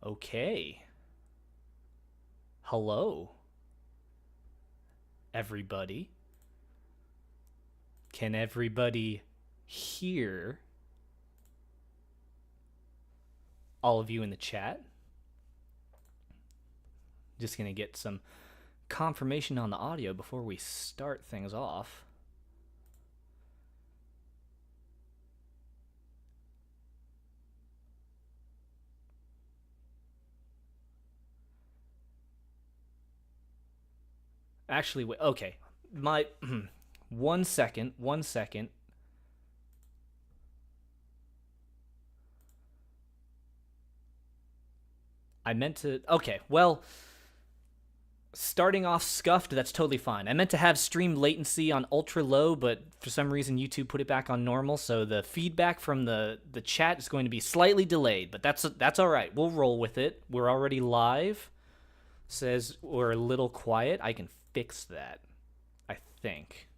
Okay. Hello, everybody. Can everybody hear all of you in the chat? Just going to get some confirmation on the audio before we start things off. Actually, wait, okay. My 1 second, 1 second. I meant to. Okay, well, starting off scuffed, that's totally fine. I meant to have stream latency on ultra low, but for some reason YouTube put it back on normal, so the feedback from the chat is going to be slightly delayed, but that's all right. We'll roll with it. We're already live. Says we're a little quiet. I can fix that, I think.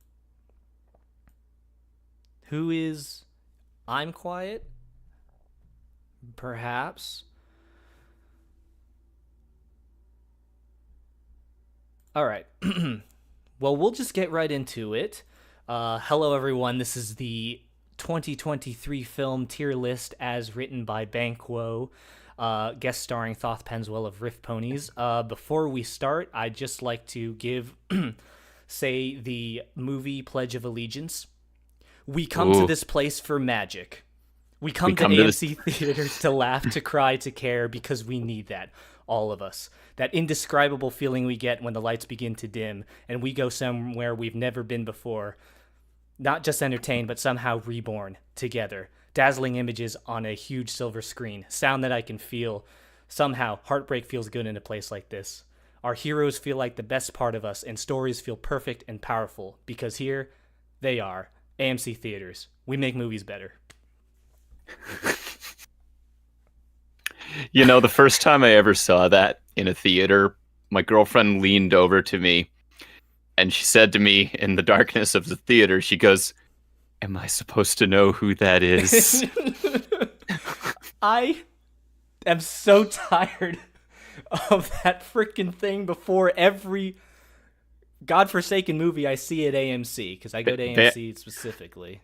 Who is I'm quiet? Perhaps. All right. Well, we'll just get right into it. Hello, everyone. This is the 2023 film tier list as written by Banquo, guest starring Thoth Penswell of Riff Ponies. Before we start, I'd just like to give, say, the movie Pledge of Allegiance. We come to Ooh, this place for magic. We we come to come to this. AMC theaters to laugh, to cry, to care because we need that. All of us. That indescribable feeling we get when the lights begin to dim and we go somewhere we've never been before. Not just entertained, but somehow reborn together. Dazzling images on a huge silver screen. Sound that I can feel. Somehow, heartbreak feels good in a place like this. Our heroes feel like the best part of us, and stories feel perfect and powerful because here they are AMC theaters. We make movies better. The first time I ever saw that in a theater, my girlfriend leaned over to me and she said to me in the darkness of the theater, she goes, "Am I supposed to know who that is?" I am so tired of that freaking thing before every godforsaken movie I see at AMC, because I go to Van, AMC specifically.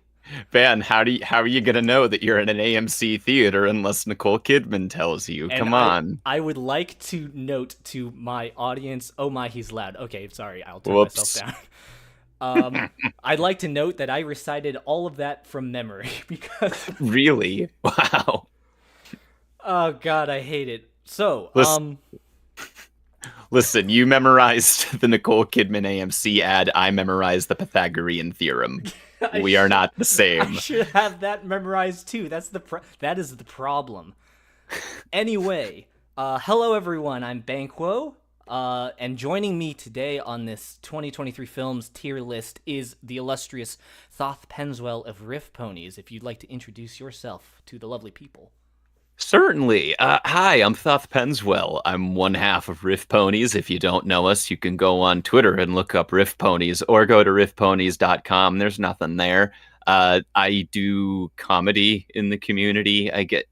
Van, how are you gonna know that you're in an AMC theater unless Nicole Kidman tells you? And Come I on. I would like to note to my audience, oh my, he's loud. Okay, sorry, I'll turn myself Whoops. down. I'd like to note that I recited all of that from memory because Really? Wow. oh god, I hate it. So, Listen, listen, you memorized the Nicole Kidman AMC ad. I memorized the Pythagorean theorem. I We are should not the I same. should have that memorized too. That is the problem. Anyway, hello everyone. I'm Banquo. And joining me today on this 2023 films tier list is the illustrious Thoth Penswell of Riff Ponies. If you'd like to introduce yourself to the lovely people. Certainly. Hi, I'm Thoth Penswell. I'm one half of Riff Ponies. If you don't know us, you can go on Twitter and look up Riff Ponies or go to riffponies.com. There's nothing there. I do comedy in the community. I get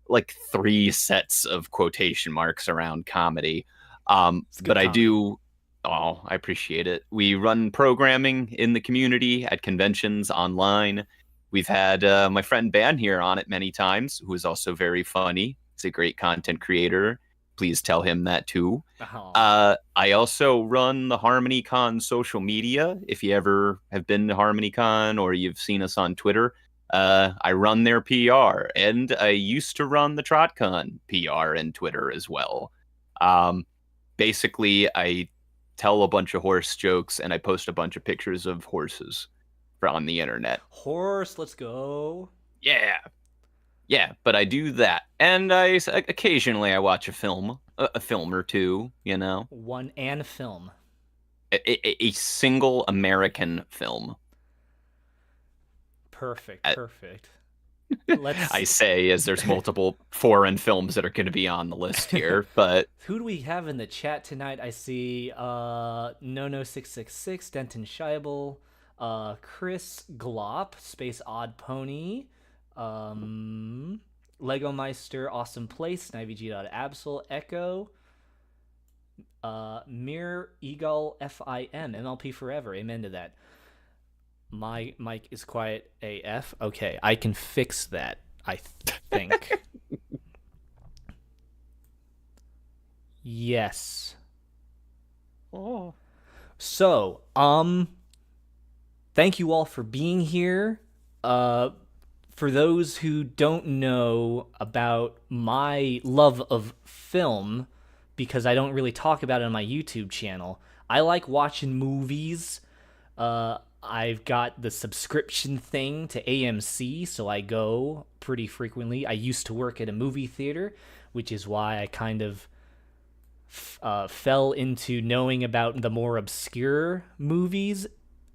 like three sets of quotation marks around comedy. It's good But I comedy. do. Oh, I appreciate it. We run programming in the community at conventions online. We've had my friend Ban here on it many times, who is also very funny. He's a great content creator. Please tell him that too. Oh, I also run the HarmonyCon social media. If you ever have been to HarmonyCon or you've seen us on Twitter, I run their PR, and I used to run the TrotCon PR and Twitter as well. Um, Basically, I tell a bunch of horse jokes and I post a bunch of pictures of horses on the internet. horse, let's go. Yeah, yeah, but I do that, and I occasionally I watch a film or two. One and film. A single American film. Perfect, I, perfect. Let's I say as there's multiple foreign films that are going to be on the list here, but Who do we have in the chat tonight? I see Nono666, Denton Scheibel, Chris Glop, Space Odd Pony, um Lego Meister, Awesome Place, NivyG.Absol, Echo, Mir Eagle FIM, MLP Forever. Amen to that. My mic is quiet AF. Okay, I can fix that, I think. Yes. Oh. So, thank you all for being here. Uh, for those who don't know about my love of film, because I don't really talk about it on my YouTube channel, I like watching movies. I've got the subscription thing to AMC, so I go pretty frequently. I used to work at a movie theater, which is why I kind of fell into knowing about the more obscure movies,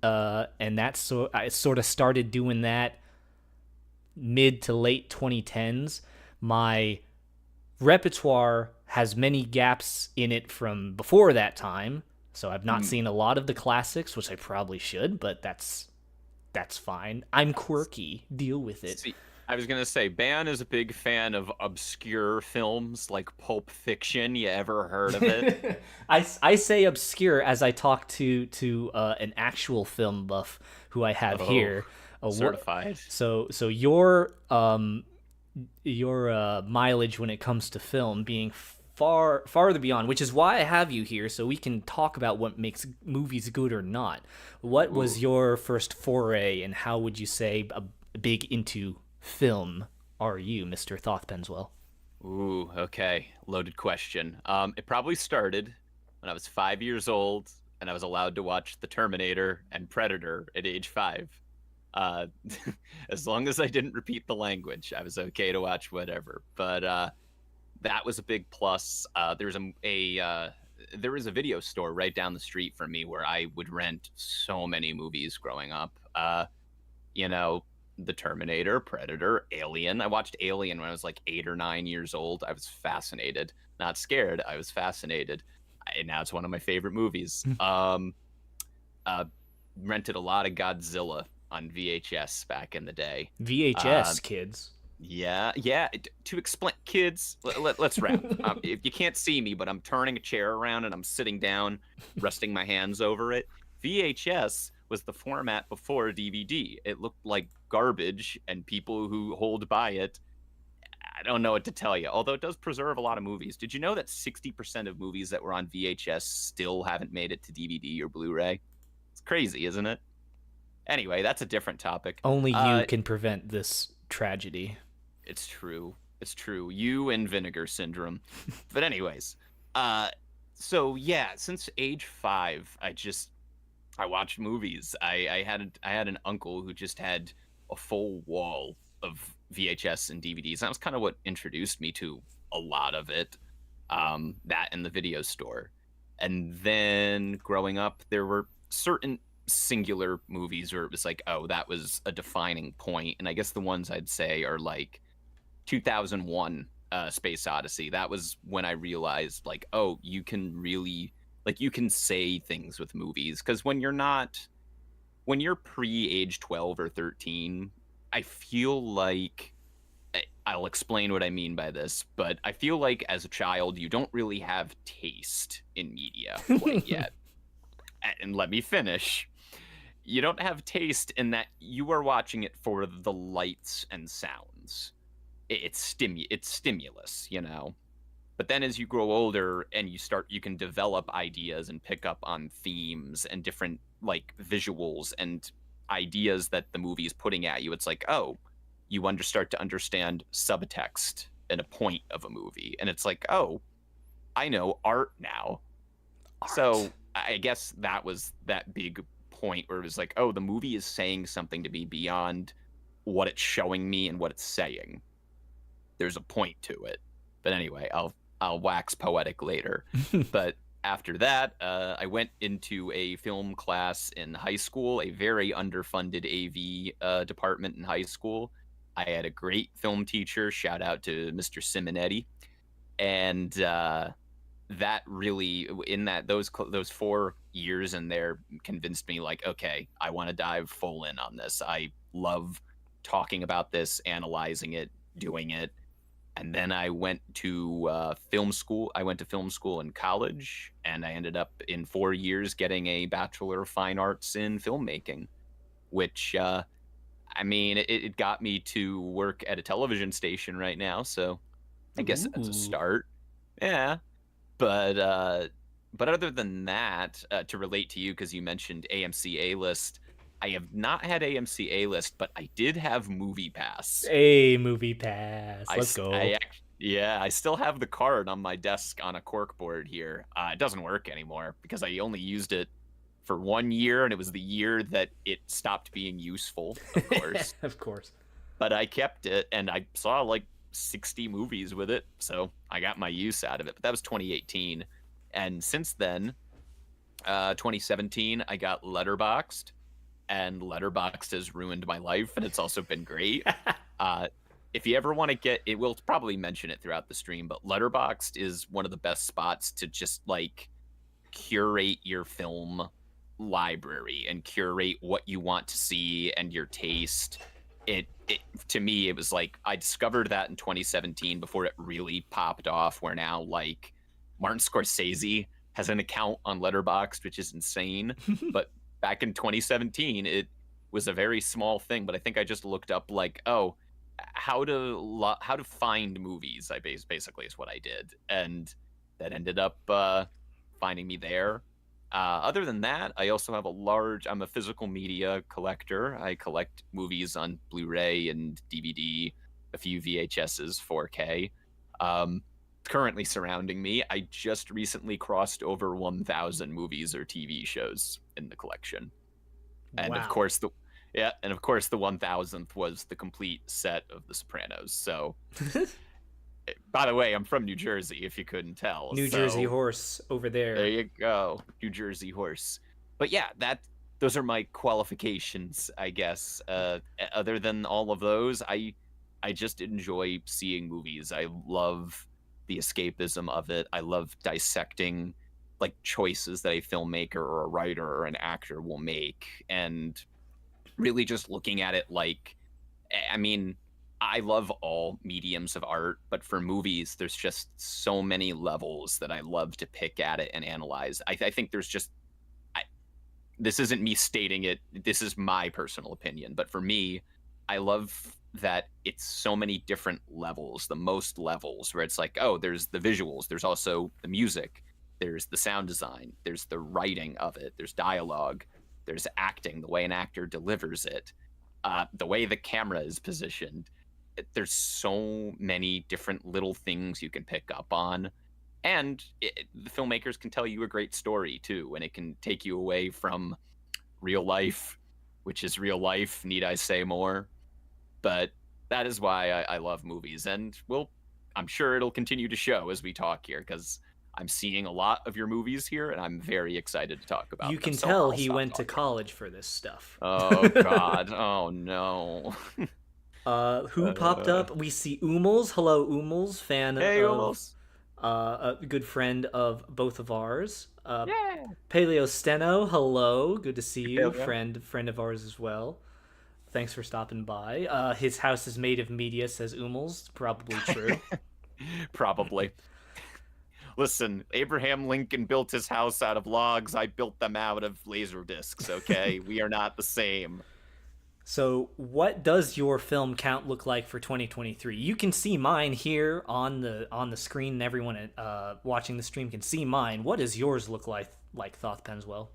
and that's so I sort of started doing that mid to late 2010s. My repertoire has many gaps in it from before that time, so I've not seen a lot of the classics, which I probably should, but that's fine. I'm quirky. Deal with it. See, I was gonna say, Ban is a big fan of obscure films like Pulp Fiction. You ever heard of it? I say obscure as I talk to an actual film buff who I have Oh, here. certified. So your mileage when it comes to film being farther beyond, which is why I have you here, so we can talk about what makes movies good or not. What was Ooh. your first foray, and how would you say big into film are you, Mr. Thoth Penswell? Ooh, okay. Loaded question. It probably started when I was 5 years old and I was allowed to watch The Terminator and Predator at age 5. Uh, as long as I didn't repeat the language, I was okay to watch whatever. But that was a big plus. There was a video store right down the street from me where I would rent so many movies growing up. You know, The Terminator, Predator, Alien. I watched Alien when I was like 8 or 9 years old. I was fascinated, not scared. I was fascinated. And now it's one of my favorite movies. Uh, Rented a lot of Godzilla on VHS back in the day. VHS, kids. Yeah, yeah. To explain, kids, let's wrap. If you can't see me, but I'm turning a chair around and I'm sitting down, resting my hands over it. VHS was the format before DVD. It looked like garbage, and people who hold by it, I don't know what to tell you. Although it does preserve a lot of movies. Did you know that 60% of movies that were on VHS still haven't made it to DVD or Blu-ray? It's crazy, isn't it? Anyway, that's a different topic. Only you can prevent this tragedy. It's true. It's true. You and vinegar syndrome. But anyways, so yeah, since age 5, I watched movies. I had an uncle who just had a full wall of VHS and DVDs. That was kind of what introduced me to a lot of it. That in the video store. And then growing up, there were certain singular movies where it was like, oh, that was a defining point. And I guess the ones I'd say are like 2001 Space Odyssey. That was when I realized, like, oh, you can really, like, you can say things with movies. Because when you're pre-age 12 or 13, I feel like, I'll explain what I mean by this, but I feel like as a child, you don't really have taste in media quite yet. And let me finish. You don't have taste in that you are watching it for the lights and sounds. It's stimulus, you know. But then as you grow older and you can develop ideas and pick up on themes and different like visuals and ideas that the movie is putting at you. It's like, oh, you start to understand subtext and a point of a movie. And it's like, oh, I know art now. So I guess that was that big point where it was like, oh, the movie is saying something to me beyond what it's showing me and what it's saying. There's a point to it. But anyway, I'll wax poetic later. But after that, I went into a film class in high school, a very underfunded AV department in high school. I had a great film teacher. Shout out to Mr. Simonetti. And that really, in that those 4 years in there, convinced me, like, okay, I want to dive full in on this. I love talking about this, analyzing it, doing it. And then I went to film school. I went to film school in college, and I ended up in 4 years getting a Bachelor of Fine Arts in filmmaking, which I mean, it got me to work at a television station right now. So I guess that's a Ooh. start. Yeah, but other than that, to relate to you because you mentioned AMC A List, I have not had AMC A List, but I did have Movie Pass. A movie pass. Let's go. Yeah, I still have the card on my desk on a cork board here. It doesn't work anymore because I only used it for 1 year, and it was the year that it stopped being useful, of course. Of course. But I kept it, and I saw like 60 movies with it, so I got my use out of it. But that was 2018, and since then, 2017, I got Letterboxed, and Letterboxd has ruined my life, and it's also been great. If you ever want to get it, we'll probably mention it throughout the stream, but Letterboxd is one of the best spots to just like curate your film library and curate what you want to see and your taste. It to me, it was like I discovered that in 2017 before it really popped off, where now like Martin Scorsese has an account on Letterboxd, which is insane. But back in 2017, it was a very small thing. But I think I just looked up like, oh, how to find movies. Basically is what I did, and that ended up finding me there. Other than that, I also have I'm a physical media collector. I collect movies on Blu-ray and DVD, a few VHSs, 4K. Currently surrounding me, I just recently crossed over 1,000 movies or TV shows in the collection. And of Wow. course, the 1,000th was the complete set of The Sopranos. So, by the way, I'm from New Jersey, if you couldn't tell. New Jersey So horse over there there. you go, New Jersey horse. But yeah, those are my qualifications, I guess. Other than all of those, I just enjoy seeing movies. I love the escapism of it. I love dissecting like choices that a filmmaker or a writer or an actor will make, and really just looking at it like, I mean, I love all mediums of art, but for movies, there's just so many levels that I love to pick at it and analyze. I think there's just, I, this isn't me stating it, this is my personal opinion, but for me, I love that it's so many different levels, the most levels, where it's like, oh, there's the visuals, there's also the music, there's the sound design, there's the writing of it, there's dialogue, there's acting, the way an actor delivers it, the way the camera is positioned. There's so many different little things you can pick up on. And the filmmakers can tell you a great story too, and it can take you away from real life, which is real life. Need I say more? But that is why I love movies, and I'm sure it'll continue to show as we talk here, because I'm seeing a lot of your movies here, and I'm very excited to talk You about them. can So tell I'll he stop went to talking. college for this stuff. Oh God! Oh no! Who popped up? We see Oomels. Hello, Oomels, fan Hey, of almost. a good friend of both of ours. Yeah. Paleo Steno. Hello, good to see you, Failure. friend of ours as well. Thanks for stopping by. His house is made of media, says Oomels. Probably true. Probably. Listen, Abraham Lincoln built his house out of logs. I built them out of laser discs. Okay, we are not the same. So, what does your film count look like for 2023? You can see mine here on the screen, and everyone watching the stream can see mine. What does yours look like Thoth Penswell?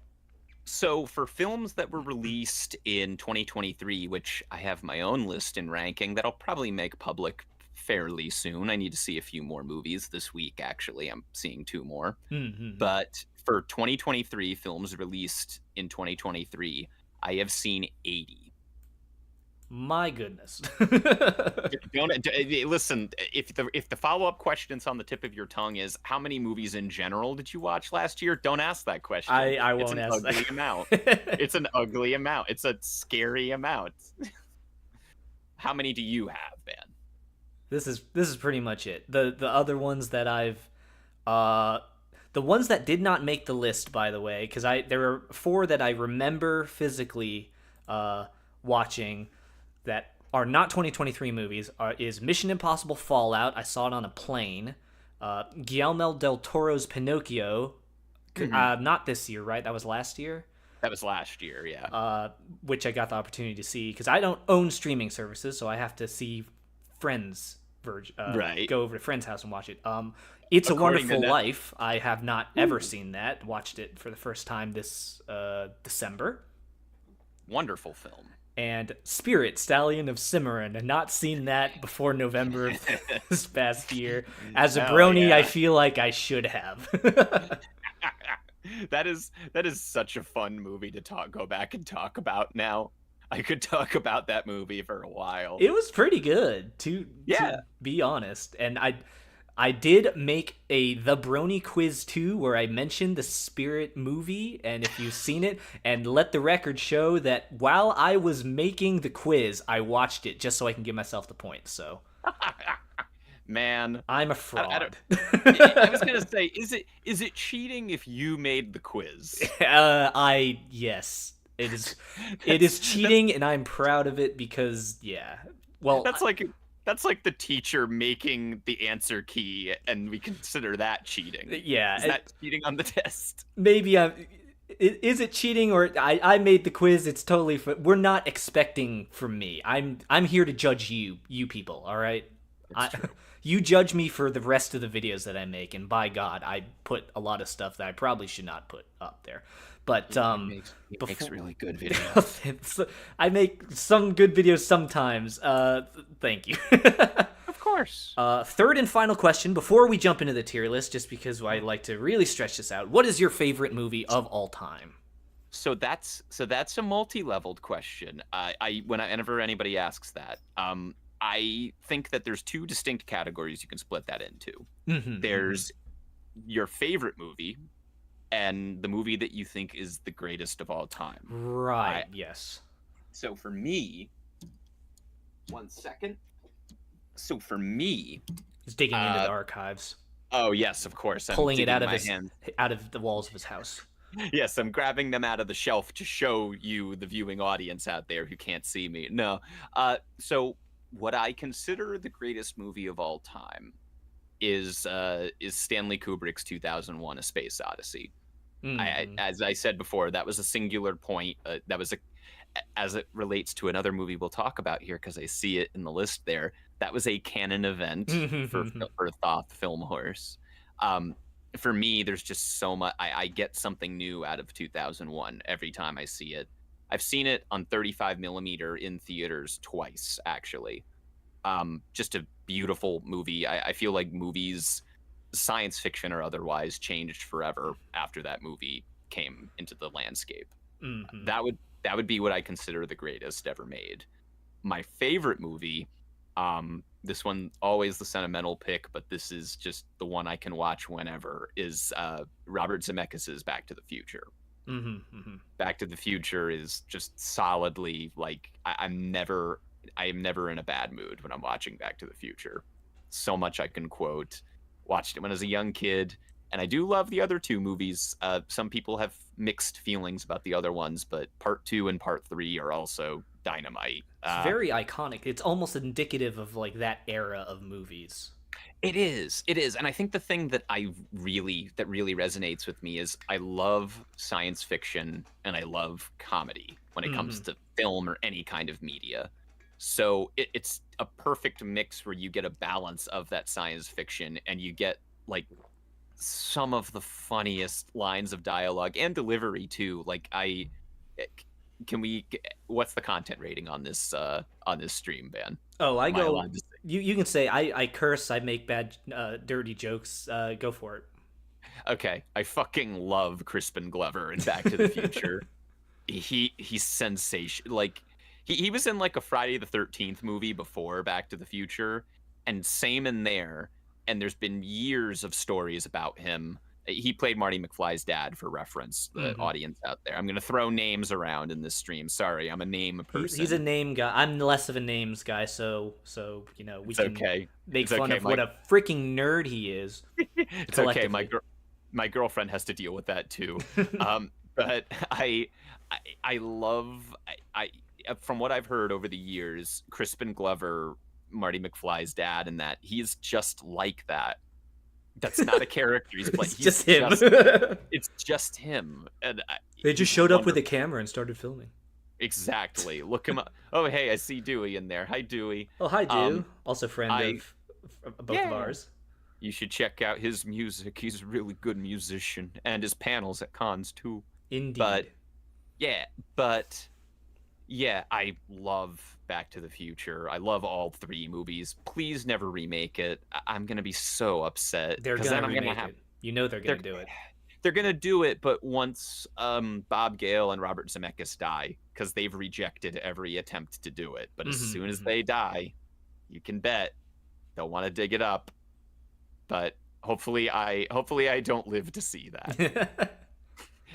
So, for films that were released in 2023, which I have my own list and ranking that I'll probably make public fairly soon. I need to see a few more movies this week, actually. I'm seeing two more. Mm-hmm. But for 2023 films released in 2023, I have seen 80. My goodness. Listen, if the follow-up questions on the tip of your tongue is how many movies in general did you watch last year, don't ask that question. I It's won't an ask ugly amount. that. It's an ugly amount. It's a scary amount. How many do you have, man? This is pretty much it. The other ones that uh the ones that did not make the list, by the way, because I there are four that I remember physically watching that are not 2023 movies is Mission Impossible Fallout. I saw it on a plane. Guillermo del Toro's Pinocchio. Not this year, right? That was last year. That was last year, yeah. Which I got the opportunity to see because I don't own streaming services, so I have to see friends Right. go over to friends' house and watch it. It's According a to Wonderful Net- Life. I have not ever seen that. Watched it for the first time this December. Wonderful film. And Spirit, Stallion of Cimarron, and not seen that before November of this past year. As a Hell brony, yeah. I feel like I should have. That is such a fun movie to go back and talk about now. I could talk about that movie for a while. It was pretty good, to be honest. And I did make a The Brony quiz too, where I mentioned the Spirit movie, and if you've seen it, and let the record show that while I was making the quiz, I watched it just so I can give myself the point. So, Man, I'm a fraud. I was gonna say, is it cheating if you made the quiz? Yes, it is. It is cheating, and I'm proud of it because well, That's like the teacher making the answer key, and we consider that cheating. Yeah, Is that cheating on the test? maybe is it cheating, or I made the quiz? It's totally. We're not expecting from me. I'm here to judge you people. All right. True. You judge me for the rest of the videos that I make, and by God, I put a lot of stuff that I probably should not put up there. But He makes really good videos. I make some good videos sometimes. Thank you. Of course. Third and final question before we jump into the tier list, just because I like to really stretch this out. What is your favorite movie of all time? So that's a multi-leveled question. Whenever anybody asks that, I think that there's two distinct categories you can split that into. There's your favorite movie and the movie that you think is the greatest of all time. Right. Yes. So for me, one second. So for me, He's digging into the archives, oh yes, of course, I'm pulling it digging out of my hand. out of the walls of his house. Yes, I'm grabbing them out of the shelf to show you, the viewing audience out there who can't see me. No. So what I consider the greatest movie of all time is Stanley Kubrick's 2001: A Space Odyssey. As I said before, that was a singular point. That was as it relates to another movie we'll talk about here, because I see it in the list there. That was a canon event for Thoth Film Horse. For me, there's just so much. I get something new out of 2001 every time I see it. I've seen it on 35 millimeter in theaters twice, actually. Just a beautiful movie. I feel like movies, science fiction or otherwise, changed forever after that movie came into the landscape. That would be what I consider the greatest ever made. My favorite movie, this one always the sentimental pick, but this is just the one I can watch whenever, is Robert Zemeckis' Back to the Future. Back to the Future is just solidly like I am never in a bad mood when I'm watching Back to the Future. So much I can quote. Watched it when I was a young kid, and I do love the other two movies. Some people have mixed feelings about the other ones, but Part 2 and Part 3 are also dynamite. It's very iconic. It's almost indicative of like that era of movies. It is, and I think the thing that really resonates with me is I love science fiction and I love comedy when it comes to film or any kind of media. So it's a perfect mix where you get a balance of that science fiction and you get like some of the funniest lines of dialogue and delivery too. Like what's the content rating on this stream, Ben? Oh, Am I allowed to say? You can say I curse, I make bad dirty jokes. Go for it. Okay, I fucking love Crispin Glover in Back to the Future. He's sensation. Like he was in like a Friday the 13th movie before Back to the Future, and same in there. And there's been years of stories about him. He played Marty McFly's dad, for reference, the audience out there. I'm going to throw names around in this stream. Sorry, I'm a name person. He's a name guy. I'm less of a names guy, so we can make fun of what a freaking nerd he is. It's okay. My girlfriend has to deal with that too. But I love from what I've heard over the years, Crispin Glover, Marty McFly's dad, and that he's just like that. That's not a character he's playing. It's He's just him. it's just him, and They just he's showed up with a wonderful. camera and started filming. Exactly. Look him up. Oh, hey, I see Dewey in there. Hi, Dewey. Oh, hi, Um, Dew. Also friend I of both of yeah. ours. You should check out his music. He's a really good musician, and his panels at cons too. But Indeed. yeah, but yeah, I love Back to the Future. I love all three movies. Please never remake it. I'm gonna be so upset They're because gonna then I'm gonna remake have it. You know they're they're gonna do it. they're gonna do it, but once Bob Gale and Robert Zemeckis die, because they've rejected every attempt to do it. But as soon as they die, you can bet they'll want to dig it up. But hopefully I don't live to see that.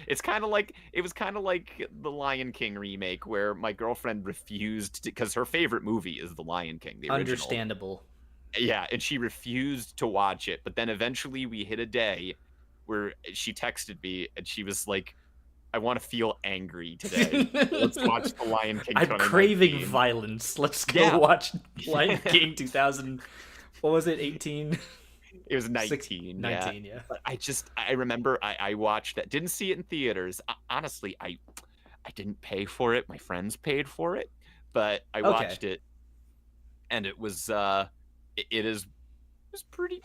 It's kind of like it was kind of like the Lion King remake where my girlfriend refused to, because her favorite movie is the Lion King, the original. Understandable. Yeah, and she refused to watch it. But then eventually we hit a day where she texted me and she was like, "I want to feel angry today. Let's watch the Lion King I'm 2019." craving violence. Let's go Yeah. watch Lion King 2000. What was it? 18? It was 19. 19, yeah. But I remember I watched that. Didn't see it in theaters. Honestly, I didn't pay for it. My friends paid for it, but I Okay. watched it, and it was was pretty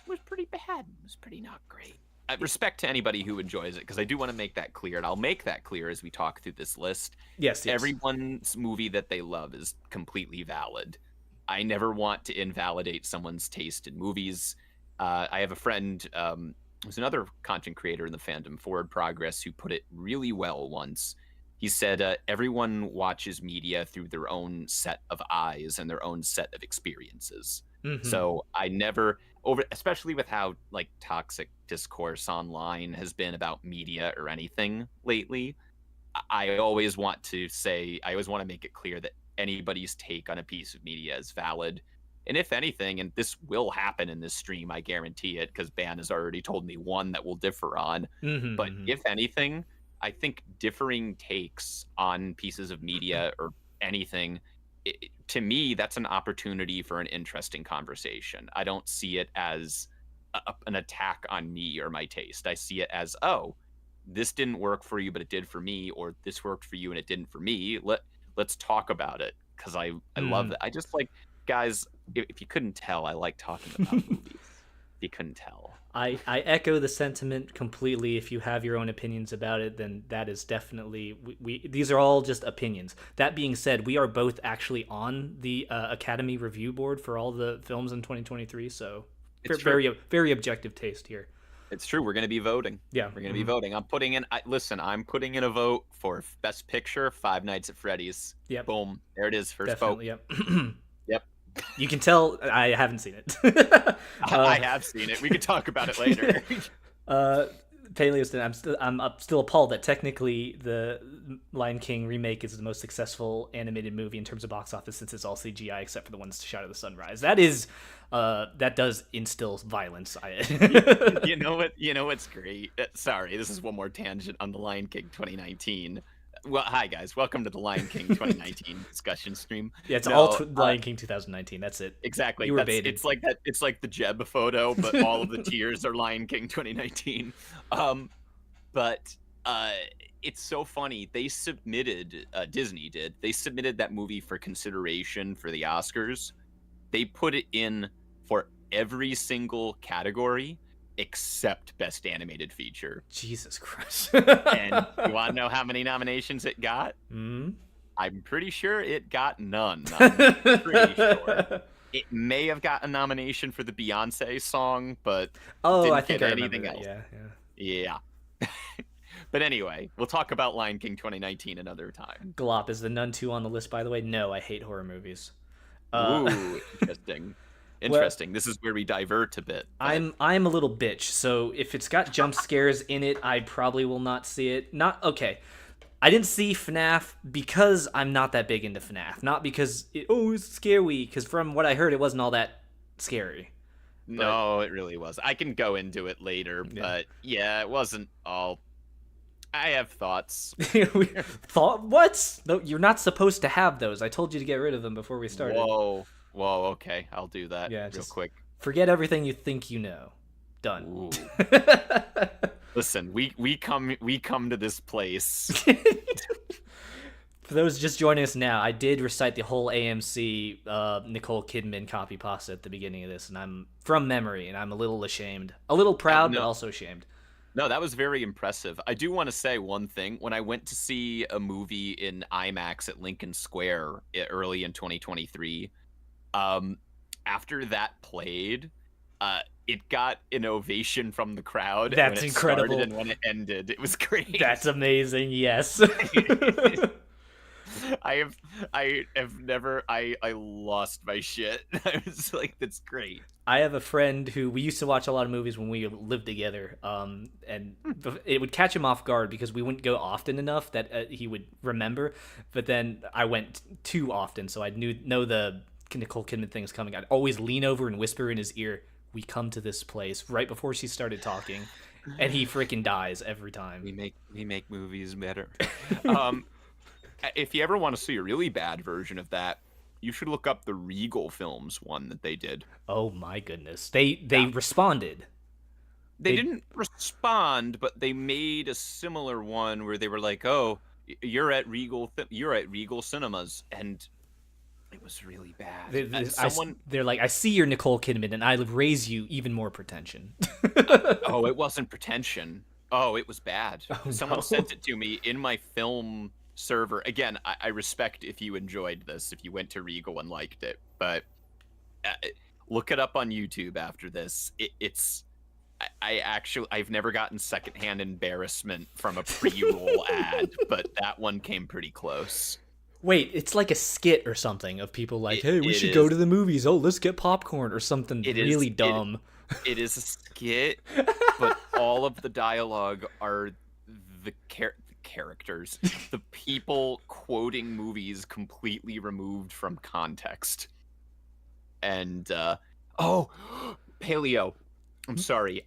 bad. It was pretty not great. Respect to anybody who enjoys it, because I do want to make that clear, and I'll make that clear as we talk through this list. Yes. Everyone's movie that they love is completely valid. I never want to invalidate someone's taste in movies. I have a friend who's another content creator in the fandom, Forward Progress, who put it really well once. He said, everyone watches media through their own set of eyes and their own set of experiences. So I never, especially with how like toxic discourse online has been about media or anything lately, I always want to make it clear that anybody's take on a piece of media is valid. And if anything, and this will happen in this stream, I guarantee it, because Ban has already told me one that we'll differ on. But if anything, I think differing takes on pieces of media or anything, to me, that's an opportunity for an interesting conversation. I don't see it as an attack on me or my taste. I see it as, oh, this didn't work for you, but it did for me, or this worked for you and it didn't for me. Let's talk about it, because I love it. I just like, guys, if you couldn't tell, I like talking about movies. If you couldn't tell. I echo the sentiment completely. If you have your own opinions about it, then that is definitely we these are all just opinions. That being said, we are both actually on the Academy Review Board for all the films in 2023, so very objective taste here. It's true. We're going to be voting. Yeah, we're going to be voting. I'm putting in a vote for Best Picture, Five Nights at Freddy's. Yep. Boom. There it is. First definitely, vote. Yep. Yep. You can tell I haven't seen it. I have seen it. We could talk about it later. Paleoston, I'm still appalled that technically the Lion King remake is the most successful animated movie in terms of box office, since it's all CGI except for the ones to Shadow of the Sunrise. That does instill violence. You know what's great? Sorry, this is one more tangent on the Lion King 2019. Well, hi guys, welcome to the Lion King 2019 discussion stream. Yeah, it's all Lion King 2019. That's it. Exactly. You were baited. It's like that. It's like the Jeb photo, but all of the tears are Lion King 2019. But it's so funny. They submitted Disney did. They submitted that movie for consideration for the Oscars. They put it in for every single category except Best Animated Feature. Jesus Christ. And you want to know how many nominations it got? Mm-hmm. I'm pretty sure it got none. I'm pretty sure. It may have got a nomination for the Beyonce song, but I think I anything remember else. Yeah. But anyway, we'll talk about Lion King 2019 another time. Glop, is the Nun 2 on the list, by the way? No, I hate horror movies. Ooh, interesting. Interesting. Well, this is where we divert a bit. But... I'm a little bitch, so if it's got jump scares in it, I probably will not see it. I didn't see FNAF because I'm not that big into FNAF. Not because it's scary, because from what I heard, it wasn't all that scary. No, it really was. I can go into it later, but yeah, it wasn't all I have thoughts. We thought what? No, you're not supposed to have those. I told you to get rid of them before we started. Whoa. Whoa, okay. I'll do that Yeah, real just quick. forget everything you think you know. Done. Ooh. Listen, we come to this place. For those just joining us now, I did recite the whole AMC Nicole Kidman copy pasta at the beginning of this, and I'm from memory, and I'm a little ashamed, a little proud, but No, also ashamed. no, that was very impressive. I do want to say one thing. When I went to see a movie in IMAX at Lincoln Square early in 2023, um, after that played, it got an ovation from the crowd when That's it incredible. started and when it ended. It was great. That's amazing. Yes. I lost my shit. I was like, that's great. I have a friend who we used to watch a lot of movies when we lived together, and it would catch him off guard because we wouldn't go often enough that he would remember. But then I went too often, so I know the Nicole Kidman thing was coming. I'd always lean over and whisper in his ear, "We come to this place," right before she started talking, and he freaking dies every time. We make movies better. Um, if you ever want to see a really bad version of that, you should look up the Regal Films one that they did. Oh my goodness, they Yeah. responded. They didn't respond, but they made a similar one where they were like, "Oh, you're at Regal Cinemas," and it was really bad. They're like, I see you're Nicole Kidman, and I raise you even more pretension. Oh, it wasn't pretension. Oh, it was bad. Oh, Someone no. sent it to me in my film server. Again, I respect if you enjoyed this, if you went to Regal and liked it, but uh, look it up on YouTube after this. It's I've never gotten secondhand embarrassment from a pre-roll ad, but that one came pretty close. Wait, it's like a skit or something of people like, It, hey, we it should is go to the movies. Oh, let's get popcorn or something it really is dumb. it is a skit, but all of the dialogue are the characters, the people quoting movies completely removed from context. And oh, Paleo. I'm sorry.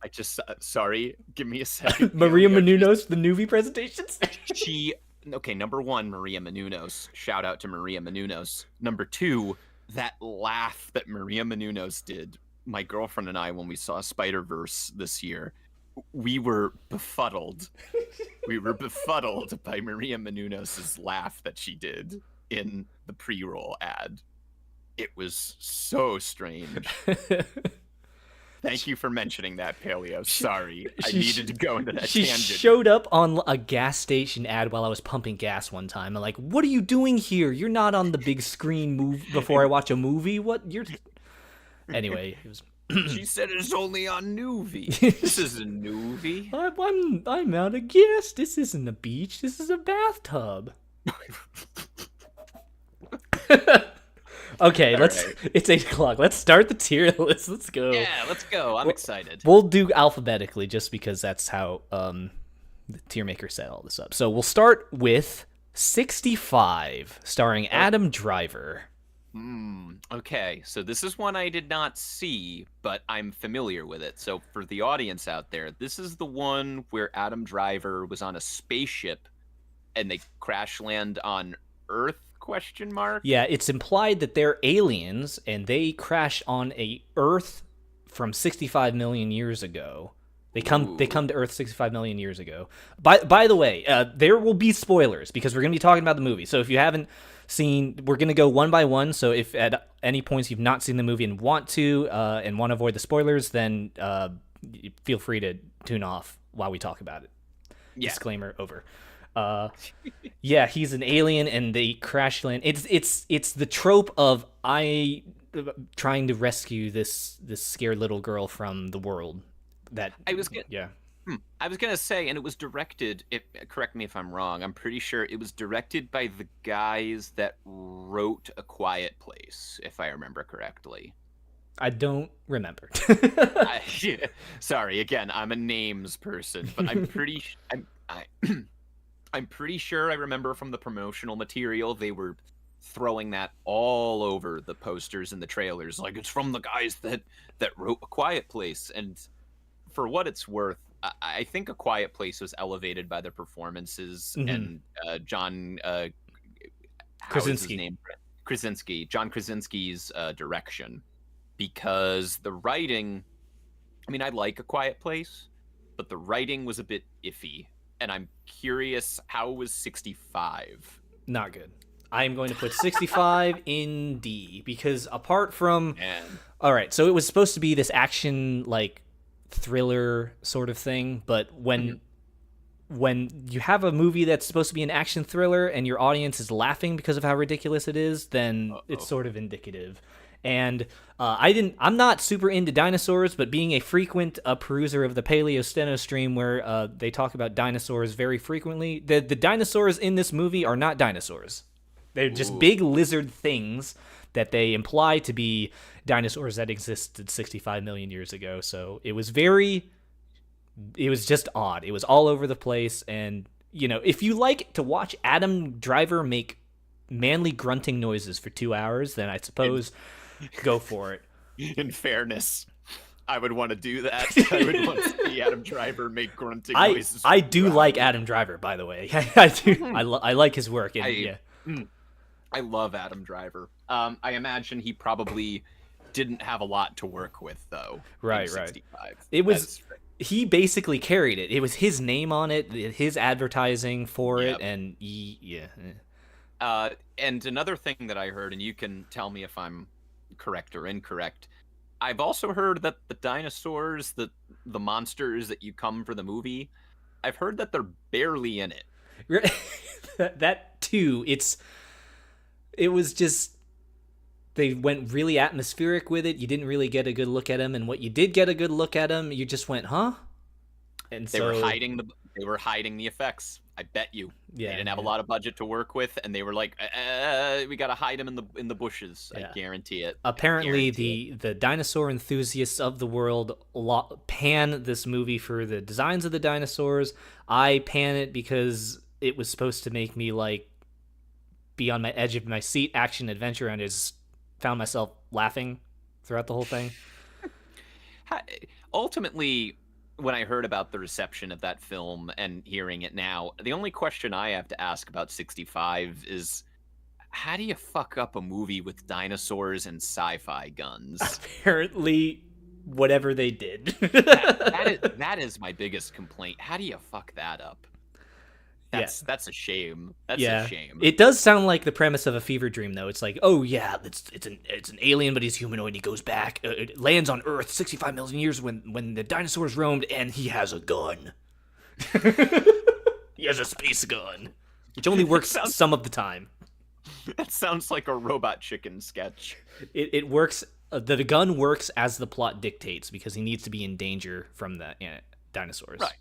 Sorry. Give me a second. Maria Paleo Menounos, the movie presentations. she okay, number one, Maria Menounos. Shout out to Maria Menounos. Number two, that laugh that Maria Menounos did. My girlfriend and I, when we saw Spider-Verse this year, we were befuddled. We were befuddled by Maria Menounos' laugh that she did in the pre-roll ad. It was so strange. Thank you for mentioning that, Paleo. Sorry, I needed to go into that She tangent. showed up on a gas station ad while I was pumping gas one time. I'm like, what are you doing here? You're not on the big screen move before I watch a movie. What? You're. Anyway, it was. She said it's only on Newvie. This is a Newvie. I'm out of gas. This isn't a beach. This is a bathtub. Okay, let's. right. It's 8 o'clock. Let's start the tier list. Let's go. Yeah, let's go. I'm excited. We'll do alphabetically just because that's how the tier maker set all this up. So we'll start with 65, starring Adam Driver. Okay, so this is one I did not see, but I'm familiar with it. So for the audience out there, this is the one where Adam Driver was on a spaceship and they crash land on Earth? Question mark. Yeah, it's implied that they're aliens and they crash on a Earth from 65 million years ago. They come to Earth 65 million years ago. By the way, there will be spoilers because we're going to be talking about the movie. So if you haven't seen, we're going to go one by one. So if at any points you've not seen the movie and want to avoid the spoilers, then feel free to tune off while we talk about it. Yeah. Disclaimer over. Yeah, he's an alien and they crash land. It's the trope of trying to rescue this scared little girl from the world. I was gonna say, and it was directed. Correct me if I'm wrong. I'm pretty sure it was directed by the guys that wrote A Quiet Place, if I remember correctly. I don't remember. Sorry, again, I'm a names person, but I'm pretty. I'm pretty sure I remember from the promotional material they were throwing that all over the posters and the trailers, like it's from the guys that wrote A Quiet Place. And for what it's worth, I think A Quiet Place was elevated by the performances Hmm. and John how is his Krasinski. name? Krasinski, John Krasinski's direction, because the writing. I mean, I like A Quiet Place, but the writing was a bit iffy, and I'm curious how was 65? Not good. I am going to put 65 in D because apart from, Man, all right, so it was supposed to be this action like thriller sort of thing, but mhm. when you have a movie that's supposed to be an action thriller and your audience is laughing because of how ridiculous it is, then it's Uh-oh. sort of indicative. And I'm not super into dinosaurs, but being a frequent peruser of the Paleo Steno stream where they talk about dinosaurs very frequently, the dinosaurs in this movie are not dinosaurs. They're just Ooh. big lizard things that they imply to be dinosaurs that existed 65 million years ago. So it was just odd. It was all over the place. And, if you like to watch Adam Driver make manly grunting noises for 2 hours, then I In, suppose go for it. in fairness, I would want to do that. I would want to see Adam Driver make grunting I noises for I two do like hours. Adam Driver, by the way. I do. Mhm. I like his work, and I yeah, mm, I love Adam Driver. I imagine he probably didn't have a lot to work with though in right. 65. It was That's he basically carried it. It was his name on it, his advertising for it, yep. and yeah. And another thing that I heard, and you can tell me if I'm correct or incorrect. I've also heard that the dinosaurs, the monsters that you come for the movie, I've heard that they're barely in it. That too. It was just they went really atmospheric with it. You didn't really get a good look at him, and what you did get a good look at him, you just went, "Huh?" And They were so hiding the effects. I bet you they yeah, didn't have a lot of budget to work with, and they were like, "We gotta hide them in the bushes." I yeah. guarantee it. I Apparently, guarantee it. the dinosaur enthusiasts of the world pan this movie for the designs of the dinosaurs. I pan it because it was supposed to make me like be on my edge of my seat, action adventure, and I just found myself laughing throughout the whole thing. Ha- Ultimately, when I heard about the reception of that film and hearing it now, the only question I have to ask about 65 is how do you fuck up a movie with dinosaurs and sci-fi guns? Apparently, whatever they did. That is my biggest complaint. How do you fuck that up? Yeah. That's a shame. That's a Yeah. shame. It does sound like the premise of a fever dream, though. It's like, oh yeah, it's an alien, but he's humanoid. He goes back, it lands on Earth 65 million years when the dinosaurs roamed, and he has a gun. He has a space gun, which only It works sounds some of the time. that sounds like a Robot Chicken sketch. It works. The gun works as the plot dictates because he needs to be in danger from the dinosaurs. Right.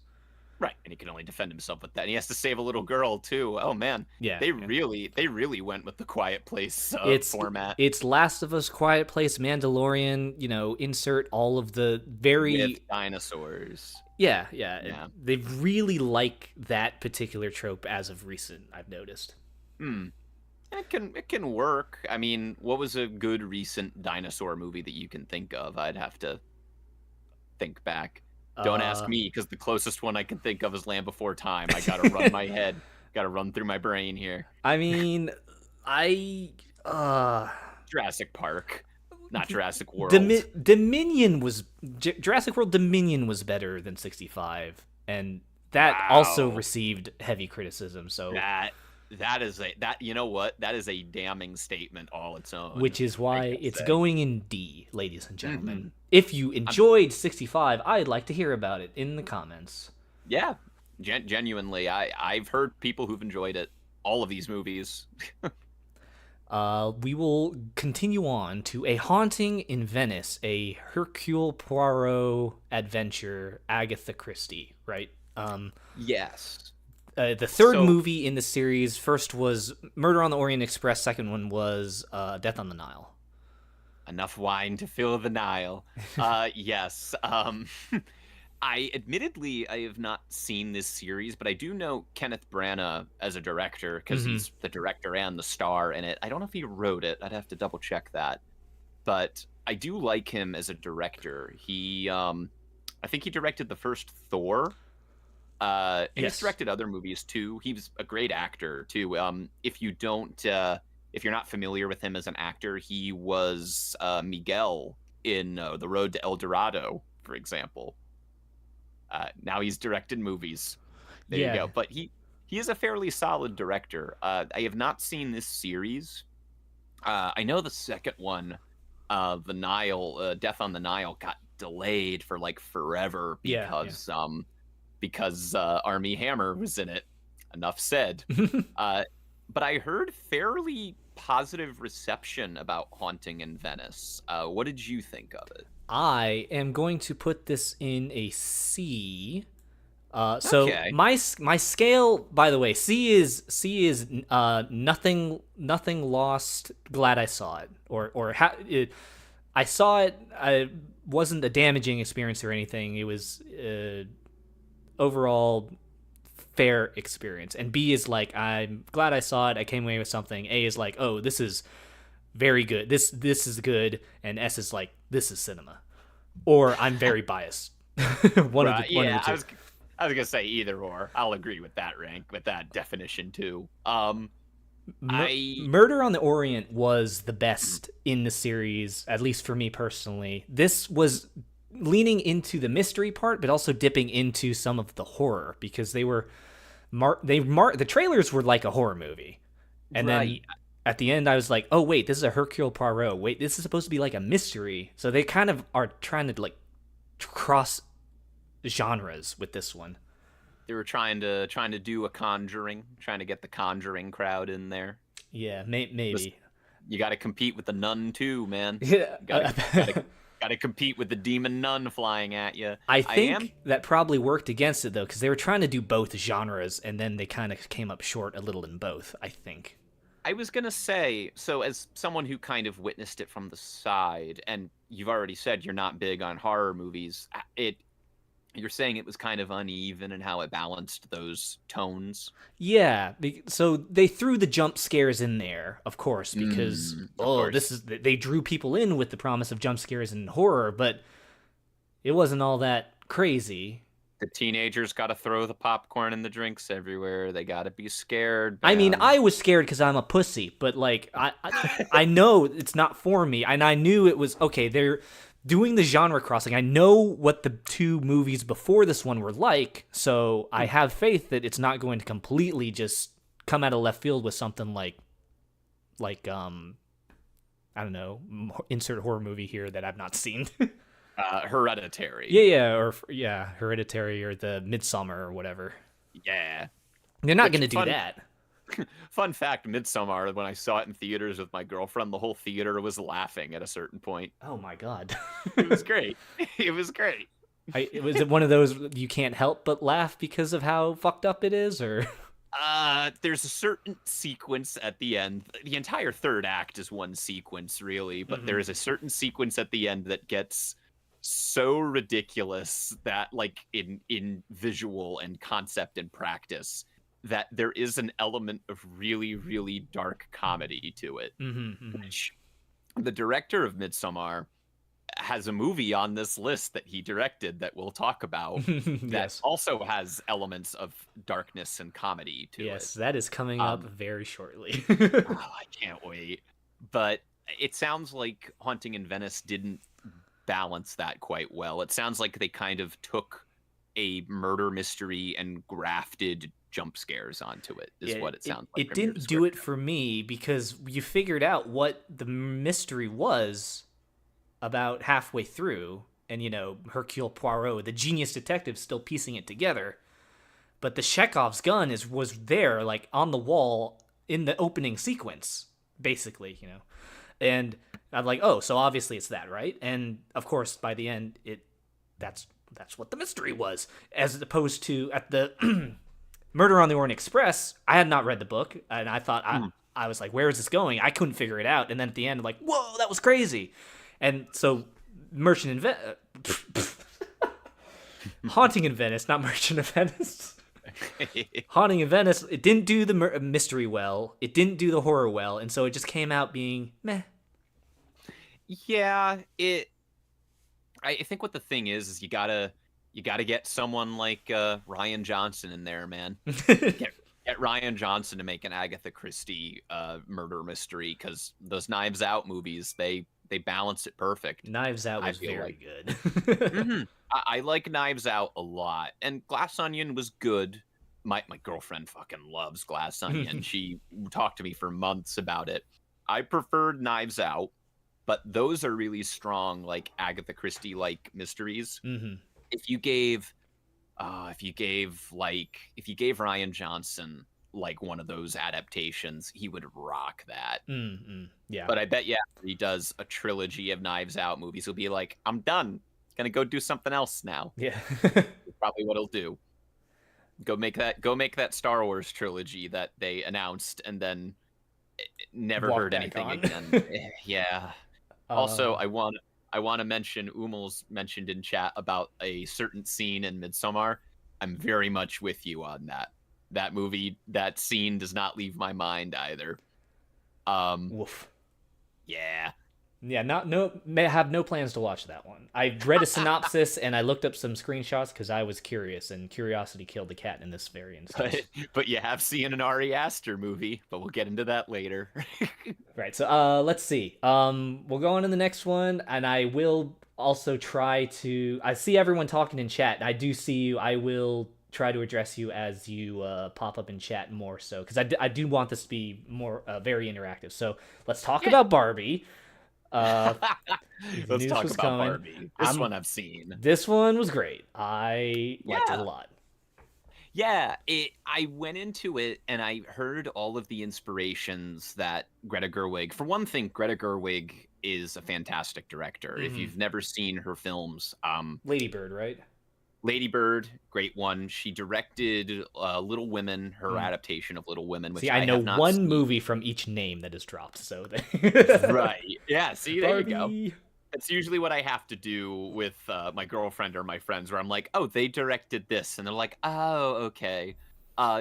Right, and he can only defend himself with that. And he has to save a little girl too. Oh man, Yeah. they really went with the Quiet Place It's format it's Last of Us, Quiet Place, Mandalorian. Insert all of the with very dinosaurs. yeah. Yeah. They really like that particular trope as of recent. I've noticed. Hmm. It can work. I mean, what was a good recent dinosaur movie that you can think of? I'd have to think back. Don't ask Uh, me because the closest one I can think of is Land Before Time. I gotta run my head. Gotta run through my brain here. I mean, I Jurassic Park, not Jurassic World. Dominion was Jurassic World Dominion was better than 65, and that also Wow. received heavy criticism. So That you know what? That is a damning statement all its own. which is I why gotta it's say. going in D, ladies and Hmm. gentlemen. If you I'm enjoyed 65, I'd like to hear about it in the comments. yeah, genuinely, I've heard people who've enjoyed it. All of these movies. We will continue on to A Haunting in Venice, a Hercule Poirot adventure, Agatha Christie, right? Yes. The third So movie in the series, first was Murder on the Orient Express, second one was Death on the Nile. enough wine to fill the Nile. Yes. I have not seen this series, but I do know Kenneth Branagh as a director because Hmm. he's the director and the star in it. I don't know if he wrote it. I'd have to double check that. But I do like him as a director. He I think he directed the first Thor. And he's Yes. directed other movies too. He was a great actor too. If you're not familiar with him as an actor, he was Miguel in The Road to El Dorado, for example. Now he's directed movies. There you Yeah. go. But he is a fairly solid director. I have not seen this series. I know the second one, the Nile, Death on the Nile, got delayed for like forever Yeah. Yeah. because Army Hammer was in it. Enough said. Uh, but I heard fairly positive reception about Haunting in Venice. What did you think of it? I am going to put this in a C. So Okay. my scale, by the way, C is nothing lost. Glad I saw it, I saw it. I wasn't a damaging experience or anything. It was overall fair experience. And B is like, I'm glad I saw it. I came away with something. A is like, oh, this is very good. This is good. And S is like, this is cinema. Or I'm very biased. Right. One of the Yeah, two. I was gonna say either or. I'll agree with that rank, with that definition too. I Murder on the Orient was the best in the series, at least for me personally. This was leaning into the mystery part, but also dipping into some of the horror because the trailers were like a horror movie, and then right. at the end I was like, oh wait, this is a Hercule Poirot. Wait, this is supposed to be like a mystery. So they kind of are trying to like cross genres with this one. They were trying to do a Conjuring, trying to get the Conjuring crowd in there. Yeah, Listen, maybe. you got to compete with the nun too, man. Yeah. You got to compete with the demon nun flying at you. I I am. think that probably worked against it though, because they were trying to do both genres, and then they kind of came up short a little in both. I think. I was gonna say, so as someone who kind of witnessed it from the side, and you've already said you're not big on horror movies, you're saying it was kind of uneven in how it balanced those tones. Yeah, so they threw the jump scares in there, of course, because Of course. they drew people in with the promise of jump scares and horror, but it wasn't all that crazy. The teenagers got to throw the popcorn and the drinks everywhere. They got to be scared, I mean, man. I was scared because I'm a pussy, but like I know it's not for me, and I knew it was okay. They're doing the genre crossing. I know what the two movies before this one were like, so I have faith that it's not going to completely just come out of left field with something like I don't know, insert horror movie here that I've not seen. Hereditary. Yeah, Hereditary or the Midsummer or whatever. Yeah. They're not Which going to do fun that. fun fact, Midsommar, when I saw it in theaters with my girlfriend, the whole theater was laughing at a certain point. Oh my god. It was great. It was great. Was it one of those you can't help but laugh because of how fucked up it is, or? There's a certain sequence at the end. The entire third act is one sequence, really, but there is a certain sequence at the end that gets so ridiculous that, like, in visual and concept and practice, that there is an element of really, really dark comedy to it. Which the director of Midsommar has a movie on this list that he directed that we'll talk about that Yes. also has elements of darkness and comedy to it. Yes, that is coming up Um, very shortly. I can't wait. But it sounds like Haunting in Venice didn't balance that quite well. It sounds like they kind of took a murder mystery and grafted jump scares onto it, is Yeah, what it sounds like it from your didn't do it description. for me because you figured out what the mystery was about halfway through, and Hercule Poirot, the genius detective, still piecing it together. But the Chekhov's gun was there, like on the wall in the opening sequence, basically. And I'm like, oh, so obviously it's that, right? And of course, by the end, that's what the mystery was, as opposed to at the Murder on the Orient Express. I had not read the book, and I thought I was like, where is this going? I couldn't figure it out, and then at the end, I'm like, whoa, that was crazy. And so, Merchant in Venice, Haunting in Venice, not Merchant of Venice. Haunting in Venice, it didn't do the mystery well. It didn't do the horror well, and so it just came out being meh. Yeah, I think what the thing is you gotta You got to get someone like Ryan Johnson in there, man. Get get Ryan Johnson to make an Agatha Christie murder mystery, because those Knives Out movies, they balance it perfect. Knives Out I was feel very like. good. I like Knives Out a lot, and Glass Onion was good. My girlfriend fucking loves Glass Onion. She talked to me for months about it. I preferred Knives Out, but those are really strong, like Agatha Christie like mysteries. Hmm. If you gave if you gave Ryan Johnson like one of those adaptations, he would rock that. Mm-hmm. Yeah. But I bet you after he does a trilogy of Knives Out movies, he'll be like, I'm done. Gonna go do something else now. Yeah. Probably what he'll do. Go make that Star Wars trilogy that they announced and then never Walk heard back anything on. again. Yeah. Also, uh, I want to mention Umal's mentioned in chat about a certain scene in Midsommar. I'm very much with you on that. That movie, that scene does not leave my mind either. Um, Woof. yeah. Yeah, not no may have no plans to watch that one. I read a synopsis and I looked up some screenshots because I was curious, and curiosity killed the cat in this very But instance. but you have seen an Ari Aster movie, but we'll get into that later. Right, so let's see. We'll go on to the next one, and I will also try to. I see everyone talking in chat, and I do see you. I will try to address you as you pop up in chat more, so because I do want this to be more very interactive. So let's talk Yeah. about Barbie. Uh, the Let's news talk was about coming. Barbie. This I'm one I've seen. This one was great. I liked it a Yeah. lot. Yeah, I went into it and I heard all of the inspirations that Greta Gerwig. For one thing, Greta Gerwig is a fantastic director. If Hmm. you've never seen her films, Ladybird, right? Lady Bird, great one. She directed Little Women, her Mm. adaptation of Little Women, See, which I I know have not one seen. movie from each name that is dropped. So, Right. Yeah, see, there you go. Barbie. It's usually what I have to do with my girlfriend or my friends, where I'm like, "Oh, they directed this," and they're like, "Oh, okay."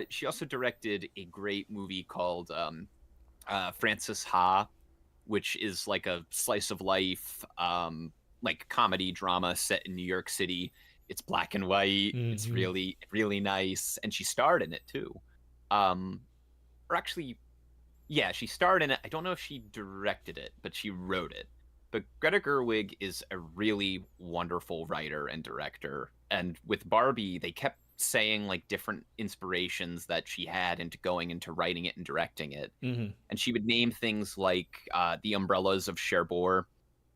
She also directed a great movie called Frances Ha, which is like a slice of life, like comedy drama set in New York City. It's black and white. It's Hmm. really really nice, and she starred in it too. Um, or actually, yeah, she starred in it. I don't know if she directed it, but she wrote it. But Greta Gerwig is a really wonderful writer and director. And with Barbie, they kept saying like different inspirations that she had into going into writing it and directing it. Hmm. And she would name things like The Umbrellas of Cherbourg,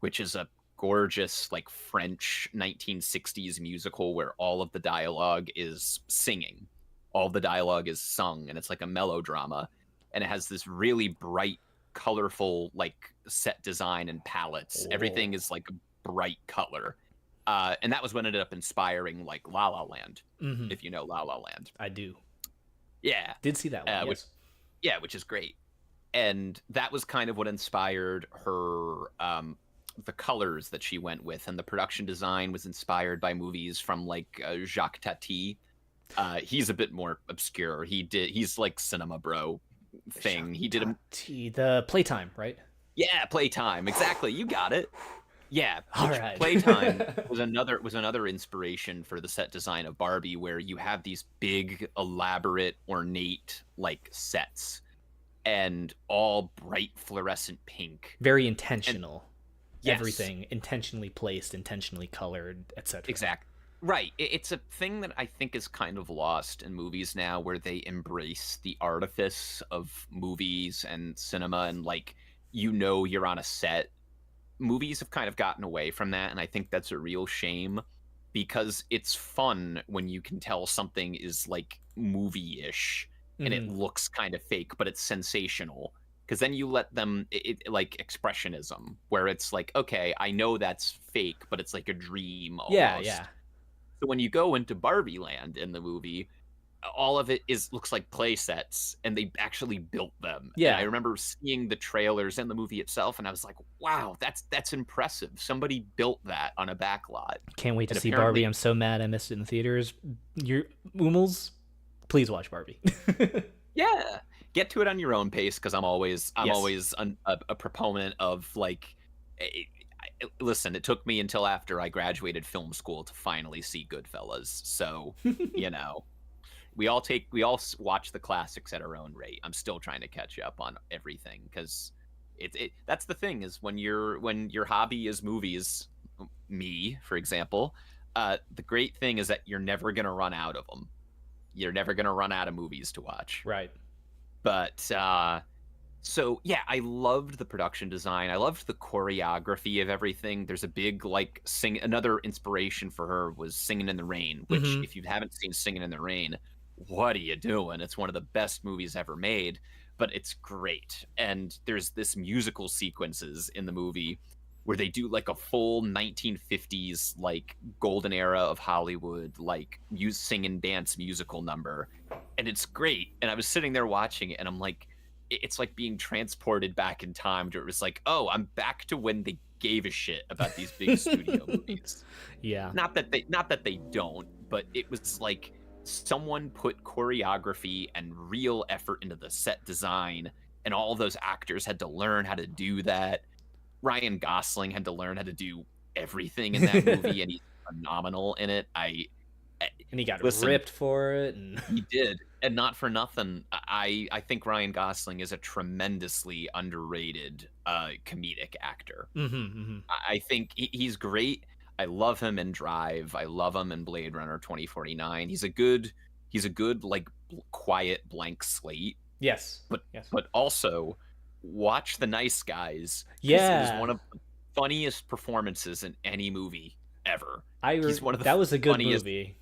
which is a gorgeous like French 1960s musical where all of the dialogue is singing. All the dialogue is sung, and it's like a melodrama, and it has this really bright, colorful like set design and palettes. Oh. Everything is like a bright color. And that was what ended up inspiring like La La Land, Hmm. if you know La La Land. I do. Yeah. Did see that one. Which Yes. yeah, which is great. And that was kind of what inspired her the colors that she went with, and the production design was inspired by movies from like Jacques Tati. He's a bit more obscure. He's like cinema bro thing. Jacques He did a Tati, the Playtime, right? yeah, Playtime. Exactly. You got it. Yeah, All which right. Playtime was another inspiration for the set design of Barbie, where you have these big, elaborate, ornate like sets, and all bright fluorescent pink. Very And intentional. yes, Everything intentionally placed, intentionally colored, etc. exact. Right. It's a thing that I think is kind of lost in movies now, where they embrace the artifice of movies and cinema, and like you're on a set. Movies have kind of gotten away from that, and I think that's a real shame, because it's fun when you can tell something is like movie-ish and it Hmm. looks kind of fake, but it's sensational, because then you let them like expressionism, where it's like, okay, I know that's fake, but it's like a dream Yeah, almost. yeah, So when you go into Barbie Land in the movie, all of it is looks like play sets, and they actually built them. And I yeah. remember seeing the trailers and the movie itself, and I was like, wow, that's impressive. Somebody built that on a backlot. Can't wait to And see Barbie. apparently, I'm so mad I missed it in the theaters. Your Umels, please watch Barbie. yeah, get to it on your own pace, because I'm always Yes. a proponent of like, I Listen, it took me until after I graduated film school to finally see Goodfellas. So, you know, watch the classics at our own rate. I'm still trying to catch up on everything because that's the thing is when your hobby is movies, me for example, the great thing is that you're never gonna run out of them. You're never gonna run out of movies to watch. Right. But so yeah, I loved the production design. I loved the choreography of everything. There's a big like sing. Another inspiration for her was Singing in the Rain, which Mm-hmm. if you haven't seen Singing in the Rain, what are you doing? It's one of the best movies ever made, but it's great. And there's this musical sequences in the movie where they do like a full 1950s like golden era of Hollywood like sing and dance musical number, and it's great. And I was sitting there watching it, and I'm like, it's like being transported back in time to it was like, oh, I'm back to when they gave a shit about these big studio movies. Yeah. Not that they don't, but it was like someone put choreography and real effort into the set design, and all those actors had to learn how to do that. Ryan Gosling had to learn how to do everything in that movie, and he's phenomenal in it. And he got Listen, ripped for it. And he did, and not for nothing. I think Ryan Gosling is a tremendously underrated comedic actor. mm-hmm, mm-hmm. I think he's great. I love him in Drive. I love him in Blade Runner 2049. He's a good like quiet blank slate. Yes. But Yes. but also watch The Nice Guys. It is Yeah. one of the funniest performances in any movie ever. He's one of the that was a good funniest. movie.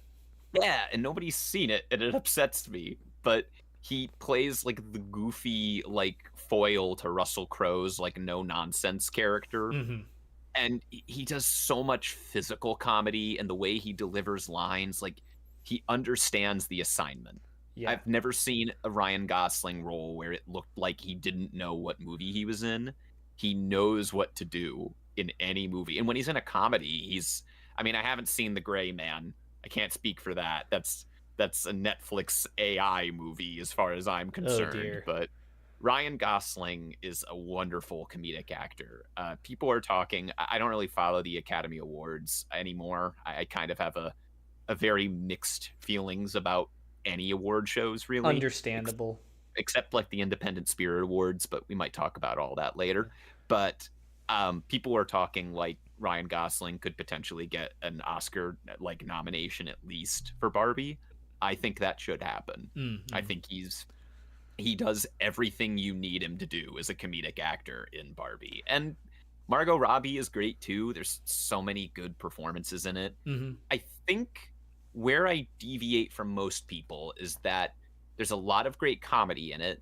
Yeah, and nobody's seen it, and it upsets me. But he plays like the goofy, like foil to Russell Crowe's like no nonsense character, Mm-hmm. and he does so much physical comedy, and the way he delivers lines, like he understands the assignment. Yeah. I've never seen a Ryan Gosling role where it looked like he didn't know what movie he was in. He knows what to do in any movie, and when he's in a comedy, I mean, I haven't seen The Gray Man. I can't speak for that. That's a Netflix AI movie as far as I'm concerned. Dear. But Ryan Gosling is a wonderful comedic actor. People are talking. I don't really follow the Academy Awards anymore. I kind of have a very mixed feelings about any award shows, really. Understandable. Except like the Independent Spirit Awards, but we might talk about all that later. But people are talking like Ryan Gosling could potentially get an Oscar like nomination at least for Barbie. I think that should happen. Mm-hmm. I think he does everything you need him to do as a comedic actor in Barbie. And Margot Robbie is great too. There's so many good performances in it. Mm-hmm. I think where I deviate from most people is that there's a lot of great comedy in it.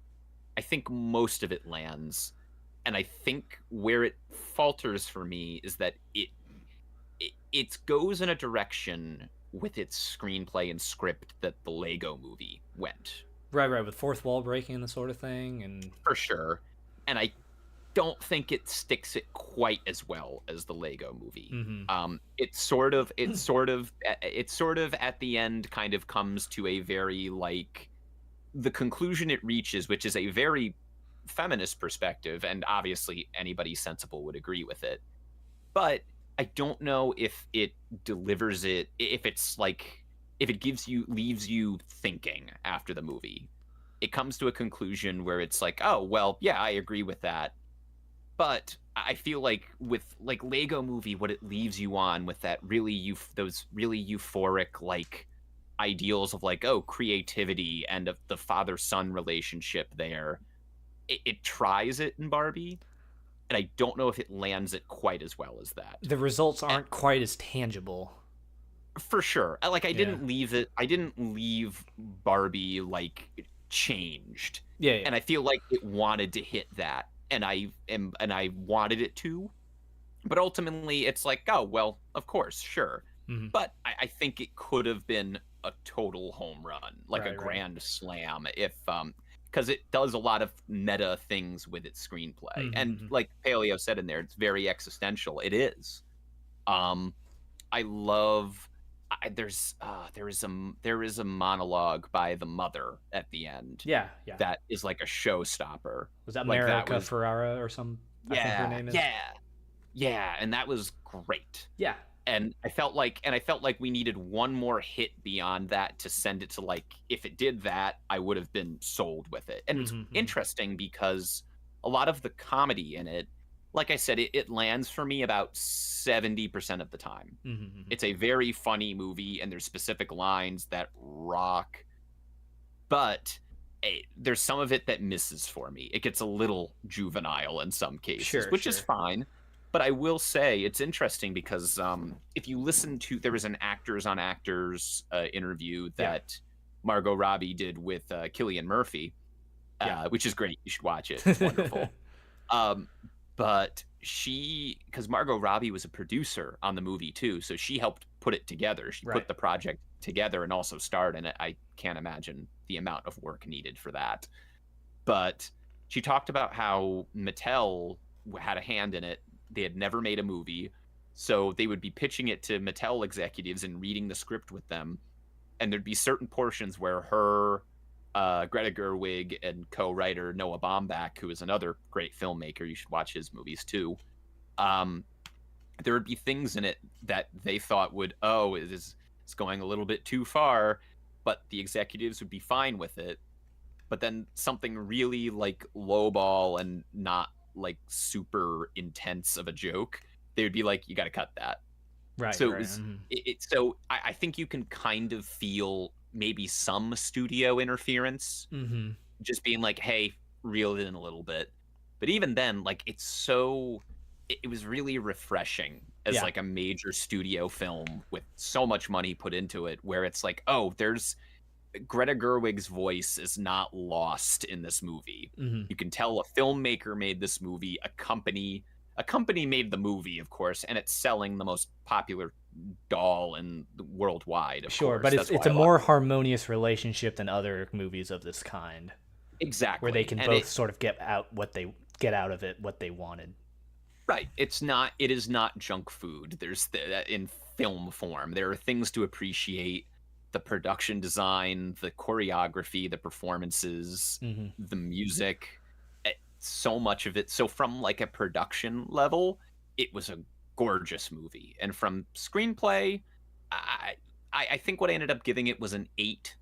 I think most of it lands. And I think where it falters for me is that it goes in a direction with its screenplay and script that the Lego movie went. Right, with fourth wall breaking and the sort of thing, and For sure. And I don't think it sticks it quite as well as the Lego movie. mm-hmm. It sort of at the end kind of comes to a very like the conclusion it reaches, which is a very feminist perspective, and obviously anybody sensible would agree with it. But I don't know if it delivers it, if it's like if it leaves you thinking after the movie. It comes to a conclusion where it's like, oh well, yeah, I agree with that. But I feel like with like Lego movie, what it leaves you on with that those really euphoric like ideals of like, oh, creativity and of the father-son relationship there. It tries it in Barbie, and I don't know if it lands it quite as well as that. The results aren't quite as tangible. For sure. I didn't leave Barbie like changed. Yeah. And I feel like it wanted to hit that, and I wanted it to. But ultimately it's like, oh well, of course, sure. Mm-hmm. But I think it could have been a total home run, like Right, a grand slam, if because it does a lot of meta things with its screenplay. Mm-hmm. And like Paleo said in there, it's very existential. It is. I love. There is a monologue by the mother at the end. Yeah. That is like a showstopper. Was that like America Ferrara or some? I think her name is. Yeah. Yeah, and that was great. Yeah. And I felt like we needed one more hit beyond that to send it to, like, if it did that, I would have been sold with it. And it's Mm-hmm. interesting because a lot of the comedy in it, like I said, it lands for me about 70% of the time. Mm-hmm. It's a very funny movie, and there's specific lines that rock, but there's some of it that misses for me. It gets a little juvenile in some cases, Sure, which is sure. fine. But I will say it's interesting because if you listen to, there was an Actors on Actors interview Yeah. that Margot Robbie did with Cillian Murphy, Yeah. which is great. You should watch it. It's wonderful. Um, but because Margot Robbie was a producer on the movie too, so she helped put it together. She Right. put the project together and also starred in it. I can't imagine the amount of work needed for that. But she talked about how Mattel had a hand in it. They had never made a movie, so they would be pitching it to Mattel executives and reading the script with them, and there'd be certain portions where her, Greta Gerwig, and co-writer Noah Baumbach, who is another great filmmaker, you should watch his movies too. Um, there would be things in it that they thought would, oh, it's going a little bit too far, but the executives would be fine with it. But then something really like lowball and not like super intense of a joke, they would be like, you got to cut that. Right, So it right. was so I think you can kind of feel maybe some studio interference, Mm-hmm. just being like, hey, reel it in a little bit. But even then, like, it was really refreshing as Yeah. like a major studio film with so much money put into it, where it's like, oh, there's Greta Gerwig's voice is not lost in this movie. Mm-hmm. You can tell a filmmaker made this movie, a company made the movie, of course, and it's selling the most popular doll in worldwide, of Sure, course. but it's That's it's why a a lot more of people. harmonious relationship than other movies of this kind, where they Exactly. can And both sort of get out of it what they wanted. right, it is not junk food. There's in film form. There are things to appreciate: the production design, the choreography, the performances, Mm-hmm. the music, so much of it. So from like a production level, it was a gorgeous movie. And from screenplay, I I think what I ended up giving it was an 8,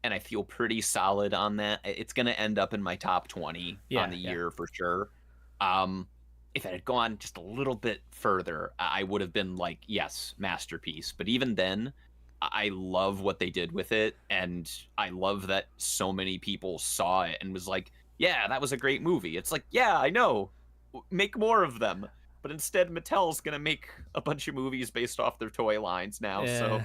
and I feel pretty solid on that. It's going to end up in my top 20 on Yeah, the yeah. year for sure. Um, if it had gone just a little bit further, I would have been like, yes, masterpiece. But even then, I love what they did with it, and I love that so many people saw it and was like, yeah, that was a great movie. It's like, yeah, I know. Make more of them. But instead, Mattel's going to make a bunch of movies based off their toy lines now. Eh. So,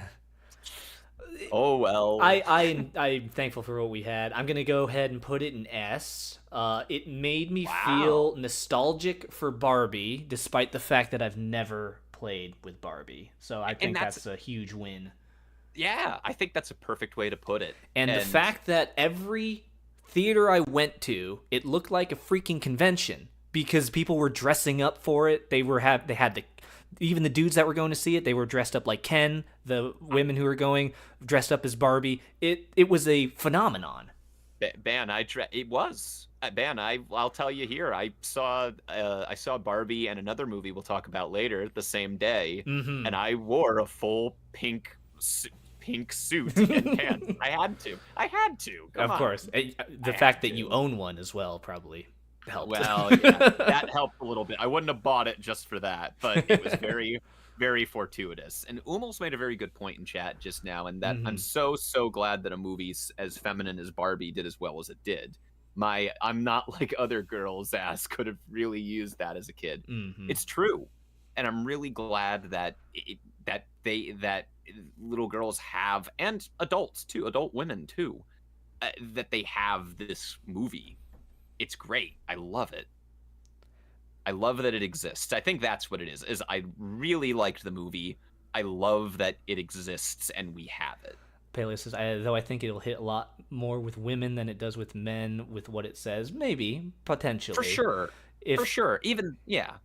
oh well. I'm thankful for what we had. I'm gonna go ahead and put it in S. It made me Wow. feel nostalgic for Barbie, despite the fact that I've never played with Barbie. So I And think that's a huge win. yeah, I think that's a perfect way to put it. And the And fact that every theater I went to, it looked like a freaking convention because people were dressing up for it. They had the even the dudes that were going to see it, they were dressed up like Ken. The women who were going dressed up as Barbie. It was a phenomenon. ban, it was ban. I'll tell you here. I saw Barbie and another movie we'll talk about later the same day, Mm-hmm. and I wore a full pink suit and pants. I had to. I had to. Come Of on. course, the I fact had that you to. own one as well probably helped. Well, yeah, that helped a little bit. I wouldn't have bought it just for that, but it was very, very fortuitous. And Umals made a very good point in chat just now, and that I'm Mm-hmm. so glad that a movie as feminine as Barbie did as well as it did. I'm not like other girls ass could have really used that as a kid. Mm-hmm. It's true, and I'm really glad that that little girls have, and adults too, adult women too, that they have this movie. It's great. I love it. I love that it exists. I think that's what it is I really liked the movie. I love that it exists and we have it. Paleo says, though I think it'll hit a lot more with women than it does with men with what it says. Maybe, For potentially. sure. For If sure. Even yeah,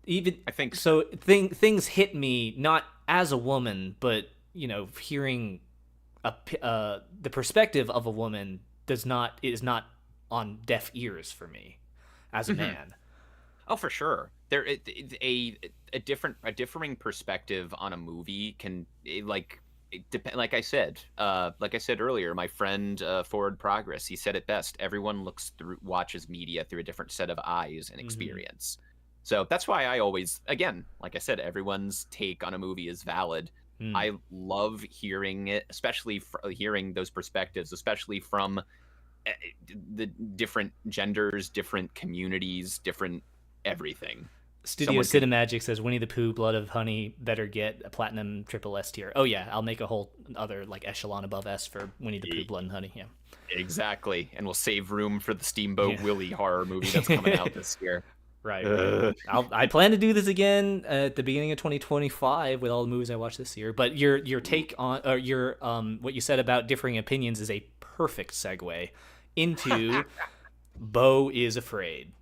even I think so. so, things hit me not as a woman, but hearing the perspective of a woman is not on deaf ears for me as a Mhm. man. Oh, for sure. A differing perspective on a movie can like it depend. Like I said earlier, my friend Forward Progress, he said it best. Everyone watches media through a different set of eyes and Hmm. experience. So that's why I always, again, like I said, everyone's take on a movie is valid. Hmm. I love hearing it, especially hearing those perspectives, especially from eh, the different genders, different communities, different everything. Studio Someone can, Cinemagic says Winnie the Pooh, Blood of Honey better get a platinum triple S tier. Oh yeah, I'll make a whole other like echelon above S for Winnie the Pooh, e- Blood and Honey. Yeah. exactly, and we'll save room for the Steamboat Yeah. Willie horror movie that's coming out this year. Right. I plan to do this again at the beginning of 2025 with all the movies I watched this year. But your take on or your what you said about differing opinions is a perfect segue into Beau is Afraid.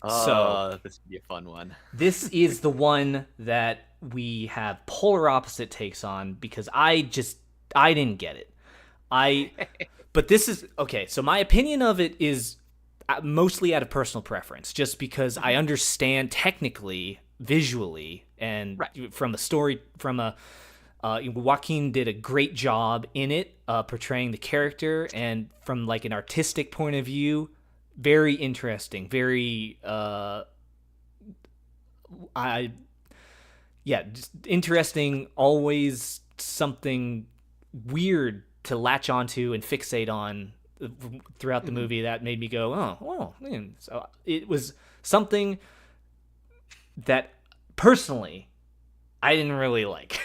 So This would be a fun one. this is the one that we have polar opposite takes on because I didn't get it. I but this is okay. So my opinion of it is mostly out of personal preference, just because I understand technically, visually, and Right. from a story from a Joaquin did a great job in it, portraying the character, and from like an artistic point of view, very interesting, very I yeah, just interesting. Always something weird to latch onto and fixate on throughout the Mhm. movie that made me go, oh, well, man. So it was something that personally I didn't really like.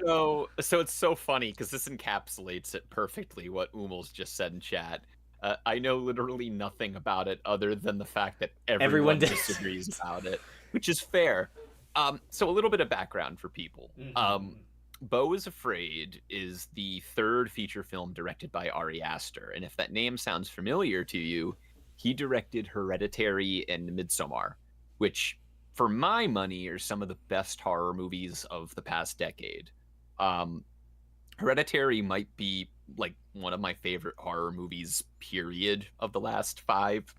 So it's so funny because this encapsulates it perfectly what Umul's just said in chat. I know literally nothing about it other than the fact that Everyone everyone does. disagrees about it, which is fair. So a little bit of background for people. Mm-hmm. Beau is Afraid is the third feature film directed by Ari Aster, and if that name sounds familiar to you, he directed Hereditary and Midsommar, which, for my money, are some of the best horror movies of the past decade. Um, Hereditary might be like one of my favorite horror movies, period, of the last 5,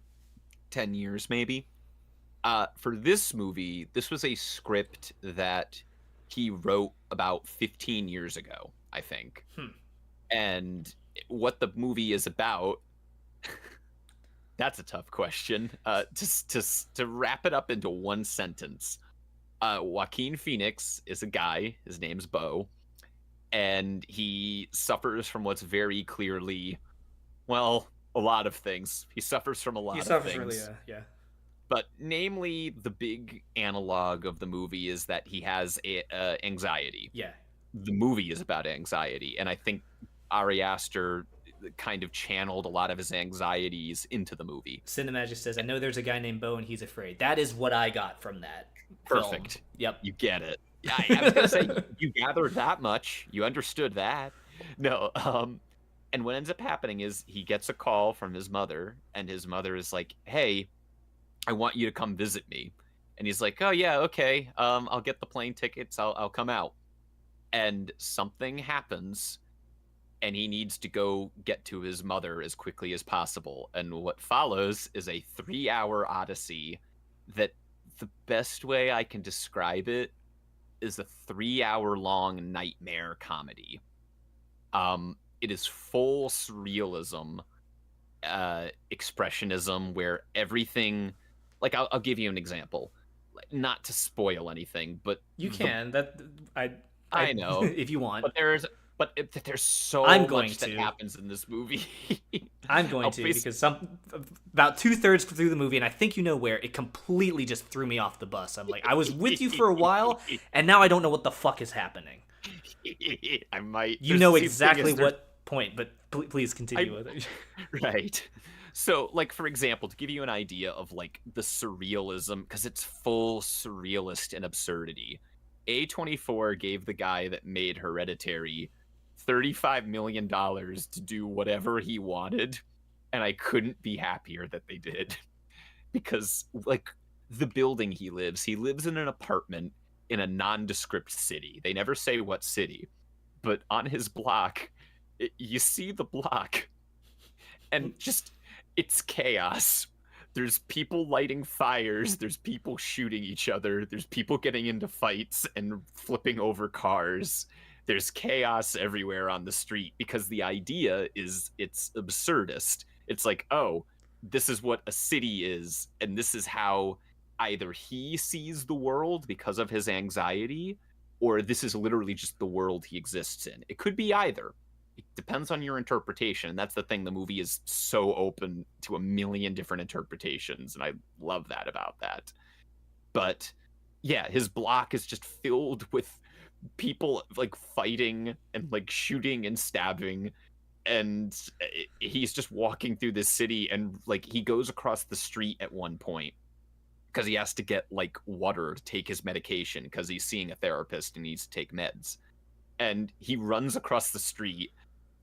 10 years, maybe. For this movie, this was a script that he wrote about 15 years ago, I think. Hmm. And what the movie is about, that's a tough question. To wrap it up into one sentence, Joaquin Phoenix is a guy, his name's Beau, and he suffers from what's very clearly, well, a lot of things. He suffers from a He lot of suffers really, things. yeah. But namely, the big analog of the movie is that he has anxiety. Yeah. The movie is about anxiety, and I think Ari Aster kind of channeled a lot of his anxieties into the movie. Cinemagic says, I know there's a guy named Beau and he's afraid. That is what I got from that film. Perfect. Yep. You get it. Yeah, I was gonna say you gathered that much. You understood that. No. And what ends up happening is he gets a call from his mother, and his mother is like, "Hey, I want you to come visit me." And he's like, "Oh yeah, okay. I'll get the plane tickets. I'll come out." And something happens, and he needs to go get to his mother as quickly as possible. And what follows is a 3-hour odyssey that, the best way I can describe it, is a 3-hour long nightmare comedy. It is full surrealism, expressionism, where everything, like I'll give you an example, not to spoil anything, but You can. That I I know, if you want. but there's I'm so going much that to. happens in this movie. I'm going I'll to bas- because about 2/3 through the movie, and I think you know where it completely just threw me off the bus. I'm like, I was with you for a while, and now I don't know what the fuck is happening. I might. You There's know the thing exactly is there's what point, but please I continue with it. right. So, like, for example, to give you an idea of like the surrealism, because it's full surrealist and absurdity. A24 gave the guy that made Hereditary $35 million to do whatever he wanted, and I couldn't be happier that they did. Because, like, the building he lives in an apartment in a nondescript city. They never say what city, but on his block, you see the block, and just, it's chaos There's people lighting fires, there's people shooting each other, there's people getting into fights and flipping over cars. There's chaos everywhere on the street because the idea is it's absurdist. It's like, oh, this is what a city is, and this is how either he sees the world because of his anxiety, or this is literally just the world he exists in. It could be either. It depends on your interpretation. That's the thing. The movie is so open to a million different interpretations, and I love that about that. But yeah, his block is just filled with people like fighting and like shooting and stabbing, and he's just walking through this city, and like he goes across the street at one point because he has to get like water to take his medication because he's seeing a therapist and needs to take meds. And he runs across the street,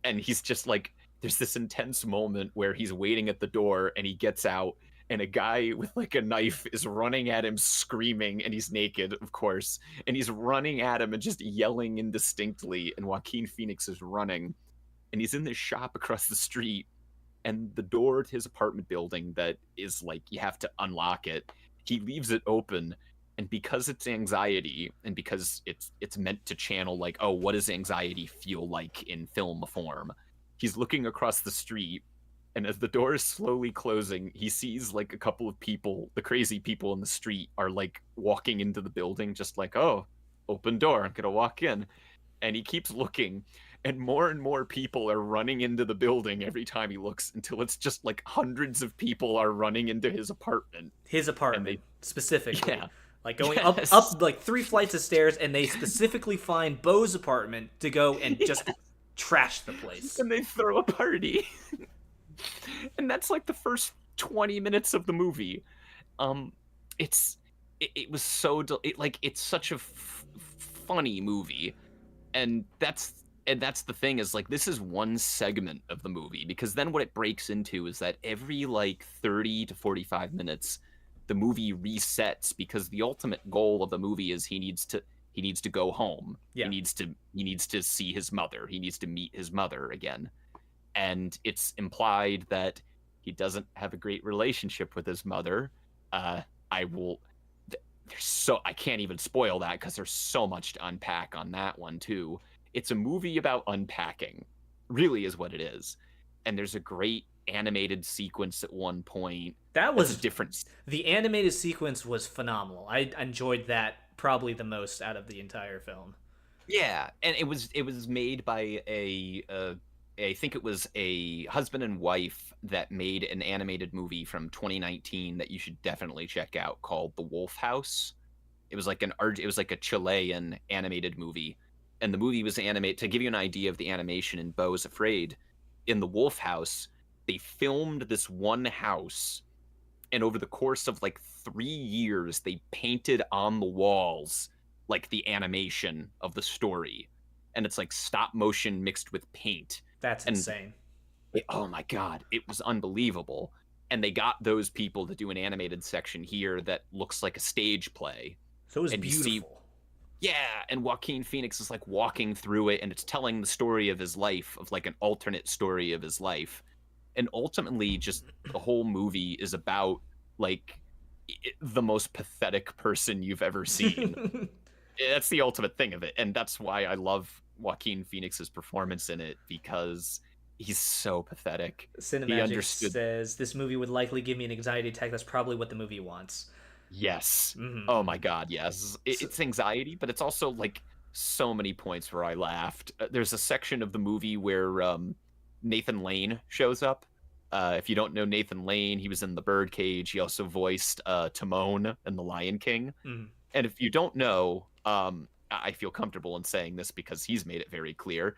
and he's just like, there's this intense moment where he's waiting at the door and he gets out, and a guy with like a knife is running at him screaming, and he's naked, of course, and he's running at him and just yelling indistinctly, and Joaquin Phoenix is running, and he's in this shop across the street, and the door to his apartment building that is like you have to unlock it, he leaves it open. And because it's anxiety, and because it's meant to channel like, oh, what does anxiety feel like in film form, he's looking across the street, and as the door is slowly closing, he sees like a couple of people, the crazy people in the street, are like walking into the building, just like, oh, open door, I'm gonna walk in. And he keeps looking, and more people are running into the building every time he looks, until it's just like hundreds of people are running into his apartment. His apartment, They, specifically. yeah. Like going Yes. up like 3 flights of stairs, and they specifically find Bo's apartment to go and just trash the place. And they throw a party. And that's like the first 20 minutes of the movie. It was so it's such a funny movie, and that's the thing, is like this is one segment of the movie, because then what it breaks into is that every like 30 to 45 minutes the movie resets, because the ultimate goal of the movie is he needs to go home. Yeah. He needs to see his mother. He needs to meet his mother again. And it's implied that he doesn't have a great relationship with his mother. I can't even spoil that because there's so much to unpack on that one too. It's a movie about unpacking, really is what it is. And there's a great animated sequence at one point. That was a different. The animated sequence was phenomenal. I enjoyed that probably the most out of the entire film. Yeah, and it was made by I think it was a husband and wife that made an animated movie from 2019 that you should definitely check out, called The Wolf House. It was like a Chilean animated movie, and the movie was animated. To give you an idea of the animation in Beau is Afraid, in The Wolf House, they filmed this one house, and over the course of like 3 years, they painted on the walls like the animation of the story, and it's like stop motion mixed with paint. That's insane. Oh my god, it was unbelievable. And they got those people to do an animated section here that looks like a stage play. So it was and beautiful. Yeah, and Joaquin Phoenix is like walking through it, and it's telling the story of his life, of like an alternate story of his life. And ultimately, just the whole movie is about like the most pathetic person you've ever seen. That's the ultimate thing of it, and that's why I love Joaquin Phoenix's performance in it, because he's so pathetic. Cinemagic says this movie would likely give me an anxiety attack. That's probably what the movie wants. Yes. Mm-hmm. Oh my god, yes. It's anxiety, but it's also like so many points where I laughed. There's a section of the movie where Nathan Lane shows up. If you don't know Nathan Lane, he was in The Birdcage. He also voiced Timon in The Lion King. Mm-hmm. And if you don't know, I feel comfortable in saying this because he's made it very clear.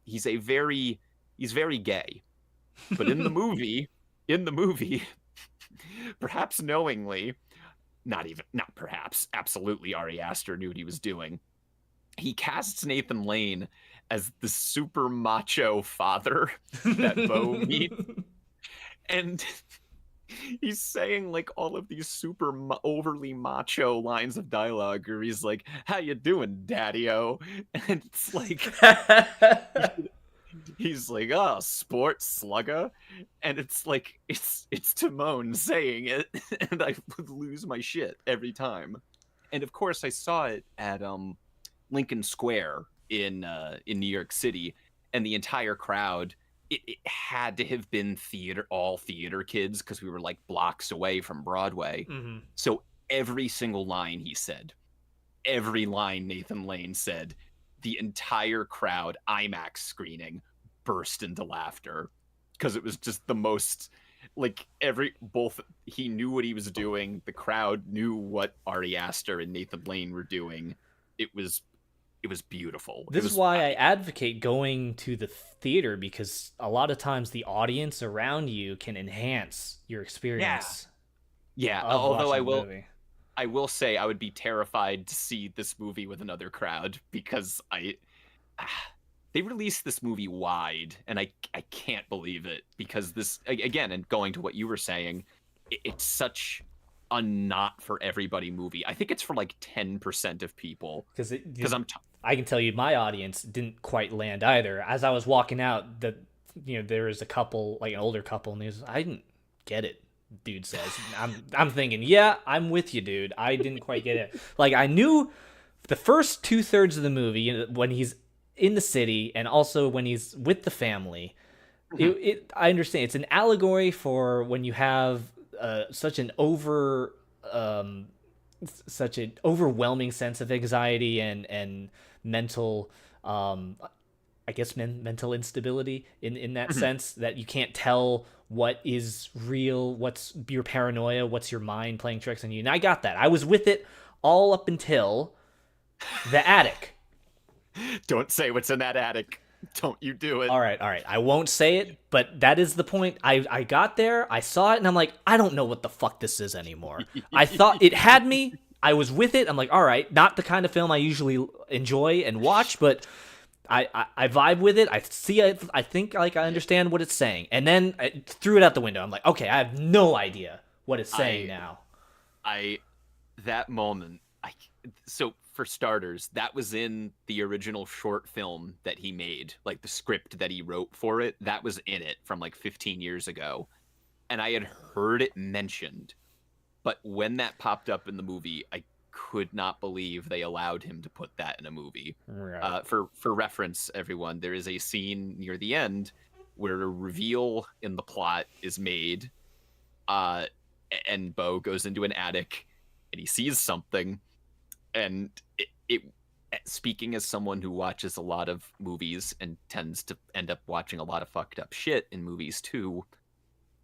He's very gay, but in the movie, perhaps knowingly, not perhaps, absolutely, Ari Aster knew what he was doing. He casts Nathan Lane as the super macho father that Beau meets, and he's saying like all of these super overly macho lines of dialogue where he's like, how you doing, daddy-o? And it's like He's like, "Oh, sports slugger," and it's like it's Timon saying it, and I would lose my shit every time. And of course, I saw it at Lincoln Square in New York City, and the entire crowd. It had to have been all theater kids because we were like blocks away from Broadway. Hmm. So every single line he said, every line Nathan Lane said, the entire crowd IMAX screening burst into laughter because it was just the most like every both he knew what he was doing, the crowd knew what Ari Aster and Nathan Lane were doing. It was beautiful. It This is was why I advocate going to the theater, because a lot of times the audience around you can enhance your yeah. experience Yeah, of although watching the movie. I will say I would be terrified to see this movie with another crowd because they released this movie wide, and I can't believe it because again, and going to what you were saying, it's such a not for everybody movie. I think it's for like 10% of people Because because I can tell you, my audience didn't quite land either. As I was walking out, there was a couple, like an older couple, and I didn't get it. Dude says, I'm thinking, yeah, I'm with you, dude. I didn't quite get it. Like, I knew the first 2/3 of the movie, when he's in the city and also when he's with the family. I understand it's an allegory for when you have such an um, such an overwhelming sense of anxiety and mental, I guess, mental instability in that sense, that you can't tell what is real, what's your paranoia, what's your mind playing tricks on you. And I got that. I was with it all up until the attic. don't say what's in that attic. Don't you do it. All right, all right. I won't say it, but that is the point. I got there, I saw it, and I'm like, I don't know what the fuck this is anymore. I thought it had me. I was with it. I'm like, all right, not the kind of film I usually enjoy and watch, but I vibe with it. I see it. I think like I understand what it's saying, and then I threw it out the window. I'm like, okay, I have no idea what it's saying I now. I that moment so for starters, that was in the original short film that he made, like the script that he wrote for it, that was in it from like 15 years ago, and I had heard it mentioned, but when that popped up in the movie, I could not believe they allowed him to put that in a movie. Right. For reference, everyone, there is a scene near the end where a reveal in the plot is made, uh and Bo goes into an attic and he sees something, and it speaking as someone who watches a lot of movies and tends to end up watching a lot of fucked up shit in movies too,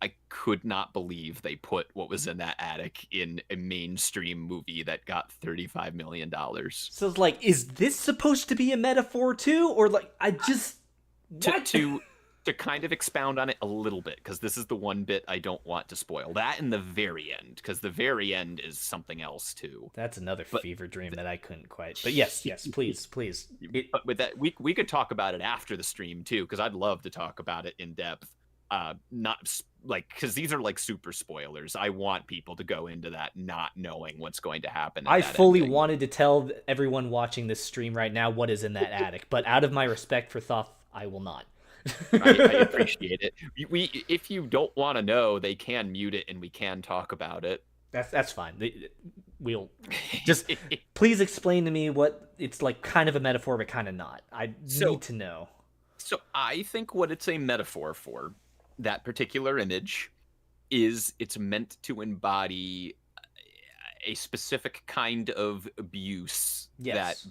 I could not believe they put what was in that attic in a mainstream movie that got $35 million. So it's like, is this supposed to be a metaphor too, or like I just to what? to to kind of expound on it a little bit, because this is the one bit I don't want to spoil. That in the very end, because the very end is something else too. That's another But fever dream that I couldn't quite. But yes, yes, please, please. but with that, we could talk about it after the stream too, because I'd love to talk about it in depth. Not like, because these are like super spoilers. I want people to go into that not knowing what's going to happen at I that fully ending. wanted to tell everyone watching this stream right now what is in that attic, but out of my respect for Thoth, I will not. I appreciate it. If you don't want to know, they can mute it and we can talk about it. That's fine. We'll just please explain to me what it's like, kind of a metaphor, but kind of not. I So need to know. So I think what it's a metaphor for, that particular image, is it's meant to embody a specific kind of abuse Yes.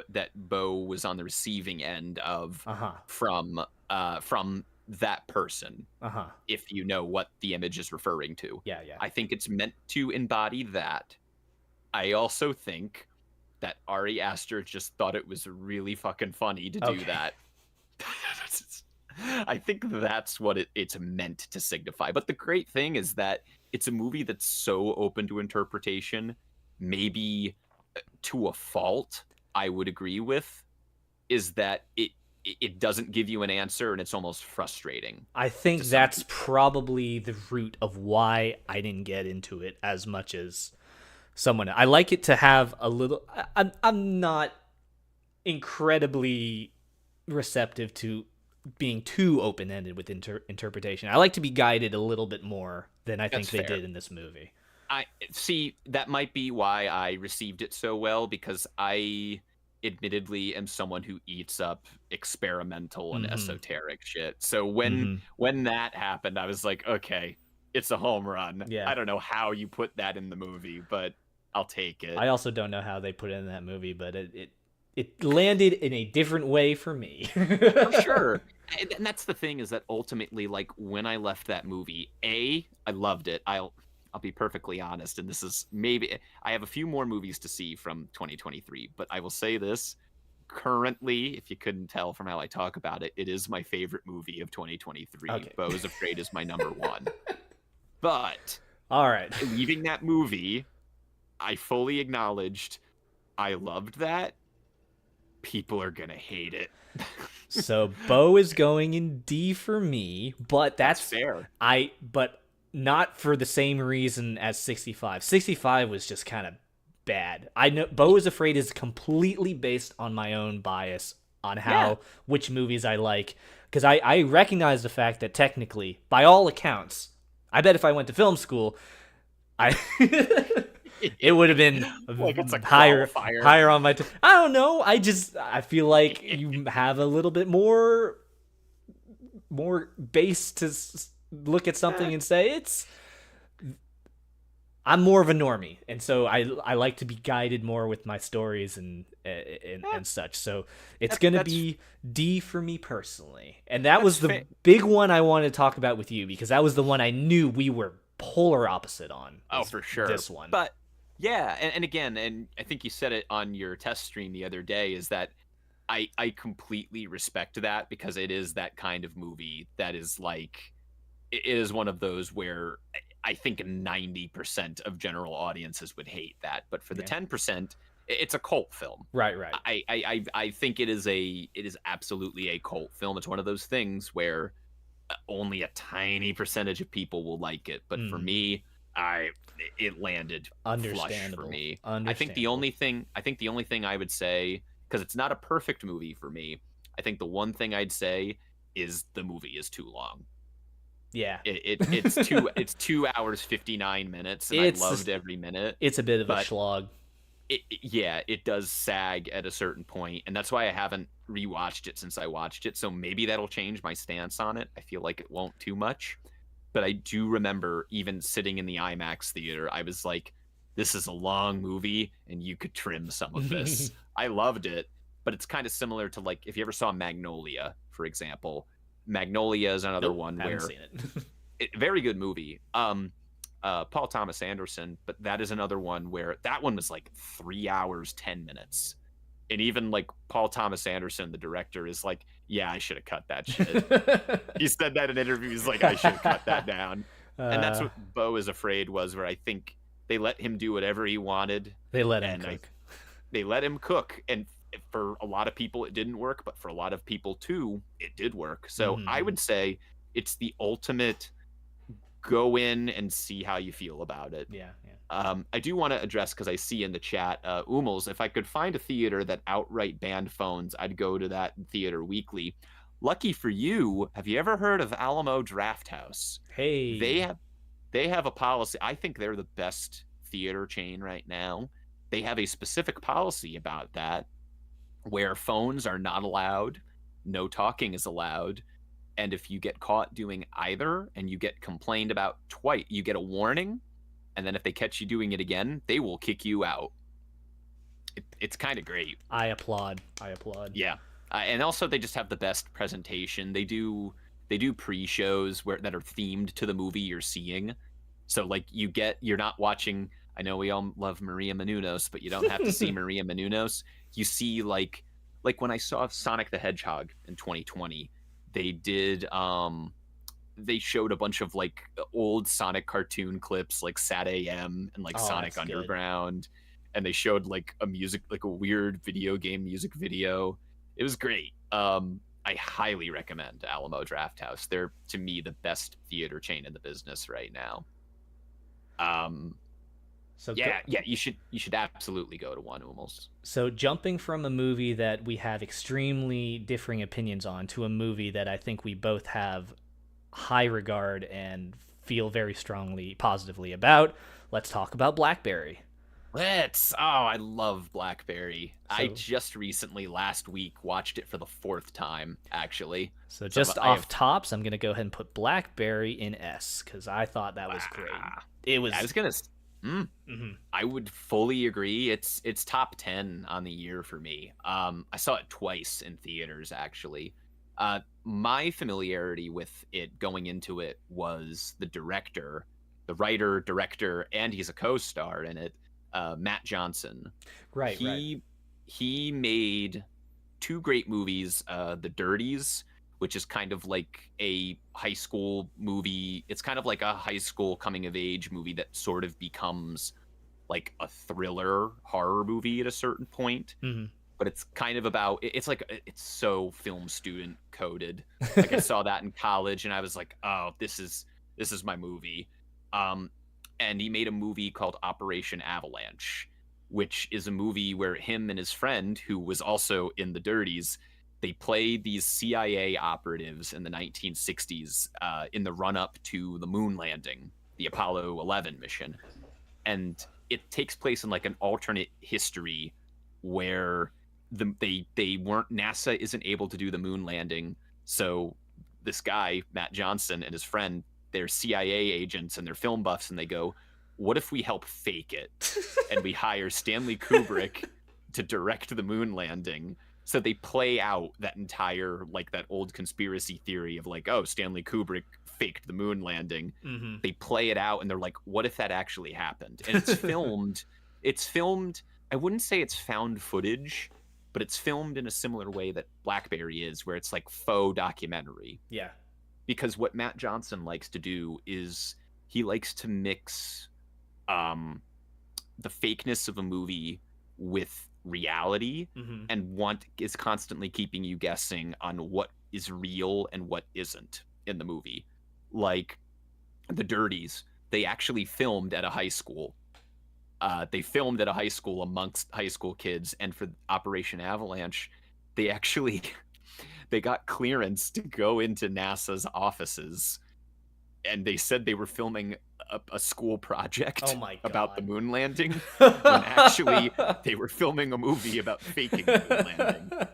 that Bo was on the receiving end of Uh huh. from that person, Uh huh. if you know what the image is referring to. Yeah. Yeah. I think it's meant to embody that. I also think that Ari Aster just thought it was really fucking funny to do Okay. that. I think that's what it's meant to signify. But the great thing is that it's a movie that's so open to interpretation, maybe to a fault, I would agree with, is that it doesn't give you an answer, and it's almost frustrating I think to some that's people. probably the root of why I didn't get into it as much as someone. I like it to have a little. I'm not incredibly receptive to being too open-ended with interpretation. I like to be guided a little bit more than I think That's they fair. did in this movie. I see that might be why I received it so well, because I admittedly am someone who eats up experimental and Mm-hmm. esoteric shit. So when Mm-hmm. that happened, I was like, okay, it's a home run. Yeah. I don't know how you put that in the movie, but I'll take it. I also don't know how they put it in that movie, but it landed in a different way for me. For sure. And that's the thing, is that ultimately, like, when I left that movie, I loved it. I'll be perfectly honest, and this is maybe I have a few more movies to see from 2023, but I will say this currently, if you couldn't tell from how I talk about it, it is my favorite movie of 2023. Okay. Beau is Afraid is my number one. But All right. leaving that movie, I fully acknowledged I loved that. People are gonna hate it. So Bo is going in D for me, but That's that's fair. but not for the same reason as 65. 65 was just kind of bad. I know Bo is Afraid is completely based on my own bias on Yeah. which movies I like, because I recognize the fact that technically, by all accounts, I bet if I went to film school, I it would have been Like it's a higher qualifier. higher on my I don't know. I feel like you have a little bit more base to look at something and say it's I'm more of a normie, and so I like to be guided more with my stories and such. So it's gonna That's be D for me personally, and that that's was the fair. big one I wanted to talk about with you because that was the one I knew we were polar opposite on. Oh, Was for sure. this one? But yeah, and again, and I think you said it on your test stream the other day, is that I completely respect that, because it is that kind of movie that is like, it is one of those where I think 90% of general audiences would hate that, but for the Yeah. 10%, it's a cult film. Right. Right. I think it is absolutely a cult film. It's one of those things where only a tiny percentage of people will like it, but for Mm, me, I it landed flush for understandable. me. Understandable. I think the only thing I would say, because it's not a perfect movie for me, I think the one thing I'd say is the movie is too long. Yeah. It's 2 hours 59 minutes, and I it's loved every minute, it's a bit of a but slog. yeah, it does sag at a certain point, and that's why I haven't rewatched it since I watched it. So maybe that'll change my stance on it. I feel like it won't too much, but I do remember even sitting in the IMAX theater, I was like, "This is a long movie, and you could trim some of this." I loved it, but it's kind of similar to, like, if you ever saw Magnolia, for example. Magnolia is another Nope, one haven't where seen it. very good movie. Paul Thomas Anderson, but that is another one where that one was like 3 hours 10 minutes, and even like Paul Thomas Anderson, the director, is like, "Yeah, I should have cut that shit." He said that in interviews, like, "I should have cut that down," and that's uh, what Beau is Afraid was, where I think they let him do whatever he wanted, they let him and cook. they let him cook, and for a lot of people it didn't work, but for a lot of people too, it did work. So I Mm-hmm. would say it's the ultimate go in and see how you feel about it. Yeah, yeah. I do want to address, because I see in the chat, Umels, if I could find a theater that outright banned phones, I'd go to that theater weekly. Lucky for you, have you ever heard of Alamo Drafthouse? They Hey. have they have a policy. I think they're the best theater chain right now. They have a specific policy about that, where phones are not allowed, no talking is allowed, and if you get caught doing either and you get complained about twice, you get a warning, and then if they catch you doing it again, they will kick you out. It's kind of great. I applaud. I applaud. Yeah, and also they just have the best presentation. They do pre-shows that are themed to the movie you're seeing. So like you're not watching. I know we all love Maria Menounos, but you don't have to see Maria Menounos. You see, like when I saw Sonic the Hedgehog in 2020, they did they showed a bunch of like old Sonic cartoon clips, like Sat AM and like Oh, Sonic that's good. Underground, and they showed like like a weird video game music video. It was great. I highly recommend Alamo Drafthouse. They're, to me, the best theater chain in the business right now. Um, So go, Yeah, you should absolutely go to one, almost. so jumping from a movie that we have extremely differing opinions on to a movie that I think we both have high regard and feel very strongly positively about, let's talk about Blackberry. I love Blackberry. I So just recently, last week, watched it for the fourth time, actually. so So just I off have, tops, I'm gonna go ahead and put Blackberry in S because I thought that was great. wow. It I was was gonna, mhm. I would fully agree. It's top 10 on the year for me. I saw it twice in theaters, actually. My familiarity with it going into it was the director, the writer, director, and he's a co-star in it, Matt Johnson. Right, right. He made two great movies, The Dirties, which is kind of like a high school movie. It's kind of like a high school coming of age movie that sort of becomes like a thriller horror movie at a certain point, Hmm. but it's kind of about it's like it's so film student coded. Like I saw that in college and I was like, "Oh, this is my movie." Um and he made a movie called Operation Avalanche, which is a movie where him and his friend who was also in the Dirties, they play these CIA operatives in the 1960s in the run up to the moon landing, the Apollo 11 mission, and it takes place in like an alternate history where they weren't NASA isn't able to do the moon landing, so this guy Matt Johnson and his friend, they're CIA agents and they're film buffs, and they go, what if we help fake it and we hire Stanley Kubrick to direct the moon landing? So they play out that entire, like, that old conspiracy theory of like, oh, Stanley Kubrick faked the moon landing. Hmm. They play it out and they're like, what if that actually happened? And it's filmed, I wouldn't say it's found footage, but it's filmed in a similar way that Blackberry is, where it's like faux documentary. Yeah. Because what Matt Johnson likes to do is he likes to mix um the fakeness of a movie with reality, Hmm. and want is constantly keeping you guessing on what is real and what isn't in the movie. Like the Dirties, they actually filmed at a high school. They filmed at a high school amongst high school kids, and for Operation Avalanche, they actually they got clearance to go into NASA's offices, and they said they were filming a school Oh project my about the god. moon landing, when actually they were filming a movie about faking the moon landing.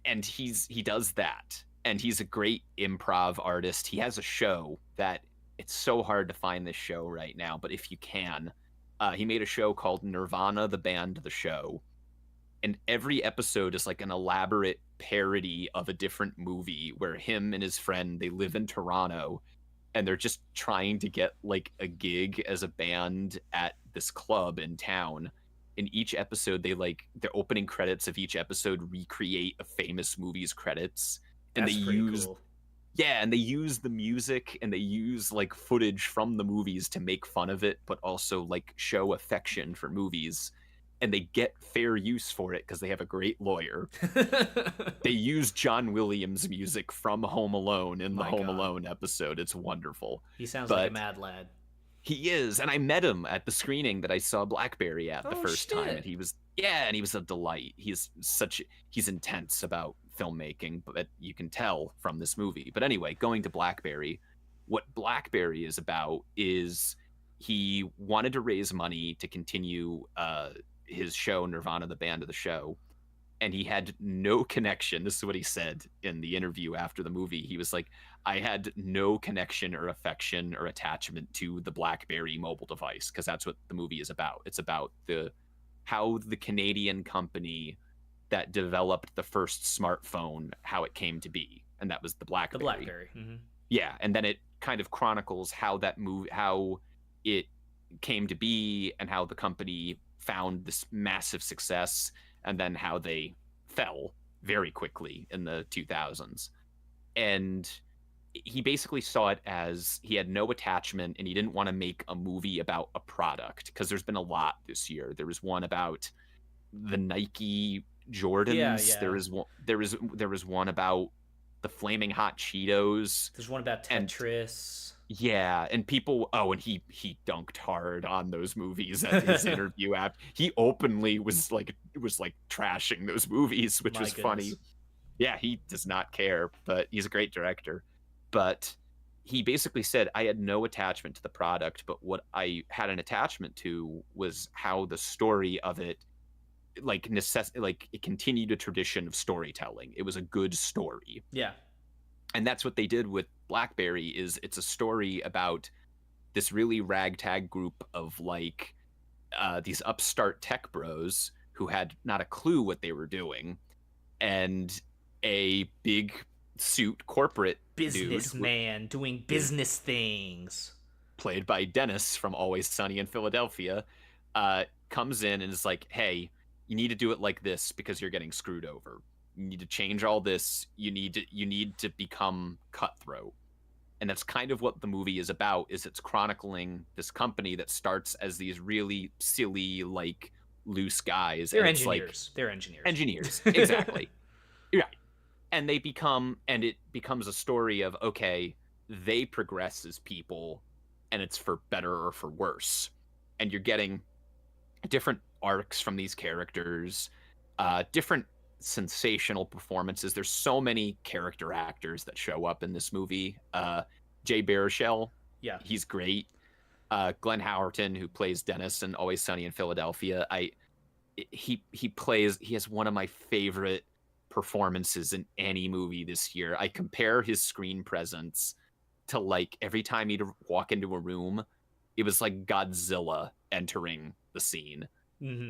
And he does that, and he's a great improv artist. He has a show that it's so hard to find this show right now, but if you can, he made a show called Nirvana the Band the Show, and every episode is like an elaborate parody of a different movie where him and his friend, they live in Toronto and they're just trying to get like a gig as a band at this club in town. In each episode, they like their opening credits of each episode recreate a famous movie's credits, and they That's pretty use cool. yeah, and they use the music and they use like footage from the movies to make fun of it, but also like show affection for movies. And they get fair use for it because they have a great lawyer. They use John Williams music from Home Alone in the My Home god. Alone episode. It's wonderful. He sounds like a But mad lad. he is, and I met him at the screening that I saw Blackberry at the Oh first time, and shit. he was and he was a delight. He's intense about filmmaking, but you can tell from this movie. But anyway, going to Blackberry, what Blackberry is about is he wanted to raise money to continue his show Nirvana the Band of the Show, and he had no connection. This is what he said in the interview after the movie. He was like, I had no connection or affection or attachment to the BlackBerry mobile device, because that's what the movie is about. It's about the how the Canadian company that developed the first smartphone, how it came to be, and that was the The BlackBerry. Blackberry. Hmm. Yeah, and then it kind of chronicles how it came to be, and how the company found this massive success, and then how they fell very quickly in the 2000s. And he basically saw it as he had no attachment, and he didn't want to make a movie about a product, because there's been a lot this year. There was one about the Nike Yeah, Jordans. yeah. There was one about the flaming hot Cheetos. There's one about And Tetris. Yeah, and people and he dunked hard on those movies at his interview app. He openly was like trashing those movies, which My was funny. goodness. Yeah, he does not care, but he's a great director. But he basically said, I had no attachment to the product, but what I had an attachment to was how the story of it, like it continued a tradition of storytelling. It was a good story. Yeah. And that's what they did with Blackberry. Is it's a story about this really ragtag group of these upstart tech bros who had not a clue what they were doing, and a big suit corporate dude Businessman doing is business things. played by Dennis from Always Sunny in Philadelphia, comes in and is like, hey, you need to do it like this because you're getting screwed over. You need to change all this. You need to become cutthroat. And that's kind of what the movie is about. Is it's chronicling this company that starts as these really silly, like, loose guys. They're And it's like engineers. They're engineers. engineers. Exactly. Right. And it becomes a story of, okay, they progress as people, and it's for better or for worse. And you're getting different arcs from these characters, different sensational performances. There's so many character actors that show up in this movie. Jay Baruchel, Yeah. he's great. Glenn Howerton, who plays Dennis in Always Sunny in Philadelphia, he has one of my favorite performances in any movie this year. I compare his screen presence to, like, every time he'd walk into a room, it was like Godzilla entering the scene,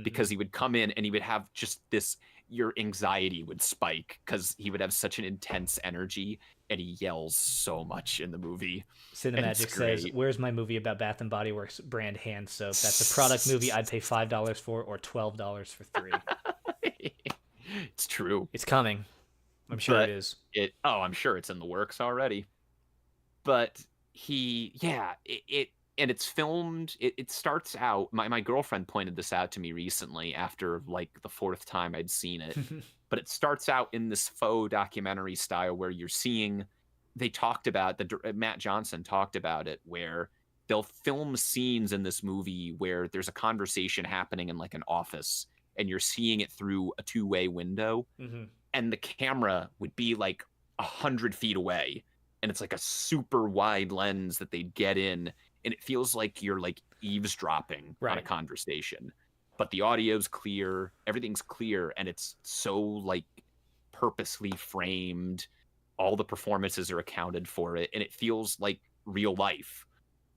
because he would come in and he would have just this, your anxiety would spike because he would have such an intense energy, and he yells so much in the movie. Cinemagic says, "Where's my movie about Bath and Body Works brand hand soap? That's a product movie I'd pay $5 for or $12 for 3." It's true. It's coming. I'm sure it is. I'm sure it's in the works already. But and it's filmed. It starts out. My girlfriend pointed this out to me recently after like the fourth time I'd seen it. But it starts out in this faux documentary style where you're seeing. They talked about Matt Johnson talked about it, where they'll film scenes in this movie where there's a conversation happening in like an office, and you're seeing it through a two-way window, and the camera would be like 100 feet away, and it's like a super wide lens that they'd get in, and it feels like you're like eavesdropping on a conversation, but the audio's clear, everything's clear, and it's so like purposely framed. All the performances are accounted for it, and it feels like real life.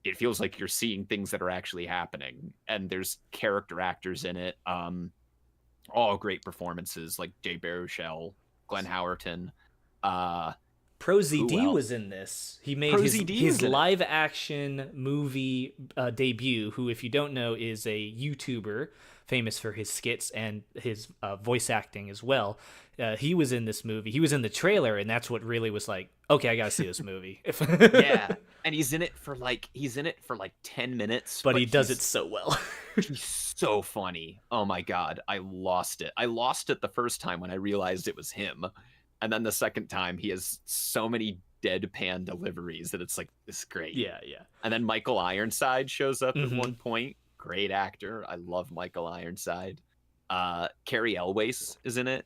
It feels like you're seeing things that are actually happening, and there's character actors in it. All great performances, like Jay Baruchel, Glenn Howerton. Pro ZD was in this. He made his live action movie debut, who, if you don't know, is a YouTuber famous for his skits and his voice acting as well. He was in this movie. He was in the trailer, and that's what really was like, okay, I gotta see this movie. Yeah, and he's in it for like 10 minutes, but he does it so well. He's so funny. Oh my god, I lost it the first time when I realized it was him, and then the second time he has so many deadpan deliveries that it's like, this is great. Yeah. And then Michael Ironside shows up at one point. Great actor. I love Michael Ironside. Carrie Elwes is in it.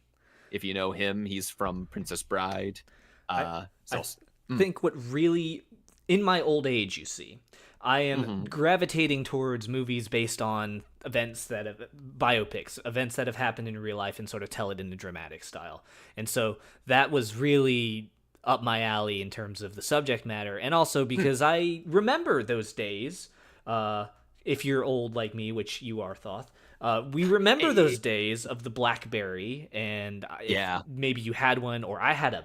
If you know him, he's from Princess Bride. I think what really, in my old age, you see, I am gravitating towards movies based on biopics, events that have happened in real life, and sort of tell it in a dramatic style. And so that was really up my alley in terms of the subject matter, and also because I remember those days. If you're old like me, which you are, Thoth, we remember those days of the BlackBerry, and maybe you had one, or I had a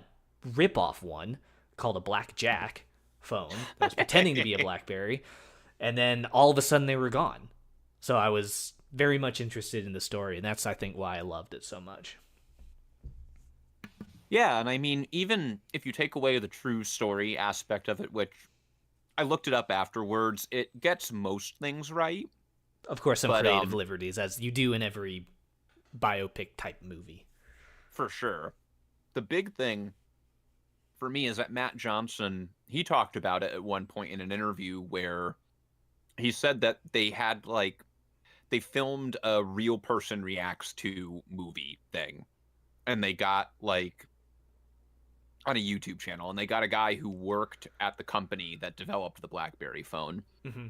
rip-off one called a Blackjack phone that was pretending to be a BlackBerry, and then all of a sudden they were gone. So I was very much interested in the story, and that's, I think, why I loved it so much. Yeah, and I mean, even if you take away the true story aspect of it, which I looked it up afterwards, it gets most things right. Of course, some creative liberties, as you do in every biopic type movie. For sure. The big thing for me is that Matt Johnson, he talked about it at one point in an interview where he said that they had like they filmed a real person reacts to movie thing, and they got like on a YouTube channel, and they got a guy who worked at the company that developed the BlackBerry phone, Mm-hmm.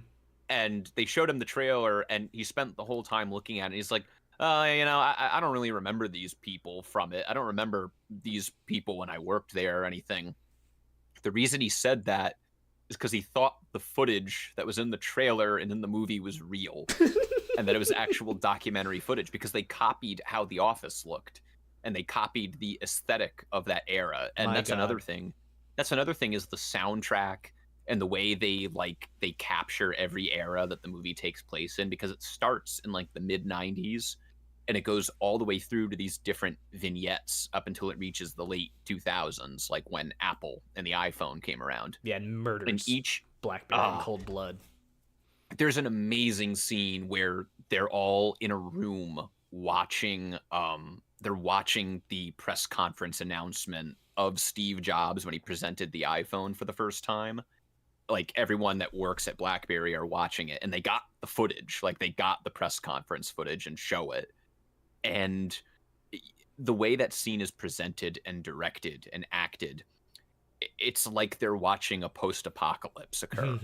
and they showed him the trailer, and he spent the whole time looking at it. And he's like, I don't really remember these people from it. I don't remember these people when I worked there or anything. The reason he said that is because he thought the footage that was in the trailer and in the movie was real, and that it was actual documentary footage, because they copied how The Office looked, and they copied the aesthetic of that era. And My that's another God. thing. That's another thing is the soundtrack and the way they capture every era that the movie takes place in, because it starts in like the mid 90s and it goes all the way through to these different vignettes up until it reaches the late 2000s, like when Apple and the iPhone came around. Yeah, and And murders each BlackBerry in ah cold blood. there's an amazing scene where they're all in a room watching they're watching the press conference announcement of Steve Jobs when he presented the iPhone for the first time. Like everyone that works at BlackBerry are watching it, and they got the footage, like they got the press conference footage and show it. And the way that scene is presented and directed and acted, it's like they're watching a post-apocalypse occur.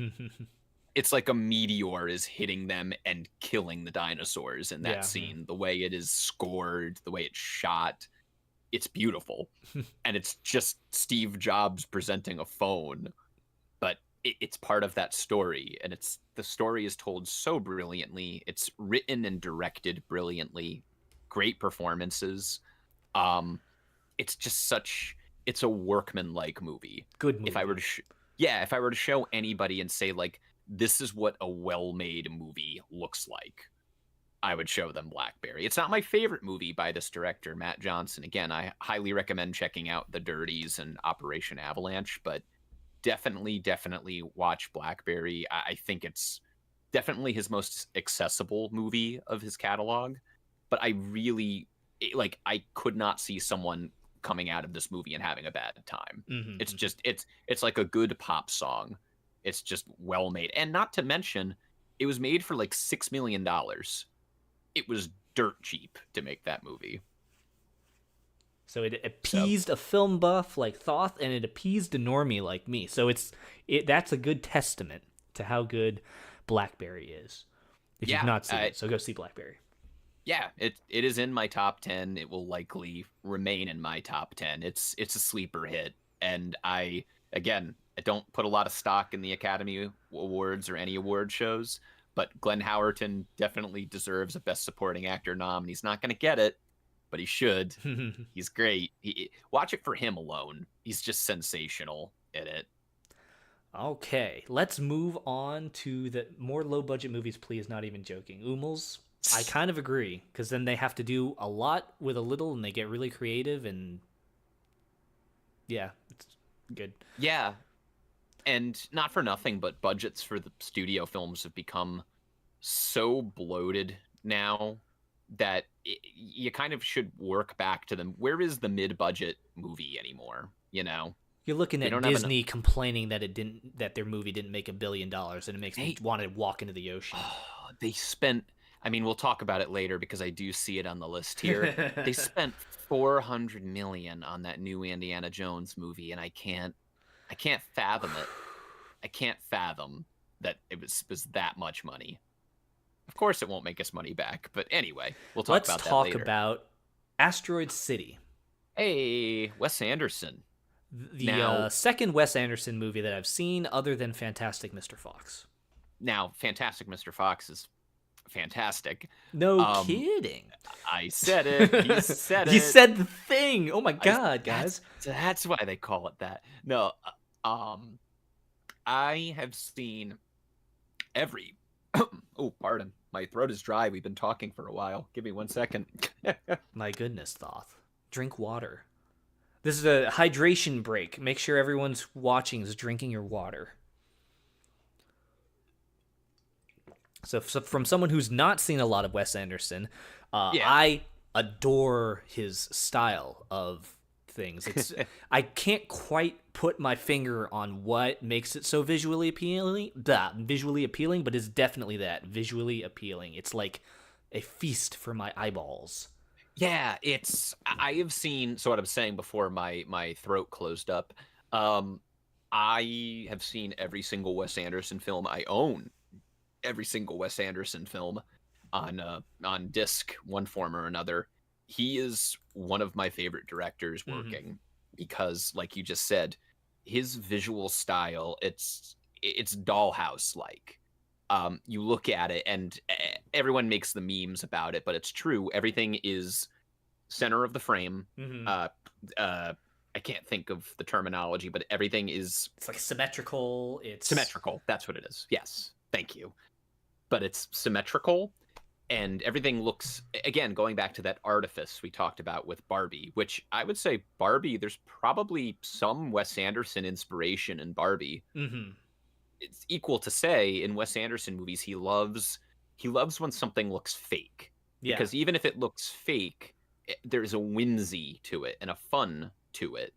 It's like a meteor is hitting them and killing the dinosaurs in that Yeah. scene. The way it is scored, the way it's shot, it's beautiful. And it's just Steve Jobs presenting a phone, but it's part of that story. And the story is told so brilliantly. It's written and directed brilliantly. Great performances. It's just it's a workman-like movie. Good movie. If I were to if I were to show anybody and say like, this is what a well-made movie looks like, I would show them Blackberry. It's not my favorite movie by this director, Matt Johnson. Again, I highly recommend checking out The Dirties and Operation Avalanche, but definitely watch Blackberry. I think it's definitely his most accessible movie of his catalog, but I could not see someone coming out of this movie and having a bad time. Mm-hmm. It's just it's like a good pop song. It's just well made. And not to mention, it was made for like $6 million. It was dirt cheap to make that movie. So it appeased a film buff like Thoth, and it appeased a normie like me. So that's a good testament to how good Blackberry is. If you've not seen it, so go see Blackberry. Yeah, it is in my top 10. It will likely remain in my top 10. It's a sleeper hit, and I don't put a lot of stock in the Academy Awards or any award shows, but Glenn Howerton definitely deserves a Best Supporting Actor nom, and he's not going to get it, but he should. He's great. Watch it for him alone. He's just sensational in it. Okay, let's move on to the more low-budget movies, please, not even joking. Umels, I kind of agree, because then they have to do a lot with a little, and they get really creative, and yeah, it's good. Yeah, and not for nothing, but budgets for the studio films have become so bloated now that you kind of should work back to them. Where is the mid-budget movie anymore? You know, you're looking at Disney complaining that their movie didn't make $1 billion, and it makes me want to walk into the ocean. They spent. I mean, we'll talk about it later because I do see it on the list here. They spent $400 million on that new Indiana Jones movie, and I can't fathom it. I can't fathom that it was that much money. Of course, it won't make us money back, but anyway, we'll talk about that later. Let's talk about Asteroid City. Hey, Wes Anderson. The second Wes Anderson movie that I've seen other than Fantastic Mr. Fox. Now, Fantastic Mr. Fox is fantastic. No kidding. I said it. He said it. He said the thing. Oh my God, guys. That's why they call it that. No, I have seen every... oh, pardon. My throat is dry. We've been talking for a while. Give me 1 second. My goodness, Thoth. Drink water. This is a hydration break. Make sure everyone's watching is drinking your water. So from someone who's not seen a lot of Wes Anderson, I adore his style of things. It's I can't quite put my finger on what makes it so visually appealing. Visually appealing, but it's definitely that visually appealing. It's like a feast for my eyeballs. Yeah, I have seen, so what I'm saying before my throat closed up. Um I have seen every single Wes Anderson film. I own every single Wes Anderson film on disc, one form or another. He is one of my favorite directors Mm-hmm. working because, like you just said, his visual style, it's dollhouse like. You look at it and everyone makes the memes about it, but it's true. Everything is center of the frame. Mm-hmm. Uh, I can't think of the terminology, but everything is It's like symmetrical. It's symmetrical. That's what it is. Yes, thank you. But it's symmetrical and everything looks, again, going back to that artifice we talked about with Barbie, which I would say Barbie, there's probably some Wes Anderson inspiration in Barbie. mm-hmm. It's equal to say in Wes Anderson movies he loves when something looks fake, Yeah. because even if it looks fake, there's a whimsy to it and a fun to it.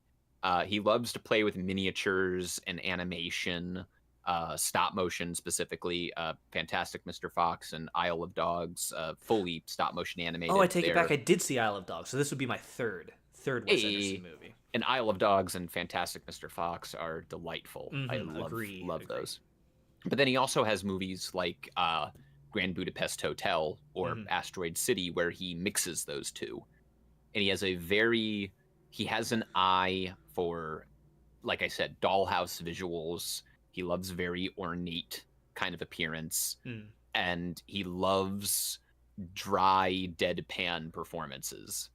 He loves to play with miniatures and animation, stop motion specifically. Fantastic Mr. Fox and Isle of Dogs, fully stop motion Oh, I animated. take it back. There, I did see Isle of Dogs, so this would be my third Wes Anderson a movie. and Isle of Dogs and Fantastic Mr. Fox are delightful. I Mm-hmm. love Agree. love Agree. those. But then he also has movies like Grand Budapest Hotel or Mm-hmm. Asteroid City, where he mixes those two, and he has an eye for, like I said, dollhouse visuals. He loves very ornate kind of appearance, Mm. and he loves dry, deadpan performances.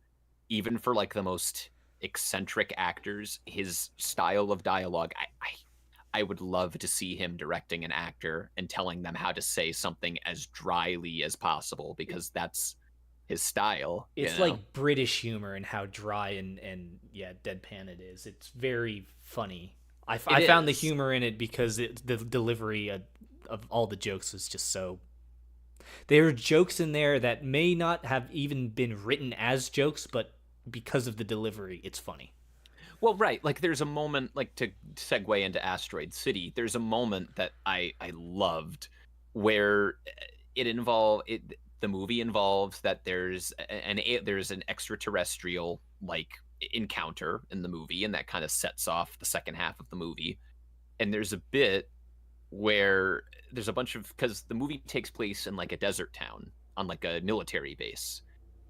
Even for like the most eccentric actors, his style of dialogue, I would love to see him directing an actor and telling them how to say something as dryly as possible, because that's his style, you It's know? like British humor and how dry and yeah, deadpan it is. It's very funny. It I found the is. humor in it because the delivery of all the jokes was just so. There are jokes in there that may not have even been written as jokes, but because of the delivery, it's funny. Well, right. Like there's a moment, like to segue into Asteroid City, there's a moment that I loved where the movie involves that there's an extraterrestrial like encounter in the movie, and that kind of sets off the second half of the movie. And there's a bit where there's a bunch of, because the movie takes place in like a desert town on like a military base,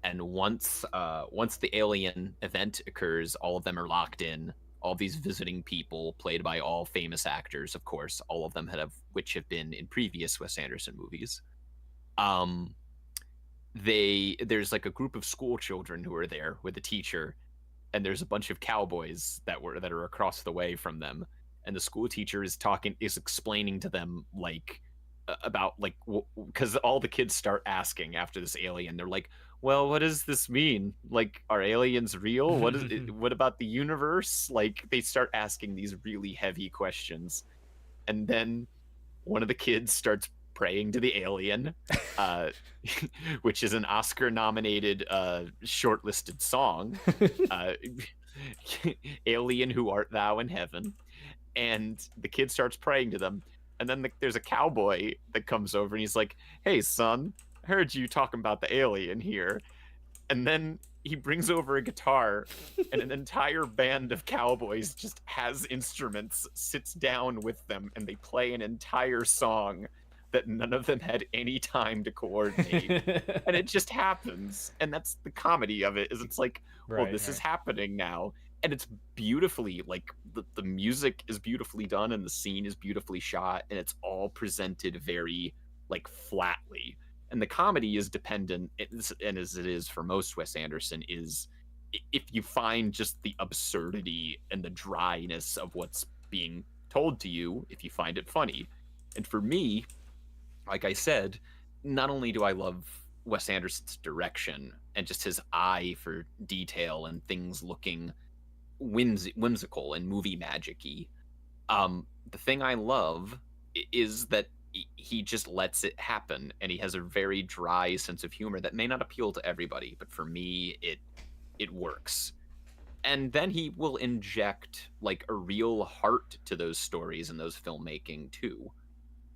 and once the alien event occurs, all of them are locked in. All these visiting people, played by all famous actors, of course, all of them which have been in previous Wes Anderson movies. Um, there's like a group of school children who are there with a teacher, and there's a bunch of cowboys that are across the way from them, and the school teacher is explaining to them like about like, because all the kids start asking after this alien, they're like, well, what does this mean? Like, are aliens real? What about the universe? Like, they start asking these really heavy questions, and then one of the kids starts praying to the alien, uh, which is an Oscar nominated shortlisted song, uh, Alien, Who Art Thou in Heaven? And the kid starts praying to them. And then there's a cowboy that comes over and he's like, hey, son, I heard you talking about the alien here. And then he brings over a guitar, and an entire band of cowboys just has instruments, sits down with them, and they play an entire song that none of them had any time to coordinate. And it just happens. And that's the comedy of it, is it's like, well, Right, this is right. happening now. And it's beautifully, like, the music is beautifully done and the scene is beautifully shot, and it's all presented very, like, flatly. And the comedy is dependent, and as it is for most Wes Anderson, is if you find just the absurdity and the dryness of what's being told to you, if you find it funny. And for me, like I said, not only do I love Wes Anderson's direction and just his eye for detail and things looking whimsical and movie magic-y, the thing I love is that he just lets it happen, and he has a very dry sense of humor that may not appeal to everybody, but for me it works. and then he will inject like a real heart to those stories and those filmmaking too.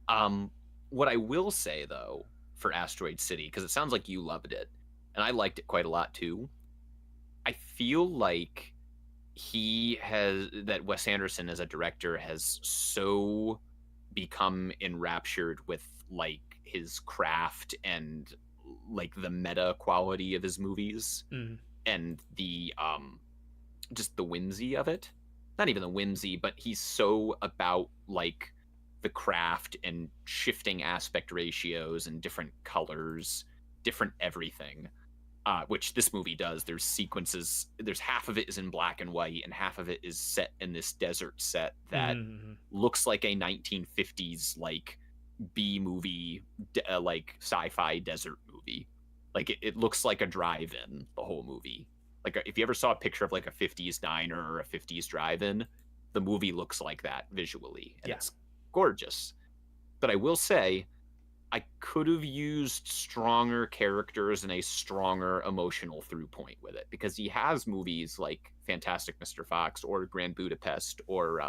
Um, what I will say though for Asteroid City, because it sounds like you loved it, and I liked it quite a lot too. I feel like Wes Anderson as a director has so become enraptured with like his craft and like the meta quality of his movies Mm. and the just the whimsy of it. Not even the whimsy, but he's so about like the craft and shifting aspect ratios and different colors, different everything. Which this movie does. There's sequences. There's half of it is in black and white, and half of it is set in this desert set that Mm-hmm. looks like a 1950s like B movie, like sci-fi desert movie. Like it looks like a drive-in. The whole movie. Like if you ever saw a picture of like a 50s diner or a 50s drive-in, the movie looks like that visually, and Yeah. it's gorgeous. But I will say, I could have used stronger characters and a stronger emotional through point with it, because he has movies like Fantastic Mr. Fox or Grand Budapest or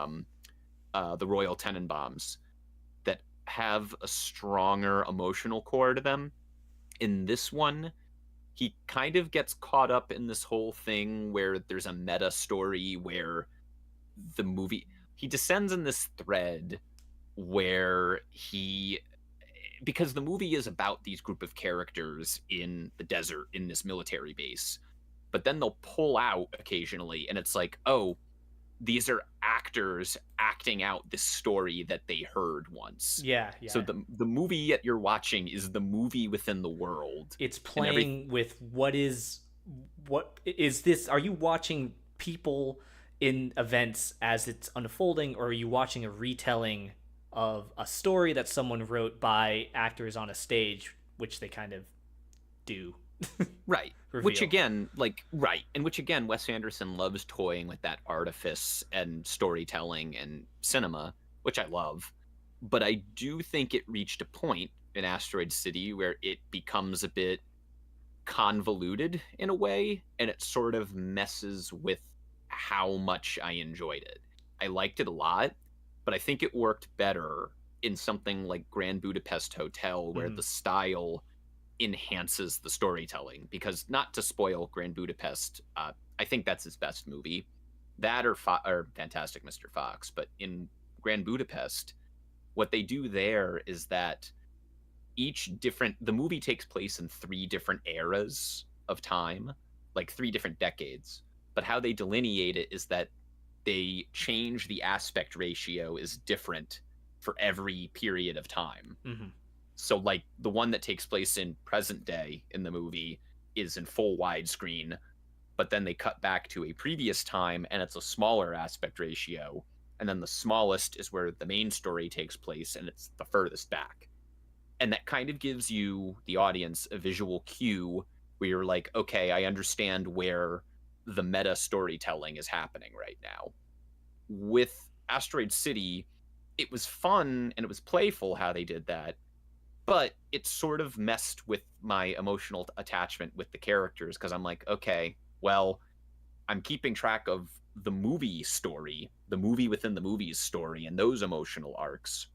The Royal Tenenbaums that have a stronger emotional core to them. In this one, he kind of gets caught up in this whole thing where there's a meta story where the movie he descends in this thread where he because the movie is about these group of characters in the desert in this military base, but then they'll pull out occasionally and it's like, oh, these are actors acting out this story that they heard once. Yeah, So yeah. the movie that you're watching is the movie within the world. It's And every playing with what is this? Are you watching people in events as it's unfolding, or are you watching a retelling of a story that someone wrote by actors on a stage, which they kind of do Right. Which reveal? again, like, right. And which again, Wes Anderson loves toying with that artifice and storytelling and cinema, which I love. But I do think it reached a point in Asteroid City where it becomes a bit convoluted in a way, and it sort of messes with how much I enjoyed it. I liked it a lot, but I think it worked better in something like Grand Budapest Hotel, where Mm. the style enhances the storytelling. Because not to spoil Grand Budapest, I think that's his best movie. That or Fantastic Mr. Fox, but in Grand Budapest, what they do there is that the movie takes place in three different eras of time, like three different decades. But how they delineate it is that they change the aspect ratio is different for every period of time. Mm-hmm. So like the one that takes place in present day in the movie is in full widescreen, but then they cut back to a previous time and it's a smaller aspect ratio. And then the smallest is where the main story takes place and it's the furthest back. And that kind of gives you, the audience, a visual cue where you're like, okay, I understand where the meta storytelling is happening right now. With Asteroid City, it was fun and it was playful how they did that, but it sort of messed with my emotional attachment with the characters, because I'm like, okay, well, I'm keeping track of the movie story, the movie within the movie's story, and those emotional arcs.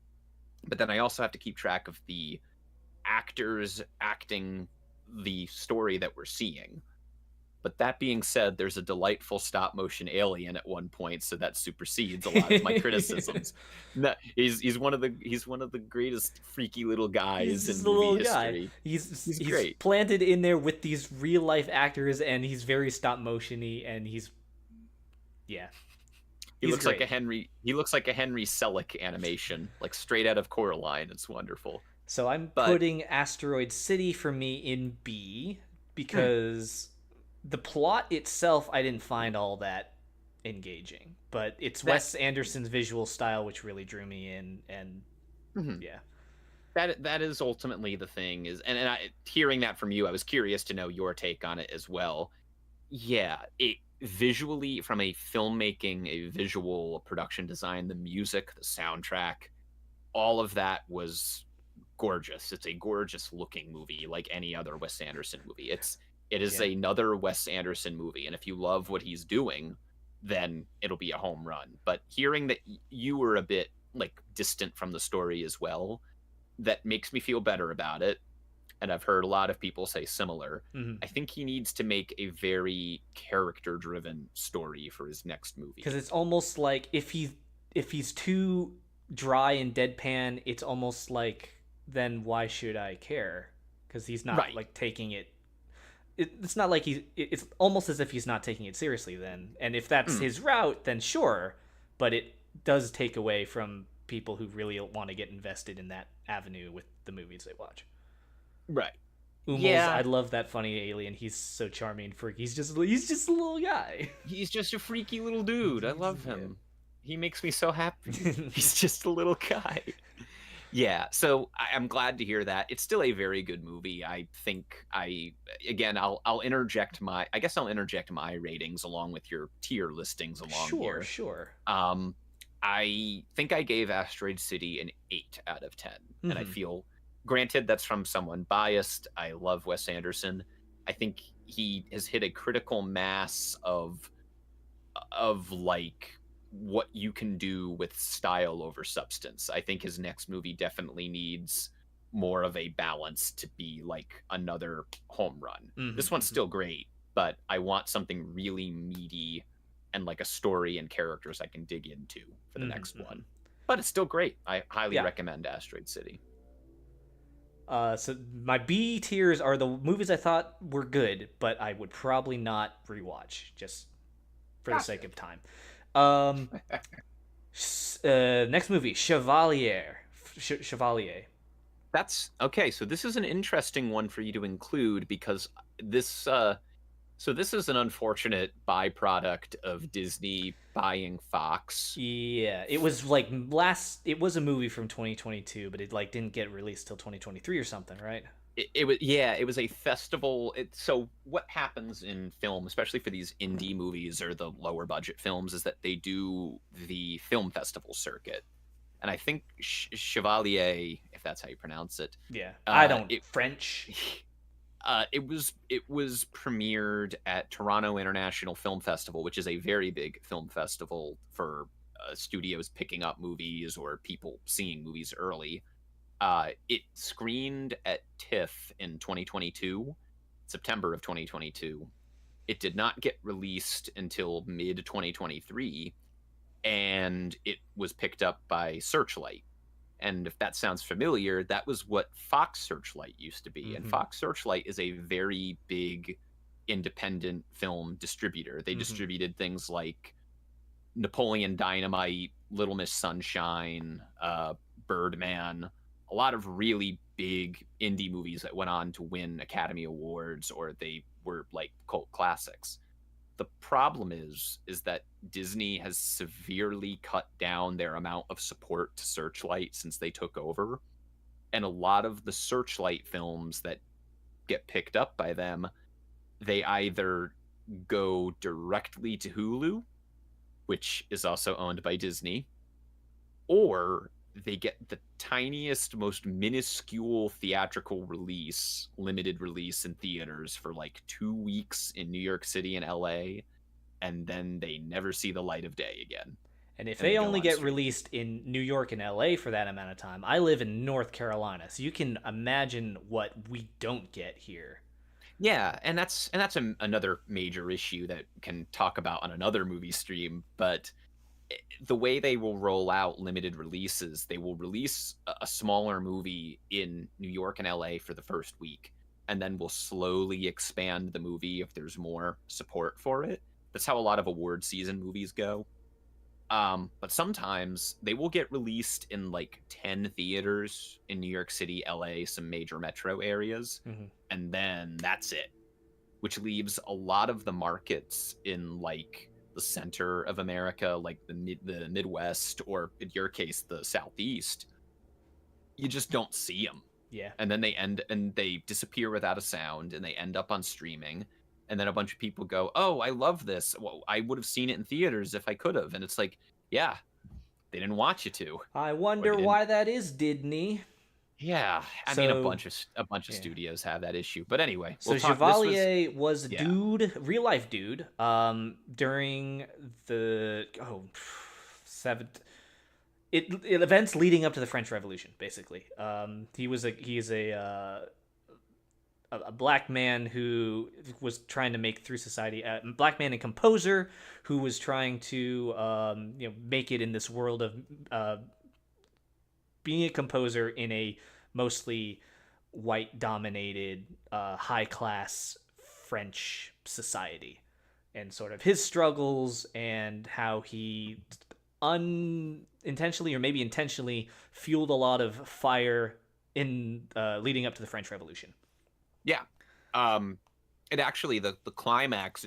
But then I also have to keep track of the actors acting the story that we're seeing. But that being said, there's a delightful stop motion alien at one point, so that supersedes a lot of my criticisms. No, he's one of the greatest freaky little He's guys just in a movie little guy. history. He's He's he's great. planted in there with these real life actors, and he's very stop motiony, and yeah, He he's looks like great. a Henry Selick animation, like straight out of Coraline. It's wonderful. So I'm But putting Asteroid City for me in B because the plot itself I didn't find all that engaging, but it's that Wes Anderson's visual style which really drew me in, and mhm. yeah. That is ultimately the thing is, and hearing that from you, I was curious to know your take on it as well. Yeah, it visually, from a filmmaking, a visual production design, the music, the soundtrack, all of that was gorgeous. It's a gorgeous looking movie, like any other Wes Anderson movie. It is Yeah. another Wes Anderson movie, and if you love what he's doing, then it'll be a home run. But hearing that you were a bit like distant from the story as well, that makes me feel better about it. And I've heard a lot of people say similar. Mhm. I think he needs to make a very character-driven story for his next Because movie. it's almost like if he's too dry and deadpan, it's almost like then why should I care? Because he's not Right. like taking it. It's not like It's almost as if he's not taking it seriously then. And if that's Mm, his route, then sure. But it does take away from people who really want to get invested in that avenue with the movies they watch. right. Umals, I Yeah, love that funny alien. He's so charming. For he's just a little guy. he's just a freaky little dude. I love Yeah. him. He makes me so happy. He's just a little guy. Yeah, so I'm glad to hear that. It's still a very good movie. I think I again I'll interject my I guess I'll interject my ratings along with your tier listings along Sure, here. sure. Um I think I gave Asteroid City an 8 out of 10. And I Hmm. feel granted that's from someone biased. I love Wes Anderson. I think he has hit a critical mass of like what you can do with style over substance. I think his next movie definitely needs more of a balance to be like another home run. Hmm. This one's Hmm. still great, but I want something really meaty and like a story and characters I can dig into for the Hmm. next Hmm. one. But it's still great. I highly Yeah. recommend Asteroid City. So my B tiers are the movies I thought were good, but I would probably not rewatch just for the Gotcha. sake of time. Um, Next movie, Chevalier. Chevalier. That's okay. So this is an interesting one for you to include because this so this is an unfortunate byproduct of Disney buying Fox. Yeah, it was like last. It was a movie from 2022, but it like didn't get released till 2023 or something, right? It was yeah, it was a festival. So what happens in film, especially for these indie movies or the lower budget films, is that they do the film festival circuit. And I think Chevalier, if that's how you pronounce it, Yeah, I don't it French. it was premiered at Toronto International Film Festival, which is a very big film festival for studios picking up movies or people seeing movies early. It screened at TIFF in 2022, September of 2022. It did not get released until mid 2023, and it was picked up by Searchlight. And if that sounds familiar, that was what Fox Searchlight used to be. And Mm-hmm. Fox Searchlight is a very big independent film distributor. They Mm-hmm. distributed things like Napoleon Dynamite, Little Miss Sunshine, Birdman, a lot of really big indie movies that went on to win Academy Awards or they were like cult classics. The problem is that Disney has severely cut down their amount of support to Searchlight since they took over. And a lot of the Searchlight films that get picked up by them, they either go directly to Hulu, which is also owned by Disney, or they get the tiniest, most minuscule theatrical release, limited release in theaters for like 2 weeks in New York City and LA, and then they never see the light of day again, And if and they they go only on get streaming. released in New York and LA for that amount of time, I live in North Carolina, so you can imagine what we don't get here. Yeah, and that's another major issue that can talk about on another movie stream, but the way they will roll out limited releases, they will release a smaller movie in New York and LA for the first week, and then will slowly expand the movie if there's more support for it. That's how a lot of award season movies go. But sometimes they will get released in like 10 theaters in New York City, LA, some major metro areas, Mm-hmm. and then that's it, which leaves a lot of the markets in like the center of America, like the Midwest, or in your case, the Southeast. You just don't see them, Yeah. and then they disappear without a sound, and they end up on streaming. And then a bunch of people go, "Oh, I love this. Well, I would have seen it in theaters if I could have." And it's like, yeah, they didn't want you to, I or wonder they didn't. why that is, Disney. Yeah, I mean So a bunch of yeah. studios have that issue. But anyway, we'll So talk. This was Chevalier was a yeah. dude, real life dude, during the seventh events leading up to the French Revolution. Basically, he's a black man who was trying to make through society, a black man and composer who was trying to make it in this world of being a composer in a mostly white dominated high class French society, and sort of his struggles and how he unintentionally or maybe intentionally fueled a lot of fire in leading up to the French Revolution. Yeah. Um it actually the climax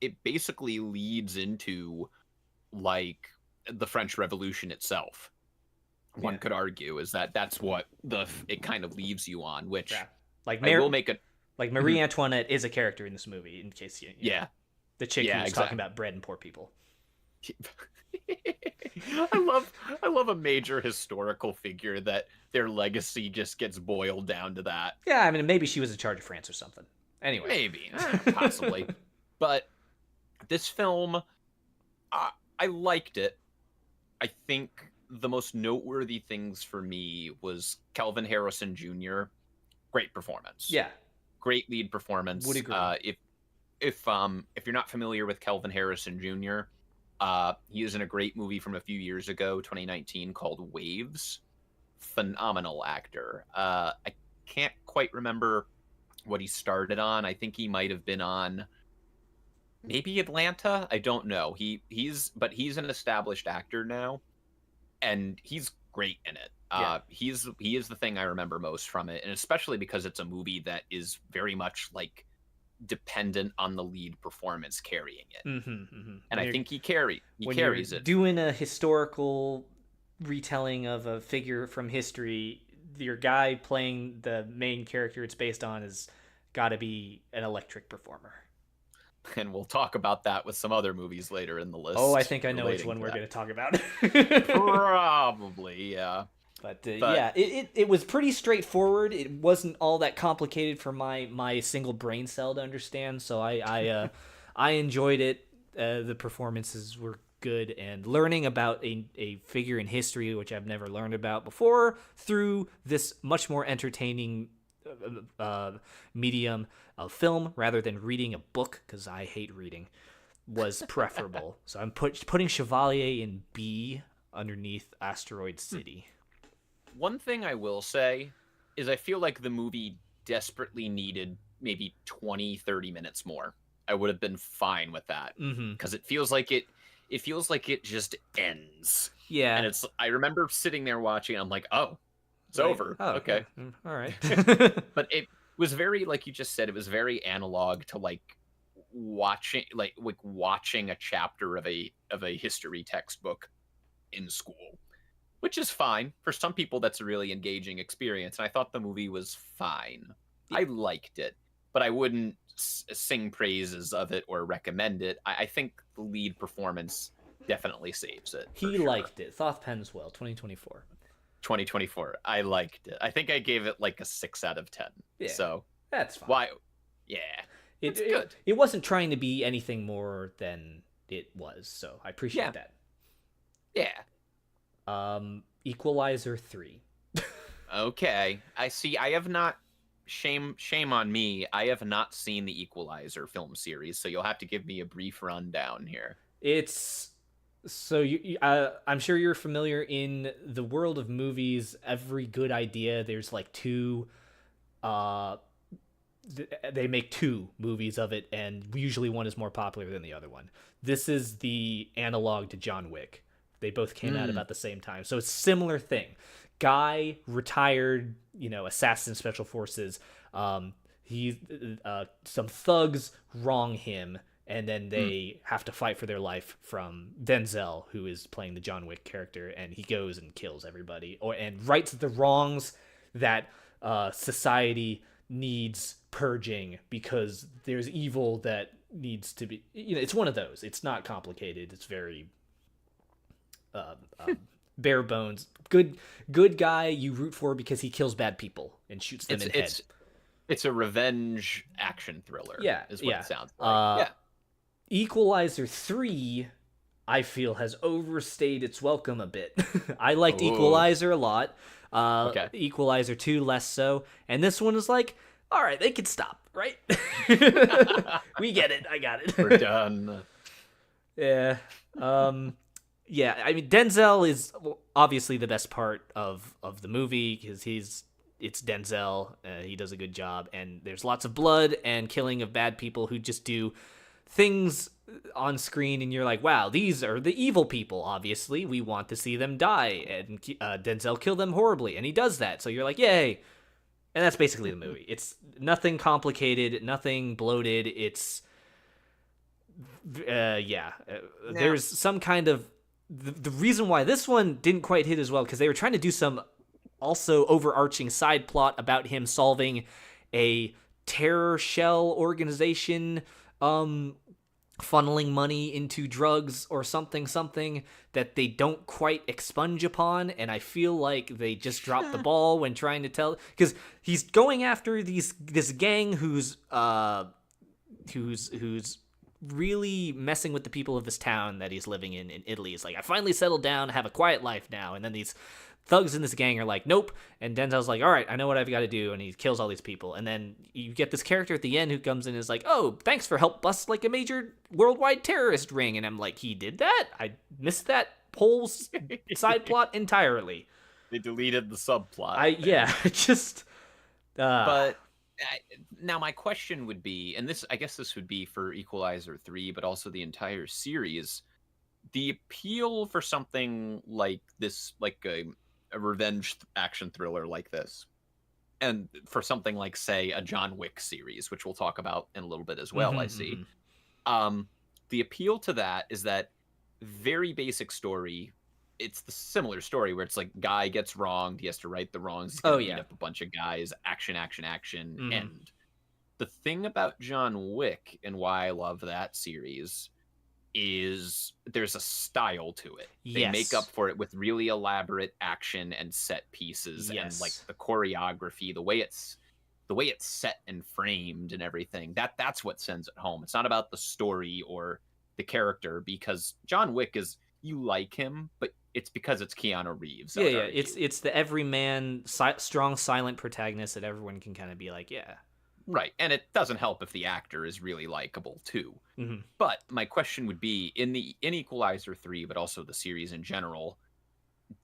it basically leads into like the French Revolution itself. Yeah, One could argue is that that's what the it kind of leaves you on, which yeah. Like I will make it. like Marie Antoinette is a character in this movie. In case Yeah. the chick who Yeah, was talking exactly. about bread and poor people. I love a major historical figure that their legacy just gets boiled down to that. Yeah, I mean maybe she was in charge of France or something. Anyway. Maybe, possibly. But this film, I liked it. I think the most noteworthy things for me was Kelvin Harrison Jr. Great performance, Yeah, great lead would performance. agree. If you're not familiar with Kelvin Harrison Jr., he is in a great movie from a few years ago, 2019, called Waves. Phenomenal actor. I can't quite remember what he started on. I think he might have been on maybe Atlanta. I don't know. He's an established actor now, and he's great in it. Yeah. He is the thing I remember most from it, and especially because it's a movie that is very much like dependent on the lead performance carrying it. Mm-hmm, mm-hmm. And I think he When you're carries it. doing a historical retelling of a figure from history, your guy playing the main character it's based on has got to be an electric performer. And we'll talk about that with some other movies later in the Oh, I list think I know which relating one to we're that. going to talk about. Probably, yeah. But But yeah, it was pretty straightforward. It wasn't all that complicated for my single brain cell to understand. So I enjoyed it. The performances were good, and learning about a figure in history which I've never learned about before through this much more entertaining medium of film rather than reading a book, because I hate reading, was preferable. So I'm putting Chevalier in B underneath Asteroid City. one thing I will say is I feel like the movie desperately needed maybe 20, 30 minutes more. I would have been fine with that Mm-hmm. because it feels like it just ends. Yeah. And it's I remember sitting there watching and I'm like, "Oh, it's Like, over." oh, yeah. Okay. All right. But it was very like you just said it was very analog to like watching a chapter of a history textbook in school, which is fine. For some people, that's a really engaging experience. And I thought the movie was fine. Yeah. I liked it, but I wouldn't sing praises of it or recommend it. I think the lead performance definitely saves it for He sure. liked it. Thoth Penswell, 2024. 2024, I liked it. I think I gave it like a 6 out of 10. Yeah, So, that's fine. why? Yeah, It, it's it good. it wasn't trying to be anything more than it was, so I appreciate Yeah, that. yeah. Equalizer 3. Okay. I see. I have not. Shame on me. I have not seen the Equalizer film series, so you'll have to give me a brief rundown here. It's so I'm sure you're familiar in the world of movies. Every good idea, there's like two. Uh, they make two movies of it, and usually one is more popular than the other one. This is the analog to John Wick. They both came out Mm. about the same time, so it's a similar thing. Guy, retired, assassin, special forces. He Some thugs wrong him, and then Mm. they have to fight for their life from Denzel, who is playing the John Wick character, and he goes and kills everybody, and rights the wrongs that society needs purging, because there's evil that needs to be. It's one of those. It's not complicated. It's very uh, uh, bare bones. Good guy you root for because he kills bad people and shoots them in head. It's a revenge action thriller. Yeah, is what yeah. it sounds like. Yeah. Equalizer 3, I feel, has overstayed its welcome a bit. I liked Ooh. Equalizer a lot. Okay. Equalizer 2 less so. And this one is like, all right, they can stop, right? We get it. I got it. We're done. Yeah. Yeah, I mean, Denzel is obviously the best part of the movie because it's Denzel. He does a good job, and there's lots of blood and killing of bad people who just do things on screen, and you're like, wow, these are the evil people. Obviously, we want to see them die, and Denzel kill them horribly, and he does that. So you're like, yay! And that's basically the movie. It's nothing complicated, nothing bloated. It's there's some kind of the reason why this one didn't quite hit as well because they were trying to do some also overarching side plot about him solving a terror shell organization funneling money into drugs or something that they don't quite expunge upon, and I feel like they just dropped the ball when trying to tell, because he's going after this gang who's really messing with the people of this town that he's living in Italy. He's like, I finally settled down, have a quiet life now. And then these thugs in this gang are like, nope. And Denzel's like, all right, I know what I've got to do. And he kills all these people. And then you get this character at the end who comes in and is like, oh, thanks for help bust like a major worldwide terrorist ring. And I'm like, he did that? I missed that whole side plot entirely. They deleted the subplot. But now my question would be, and I guess this would be for Equalizer 3, but also the entire series, the appeal for something like this, like a revenge action thriller like this, and for something like, say, a John Wick series, which we'll talk about in a little bit as well, I see. The appeal to that is that very basic story. It's the similar story where it's like, guy gets wronged, he has to right the wrongs, he's gonna beat up a bunch of guys, action, end. The thing about John Wick and why I love that series is there's a style to it. They make up for it with really elaborate action and set pieces, and like the choreography, the way it's set and framed and everything. That's what sends it home. It's not about the story or the character, because John Wick is, you like him, but it's because it's Keanu Reeves. It's the everyman, strong, silent protagonist that everyone can kind of be like, yeah. Right, and it doesn't help if the actor is really likable, too. But my question would be, in Equalizer 3, but also the series in general,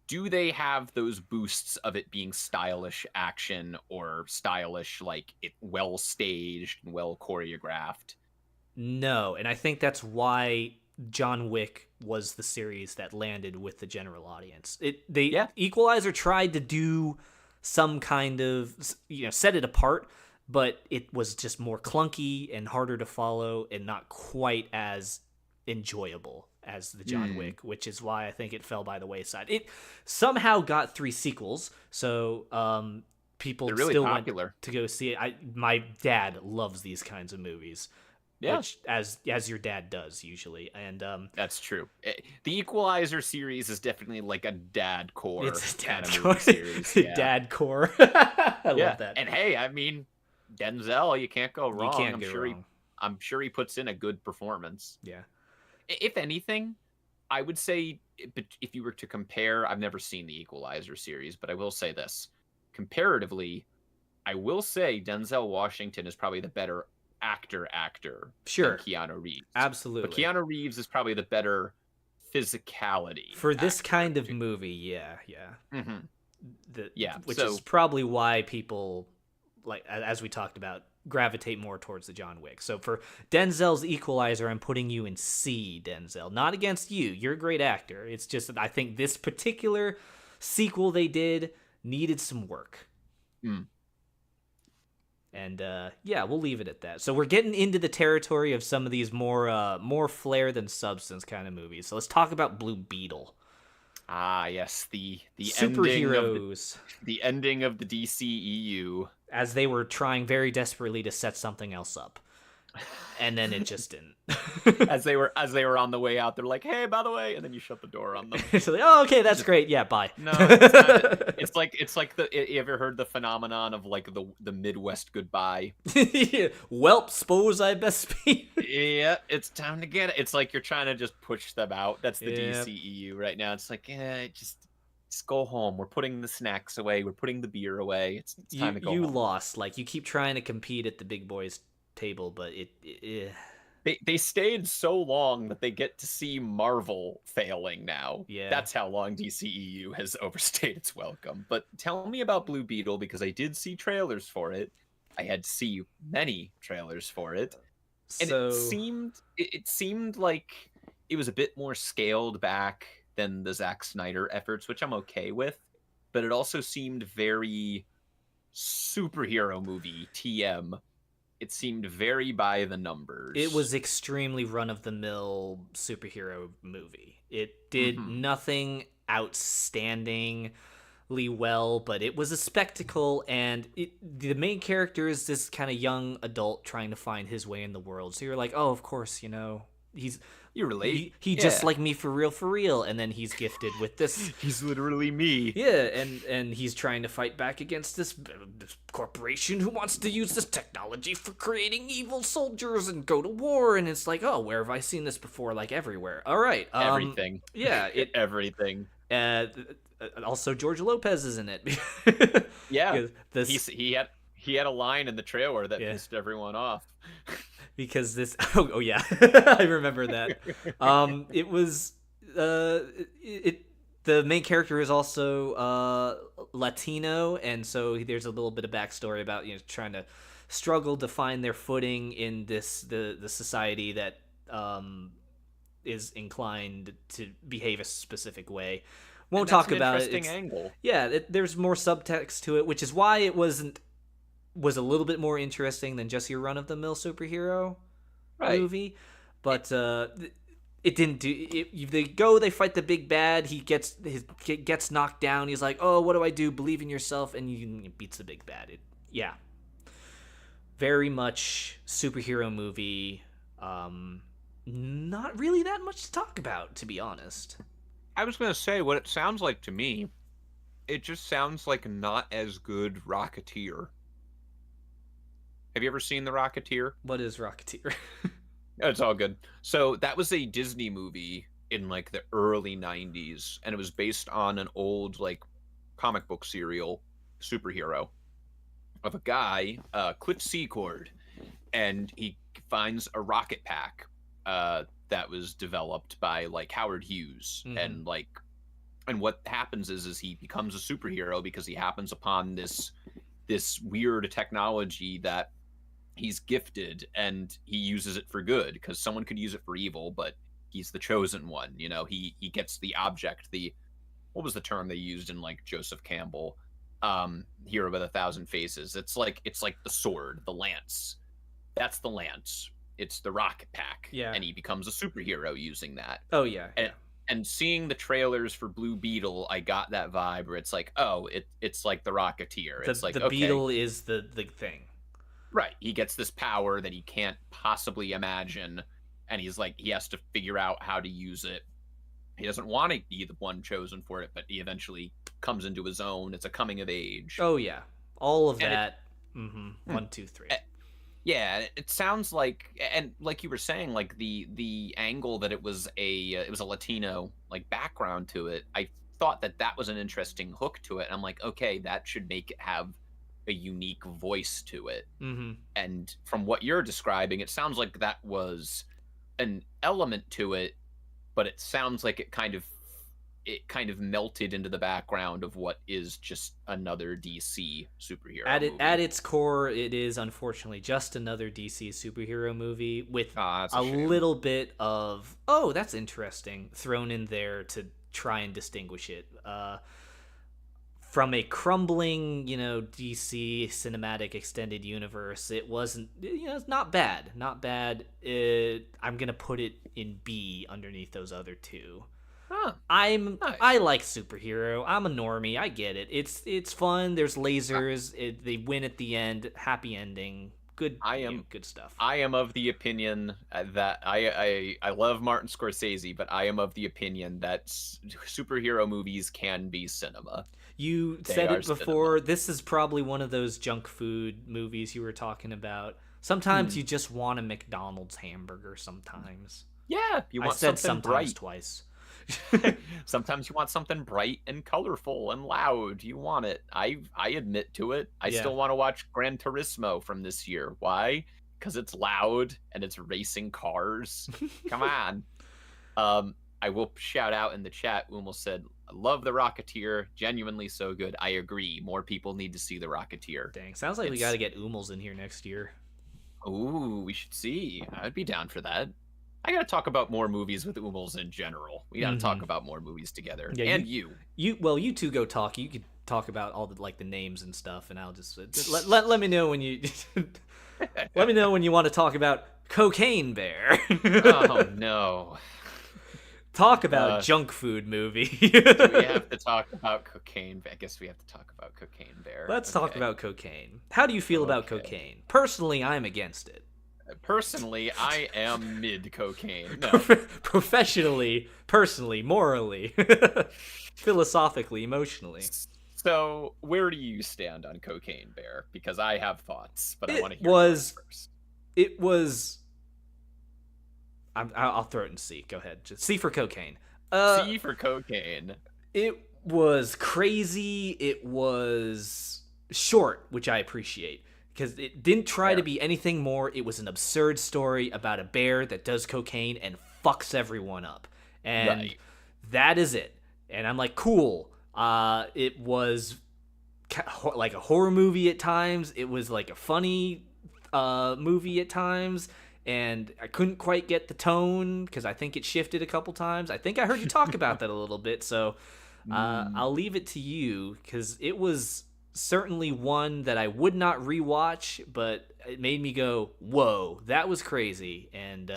do they have those boosts of it being stylish action, or stylish, like, it well-staged and well-choreographed? No, and I think that's why John Wick was the series that landed with the general audience. Equalizer tried to do some kind of, set it apart, but it was just more clunky and harder to follow and not quite as enjoyable as the John Wick, which is why I think it fell by the wayside. It somehow got 3 sequels, so people really still popular. went to go see it. My dad loves these kinds of movies. Yeah, which, as your dad does usually, and that's true. The Equalizer series is definitely like a dad core. It's a dad kind of core series. Yeah. Dad core. I love that. And hey, I mean, Denzel, you can't go wrong. You can't go wrong. I'm sure he puts in a good performance. Yeah. If anything, I would say, if you were to compare, I've never seen the Equalizer series, but I will say this: comparatively, I will say Denzel Washington is probably the better actor sure, than Keanu Reeves. Absolutely. But Keanu Reeves is probably the better physicality for this kind of movie. Yeah. Which is probably why people, like, as we talked about, gravitate more towards the John Wick. So for Denzel's Equalizer, I'm putting you in C, Denzel. Not against you. You're a great actor. It's just that I think this particular sequel they did needed some work. And we'll leave it at that. So we're getting into the territory of some of these more flair than substance kind of movies. So let's talk about Blue Beetle. Ah, yes, the superheroes. The ending of the DCEU, as they were trying very desperately to set something else up. and then it just didn't. As they were on the way out, they're like, "Hey, by the way," and then you shut the door on them. It's like, oh, okay, that's great. Yeah, bye. No, it's time to, it's like you ever heard the phenomenon of like the Midwest goodbye? Welp, suppose I best be. Yeah, it's time to get it. It's like you're trying to just push them out. That's the Yep. DCEU right now. It's like, just go home. We're putting the snacks away. We're putting the beer away. It's time to go You home. lost. Like you keep trying to compete at the big boys table, but They stayed so long that they get to see Marvel failing now. Yeah. That's how long DCEU has overstayed its welcome. But tell me about Blue Beetle, because I did see trailers for it. I had to see many trailers for it. And So it seemed like it was a bit more scaled back than the Zack Snyder efforts, which I'm okay with. But it also seemed very superhero movie TM. It seemed very by the numbers. it was extremely run of the mill superhero movie. It did Mhm. nothing outstandingly well, but it was a spectacle, and the main character is this kind of young adult trying to find his way in the world. So you're like, oh, of course, he's You relate? he just like me for real, and then he's gifted with this. He's literally me. Yeah, and he's trying to fight back against this corporation who wants to use this technology for creating evil soldiers and go to war. And it's like, oh, where have I seen this before? Like everywhere. All right, Everything. Yeah, Everything. uh, also George Lopez is in it. Yeah. Because He had a line in the trailer that Yeah. pissed everyone off. because this oh yeah, I remember that. It was it the main character is also Latino, and so there's a little bit of backstory about trying to struggle to find their footing in the society that is inclined to behave a specific way. Won't And that's talk an about it. interesting angle. Yeah, there's more subtext to it, which is why it was a little bit more interesting than just your run of the mill superhero Right. movie. But it didn't do it. They fight the big bad. He gets knocked down. He's like, oh, what do I do? Believe in yourself, and he beats the big bad. Yeah, very much superhero movie. Not really that much to talk about, to be honest. I was gonna say, what it sounds like to me, it just sounds like not as good Rocketeer. Have you ever seen The Rocketeer? What is Rocketeer? It's all good. So that was a Disney movie in like the early 90s, and it was based on an old like comic book serial superhero of a guy, Cliff Secord, and he finds a rocket pack that was developed by like Howard Hughes. Mhm. And what happens is he becomes a superhero because he happens upon this weird technology that he's gifted, and he uses it for good, because someone could use it for evil, but he's the chosen one. He gets the object. The What was the term they used in like Joseph Campbell, Hero with a Thousand Faces? It's like the sword, the lance. That's the lance. It's the rocket pack. Yeah. And he becomes a superhero using that. Oh yeah. And seeing the trailers for Blue Beetle, I got that vibe where it's like, oh, it's like the Rocketeer. It's like, the okay, beetle is the thing. right. He gets this power that he can't possibly imagine, and he's like, he has to figure out how to use it. He doesn't want to be the one chosen for it, but he eventually comes into his own. It's a coming of age. Oh yeah, all of And that. One, two, three. Yeah, it sounds like, and like you were saying, like the angle that it was a Latino like background to it. I thought that was an interesting hook to it. And I'm like, okay, that should make it have a unique voice to it. Mm-hmm. And from what you're describing, it sounds like that was an element to it, but it sounds like it kind of melted into the background of what is just another DC superhero movie. At its core, it is unfortunately just another DC superhero movie with That's a shame. little bit of that's interesting thrown in there to try and distinguish it from a crumbling, DC cinematic extended universe. It wasn't, it's not bad, not bad. I'm gonna put it in B underneath those other two. Huh. I Nice. like superhero. I'm a normie. I get it. It's fun. There's lasers. They win at the end. Happy ending. Good, I am good stuff. I am of the opinion that I love Martin Scorsese, but I am of the opinion that superhero movies can be cinema. You They said are it cinema. before. This is probably one of those junk food movies you were talking about. Sometimes Hmm. you just want a McDonald's hamburger. Sometimes Yeah, you I want said something sometimes bright. twice. Sometimes you want something bright and colorful and loud. You want it. I admit to it. I Yeah. still want to watch Gran Turismo from this year. Why? Because it's loud and it's racing cars. Come on. I will shout out in the chat. Umel said, "Love the Rocketeer. Genuinely so good." I agree. More people need to see the Rocketeer. Dang, sounds like we got It's to get Oomels in here next year. ooh, we should see. I'd be down for that. I gotta talk about more movies with Umels in general. We gotta talk Mm-hmm. about more movies together. Yeah, And you. you two go talk. You could talk about all the like the names and stuff, and I'll just let me know when you let me know when you want to talk about Cocaine Bear. Oh no. Talk about Uh, junk food movie. do we have to talk about Cocaine? I guess we have to talk about Cocaine Bear. Let's talk Okay. about cocaine. How do you feel about Okay. cocaine? Personally, I'm against it. Personally, I am mid cocaine. No. Professionally, personally, morally, philosophically, emotionally. So, where do you stand on Cocaine Bear? Because I have thoughts, but I want to hear was yours first. it was I'll throw it in C. Go ahead. Just C for cocaine. C for cocaine. It was crazy. It was short, which I appreciate because it didn't try Fair. to be anything more. It was an absurd story about a bear that does cocaine and fucks everyone up, and Right. that is it. And I'm like, cool. It was like a horror movie at times. It was like a funny movie at times. And I couldn't quite get the tone because I think it shifted a couple times. I think I heard you talk about that a little bit. So I'll leave it to you because it was certainly one that I would not rewatch, but it made me go, whoa, that was crazy. And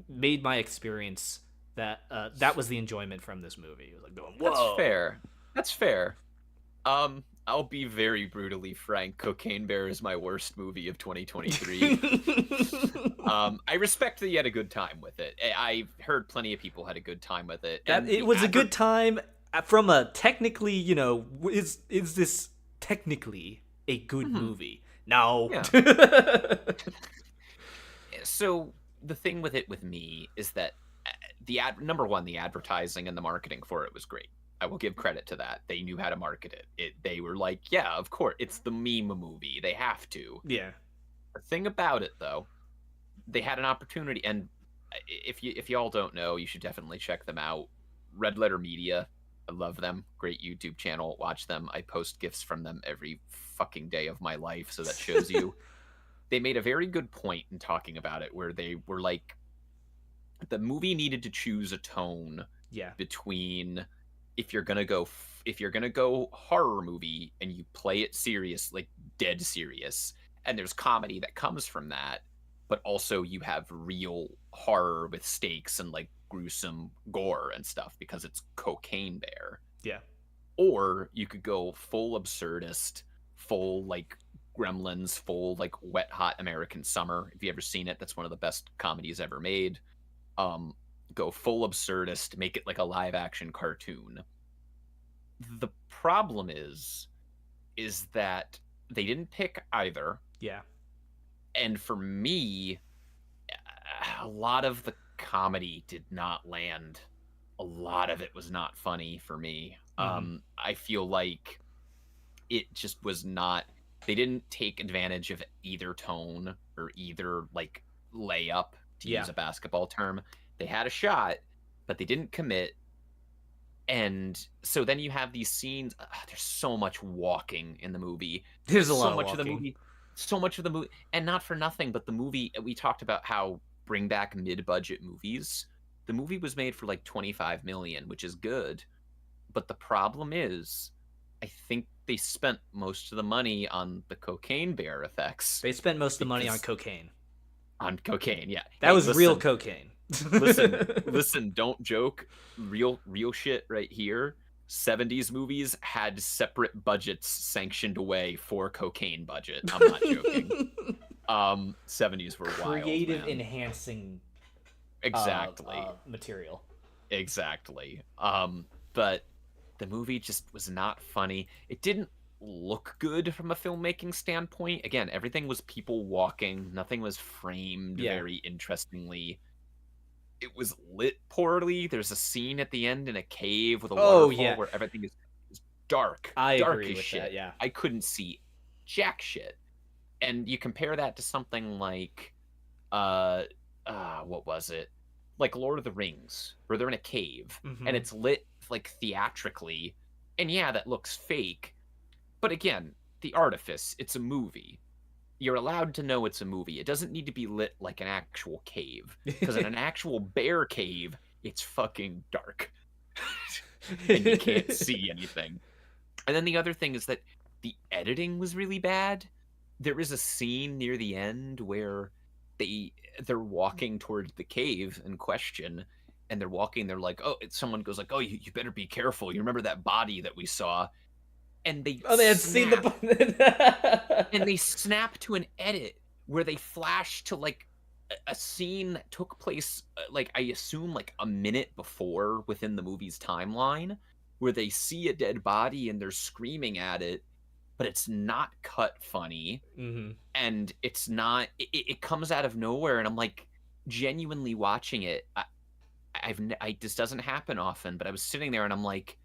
made my experience that was the enjoyment from this movie. It was like going, whoa. That's fair. That's fair. I'll be very brutally frank. Cocaine Bear is my worst movie of 2023. I respect that you had a good time with it. I've heard plenty of people had a good time with it. That it was a good time from a technically, is this technically a good movie? No. Yeah. So the thing with it with me is that number one, the advertising and the marketing for it was great. I will give credit to that. They knew how to market it. They were like, yeah, of course, it's the meme movie. They have to. Yeah. The thing about it, though, they had an opportunity, and if y'all don't know, you should definitely check them out. Red Letter Media, I love them. Great YouTube channel. Watch them. I post gifs from them every fucking day of my life, so that shows you. They made a very good point in talking about it, where they were like, the movie needed to choose a tone between if you're gonna go horror movie and you play it serious, like dead serious, and there's comedy that comes from that, but also you have real horror with stakes and like gruesome gore and stuff because it's Cocaine Bear. Yeah. Or you could go full absurdist, full like Gremlins, full like Wet Hot American Summer. If you ever seen it, that's one of the best comedies ever made. Go full absurdist, make it like a live action cartoon. The problem is that they didn't pick either. Yeah. And for me, a lot of the comedy did not land. A lot of it was not funny for me. I feel like it just was not. They didn't take advantage of either tone or either like layup, to use a basketball term. They had a shot, but they didn't commit. And so then you have these scenes. There's so much walking in the movie. There's a lot so of much walking. of the movie. So much of the movie, and not for nothing, but the movie. We talked about how bring back mid-budget movies. The movie was made for like 25 million, which is good. But the problem is, I think they spent most of the money on the Cocaine Bear effects. They spent most of the money on cocaine. On cocaine, yeah. That was real cocaine. listen, don't joke. Real shit right here. 70s movies had separate budgets sanctioned away for cocaine budget. I'm not joking. '70s were wild, Creative man. enhancing Exactly. material. Exactly. But the movie just was not funny. It didn't look good from a filmmaking standpoint. Again, everything was people walking, nothing was framed Yeah. very interestingly. It was lit poorly. There's a scene at the end in a cave with a Oh waterfall yeah, where everything is dark, I dark agree as with that. shit. Yeah. I couldn't see jack shit. And you compare that to something like uh what was it? Like Lord of the Rings, where they're in a cave and Mm-hmm. it's lit like theatrically. And yeah, that looks fake. But again, the artifice, it's a movie. You're allowed to know it's a movie. It doesn't need to be lit like an actual cave. Because in an actual bear cave, it's fucking dark. And you can't see anything. And then the other thing is that the editing was really bad. There is a scene near the end where they're walking towards the cave in question, and they're walking. They're like, oh, someone goes like, oh, you better be careful. You remember that body that we saw? And Oh, they had seen the. they snap to an edit where they flash to like a scene that took place like I assume like a minute before within the movie's timeline, where they see a dead body and they're screaming at it, but it's not cut funny, Mm-hmm. and it's not it comes out of nowhere, and I'm like genuinely watching it. This doesn't happen often, but I was sitting there and I'm like,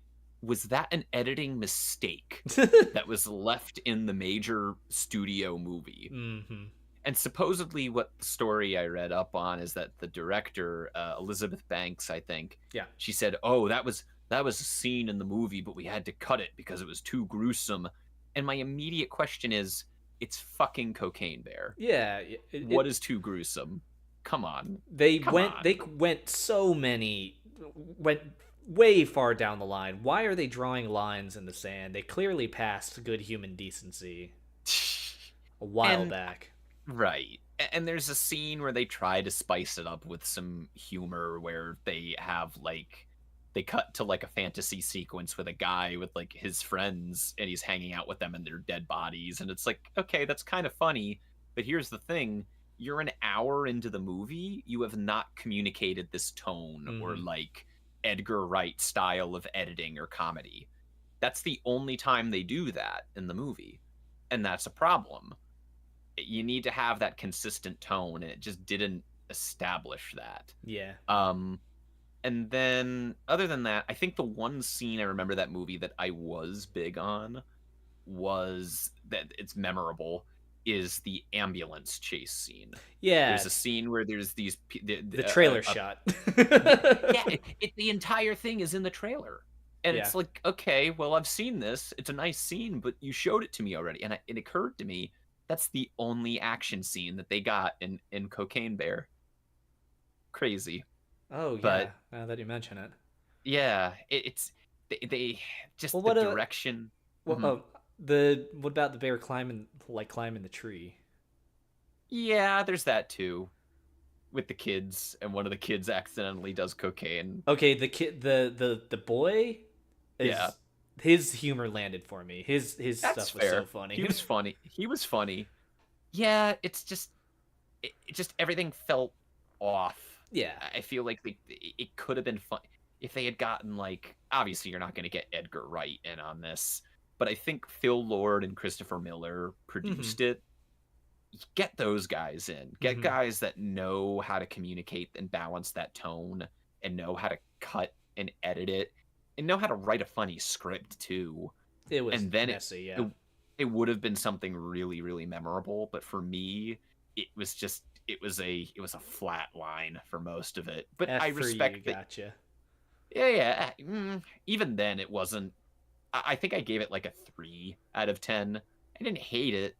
was that an editing mistake that was left in the major studio movie? Mm-hmm. And supposedly, what the story I read up on is that the director, Elizabeth Banks, I think, Yeah. she said, "Oh, that was a scene in the movie, but we had to cut it because it was too gruesome." And my immediate question is, it's fucking Cocaine Bear. Yeah. What is too gruesome? Come on, They come went. on. They went so many. Went way far down the line. Why are they drawing lines in the sand? They clearly passed good human decency a while And back. right. And there's a scene where they try to spice it up with some humor where they have like they cut to like a fantasy sequence with a guy with like his friends and he's hanging out with them and their dead bodies, and it's like, okay, that's kind of funny, but here's the thing, you're an hour into the movie, you have not communicated this tone or Mm-hmm. like Edgar Wright style of editing or comedy. That's the only time they do that in the movie, and that's a problem. You need to have that consistent tone, and it just didn't establish that. Yeah. um and then other than that, I think the one scene I remember that movie that I was big on was that it's memorable is the ambulance chase scene. Yeah. There's a scene where there's these The trailer shot. yeah, the entire thing is in the trailer, and Yeah. it's like, okay, well, I've seen this, it's a nice scene, but you showed it to me already, and it occurred to me that's the only action scene that they got in Cocaine Bear. Crazy. Oh But yeah. Now that you mention it. yeah, it's they Well, just the what direction. well, Mhm. oh, what about the bear climbing the tree? Yeah, there's that too with the kids, and one of the kids accidentally does cocaine. Okay, the kid, the boy, Yeah, is his humor landed for me. His that's stuff was so fair. funny. He was funny. He was funny. Yeah, it's just it just everything felt off. Yeah. I feel like it could have been fun if they had gotten like, obviously you're not going to get Edgar Wright in on this, but I think Phil Lord and Christopher Miller Mm-hmm. produced it. Get those guys in. Get Mm-hmm. guys that know how to communicate and balance that tone and know how to cut and edit it and know how to write a funny script too. It was And then messy. Yeah. it would have been something really really memorable, but for me it was just it was a flat line for most of it. But F I for you. respect that. Gotcha. Yeah, even then it wasn't. I think I gave it like a 3 out of 10. I didn't hate it,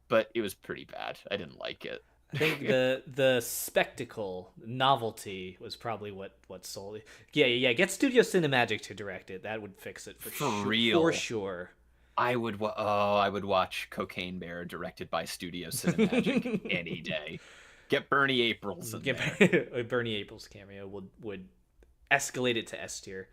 but it was pretty bad. I didn't like it. I think the spectacle novelty was probably what sold it. Yeah, yeah, yeah. Get Studio Cinemagic to direct it. That would fix it for For sure. real. For sure. I would watch Cocaine Bear directed by Studio Cinemagic any day. Get Bernie Aprils in there. Bernie April's cameo would escalate it to S tier.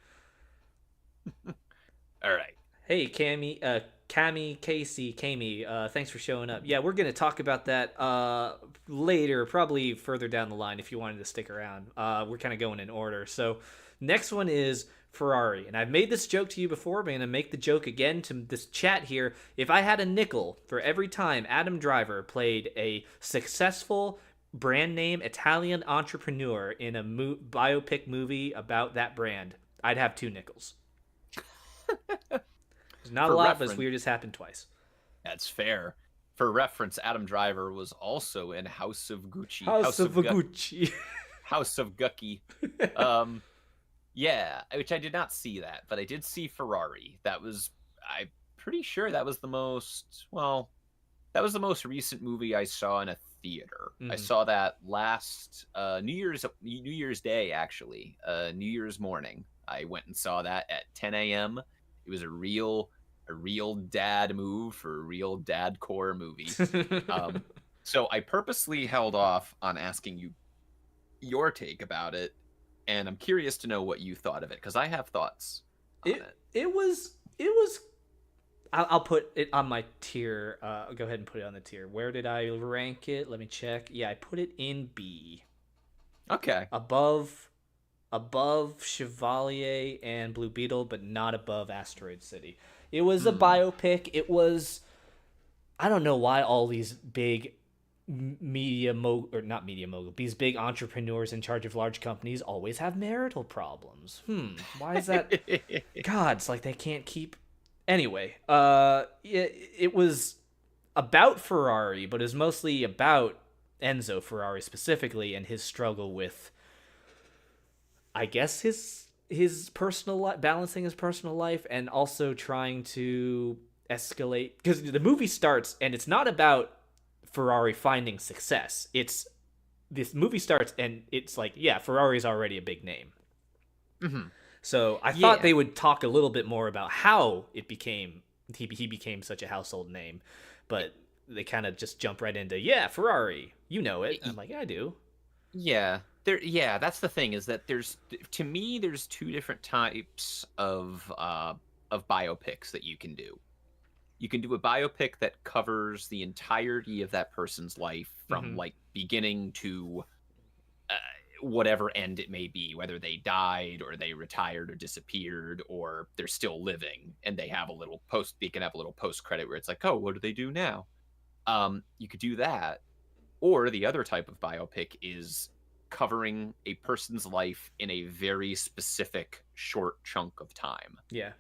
All right. Hey, Cammy, Kami, thanks for showing up. Yeah, we're gonna talk about that later, probably further down the line if you wanted to stick around. We're kind of going in order. So, next one is Ferrari, and I've made this joke to you before, but I'm gonna make the joke again to this chat here. If I had a nickel for every time Adam Driver played a successful brand name Italian entrepreneur in a biopic movie about that brand, I'd have 2 nickels. There's not a For lot, but it's reference, weird it's happened twice. that's fair. For reference, Adam Driver was also in House of Gucci, House of Gucci. House of Gucky. Um, yeah, which I did not see that, but I did see Ferrari. I'm pretty sure that was that was the most recent movie I saw in a theater. I saw that last New Year's Day, actually, New Year's morning. I went and saw that at 10 a.m. It was a real dad move for a real dad core movie. So I purposely held off on asking you your take about it, and I'm curious to know what you thought of it because I have thoughts on it. It was. I'll put it on my tier. I'll go ahead and put it on the tier. Where did I rank it? Let me check. Yeah, I put it in B. Okay. Above Chevalier and Blue Beetle, but not above Asteroid City. It was a biopic. It was. I don't know why all these big these big entrepreneurs in charge of large companies always have marital problems. Why is that? God, it's like they can't keep. Anyway, it was about Ferrari, but it was mostly about Enzo Ferrari specifically and his struggle with, I guess, his personal life, balancing his personal life and also trying to escalate, because the movie starts and it's not about Ferrari finding success. This movie starts and it's like, yeah, Ferrari's already a big name. So I thought they would talk a little bit more about how he became such a household name, but they kind of just jump right into, yeah, Ferrari, you know it. I'm like, yeah, I do. Yeah. That's the thing, is that there's 2 different types of biopics that you can do. You can do a biopic that covers the entirety of that person's life from like beginning to whatever end it may be, whether they died or they retired or disappeared or they're still living, and they have a little post credit where it's like, oh, what do they do now? You could do that. Or the other type of biopic is covering a person's life in a very specific short chunk of time. Yeah.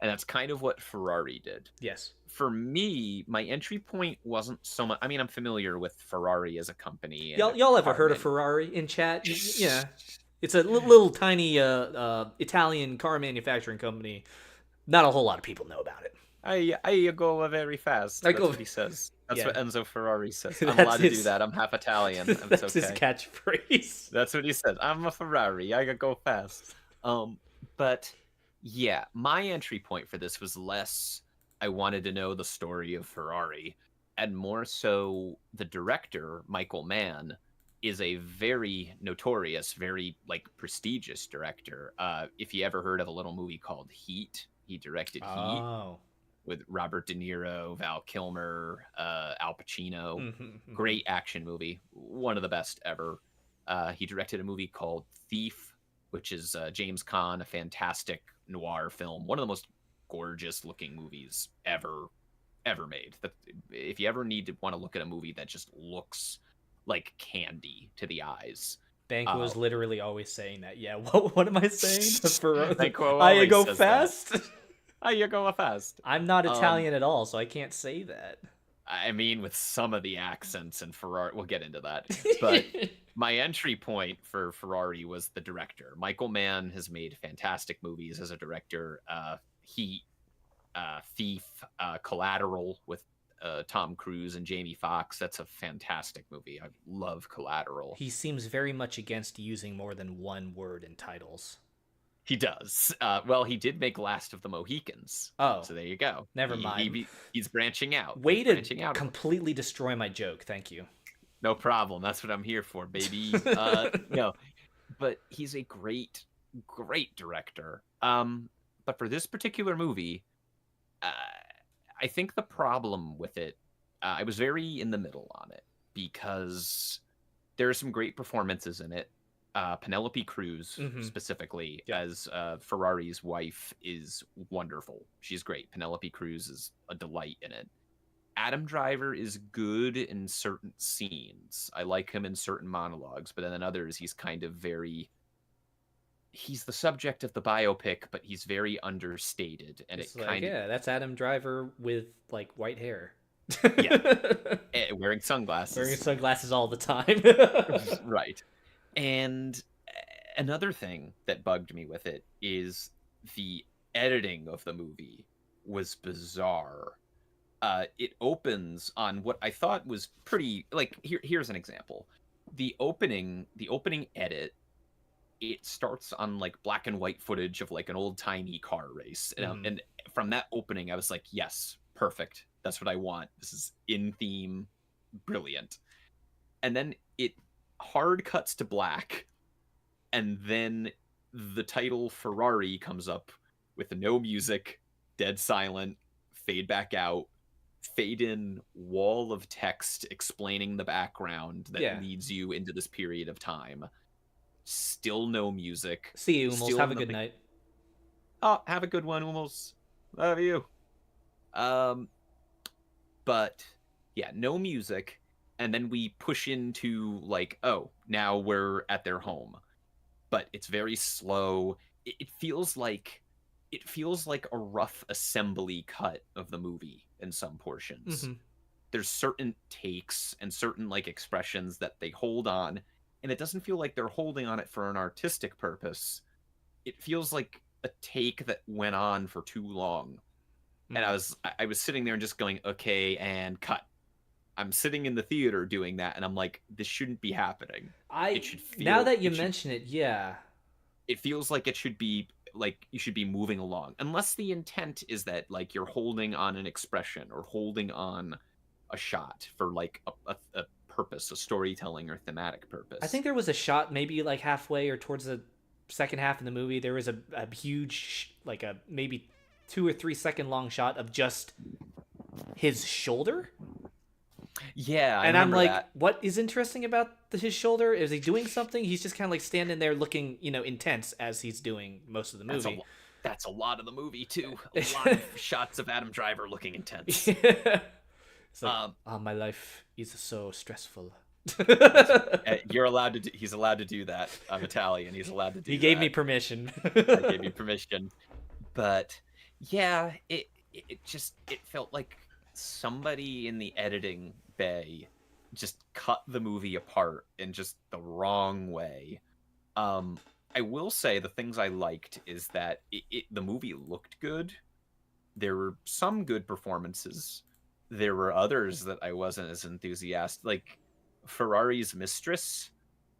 And that's kind of what Ferrari did. Yes. For me, my entry point wasn't so much. I mean, I'm familiar with Ferrari as a company. Y'all ever heard of Ferrari in chat? Yeah. It's a little tiny Italian car manufacturing company. Not a whole lot of people know about it. I go very fast. That's what he says. That's what Enzo Ferrari says. I'm allowed to do that. I'm half Italian. That's okay. His catchphrase. That's what he says. I'm a Ferrari. I go fast. But yeah, my entry point for this was less I wanted to know the story of Ferrari, and more so the director, Michael Mann, is a very notorious, very like prestigious director. If you ever heard of a little movie called Heat, he directed Heat with Robert De Niro, Val Kilmer, Al Pacino. Great action movie, one of the best ever. He directed a movie called Thief, which is James Caan, a fantastic noir film, one of the most gorgeous looking movies ever made. If you ever want to look at a movie that just looks like candy to the eyes. Banquo was literally always saying that. Yeah, what am I saying? Banquo I go fast. I go fast. I'm not Italian at all, so I can't say that. I mean, with some of the accents in Ferrari, we'll get into that. But my entry point for Ferrari was the director. Michael Mann has made fantastic movies as a director. Heat, Thief, Collateral with Tom Cruise and Jamie Foxx. That's a fantastic movie. I love Collateral. He seems very much against using more than one word in titles. He does. Well, he did make Last of the Mohicans. Oh. So there you go. Never mind. He's branching out. Way to completely destroy my joke. Thank you. No problem. That's what I'm here for, baby. But he's a great director. But for this particular movie, I think the problem with it, I was very in the middle on it because there are some great performances in it. Penelope Cruz, Mm-hmm. specifically, Yep. as Ferrari's wife, is wonderful. She's great. Penelope Cruz is a delight in it. Adam Driver is good in certain scenes. I like him in certain monologues, but then in others, he's kind of very. He's the subject of the biopic, but he's very understated, and It's it like, kind of. yeah, that's Adam Driver with like white hair. Yeah, wearing Wearing sunglasses. sunglasses all the time. Right. And another thing that bugged me with it is the editing of the movie was bizarre. It opens on what I thought was pretty like here's an example. The opening edit, it starts on like black and white footage of like an old timey car race. Mhm. And from that opening I was like, yes, perfect. That's what I want. This is in theme, brilliant. And then it hard cuts to black, and then the title Ferrari comes up with no music, dead silent, fade back out, fade in, wall of text explaining the background that Yeah. leads you into this period of time. Still no music, See you, Umals. still Have a good nothing. night. Oh, have a good one, almost. Love you. Um, but yeah, no music, and then we push into like, oh, now we're at their home, but it's very slow. It feels like a rough assembly cut of the movie in some portions. Mm-hmm. There's certain takes and certain like expressions that they hold on, and it doesn't feel like they're holding on it for an artistic purpose. It feels like a take that went on for too long. And I Mm. was I was sitting there and just going, okay, and cut. I'm sitting in the theater doing that, and I'm like, this shouldn't be happening. I It should Now feel that you it should mention it, yeah, it feels like it should be like you should be moving along, unless the intent is that like you're holding on an expression or holding on a shot for like a purpose, a storytelling or thematic I purpose. think there was a shot maybe like halfway or towards the second half of the movie. There was a huge, like a maybe 2 or 3 second long shot of just his shoulder. Yeah, I And I'm remember like, that. what is interesting about his shoulder? Is he doing something? He's just kind of like standing there looking, intense as he's doing most of the That's a movie. that's a lot of the movie too. A lot of shots of Adam Driver looking intense. It's like, Um, oh, my life is so stressful. you're allowed to. He's allowed to do that. I'm Italian. He's allowed to He do gave me that. permission. I gave you permission. But yeah, it felt like somebody in the editing bay just cut the movie apart in just the wrong way. Um, I will say the things I liked is that the movie looked good. There were some good performances. There were others that I wasn't as enthusiastic. Like Ferrari's mistress,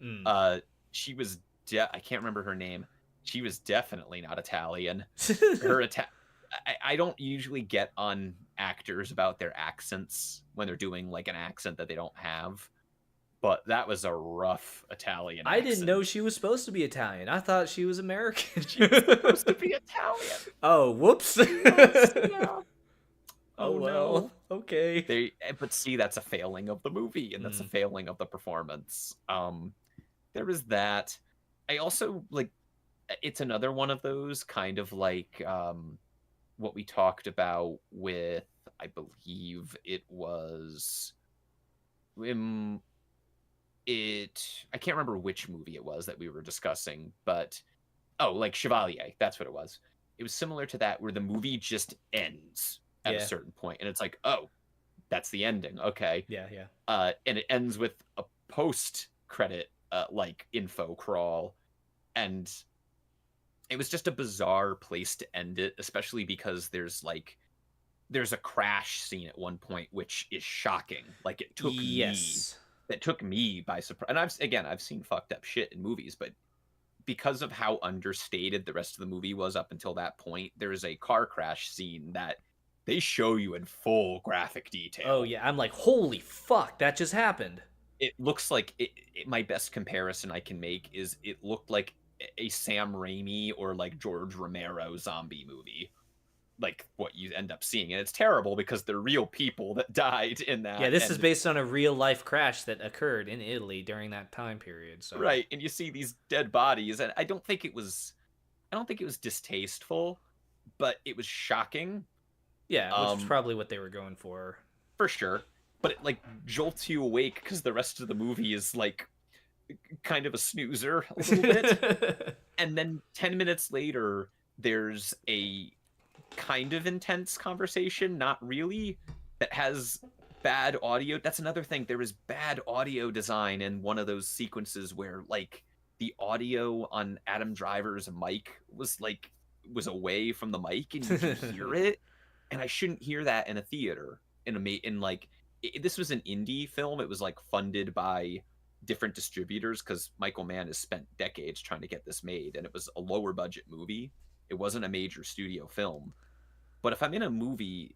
Mm. uh, she was I can't remember her name. She was definitely not Italian. Her I don't usually get on actors about their accents when they're doing like an accent that they don't have, but that was a rough Italian I didn't know accent. she was supposed to be Italian. I thought she was American. She was supposed to be Italian. Oh, whoops. She was, yeah. Oh Oh well. no. Okay. But see, that's a failing of the movie, and that's a Mm. failing of the performance. There was that. I also like. It's another one of those kind of like what we talked about with, I believe it was um, I can't remember which movie it was that we were discussing, but oh, like Chevalier, that's what it was. It was similar to that where the movie just ends at a Yeah. certain point and it's like, oh, that's the ending. Okay. Yeah. Yeah. And it ends with a post credit like info crawl, and it was just a bizarre place to end it, especially because there's a crash scene at one point which is shocking. Like Yes. it took me by surprise. And I've seen fucked up shit in movies, but because of how understated the rest of the movie was up until that point, there's a car crash scene that they show you in full graphic detail. Oh yeah. I'm like, holy fuck, that just happened. It looks like my best comparison I can make is it looked like a Sam Raimi or like George Romero zombie movie. like what you end up seeing, and it's terrible because they're real people that died in Yeah, that. this is And based on a real life crash that occurred in Italy during that time period. So right, and you see these dead bodies, and I don't think it was distasteful, but it was shocking. yeah, which was um probably what they were going for. for sure. But it like jolts you awake because the rest of the movie is like kind of a snoozer a little bit. And then 10 minutes later, there's a kind of intense conversation, not really, that has bad audio. That's another thing. There is bad audio design in one of those sequences where like the audio on Adam Driver's mic was away from the mic and you can hear it. And I shouldn't hear that in a theater. This was an indie film. It was like funded by different distributors because Michael Mann has spent decades trying to get this made, and it was a lower budget movie. It wasn't a major studio film. But if I'm in a movie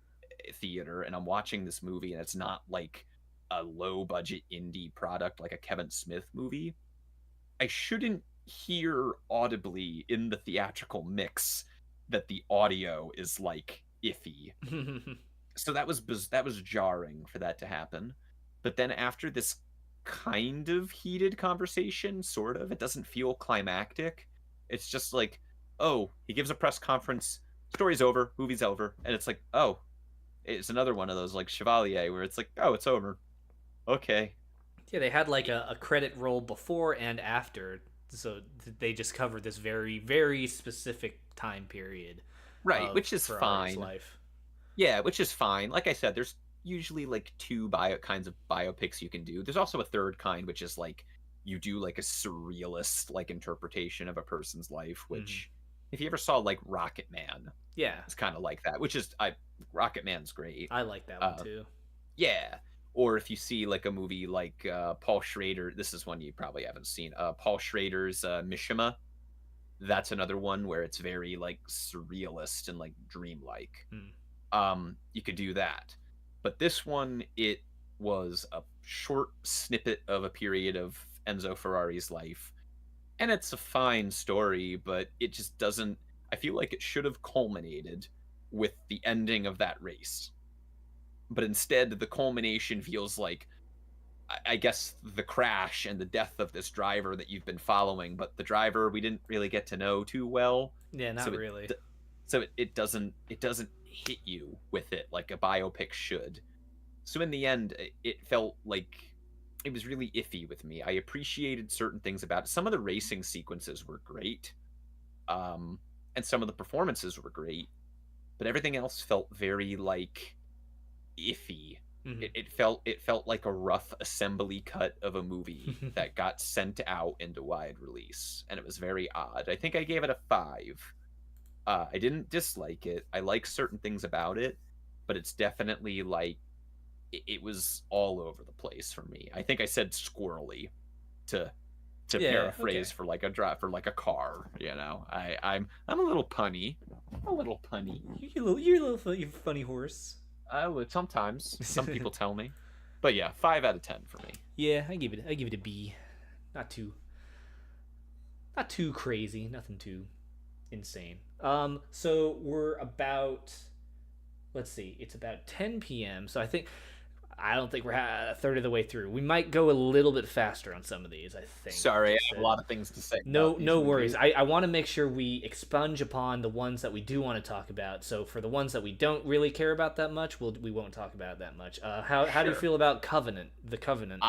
theater and I'm watching this movie and it's not like a low budget indie product like a Kevin Smith movie, I shouldn't hear audibly in the theatrical mix that the audio is like iffy. So that was jarring for that to happen. But then after this kind of heated conversation, sort of, it doesn't feel climactic. It's just like, oh, he gives a press conference, story's over, movie's over, and it's like, oh, it's another one of those like Chevalier where it's like, oh, it's over. Okay. Yeah, they had like a credit roll before and after, so they just covered this very, very specific time period Right, of which is Ferrari's fine. life. Yeah, which is fine. Like I said, there's usually like two kinds of biopics you can do. There's also a third kind, which is like you do like a surrealist like interpretation of a person's life. Mhm. Which, if you ever saw like Rocket Man, Yeah, it's kind of like that. Which is Rocket Man's great. I like that one Uh, too. yeah. Or if you see like a movie like Paul Schrader, this is one you probably haven't seen. Paul Schrader's Mishima. That's another one where it's very like surrealist and like dreamlike. Hmm. You could do that. But this one, it was a short snippet of a period of Enzo Ferrari's life. And it's a fine story, but it just doesn't. I feel like it should have culminated with the ending of that race. But instead, the culmination feels like, I guess, the crash and the death of this driver that you've been following. But the driver we didn't really get to know too well. Yeah, not So really. it doesn't hit you with it like a biopic should. So in the end, it felt like it was really iffy with me. I appreciated certain things about it. Some of the racing sequences were great, and some of the performances were great, but everything else felt very like iffy. Mhm. It felt like a rough assembly cut of a movie that got sent out into wide release, and it was very odd. I think I gave it a 5. I didn't dislike it. I like certain things about it, but it's definitely like it was all over the place for me. I think I said squirrely to Yeah, okay. paraphrase for like a car. I'm a little punny, a little punny. You're a little funny horse. I would sometimes. Some people tell me, but yeah, 5 out of 10 for me. Yeah, I give it a B. Not too crazy, nothing too insane. So we're about, let's see, it's about 10 p.m. So I don't think we're a third of the way through. We might go a little bit faster on some of these, I think. Sorry, I Just have a lot of things to say no, about these no worries. movies. I want to make sure we expunge upon the ones that we do want to talk about. So for the ones that we don't really care about that much, we won't talk about it that much. How do you Sure. feel about Covenant? The Covenant.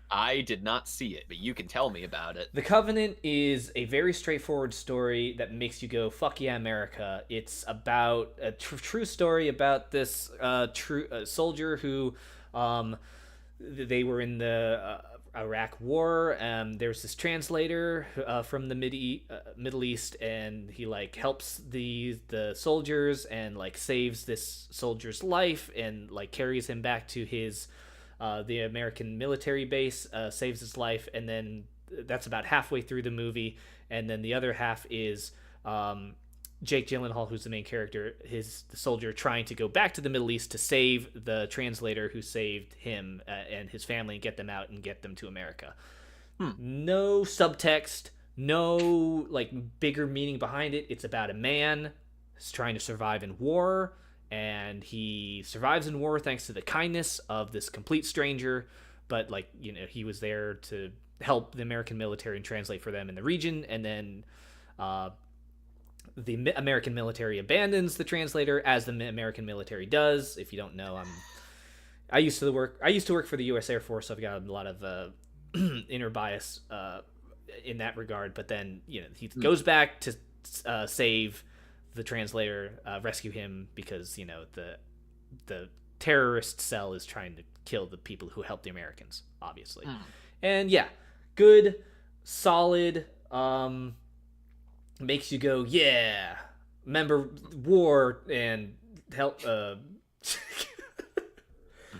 I did not see it, but you can tell me about it. The Covenant is a very straightforward story that makes you go, "Fuck yeah, America!" It's about a true story about this true soldier who, they were in the Iraq War. There's this translator from the Middle East, and he like helps the soldiers and like saves this soldier's life and like carries him back to his the American military base, saves his life, and then that's about halfway through the movie. And then the other half is Jake Gyllenhaal, who's the main character, the soldier trying to go back to the Middle East to save the translator who saved him and his family and get them out and get them to America. No subtext, no like bigger meaning behind it. It's about a man is trying to survive in war, and he survives in war thanks to the kindness of this complete stranger. But like he was there to help the American military and translate for them in the region, and then the American military abandons the translator, as the American military does. If you don't know, I used to work for the U.S. Air Force, so I've got a lot of inner bias in that regard. But then he goes back to save the translator, rescue him, because the terrorist cell is trying to kill the people who helped the Americans, obviously. And yeah, good, solid. Makes you go, yeah. Remember war and help.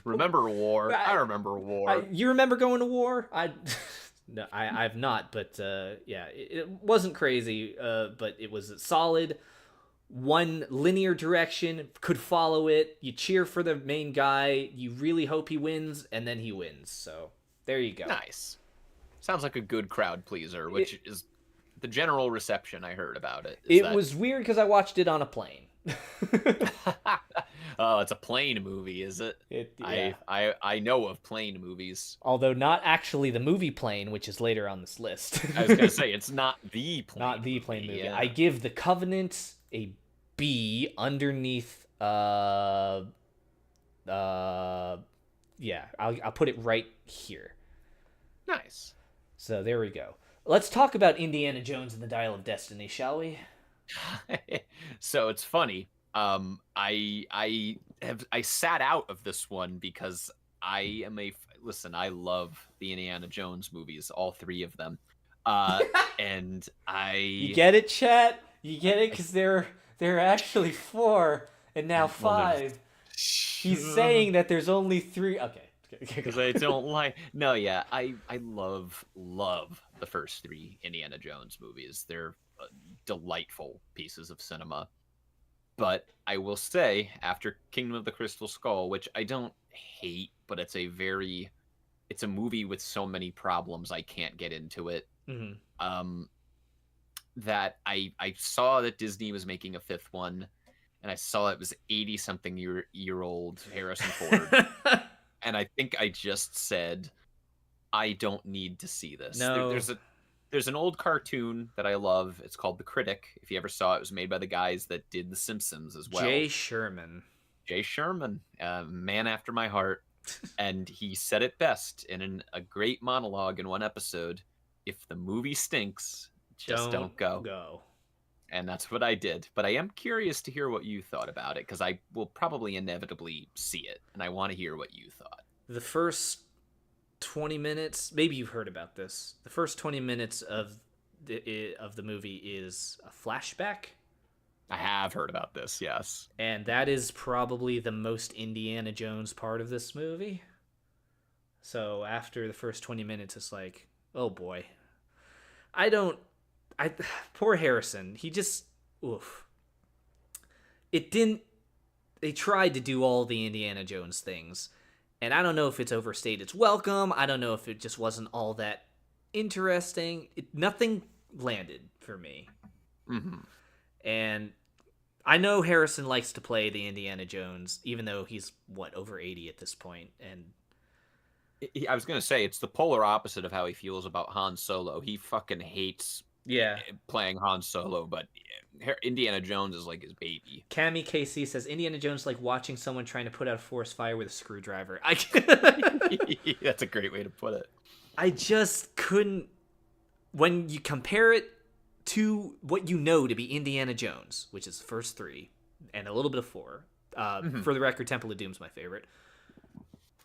Remember war? I remember war. You remember going to war? No, I've not, but yeah, it wasn't crazy, but it was solid. One linear direction, could follow it. You cheer for the main guy. You really hope he wins, and then he wins. So there you go. Nice. Sounds like a good crowd pleaser, which is the general reception I heard about it. It was weird because I watched it on a plane. Oh, it's a plane movie, is it? Yeah. I know of plane movies. Although not actually the movie Plane, which is later on this list. I was going to say, it's not the plane Not the plane movie. Yeah. I give The Covenant a B underneath yeah, I'll put it right here. Nice. So there we go. Let's talk about Indiana Jones and the Dial of Destiny, shall we? So it's funny. I sat out of this one because I am listen. I love the Indiana Jones movies, all three of them. And You get it, chat? You get it, because there are actually 4 and now 5. He's saying that there's only 3. Okay. Because I don't like. No, yeah, I love the first 3 Indiana Jones movies. They're delightful pieces of cinema. But I will say, after Kingdom of the Crystal Skull, which I don't hate, but it's a movie with so many problems I can't get into it. Mm-hmm. That I saw that Disney was making a 5th one, and I saw it was 80-something year old Harrison Ford. And I think I just said, I don't need to see this. No. There's an old cartoon that I love. It's called The Critic. If you ever saw it, it was made by the guys that did The Simpsons as well. Jay Sherman, man after my heart. And he said it best in a great monologue in one episode. If the movie stinks, just don't go. And that's what I did. But I am curious to hear what you thought about it, because I will probably inevitably see it, and I want to hear what you thought. The first 20 minutes, maybe you've heard about this. The first 20 minutes of the movie is a flashback. I have heard about this, yes. And that is probably the most Indiana Jones part of this movie. So after the first 20 minutes, it's like, oh boy. Poor Harrison. He just, oof. They tried to do all the Indiana Jones things. And I don't know if it's overstayed its welcome. I don't know if it just wasn't all that interesting. Nothing landed for me. Mm-hmm. And I know Harrison likes to play the Indiana Jones, even though he's, over 80 at this point. And I was going to say, it's the polar opposite of how he feels about Han Solo. He fucking hates playing Han Solo, but Indiana Jones is like his baby. Cammy KC says, Indiana Jones like watching someone trying to put out a forest fire with a screwdriver. That's a great way to put it. I just couldn't. When you compare it to what you know to be Indiana Jones, which is the first 3, and a little bit of 4. For the record, Temple of Doom's my favorite.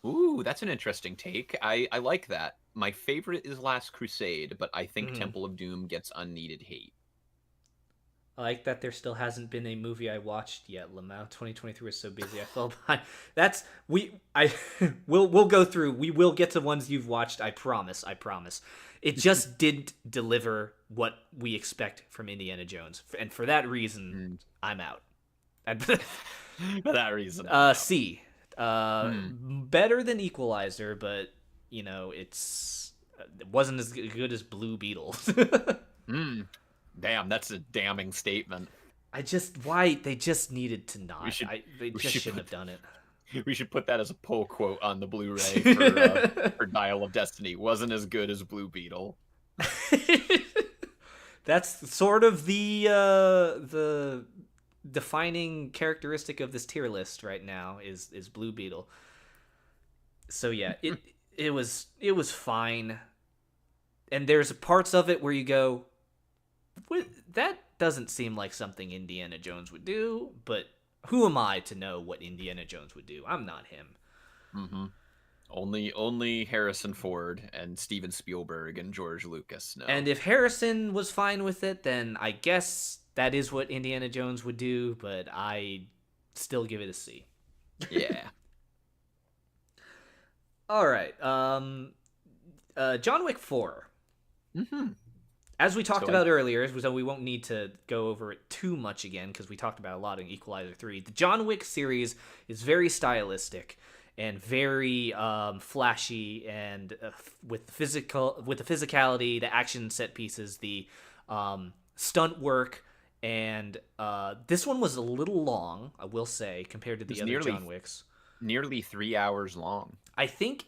Ooh, that's an interesting take. I like that. My favorite is Last Crusade, but I think Temple of Doom gets unneeded hate. I like that there still hasn't been a movie I watched yet. Lamau 2023 was so busy I fell behind. We'll go through. We will get to ones you've watched. I promise. It just didn't deliver what we expect from Indiana Jones, and for that reason, I'm out. For that reason, C. Better than Equalizer, but it wasn't as good as Blue Beetle. Damn, that's a damning statement. why they just needed to We not. should They we just should shouldn't put have done it. we should put that as a pull quote on the Blu-ray for Dial of Destiny. Wasn't as good as Blue Beetle. That's sort of the defining characteristic of this tier list right now is Blue Beetle. So yeah, it was fine. And there's parts of it where you go, that doesn't seem like something Indiana Jones would do, but who am I to know what Indiana Jones would do? I'm not him. Mm-hmm. Only Harrison Ford and Steven Spielberg and George Lucas know. And if Harrison was fine with it, then I guess that is what Indiana Jones would do, but I still give it a C. Yeah. All right. John Wick 4. Mm-hmm. As we talked So about earlier, so we won't need to go over it too much again because we talked about a lot in Equalizer 3. The John Wick series is very stylistic and very flashy, and with the physicality, the action set pieces, the stunt work, and this one was a little long, I will say, compared to it the was other John Wicks. nearly 3 hours long. I think,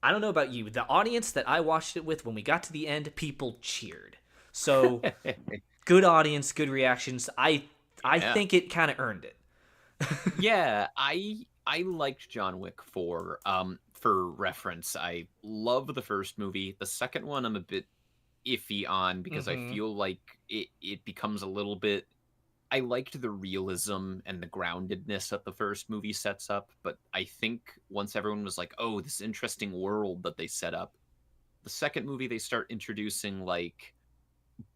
I don't know about you, the audience that I watched it with, when we got to the end, people cheered. So good audience, good reactions. I Yeah. think it kind of earned it. Yeah, I liked John Wick 4. For reference, I love the first movie. The second one I'm a bit iffy on because I Mm-hmm. feel like it becomes a little bit. I liked the realism and the groundedness that the first movie sets up, but I think once everyone was like, "Oh, this interesting world that they set up," the second movie they start introducing like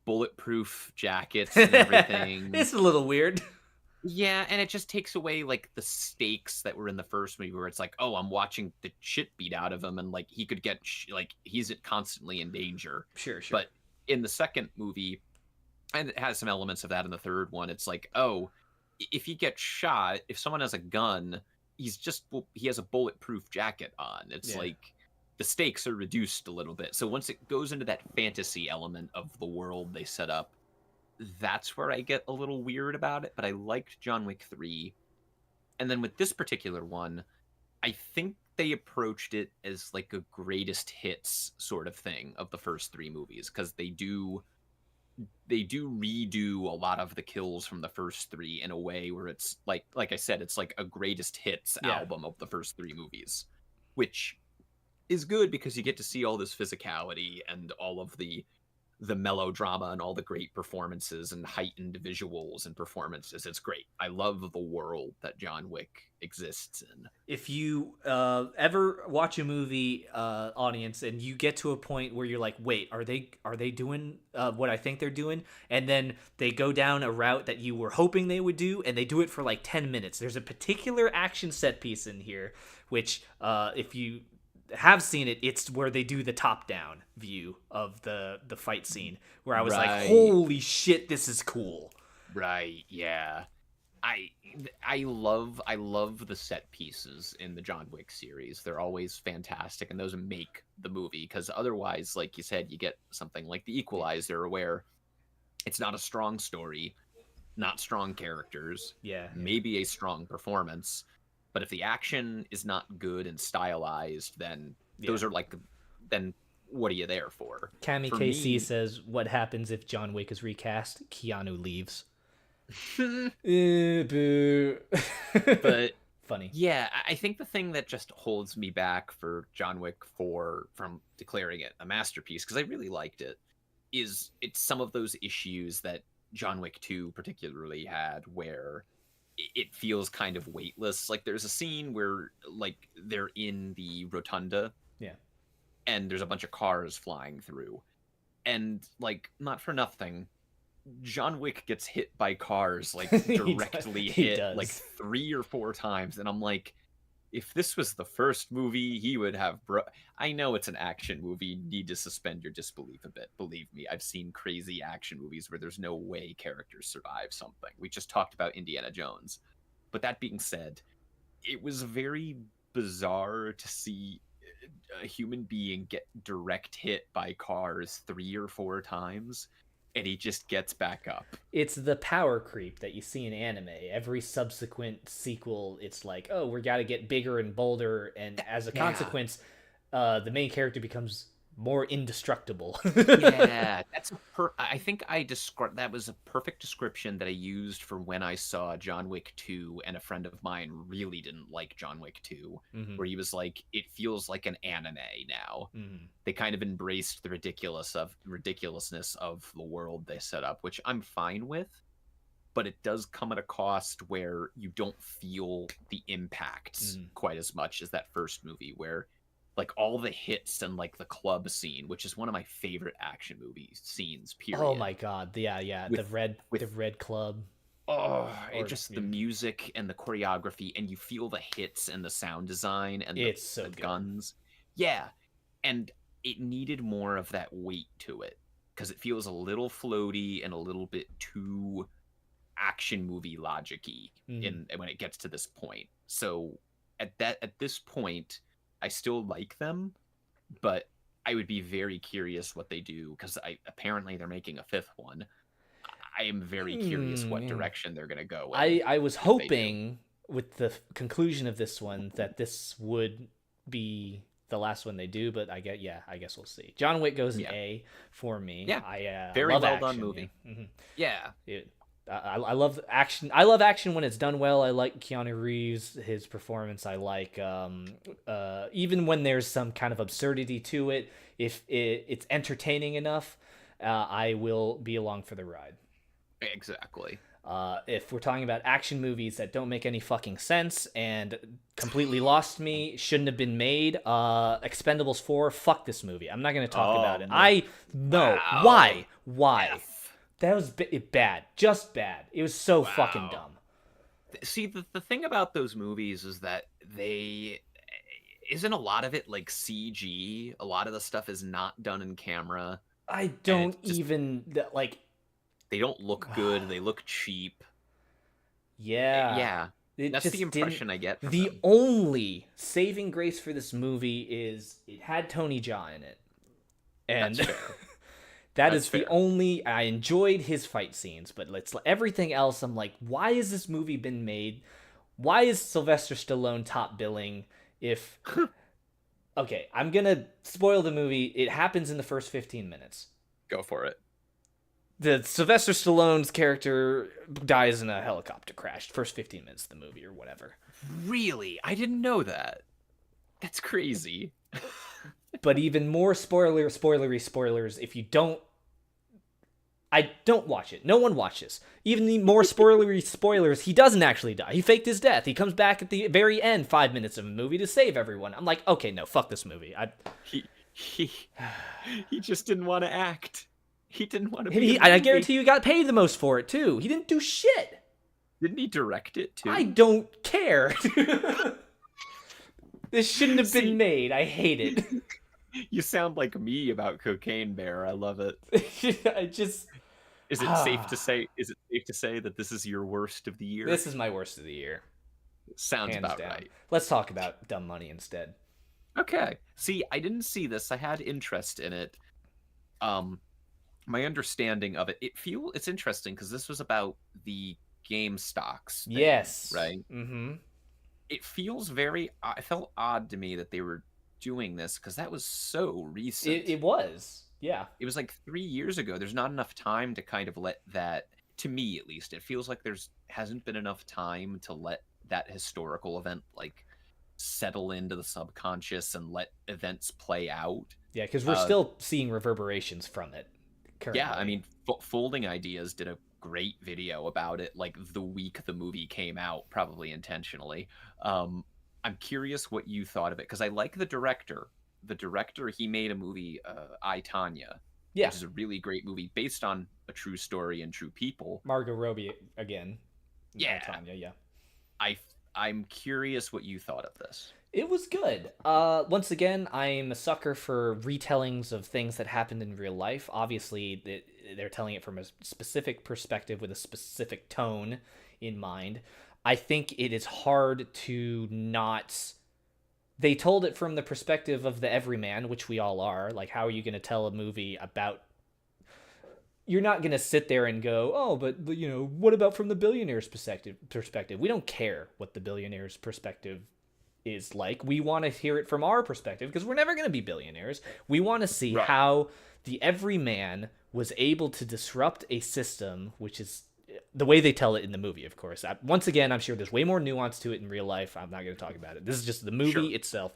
bulletproof jackets and everything. It's a little weird. Yeah, and it just takes away like the stakes that were in the first movie, where it's like, oh, I'm watching the shit beat out of him, and like he could get like he's constantly in danger. Sure, sure. But in the second movie, and it has some elements of that in the third one, it's like, oh, if he gets shot, if someone has a gun, he has a bulletproof jacket on. It's Yeah. like the stakes are reduced a little bit. So once it goes into that fantasy element of the world they set up, that's where I get a little weird about it. But I liked John Wick 3. And then with this particular one, I think they approached it as like a greatest hits sort of thing of the first three movies, because they do redo a lot of the kills from the first three in a way where it's like I said, it's like a greatest hits Yeah. album of the first three movies, which is good because you get to see all this physicality and all of the melodrama and all the great performances and heightened visuals and performances. It's great. I love the world that John Wick exists in. If you ever watch a movie, audience, and you get to a point where you're like, wait, are they doing what I think they're doing, and then they go down a route that you were hoping they would do, and they do it for like 10 minutes. There's a particular action set piece in here which, if you have seen it, it's where they do the top down view of the fight scene, where I was like, Right. holy shit, this is cool. Right, yeah. I I love the set pieces in the John Wick series. They're always fantastic, and those make the movie, because otherwise, like you said, you get something like The Equalizer, where it's not a strong story, not strong characters, Yeah, yeah. maybe a strong performance, but if the action is not good and stylized, then Yeah. those are like, then what are you there for? Kami For KC me, says, what happens if John Wick is recast? Keanu leaves. Boo. but Funny. yeah, I think the thing that just holds me back for John Wick 4 from declaring it a masterpiece, because I really liked it, is it's some of those issues that John Wick 2 particularly had, where it feels kind of weightless. Like there's a scene where like they're in the rotunda Yeah. and there's a bunch of cars flying through. And like, not for nothing, John Wick gets hit by cars, like directly He hit like does. 3 or 4 times, and I'm like, if this was the first movie, he would have I know it's an action movie, you need to suspend your disbelief a bit. Believe me, I've seen crazy action movies where there's no way characters survive something. We just talked about Indiana Jones. But that being said, it was very bizarre to see a human being get direct hit by cars 3 or 4 times. and he just gets back up. It's the power creep that you see in anime. Every subsequent sequel, it's like, oh, we got to get bigger and bolder, and as a Yeah. consequence, the main character becomes more indestructible. Yeah, I think I described that was a perfect description that I used for when I saw John Wick 2 and a friend of mine really didn't like John Wick 2, Hmm. where he was like, it feels like an anime now. Hmm. They kind of embraced the ridiculousness of the world they set up, which I'm fine with, but it does come at a cost where you don't feel the impacts Hmm. quite as much as that first movie, where like all the hits and like the club scene, which is one of my favorite action movie scenes, Oh period. my god, yeah, With the with red club, oh, it or just the music and the choreography, and you feel the hits and the sound design and it's so the good. guns. Yeah, and it needed more of that weight to it because it feels a little floaty and a little bit too action movie logic-y Hmm. in when it gets to this point. So at this point, I still like them, but I would be very curious what they do because I apparently they're making a fifth one. I am very curious what Mm. direction they're gonna go in I was if they do. hoping with the conclusion of this one that this would be the last one they do, but I guess we'll see. John Wick goes an Yeah, A for me. yeah, I very love well done action. movie. Yeah. Hmm. Yeah, I love action. I love action when it's done well. I like Keanu Reeves, his performance. I like even when there's some kind of absurdity to it. If it's entertaining enough, I will be along for the ride. exactly. If we're talking about action movies that don't make any fucking sense and completely lost me, shouldn't have been made, Expendables 4, fuck this movie. I'm not going to talk about Oh it. no! I no. Wow. Why? F. That was bad. Just bad. It was so fucking Wow. dumb. See, the thing about those movies is that they isn't a lot of it like CG. A lot of the stuff is not done in camera, I and it's don't just even like. they don't look good. They look cheap. Yeah. Yeah, It that's the just didn't. impression I get from The them. only saving grace for this movie is it had Tony Jaa in it. That's And fair. that That's is the fair. only. I enjoyed his fight scenes, but let's everything else. I'm like, why has this movie been made? Why is Sylvester Stallone top billing? If okay, I'm gonna spoil the movie. It happens in the first 15 minutes. Go for it. The Sylvester Stallone's character dies in a helicopter crash. First 15 minutes of the movie or whatever. Really? I didn't know that. That's crazy. But even more spoilers. If you don't, I don't watch it. No one watches. Even the more spoilers. He doesn't actually die. He faked his death. He comes back at the very end, 5 minutes of the movie to save everyone. I'm like, okay, no, fuck this movie. He he just didn't want to act. He didn't want to be in the I movie. guarantee you got paid the most for it too. He didn't do shit. Didn't he direct it I too? don't care. This shouldn't have been See, made. I hate it. you sound like me about Cocaine Bear. I love it. I just Is it safe to say? Is it safe to say that this is your worst of the year? this is my worst of the year, Sounds hands about down. right. Let's talk about Dumb Money instead. Okay. See, I didn't see this. I had interest in it. Um, my understanding of it, it's interesting because this was about the game stocks thing, Yes. right? Mm-hmm. It feels I felt odd to me that they were doing this because that was so recent. It was. Yeah. It was like 3 years ago. There's not enough time to kind of let that, to me at least, it feels like there's hasn't been enough time to let that historical event like settle into the subconscious and let events play out. Yeah, because we're still seeing reverberations from it Yeah, I currently. mean, Folding Ideas did a great video about it like the week the movie came out, probably intentionally. I'm curious what you thought of it because I like the director. The director, he made a movie, I, Tanya, Yeah. which is a really great movie based on a true story and true people. Margot Robbie again. Yeah, Tanya, yeah. I I'm curious what you thought of this. It was good. Once again, I'm a sucker for retellings of things that happened in real life. Obviously, they're telling it from a specific perspective with a specific tone in mind. I think it is hard to not. They told it from the perspective of the everyman, which we all are. Like, how are you going to tell a movie about you're not going to sit there and go, oh, but you know, what about from the billionaire's perspective? We don't care what the billionaire's perspective is like. We want to hear it from our perspective because we're never going to be billionaires. We want to see Right. how the everyman was able to disrupt a system, which is the way they tell it in the movie, of course. Once again, I'm sure there's way more nuance to it in real life. I'm not going to talk about it. This is just the movie Sure. itself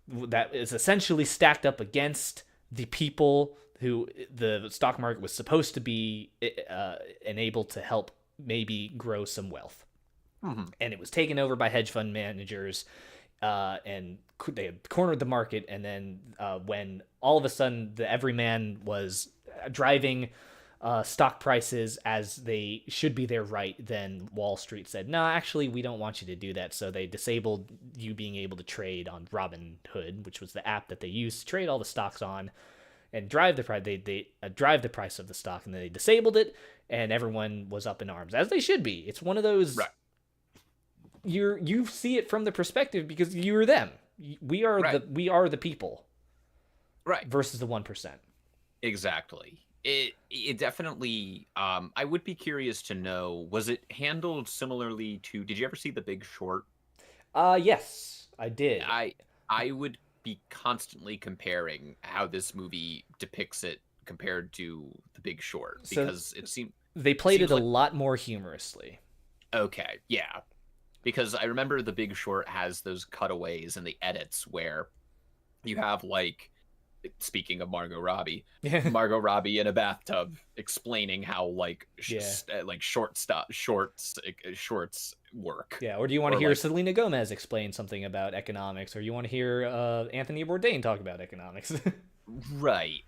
that is essentially stacked up against the people who the stock market was supposed to be enabled to help maybe grow some wealth. Mhm. And it was taken over by hedge fund managers, and they had cornered the market. And then when all of a sudden the everyman was driving stock prices as they should be their right, then Wall Street said, no, actually, we don't want you to do that. So they disabled you being able to trade on Robinhood, which was the app that they used to trade all the stocks on and drive the price. They drive the price of the stock, and then they disabled it, and everyone was up in arms, as they should be. It's one of those. Right. You see it from the perspective because you're them. We are the people. Right. Versus the 1%. Exactly. It definitely. I would be curious to know, was it handled similarly to? Did you ever see The Big Short? Yes, I did. I would be constantly comparing how this movie depicts it compared to The Big Short, because it seemed they played it a like, lot more humorously. Okay, yeah. Because I remember The Big Short has those cutaways and the edits where you have, like, speaking of Margot Robbie in a bathtub explaining how like shorts work. Yeah, or do you want to hear like, Selena Gomez explain something about economics, or you want to hear Anthony Bourdain talk about economics? right,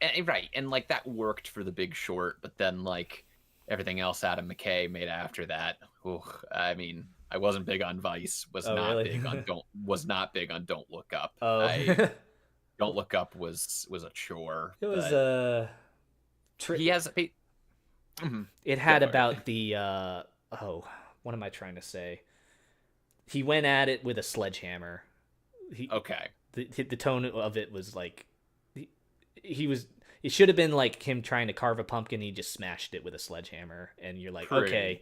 and like that worked for The Big Short, but then like everything else Adam McKay made after that, I mean, I wasn't big on Vice, was not big on Don't Look Up. Don't Look Up was a chore. It was he has a. It had about the what am I trying to say? He went at it with a sledgehammer. Okay. The tone of it was like he was. It should have been like him trying to carve a pumpkin. He just smashed it with a sledgehammer, and you're like, okay.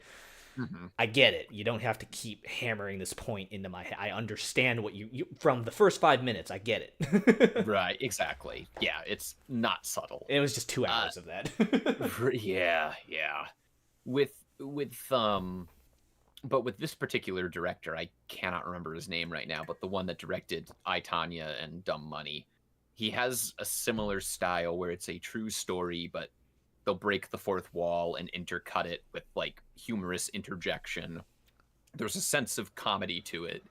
Mm-hmm. I get it. You don't have to keep hammering this point into my head. I understand what you from the first 5 minutes. I get it. Right, exactly. Yeah, it's not subtle. It was just 2 hours of that. Yeah. But with this particular director, I cannot remember his name right now, but the one that directed I, Tonya and Dumb Money, he has a similar style where it's a true story, but they'll break the fourth wall and intercut it with like humorous interjection. There's a sense of comedy to it,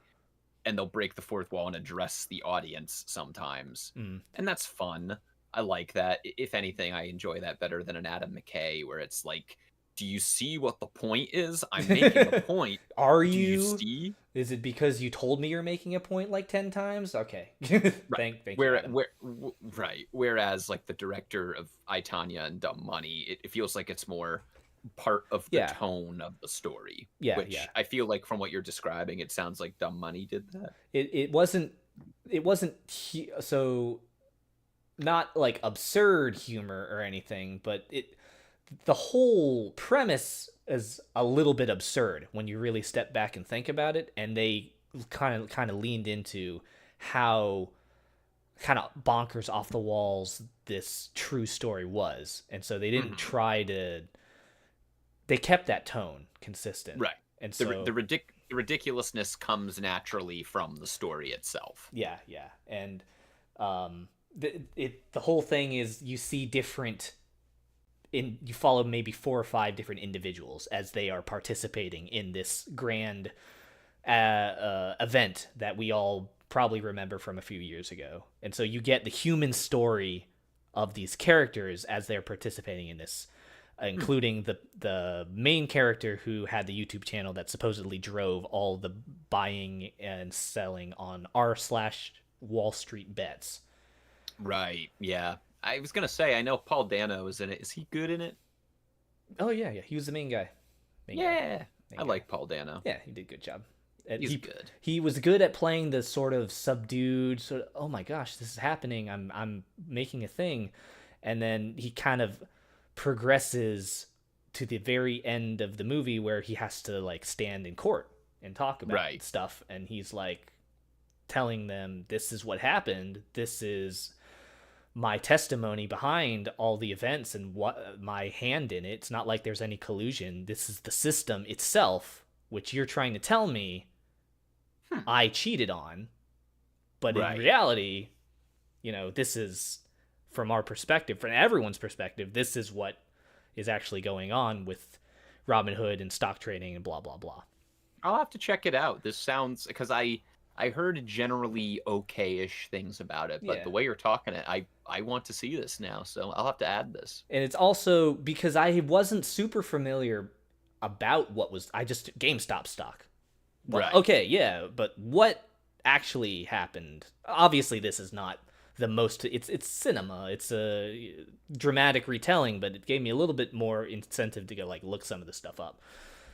and they'll break the fourth wall and address the audience sometimes. And that's fun. I like that. If anything, I enjoy that better than an Adam McKay where it's like, do you see what the point is? I'm making a point. Are do you see? Is it because you told me you're making a point like 10 times? Okay. Right. Thank you. Right. Whereas like the director of I, Tonya and Dumb Money, it feels like it's more part of the tone of the story. Which I feel like from what you're describing, it sounds like Dumb Money did that. It wasn't so not like absurd humor or anything, but the whole premise is a little bit absurd when you really step back and think about it, and they kind of leaned into how kind of bonkers off the walls this true story was, and so they didn't try to. They kept that tone consistent, right? And so the ridiculousness comes naturally from the story itself. Yeah, and the whole thing is you see different. You follow maybe 4 or 5 different individuals as they are participating in this grand event that we all probably remember from a few years ago. And so you get the human story of these characters as they're participating in this, including the main character who had the YouTube channel that supposedly drove all the buying and selling on r/Wall Street bets. Right, yeah. I was gonna say, I know Paul Dano is in it. Is he good in it? Oh yeah. He was the main guy. I like Paul Dano. Yeah, he did a good job. He's good. He was good at playing the sort of subdued, sort of, oh my gosh, this is happening. I'm making a thing, and then he kind of progresses to the very end of the movie where he has to like stand in court and talk about Right. stuff, and he's like telling them, this is what happened, this is my testimony behind all the events and what my hand in it. It's not like there's any collusion. This is the system itself, which you're trying to tell me I cheated on. But in Right. reality, this is from our perspective, from everyone's perspective, this is what is actually going on with Robin Hood and stock trading and blah, blah, blah. I'll have to check it out. This sounds because I heard generally okay-ish things about it, but Yeah. the way you're talking it, I want to see this now, so I'll have to add this. And it's also because I wasn't super familiar about what was, I just, GameStop stock. Well, Right. okay, yeah, but what actually happened? Obviously, this is not the most. It's cinema. It's a dramatic retelling, but it gave me a little bit more incentive to go like look some of the stuff up.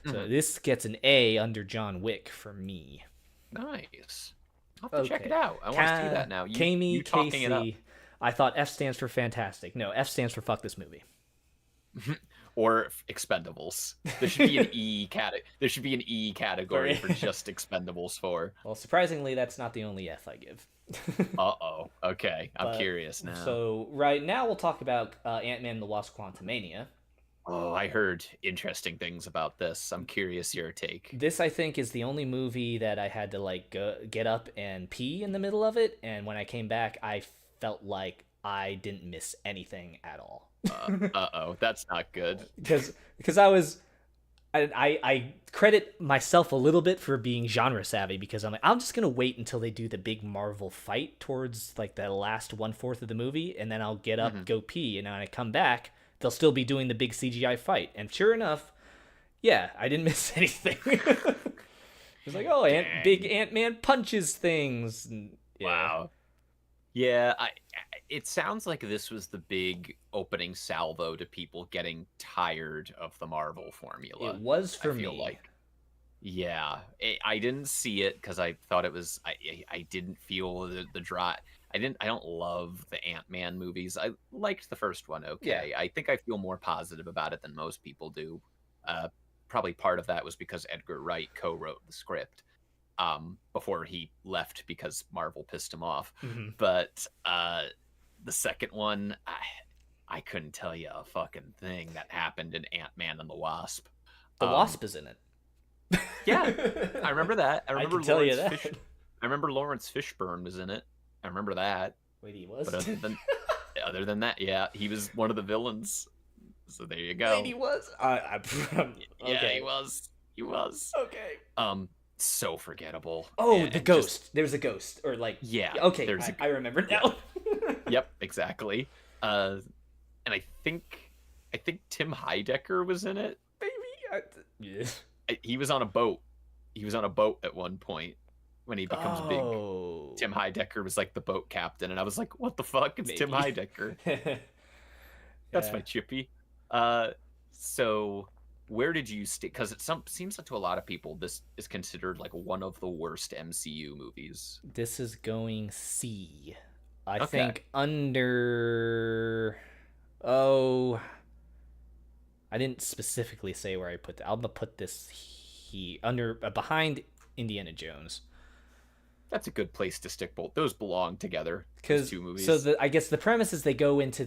So this gets an A under John Wick for me. Nice. I'll have to check it Okay. out. I want to see that now. You talking it up. Casey. I thought F stands for fantastic. No, F stands for fuck this movie. Or Expendables. There should be an There should be an E category for just Expendables 4. Well, surprisingly, that's not the only F I give. Uh-oh. Okay. I'm curious now. So right now we'll talk about Ant-Man and the Wasp: Quantumania. Oh, I heard interesting things about this. I'm curious your take. This, I think, is the only movie that I had to like get up and pee in the middle of it, and when I came back, I felt like I didn't miss anything at all. Uh-oh, that's not good. Because I credit myself a little bit for being genre savvy, because I'm like, I'm just gonna wait until they do the big Marvel fight towards like the last 1/4 of the movie, and then I'll get up, go pee, and when I come back, they'll still be doing the big CGI fight. And sure enough, yeah, I didn't miss anything. It's like, oh, big Ant-Man punches things. And, yeah. Wow. Yeah, it sounds like this was the big opening salvo to people getting tired of the Marvel formula. It was for I feel me. like. Yeah, I didn't see it because I thought it was. I didn't feel the draw. I don't love the Ant-Man movies. I liked the first one. Okay, Yeah. I think I feel more positive about it than most people do. Probably part of that was because Edgar Wright co-wrote the script before he left because Marvel pissed him off. Mhm. But the second one, I couldn't tell you a fucking thing that happened in Ant-Man and the Wasp. The Wasp is in it. Yeah, I remember that. I remember can tell you that. I remember Lawrence Fishburne was in it. I remember that. Wait, he was? But other than that, yeah, he was one of the villains. So there you go. Wait, he was? Okay. Yeah, he was. He was. Okay. So forgettable. Oh, And the ghost. There's a ghost. Or like... Yeah. Okay, there's I remember now. Yep, exactly. And I think Tim Heidecker was in it. Maybe? Yeah. He was on a boat. He was on a boat at one point when he becomes big. Tim Heidecker was like the boat captain, and I was like, "What the fuck? It's Tim Heidecker." That's my chippy. So where did you stay? Because it seems like to a lot of people, this is considered like one of the worst MCU movies. This is going C. I Okay. think under... Oh... I didn't specifically say where I put that. I'm gonna put this behind Indiana Jones. That's a good place to stick both. Those belong together. Because two movies. So I guess the premise is they go into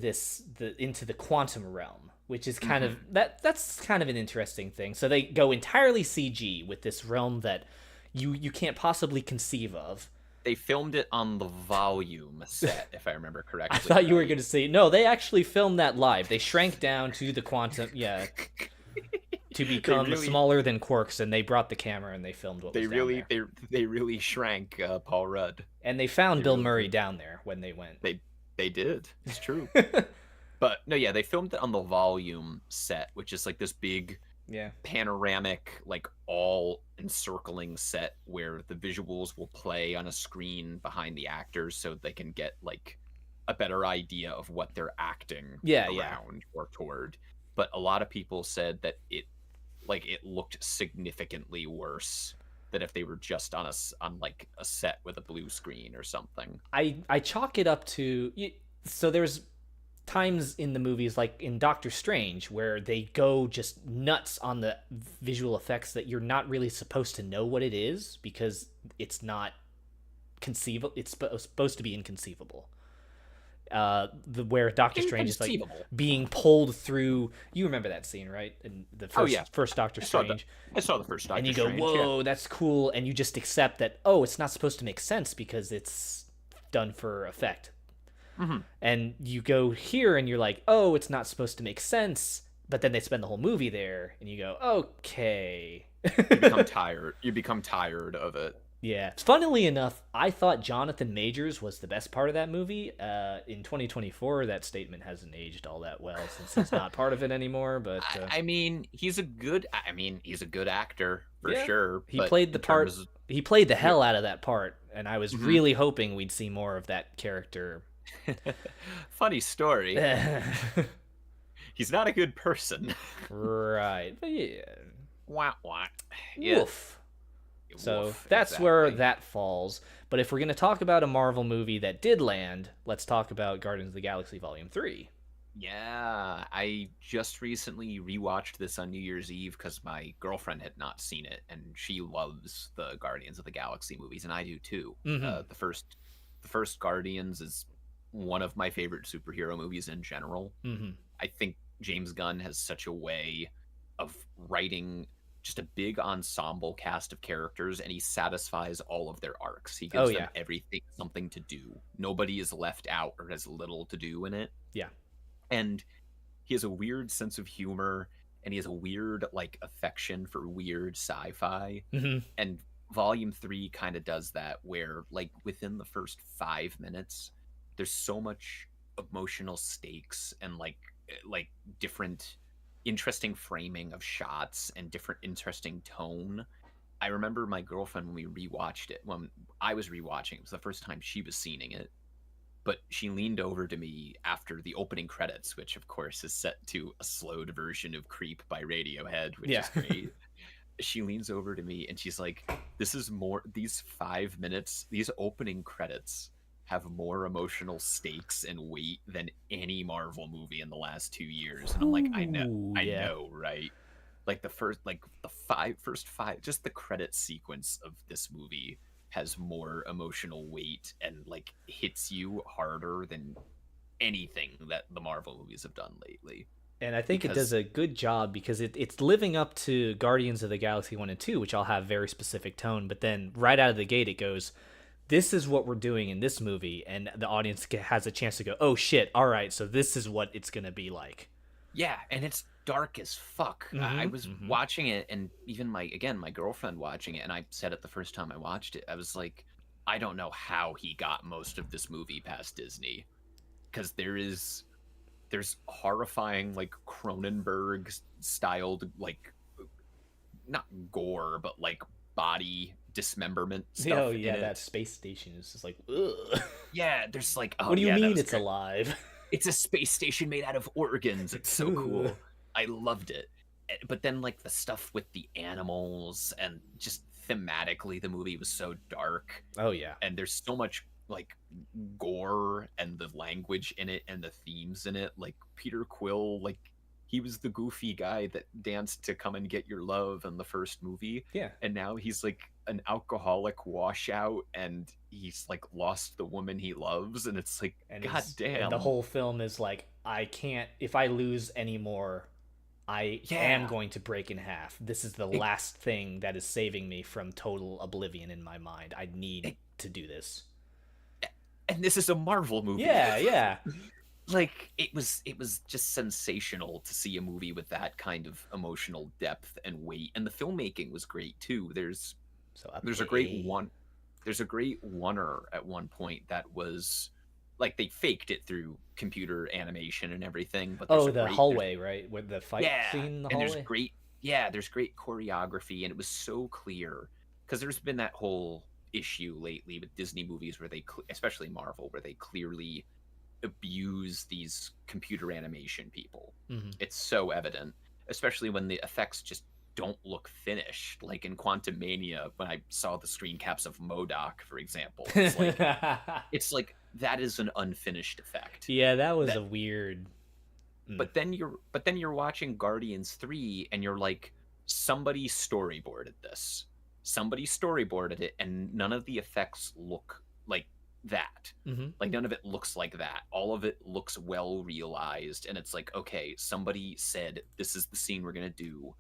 into the quantum realm, which is kind of that's kind of an interesting thing. So they go entirely CG with this realm that you can't possibly conceive of. They filmed it on the Volume set, if I remember correctly. I thought you were going to say no. They actually filmed that live. They shrank down to the quantum, to become smaller than quarks, and they brought the camera and they filmed what was down there. They really shrank Paul Rudd. And they found Bill Murray down there when they went. They did. It's true. But no, yeah, they filmed it on the Volume set, which is like this big panoramic, like all encircling set where the visuals will play on a screen behind the actors so they can get like a better idea of what they're acting around or toward. But a lot of people said that it looked significantly worse than if they were just on a set with a blue screen or something. I chalk it up to, so there's times in the movies, like in Doctor Strange, where they go just nuts on the visual effects that you're not really supposed to know what it is because it's not conceivable. It's supposed to be inconceivable. Where Doctor Strange is like Inconceivable. being pulled through. You remember that scene, right? In the Oh first yeah, first Doctor I saw the Strange, I saw the first and Doctor you go, Strange. Yeah. "Whoa, that's cool," and you just accept that. Oh, it's not supposed to make sense because it's done for effect. Hmm. And you go here, and you're like, "Oh, it's not supposed to make sense," but then they spend the whole movie there, and you go, "Okay." You become tired. You become tired of it. Yeah. Funnily enough, I thought Jonathan Majors was the best part of that movie. In 2024, that statement hasn't aged all that well since he's not part of it anymore. But I mean, he's a good. I mean, he's a good actor for yeah, sure. he But played the in part. terms, He played the yeah. hell out of that part, and I was Mhm. really hoping we'd see more of that character. Funny story. He's not a good person. Right. But yeah. Wah, wah. Yeah. Woof. So Woof. that's where Exactly. that falls. But if we're going to talk about a Marvel movie that did land, let's talk about Guardians of the Galaxy Volume 3. Yeah, I just recently rewatched this on New Year's Eve because my girlfriend had not seen it, and she loves the Guardians of the Galaxy movies, and I do too. Mm-hmm. The first Guardians is one of my favorite superhero movies in general. Mm-hmm. I think James Gunn has such a way of writing just a big ensemble cast of characters, and he satisfies all of their arcs. He Oh, gives them yeah. everything something to do. Nobody is left out or has little to do in it. Yeah. And he has a weird sense of humor, and he has a weird like affection for weird sci-fi. Mm-hmm. And volume 3 kind of does that, where like within the first 5 minutes there's so much emotional stakes and like different interesting framing of shots and different interesting tone. I remember my girlfriend when we rewatched it, when I was rewatching, it was the first time she was seeing it, but she leaned over to me after the opening credits, which of course is set to a slowed version of Creep by Radiohead, which Yeah. is great. She leans over to me and she's like, "This is more, these 5 minutes, these opening credits have more emotional stakes and weight than any Marvel movie in the last 2 years." And I'm like, Ooh, I yeah. know, right? Like the first five, just the credit sequence of this movie has more emotional weight and like hits you harder than anything that the Marvel movies have done lately. And I think it does Because a good job because it's living up to Guardians of the Galaxy 1 and 2, which all have very specific tone. But then right out of the gate, it goes, this is what we're doing in this movie. And the audience has a chance to go, oh shit, all right, so this is what it's going to be like. yeah, and it's dark as fuck. I Mm-hmm. was Mm-hmm. watching it, and even my girlfriend watching it, and I said it the first time I watched it, I was like, I don't know how he got most of this movie past Disney, because there's horrifying like Cronenberg styled like not gore but like body dismemberment Oh, stuff in yeah, that it. space station is just like, ugh. Yeah, there's like, What oh do you yeah, that mean was it's great. alive? It's a space station made out of organs. It's so Ugh. cool. I loved it. But then like the stuff with the animals and just thematically the movie was so dark, Oh, yeah. and there's so much like gore and the language in it and the themes in it. Like Peter Quill, like he was the goofy guy that danced to Come and Get Your Love in the first movie, Yeah. and now he's like an alcoholic washout, and he's like lost the woman he loves, and it's like, And god the damn. whole film is like, I can't, if I lose anymore, I am Yeah. going to break in half. This is the it, last thing that is saving me from total oblivion in my mind. I need it, to do this. and this is a Marvel movie. Yeah, yeah. Like it was just sensational to see a movie with that kind of emotional depth and weight, and the filmmaking was great too. So There's a great one. There's a great oneer at one point that was like they faked it through computer animation and everything, but Oh, the hallway, right? With the fight yeah, scene in the and hallway? there's great choreography, and it was so clear because there's been that whole issue lately with Disney movies where especially Marvel, where they clearly abuse these computer animation people. Hmm. It's so evident, especially when the effects just don't look finished. Like in Quantum Mania, when I saw the screen caps of Modoc, for example, it's like that is an unfinished effect. Yeah, that was That a weird. Mm. but then you're watching Guardians 3 and you're like, somebody storyboarded this. Somebody storyboarded it and none of the effects look like that. Hmm. Like none of it looks like that. All of it looks well realized and it's like, okay, somebody said this is the scene we're going to do.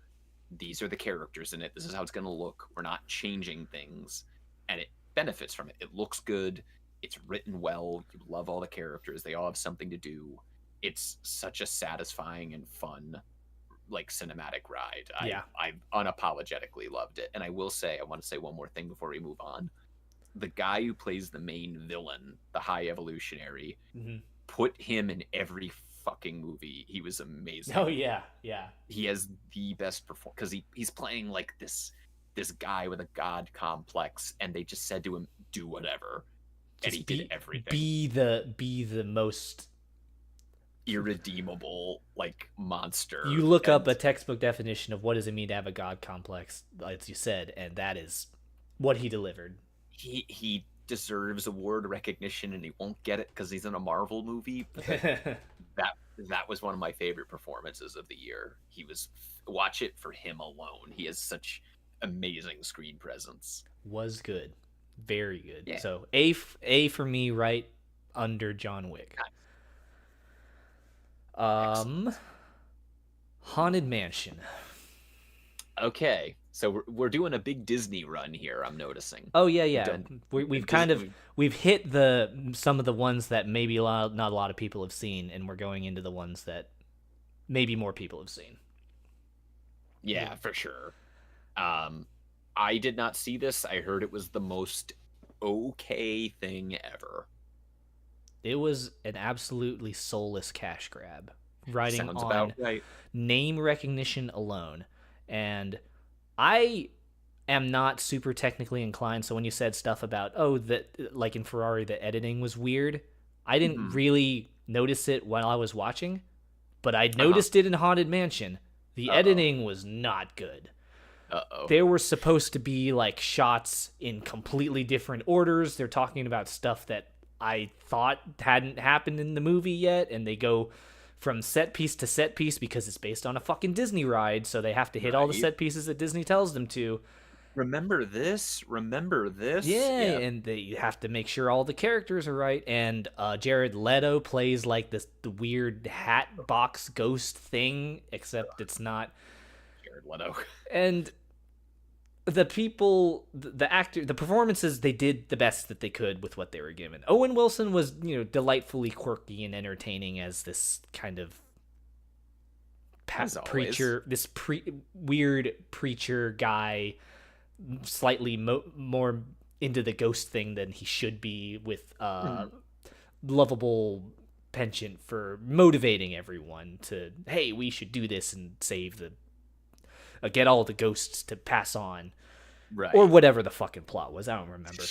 These are the characters in it. This is how it's going to look. We're not changing things and it benefits from it. It looks good. It's written well. You love all the characters. They all have something to do. It's such a satisfying and fun like cinematic ride. I Yeah. I unapologetically loved it. And I will say, I want to say one more thing before we move on. The guy who plays the main villain, the High Evolutionary, Hmm. put him in every fucking movie. He was amazing. Oh yeah, yeah. He has the best performance because he's playing like this guy with a god complex, and they just said to him, "Do whatever," and he Just did be everything. be the most. Irredeemable like You monster, look up and a textbook definition of what does it mean to have a god complex, as you said, and that is what he delivered. he deserves award recognition, and he won't get it because he's in a Marvel movie. But that was one of my favorite performances of the year. He was watch it for him alone. He has such amazing screen presence. Was good, very good. Yeah, So A for me, right under John Wick. excellent. Um, Haunted Mansion. Okay, so we're doing a big Disney run here. I'm noticing Oh yeah, we've yeah. done We've kind of Disney. we've hit the some of the ones that maybe not a lot of people have seen, and we're going into the ones that maybe more people have seen. Yeah, for sure. Um, I did not see this. I heard it was the most okay thing ever. It was an absolutely soulless cash grab, riding Sounds about on right. name recognition alone. And I am not super technically inclined, so when you said stuff about that like in Ferrari the editing was weird, I didn't Hmm. really notice it while I was watching, but I Uh huh. noticed it in Haunted Mansion. The Uh oh. editing was not good. Uh oh. There were supposed to be like shots in completely different orders. They're talking about stuff that I thought hadn't happened in the movie yet, and they go from set piece to set piece because it's based on a fucking Disney ride, so they have to hit all the Right. set pieces that Disney tells them to. Remember this? Remember this? Yeah, Yeah. and they have to make sure all the characters are right. And Jared Leto plays like the weird hat box ghost thing, except it's not. Jared Leto. And the people, the actor, the performances, they did the best that they could with what they were given. Owen Wilson was, delightfully quirky and entertaining as this kind of As always. preacher, this weird preacher guy, slightly more into the ghost thing than he should be, with Mhm. lovable penchant for motivating everyone to, hey, we should do this and save the get all the ghosts to pass on, or Right. whatever the fucking plot was. I don't remember.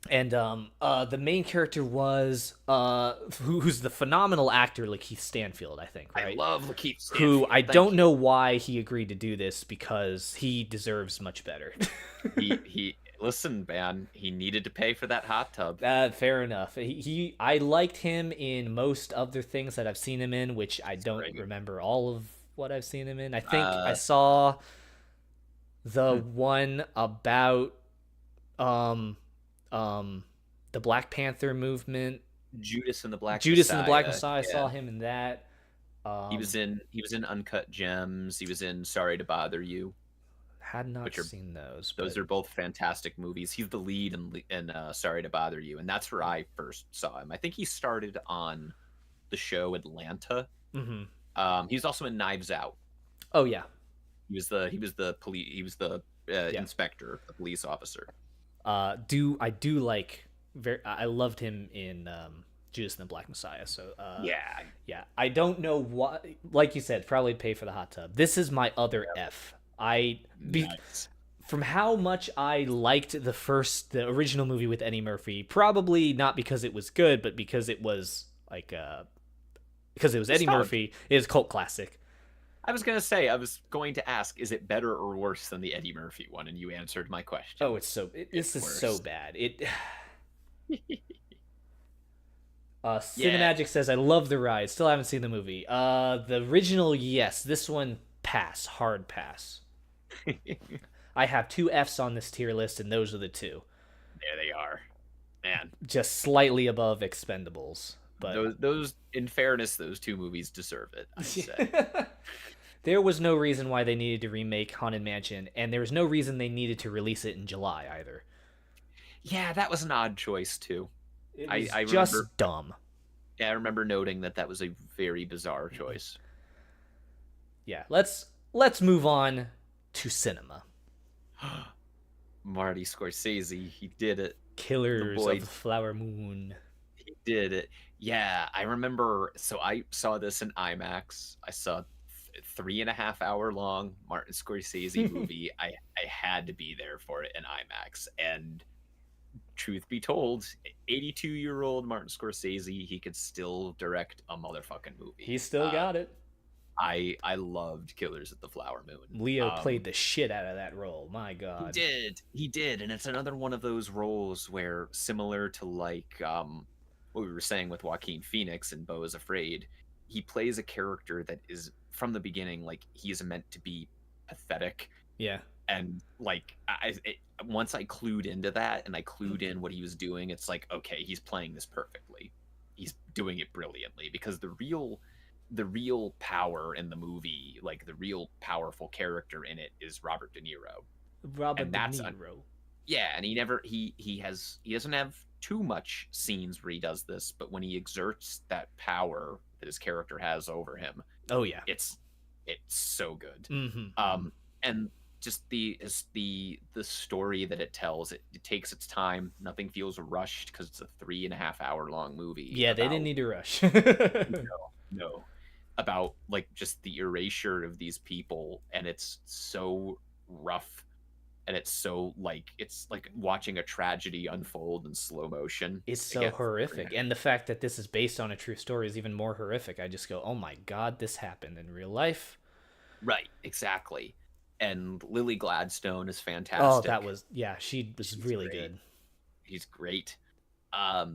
And the main character was who's the phenomenal actor Lakeith Stanfield, I think, I right? love Lakeith Who I Stanfield. Thank don't you. know why he agreed to do this, because he deserves much better. He listen, man. He needed to pay for that hot tub. Fair enough. I liked him in most other things that I've seen him in, which I He's don't great. remember all of what I've seen him in. I think I Uh, saw the hmm, one about um um the Black Panther movement. Judas and the Black Judas and the Black Messiah. Messiah, Yeah. saw him in that. Um He was in Uncut Gems. He was in Sorry to Bother You, had not which are seen those, those but are both fantastic movies. He's the lead in Sorry to Bother You, and that's where I first saw him. I think he started on the show Atlanta. mhm. He was also in Knives Out. Oh yeah. He was the Yeah. inspector, the police officer. Do I do like very I loved him in Judas and the Black Messiah. So Yeah. yeah, I don't know what, like you said, probably pay for the hot tub. This is my other Yep. F. I be, Nice. from how much I liked the original movie with Eddie Murphy, probably not because it was good, but because it was like because it was Eddie Nostalgia. Murphy, it is a cult classic. I was gonna say, I was going to ask, is it better or worse than the Eddie Murphy one? And you answered my question. Oh, it's It's this is so worse. bad. It Yeah. Cinemagic says I love the ride. Still haven't seen the movie. The original, yes. This one, pass. Hard pass. I have two Fs on this tier list, and those are the two. There they are. Man, Just slightly above Expendables, but those in fairness, those two movies deserve it, I'd say. there was no reason why they needed to remake Haunted Mansion, and there was no reason they needed to release it in July either. Yeah, that was an odd choice too. It I was I remember just dumb. yeah, I remember noting that that was a very bizarre choice. Yeah, let's move on to cinema. Marty Scorsese, he did it. The Killers of boy, the Flower Moon. he did it. Yeah, I remember. So I saw this in IMAX. I saw 3.5 hour long Martin Scorsese movie. I had to be there for it in IMAX. And truth be told, 82-year-old Martin Scorsese, he could still direct a motherfucking movie. He still got it. I loved Killers of the Flower Moon. Leo played the shit out of that role. My God. He did, and it's another one of those roles where, similar to like what we were saying with Joaquin Phoenix and Beau is Afraid, he plays a character that is from the beginning like he is meant to be pathetic, Yeah. and like once I clued into that and I clued in what he was doing, it's like, okay, he's playing this perfectly. He's doing it brilliantly because the real power in the movie, like the real powerful character in it, is Robert De Niro, Robert and De that's Niro. yeah, and he doesn't have too much scenes where he does this, but when he exerts that power that his character has over him, Oh yeah. it's so good. Mm-hmm. And just the story that it tells, it takes its time. Nothing feels rushed because it's a 3.5 hour long movie. Yeah, they didn't need to rush. No, about like just the erasure of these people, and it's so rough, and it's like watching a tragedy unfold in slow motion. It's so Again, horrific, and the fact that this is based on a true story is even more horrific. I just go, oh my God, this happened in real life. right, exactly. And Lily Gladstone is Oh, fantastic. that was, yeah, she was She's really great. good. He's great.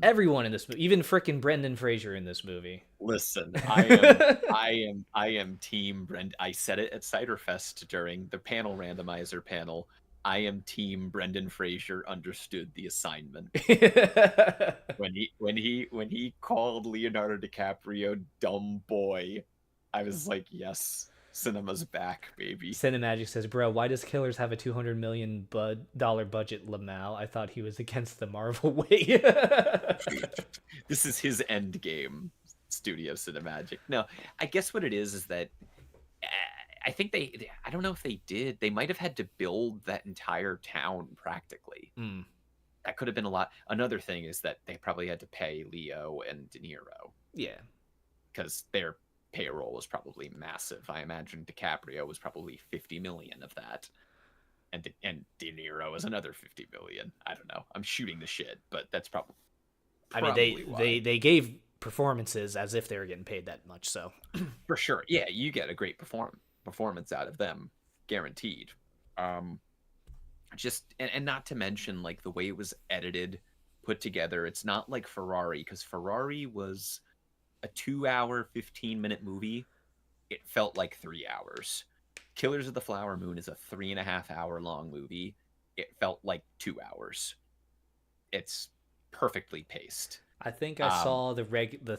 Everyone in this movie, even frickin' Brendan Fraser in this movie. Listen, I am team Brend. I said it at Ciderfest during the panel randomizer panel. I am team Brendan Fraser understood the assignment. When he called Leonardo DiCaprio dumb boy, I was like, yes, cinema's back, baby. Cinemagic says, bro, why does Killers have a $200 million dollar budget, Lamal? I thought he was against the Marvel way. This is his end game, Studio Cinemagic. No, I guess what it is that uh, I think I don't know if they did. They might have had to build that entire town practically. Mm. That could have been a lot. Another thing is that they probably had to pay Leo and De Niro Yeah. because their payroll was probably massive. I imagine DiCaprio was probably 50 million of that, and De Niro is another 50 million. I don't know. I'm shooting the shit, but that's probably. I mean, they gave performances as if they were getting paid that much, so. For sure. Yeah, you get a great performance out of them, guaranteed. Just and not to mention like the way it was edited, put together. It's not like Ferrari, because Ferrari was a 2 hour, 15-minute movie. It felt like 3 hours. Killers of the Flower Moon is a 3.5 hour long movie. It felt like 2 hours. It's perfectly paced. I think I saw the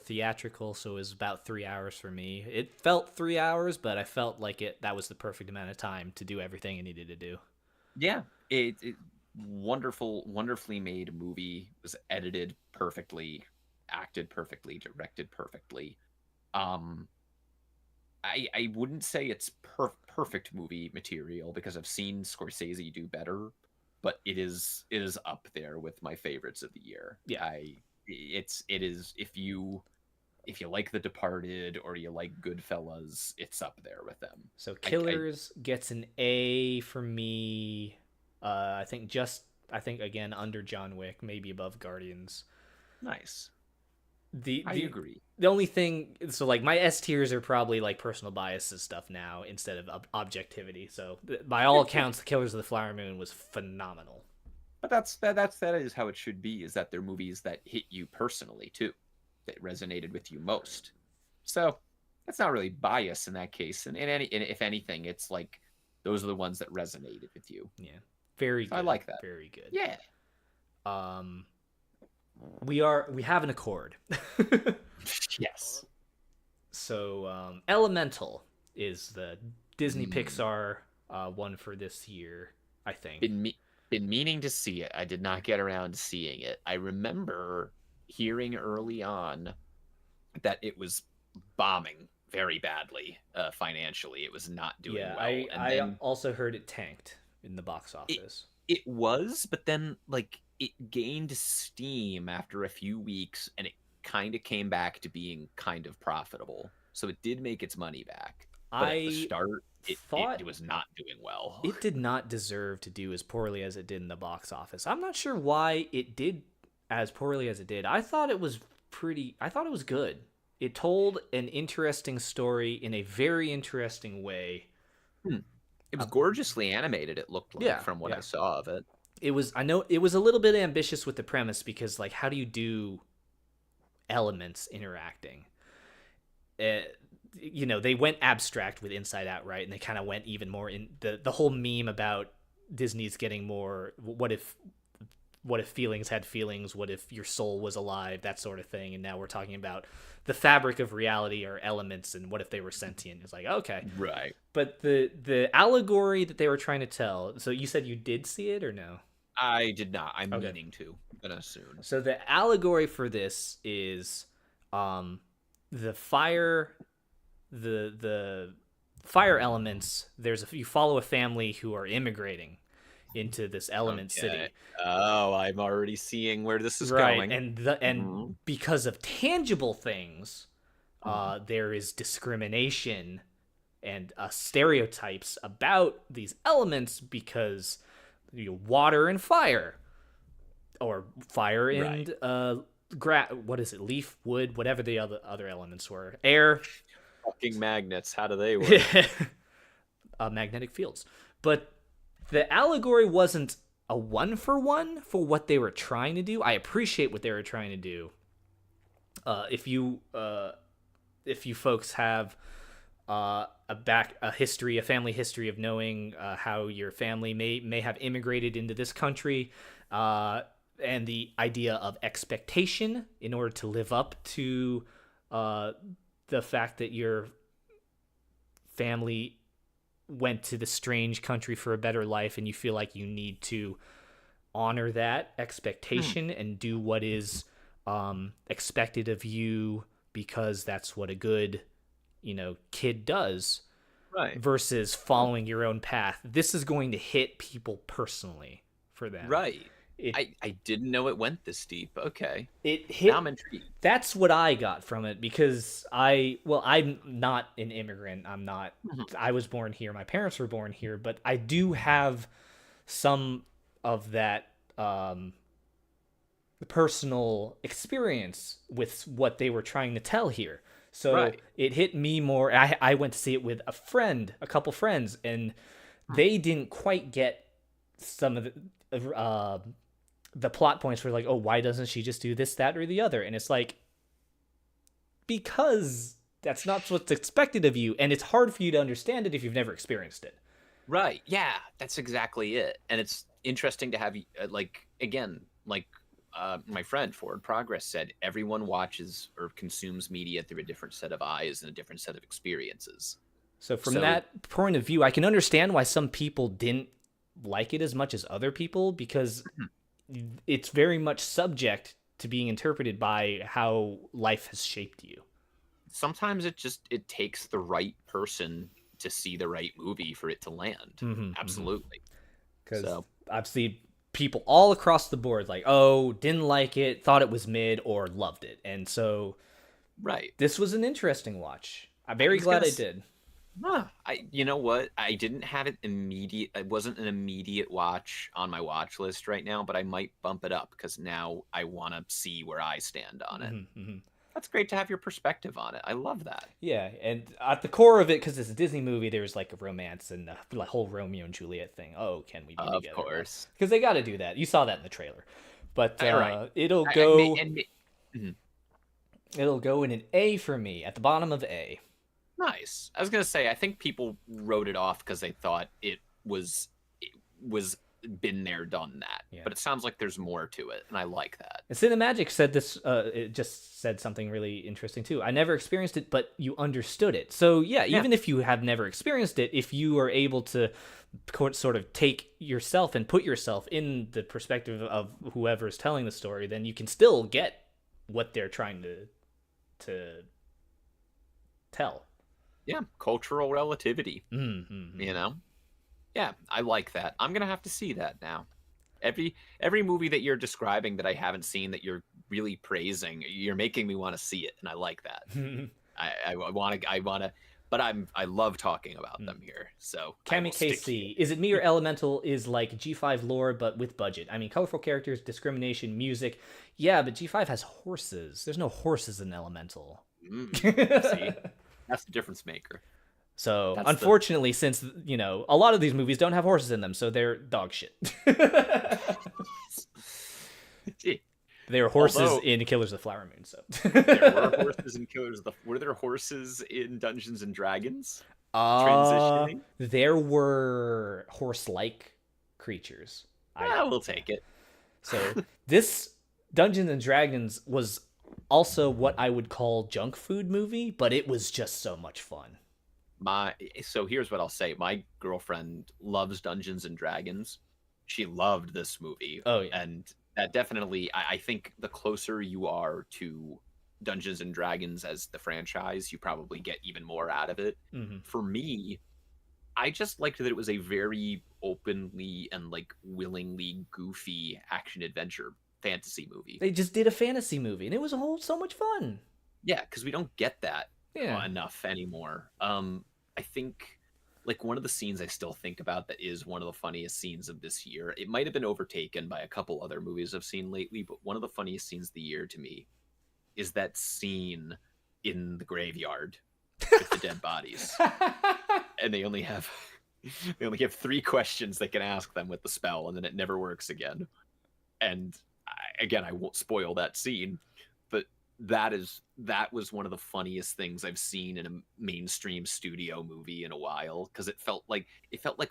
theatrical, so it was about 3 hours for me. It felt 3 hours, but I felt like that was the perfect amount of time to do everything it needed to do. Yeah, it wonderfully made movie. Was edited perfectly, acted perfectly, directed perfectly. I wouldn't say it's perfect movie material because I've seen Scorsese do better, but it is up there with my favorites of the year. Yeah. It is if you like The Departed or you like Goodfellas, it's up there with them. So Killers gets an A for me. I think again under John Wick, maybe above Guardians. Nice. I agree. The only thing, so like my S tiers are probably like personal biases stuff now instead of objectivity. So by all accounts, The Killers of the Flower Moon was phenomenal. But that is how it should be. Is that they're movies that hit you personally too. that resonated with you most. So that's not really bias in that case. And if anything, it's like those are the ones that resonated with you. Yeah. Very So good. I like that. Very good. Yeah. Um, we have an accord. Yes. So Elemental is the Disney Mm. Pixar one for this year, I think. Been meaning to see it. I did not get around to seeing it. I remember hearing early on that it was bombing very badly financially. It was not doing Yeah, well. And I then also heard it tanked in the box it office. it was, but then like it gained steam after a few weeks and it kind of came back to being kind of profitable. So it did make its money back. But at the I start, thought it was not doing well. it did not deserve to do as poorly as it did in the box office. I'm not sure why it did as poorly as it did. I thought it was good. It told an interesting story in a very interesting way. It was gorgeously animated, it looked like, Yeah, from what yeah. I saw of it. I know it was a little bit ambitious with the premise because like how do you do elements interacting? They went abstract with Inside Out, right? And they kind of went even more in the whole meme about Disney's getting more what if feelings had feelings, what if your soul was alive, that sort of thing. And now we're talking about the fabric of reality or elements and what if they were sentient. It's like, okay. Right. But the allegory that they were trying to tell, so you said you did see it or no? I did not. I'm Okay. meaning to. Gonna soon. So the allegory for this is the fire the fire elements. You follow a family who are immigrating into this element city. Oh, I'm already seeing where this is Right. going. And because of tangible things, there is discrimination and stereotypes about these elements because water and fire, or fire and what is it, leaf, wood, whatever the other elements were, air. Fucking magnets, how do they work? Magnetic fields. But the allegory wasn't a one-for-one for what they were trying to do. I appreciate what they were trying to do. If you folks have a family history of knowing how your family may have immigrated into this country, and the idea of expectation in order to live up to the fact that your family went to the strange country for a better life and you feel like you need to honor that expectation and do what is expected of you because that's what a good kid does, Right. versus following your own path. This is going to hit people personally for them. Right. I didn't know it went this deep. Okay. It hit. Now I'm intrigued. That's what I got from it because I'm not an immigrant. I'm not. I was born here. My parents were born here, but I do have some of that personal experience with what they were trying to tell here. So it hit me more. I went to see it with a couple friends, and they didn't quite get some of the plot points were like, oh, why doesn't she just do this, that, or the other? And it's like, because that's not what's expected of you, and it's hard for you to understand it if you've never experienced it. Right. Yeah, that's exactly it. And it's interesting to have, my friend Forward Progress said, everyone watches or consumes media through a different set of eyes and a different set of experiences. So from that point of view, I can understand why some people didn't like it as much as other people, because it's very much subject to being interpreted by how life has shaped you. Sometimes it takes the right person to see the right movie for it to land. Absolutely. Because I've seen people all across the board like, oh, didn't like it, thought it was mid, or loved it. And so this was an interesting watch. I'm very glad I did. You know what? I didn't have it immediate. It wasn't an immediate watch on my watch list right now, but I might bump it up because now I want to see where I stand on it. That's great to have your perspective on it. I love that. Yeah, and at the core of it, because it's a Disney movie, there's like a romance and the whole Romeo and Juliet thing. Oh, can we be together? Of course. Because they got to do that. You saw that in the trailer. But it'll go... It'll go in an A for me, at the bottom of A. Nice. I was gonna say, I think people wrote it off because they thought it was been there, done that. Yeah. But it sounds like there's more to it, and I like that. And Cinemagic said this. It just said something really interesting too. I never experienced it, but you understood it. So yeah, even if you have never experienced it, if you are able to sort of take yourself and put yourself in the perspective of whoever is telling the story, then you can still get what they're trying to tell. Yeah, cultural relativity. Mm-hmm. You know. Yeah, I like that. I'm gonna have to see that now. Every movie that you're describing that I haven't seen that you're really praising, you're making me want to see it, and I like that. I want to, but I love talking about them here. So Kamikaze, Is It Me or Elemental is like G5 lore, but with budget. I mean, colorful characters, discrimination, music. Yeah, but G5 has horses. There's no horses in Elemental. See, that's the difference maker. So, unfortunately, since, a lot of these movies don't have horses in them, so they're dog shit. There were horses in Killers of the Flower Moon, so. There were horses in Killers of the... Were there horses in Dungeons and Dragons? Transitioning? There were horse-like creatures. We'll take it. So, this Dungeons and Dragons was also what I would call junk food movie, but it was just so much fun. So here's what I'll say. My girlfriend loves Dungeons and Dragons. She loved this movie. Oh, yeah. And that definitely, I think the closer you are to Dungeons and Dragons as the franchise, you probably get even more out of it. Mm-hmm. For me, I just liked that it was a very openly and like willingly goofy action adventure fantasy movie. They just did a fantasy movie, and it was so much fun. Yeah, because we don't get that enough anymore. I think like one of the scenes I still think about that is one of the funniest scenes of this year. It might have been overtaken by a couple other movies I've seen lately, but one of the funniest scenes of the year to me is that scene in the graveyard with the dead bodies. And they only have 3 questions they can ask them with the spell, and then it never works again. And I won't spoil that scene, but that was one of the funniest things I've seen in a mainstream studio movie in a while, because it felt like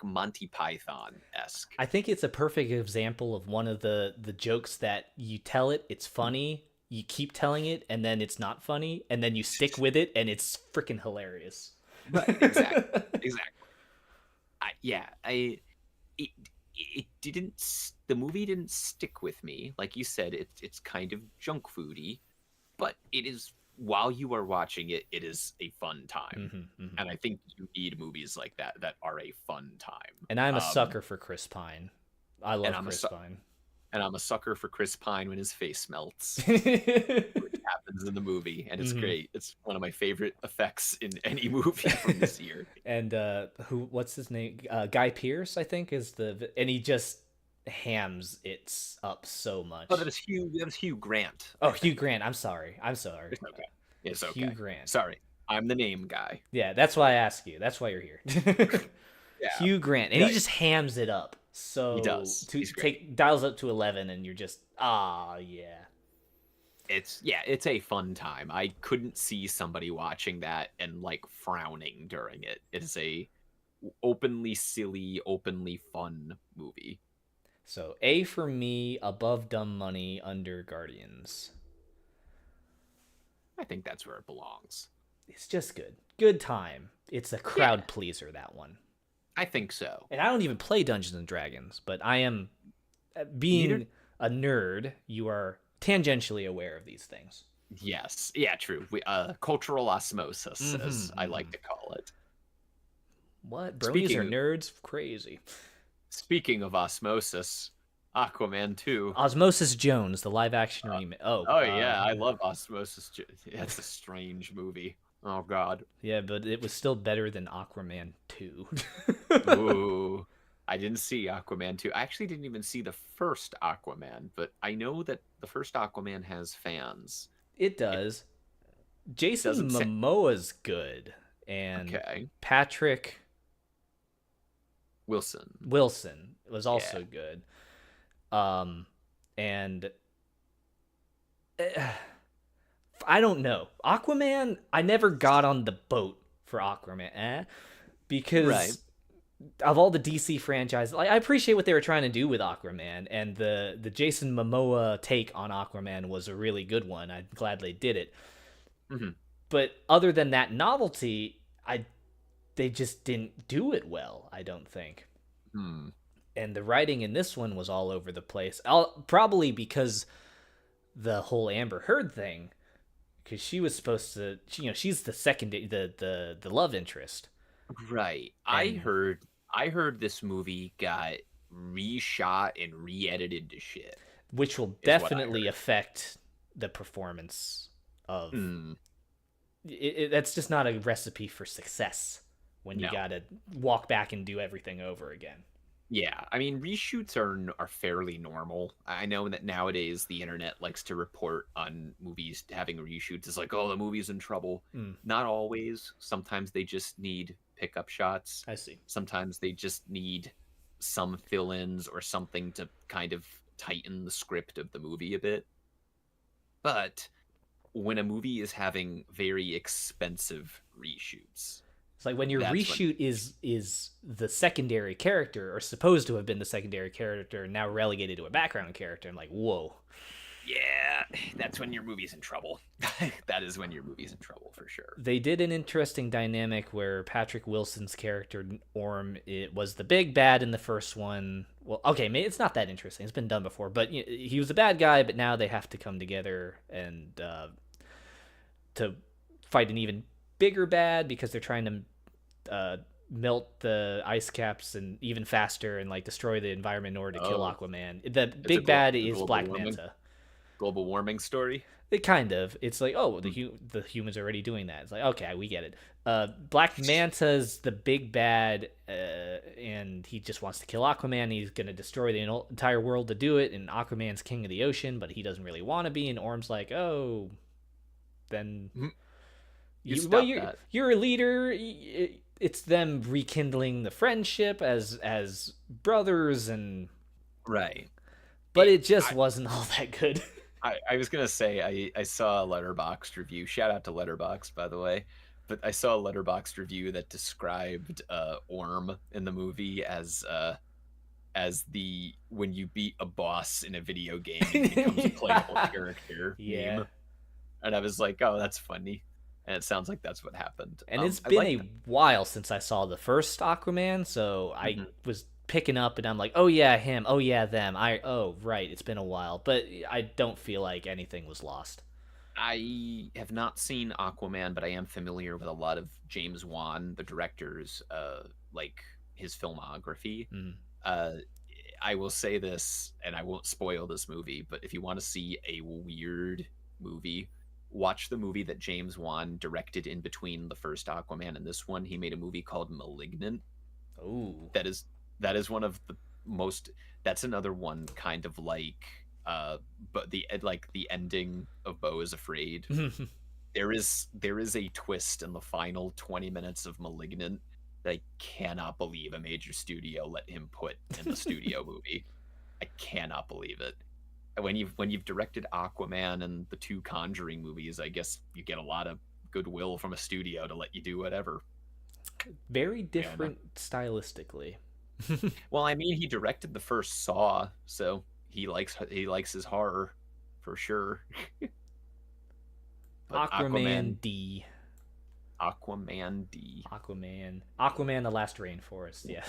Monty Python-esque. I think it's a perfect example of one of the jokes that you tell it's funny, you keep telling it, and then it's not funny, and then you stick with it, and it's freaking hilarious. Right, exactly. The movie didn't stick with me. Like you said, it's kind of junk foody, but it is, while you are watching it, it is a fun time. Mm-hmm. And I think you need movies like that are a fun time. And I'm a sucker for Chris Pine. I love Chris Pine. And I'm a sucker for Chris Pine when his face melts. Which happens in the movie, and it's great. It's one of my favorite effects in any movie from this year. And what's his name? Guy Pearce, I think, and he just hams it up so much. Oh, that was Hugh Grant. Oh, Hugh Grant. I'm sorry. It's okay. It's okay. Hugh Grant. Sorry, I'm the name guy. Yeah, that's why I ask you. That's why you're here. Hugh Grant, and he just hams it up. So he does. Dials up to 11, and you're just yeah. It's a fun time. I couldn't see somebody watching that and like frowning during it. It's a openly silly, openly fun movie. So A for me, above Dumb Money, under Guardians. I think that's where it belongs. It's just good. Good time. It's a crowd pleaser, that one. I think so. And I don't even play Dungeons and Dragons, but I am, being a nerd, you are tangentially aware of these things. Yes. Yeah, true. Cultural osmosis, as I like to call it. What? Bronies are nerds? Crazy. Speaking of osmosis, Aquaman 2. Osmosis Jones, the live-action remake. Yeah, I love Osmosis. That's a strange movie. Oh, God. Yeah, but it was still better than Aquaman 2. Ooh. I didn't see Aquaman 2. I actually didn't even see the first Aquaman, but I know that the first Aquaman has fans. It does. Jason Momoa's good. And Patrick Wilson was also good. And I don't know. Aquaman, I never got on the boat for Aquaman, because Right. of all the DC franchises, like, I appreciate what they were trying to do with Aquaman, and the Jason Momoa take on Aquaman was a really good one. I'm glad they did it. Mhm. But other than that novelty, they just didn't do it well, I don't think. Hmm. And the writing in this one was all over the place. Probably because the whole Amber Heard thing, because she was supposed to, she's the second, the love interest, Right. and I heard this movie got reshot and re-edited to shit, which will is what I definitely heard. affect the performance of Hmm. that's just not a recipe for success when you No. gotta walk back and do everything over again. Yeah, I mean reshoots are fairly normal. I know that nowadays the internet likes to report on movies having reshoots. It's like, oh, the movie's in trouble. Mm, Not always. Sometimes they just need pickup shots. I see. Sometimes they just need some fill-ins or something to kind of tighten the script of the movie a bit. But when a movie is having very expensive reshoots, It's like when your that's when reshoot is the secondary character, or supposed to have been the secondary character, now relegated to a background character. I'm like, whoa. yeah, that's when your movie's in trouble. That is when your movie's in trouble for sure. They did an interesting dynamic where Patrick Wilson's character Orm, it was the big bad in the first one. Well, okay, it's not that interesting. It's been done before, but he was a bad guy. But now they have to come together and to fight an even bigger bad, because they're trying to melt the ice caps and even faster, and like destroy the environment in order to kill Oh, Aquaman. The it's big bad a is Black Manta. global warming story. It kind of. It's like, oh, Hmm. the humans are already doing that. It's like, okay, we get it. Black Manta's the big bad, and he just wants to kill Aquaman. He's gonna destroy the entire world to do it. And Aquaman's king of the ocean, but he doesn't really want to be. And Orm's like, oh, then You well, stop that. you're a leader. It's them rekindling the friendship as brothers, and Right. but it just I, wasn't all that good. I was gonna say I saw a Letterboxd review. Shout out to Letterboxd, by the way. But I saw a Letterboxd review that described Orm in the movie as the when you beat a boss in a video game and he becomes a playable character Yeah. meme. And I was like, oh, that's funny. And it sounds like that's what happened. And it's I been like a that. while since I saw the first Aquaman, so I Mhm. was picking up, and I'm like, oh yeah, him, oh yeah, them. Oh right, it's been a while, but I don't feel like anything was lost. I have not seen Aquaman, but I am familiar with a lot of James Wan, the director's, like his filmography. Mm. Uh, I will say this, and I won't spoil this movie, but if you want to see a weird movie, watch the movie that James Wan directed in between the first Aquaman and this one. He made a movie called *Malignant*. Oh. That is one of the most. That's another one kind of like, but the ending of Beau is Afraid. There is a twist in the final 20 minutes of *Malignant* that I cannot believe a major studio let him put in the studio movie. I cannot believe it. When you've directed Aquaman and the two Conjuring movies, I guess you get a lot of goodwill from a studio to let you do whatever. Very Yeah, no. different stylistically. Well, I mean, he directed the first Saw, so he likes his horror for sure. But Aquaman D. Aquaman D, Aquaman the Last Rainforest. Yeah.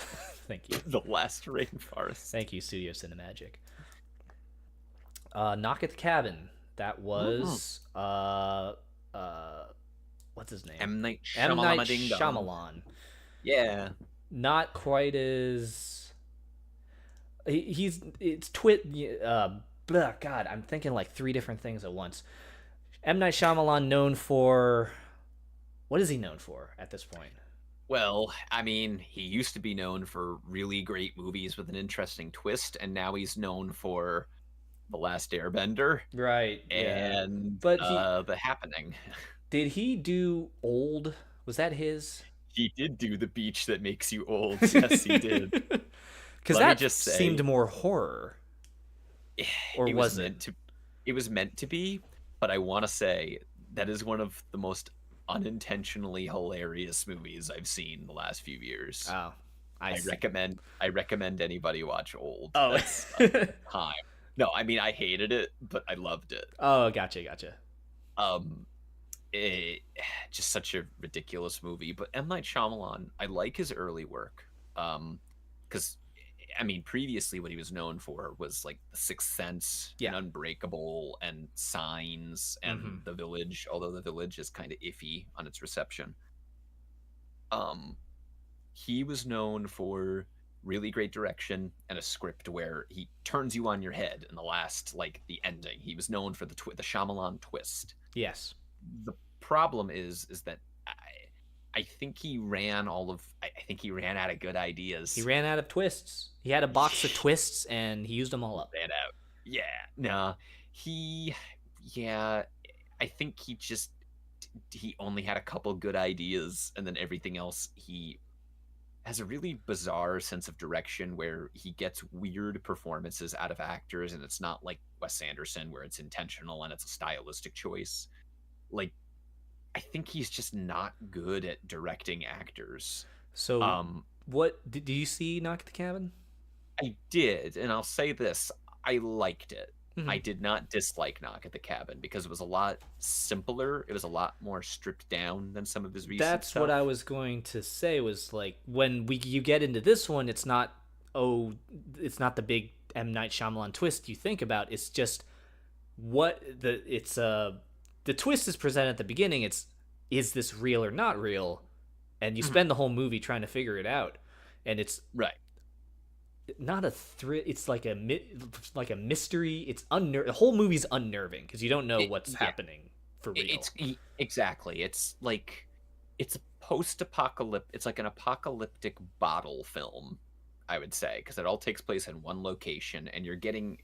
Thank you. the last rainforest. Thank you, Studio Cinemagic. Knock at the Cabin. That was what's his name? M Night M. Night Shyamalan. Shyamalan. Yeah. Not quite as it's twit. God, I'm thinking like three different things at once. M. Night Shyamalan, known for, what is he known for at this point? Well, I mean, he used to be known for really great movies with an interesting twist, and now he's known for The Last Airbender Right. Yeah. and But The Happening. did he do Old? Was that his? He did do The Beach That Makes You Old. Yes, he did. Because Let me that just say, seemed more horror, or it was meant to. It was meant to be, but I want to say that is one of the most unintentionally hilarious movies I've seen the last few years. Oh, I see. I recommend anybody watch Old. Oh. That's time. No, I mean I hated it, but I loved it. Oh, gotcha. Um, it, just such a ridiculous movie. But M. Night Shyamalan, I like his early work. Because I mean, previously what he was known for was like The Sixth Sense Yeah. and Unbreakable and Signs and The Village, although The Village is kind of iffy on its reception. He was known for really great direction and a script where he turns you on your head in the last, like the ending. He was known for the Shyamalan twist. Yes. The problem is that I think he ran I think he ran out of good ideas. He ran out of twists. He had a box of twists and he used them all up. Ran out. Yeah. No. Yeah. I think he only had a couple good ideas, and then everything else he has a really bizarre sense of direction where he gets weird performances out of actors, and it's not like Wes Anderson where it's intentional and it's a stylistic choice. Like, I think he's just not good at directing actors. So, what did you see Knock at the Cabin? I did, and I'll say this: I liked it. Mm-hmm. I did not dislike Knock at the Cabin because it was a lot simpler. It was a lot more stripped down than some of his recent That's stuff. what I was going to say. Was like when you get into this one, it's not the big M. Night Shyamalan twist you think about. It's just the twist is presented at the beginning. Is this real or not real? And you spend the whole movie trying to figure it out, and it's right. Not a thrill. It's like a mystery. It's the whole movie's unnerving because you don't know what's happening for real. Exactly. It's like it's a post-apocalyptic. It's like an apocalyptic bottle film, I would say, because it all takes place in one location, and you're getting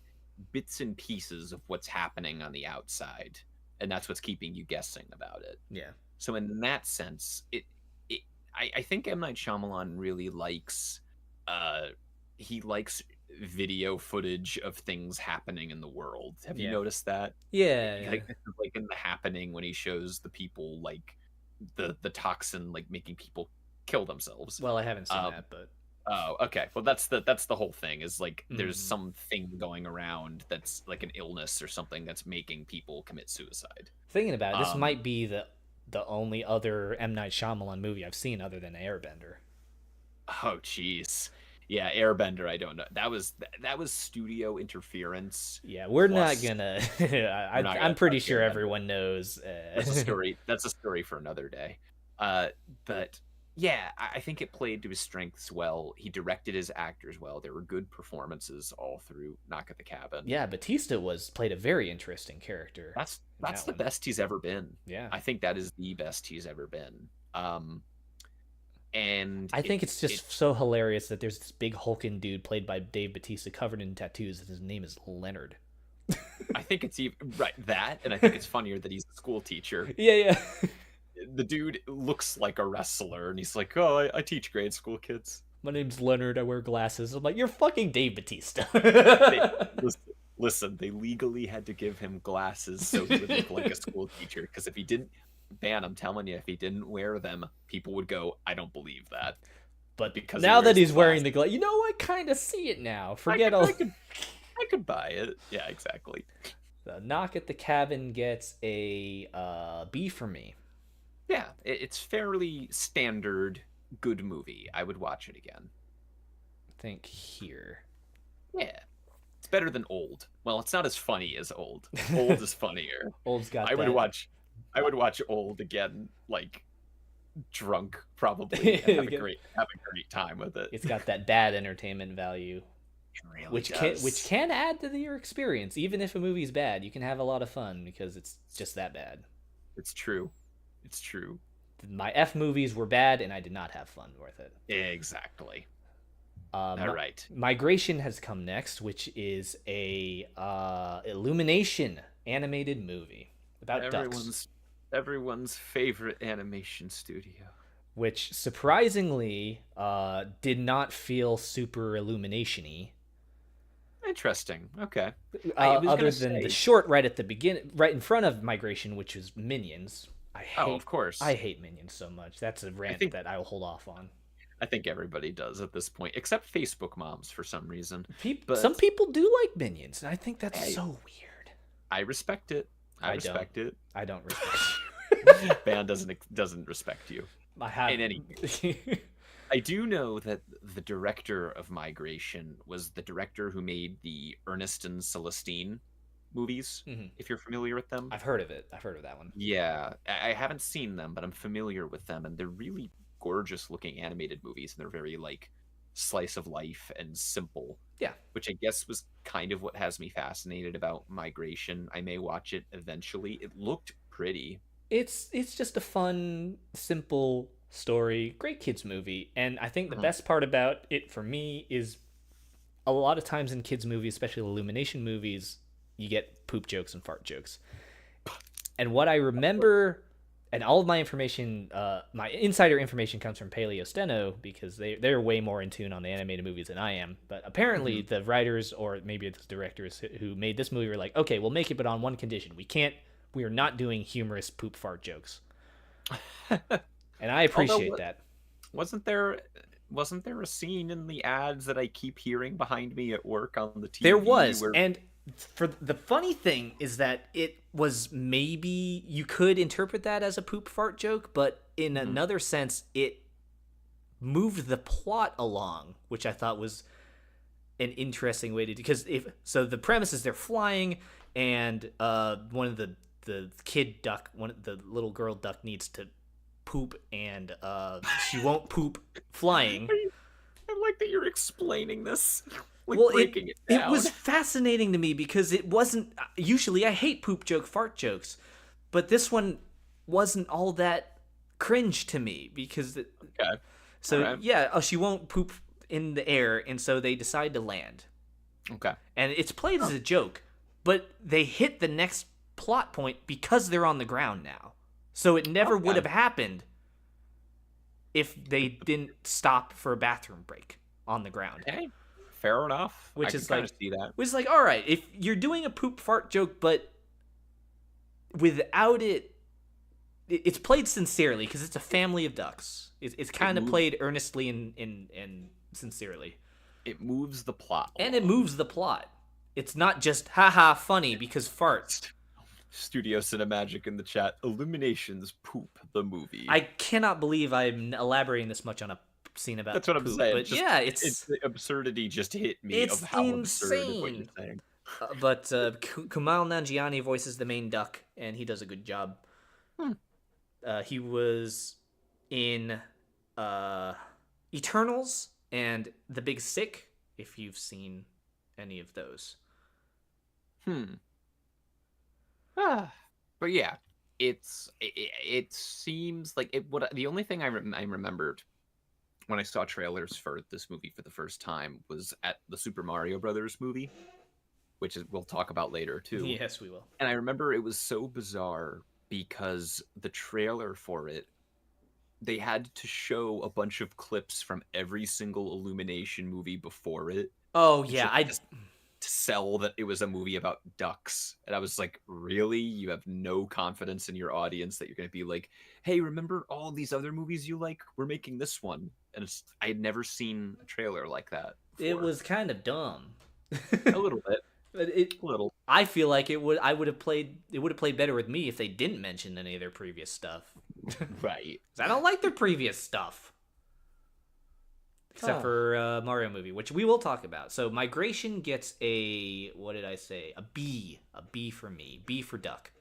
bits and pieces of what's happening on the outside, and that's what's keeping you guessing about it. Yeah. So in that sense, I think M. Night Shyamalan really likes. He likes video footage of things happening in the world. Have you noticed that? Yeah. Like in The Happening when he shows the people like the toxin like making people kill themselves. Well, I haven't seen that, but oh, okay. Well, that's the whole thing. Is like there's something going around that's like an illness or something that's making people commit suicide. Thinking about it, this might be the only other M. Night Shyamalan movie I've seen other than Airbender. Oh, jeez. Yeah, Airbender. I don't know. That was studio interference. Yeah, we're not gonna. I'm pretty sure everyone knows. That's a story. That's a story for another day. But yeah, I think it played to his strengths well. He directed his actors well. There were good performances all through Knock at the Cabin. Yeah, Batista played a very interesting character. That's the best he's ever been. Yeah, I think that is the best he's ever been. And I think it's just so hilarious that there's this big hulking dude played by Dave Bautista covered in tattoos, and his name is Leonard. I think it's even right that, and I think it's funnier that he's a school teacher. Yeah. The dude looks like a wrestler, and he's like, "Oh, I teach grade school kids. My name's Leonard. I wear glasses." I'm like, "You're fucking Dave Bautista." Listen, they legally had to give him glasses so he would look like a school teacher, because if he didn't. Man, I'm telling you, if he didn't wear them, people would go, I don't believe that. But because now that he's wearing the glass, I kind of see it now. I could buy it. Yeah, exactly. The Knock at the Cabin gets a B for me. Yeah, it's fairly standard, good movie. I would watch it again. Think here. Yeah. It's better than Old. Well, it's not as funny as Old. Old is funnier. Old's got I would watch Old again, like drunk, probably, and have a great time with it. It's got that bad entertainment value, it really which can add to your experience. Even if a movie's bad, you can have a lot of fun because it's just that bad. It's true. My F movies were bad, and I did not have fun with it. Exactly. All right. Migration has come next, which is a Illumination animated movie about ducks. Everyone's favorite animation studio. Which surprisingly did not feel super Illumination-y. Interesting. Okay. I was Other gonna than the say. short right at the beginning, right in front of Migration, which is Minions. Oh, of I course. hate Minions so much. That's a I rant think that I will hold off on. I think everybody does at this point, except Facebook moms for some reason. Some But people do like Minions, and I think that's hey, so weird. I respect it. I I don't. respect it. I don't respect Ban doesn't respect you. you. I have. In any case, I do know that the director of Migration was the director who made the Ernest and Celestine movies. Mhm. If you're familiar with them, I've heard of it. I've heard of that one. yeah, I haven't seen them, but I'm familiar with them, and they're really gorgeous looking animated movies, and they're very like slice of life and simple, Yeah. which I guess was kind of what has me fascinated about Migration. I may watch it eventually. It looked pretty. It's just a fun, simple story, great kids movie, and I think the Mhm. best part about it for me is a lot of times in kids movies, especially Illumination movies, you get poop jokes and fart jokes. And what I remember, and all of my information, my insider information comes from Paleo Steno because they're way more in tune on the animated movies than I am. But apparently, the writers or maybe it's directors who made this movie were like, okay, we'll make it, but on one condition: we are not doing humorous poop fart jokes. And I appreciate that. Wasn't there a scene in the ads that I keep hearing behind me at work on the TV There was, where and for the funny thing is that it was maybe you could interpret that as a poop fart joke, but in another sense, it moved the plot along, which I thought was an interesting way to do. Because if so, the premise is they're flying, and one of the kid duck, one of the little girl duck needs to poop, and she won't poop flying. I like that you're explaining this, like Well, breaking it it down. was fascinating to me because it wasn't. Usually, I hate poop joke, fart jokes, but this one wasn't all that cringe to me because. Okay. So Alright. yeah, she won't poop in the air, and so they decide to land, Okay. and it's played as a joke, but they hit the next plot point because they're on the ground now. So it never would have happened if they didn't stop for a bathroom break on the ground. Okay. Fair enough. Which I is can kinda like see that. Which is like, all right, if you're doing a poop fart joke, but without it's played sincerely because it's a family of ducks. It's kind of played earnestly and sincerely, It moves the plot. and it moves the plot. It's not just haha funny because farts. Studio Cinemagic in the chat. Illuminations poop the movie. I cannot believe I'm elaborating this much on a scene about That's what I'm poop, saying. but Just- yeah, it's the absurdity just hit me it's of how absurd of what you're insane. saying. But Kumail Nanjiani voices the main duck, and he does a good job. He was in Eternals and The Big Sick, if you've seen any of those. But yeah, it seems like it. What the only thing I remembered when I saw trailers for this movie for the first time was at the Super Mario Brothers movie, which is we'll talk about later too. Yes, we will. And I remember it was so bizarre because the trailer for it, they had to show a bunch of clips from every single Illumination movie before it. Oh yeah, just to sell that it was a movie about ducks. And I was like, really? You have no confidence in your audience that you're going to be like, hey, remember all these other movies you like? We're making this one. And I had never seen a trailer like that before. It was kind of dumb. a little bit. But A little. I feel like it would have played better with me if they didn't mention any of their previous stuff. Right. 'Cause I don't like their previous stuff. Except for Mario movie, which we will talk about. So Migration gets a, what did I say? A B. A B for me. B for duck.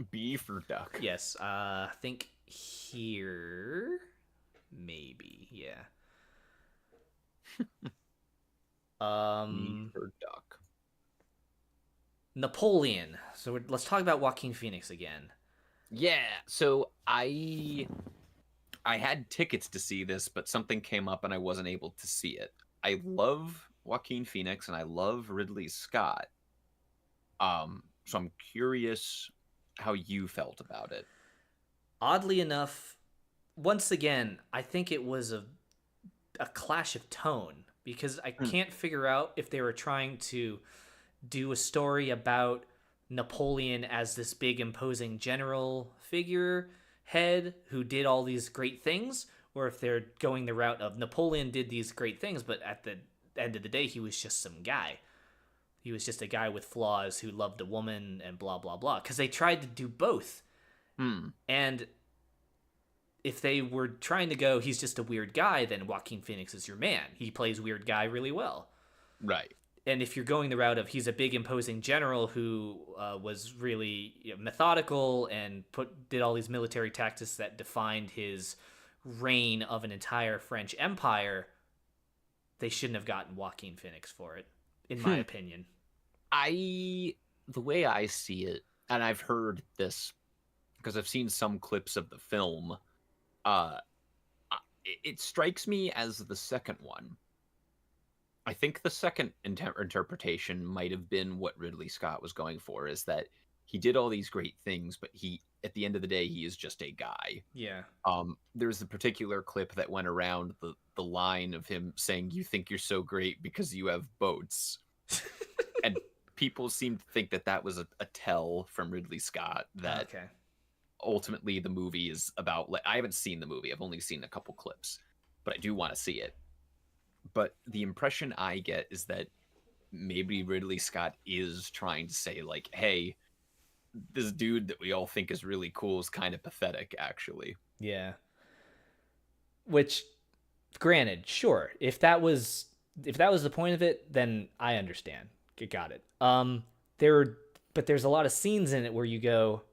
B for duck. Yes, I think here, maybe, yeah. B for duck. Napoleon. So let's talk about Joaquin Phoenix again. Yeah. So I had tickets to see this, but something came up and I wasn't able to see it. I love Joaquin Phoenix and I love Ridley Scott. So I'm curious how you felt about it. Oddly enough, once again, I think it was a clash of tone because I can't figure out if they were trying to do a story about Napoleon as this big imposing general figure head who did all these great things, or if they're going the route of Napoleon did these great things, but at the end of the day, he was just some guy. He was just a guy with flaws who loved a woman and blah, blah, blah. Because they tried to do both. And if they were trying to go, he's just a weird guy, then Joaquin Phoenix is your man. He plays weird guy really well. Right. And if you're going the route of he's a big imposing general who was really methodical and did all these military tactics that defined his reign of an entire French empire, they shouldn't have gotten Joaquin Phoenix for it, in my opinion. The way I see it, and I've heard this because I've seen some clips of the film, it strikes me as the second one. I think the second interpretation might have been what Ridley Scott was going for, is that he did all these great things, but at the end of the day, he is just a guy. Yeah. There's a particular clip that went around the line of him saying, "You think you're so great because you have boats." And people seem to think that was a tell from Ridley Scott that ultimately the movie is about... I haven't seen the movie. I've only seen a couple clips, but I do want to see it. But the impression I get is that maybe Ridley Scott is trying to say, like, hey, this dude that we all think is really cool is kind of pathetic, actually. Yeah. Which, granted, sure. If that was the point of it, then I understand. Got it. But there's a lot of scenes in it where you go,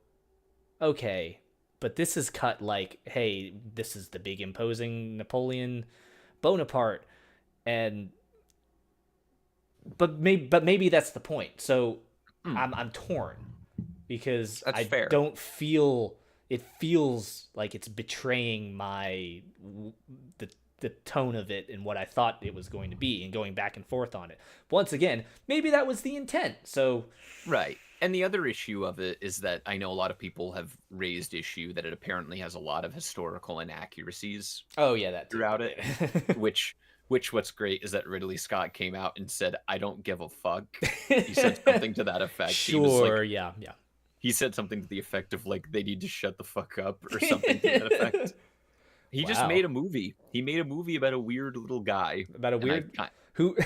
okay, but this is cut like, hey, this is the big imposing Napoleon Bonaparte. But maybe that's the point. So I'm torn because That's I fair. don't feel it feels like it's betraying the tone of it and what I thought it was going to be, and going back and forth on it. Once again, maybe that was the intent. So right. And the other issue of it is that I know a lot of people have raised issue that it apparently has a lot of historical inaccuracies. Oh yeah, that too. Throughout it, which what's great is that Ridley Scott came out and said, "I don't give a fuck." He said something to that effect. Sure, yeah. He said something to the effect of, like, they need to shut the fuck up, or something to that effect. He just made a movie. He made a movie about a weird little guy. About a weird who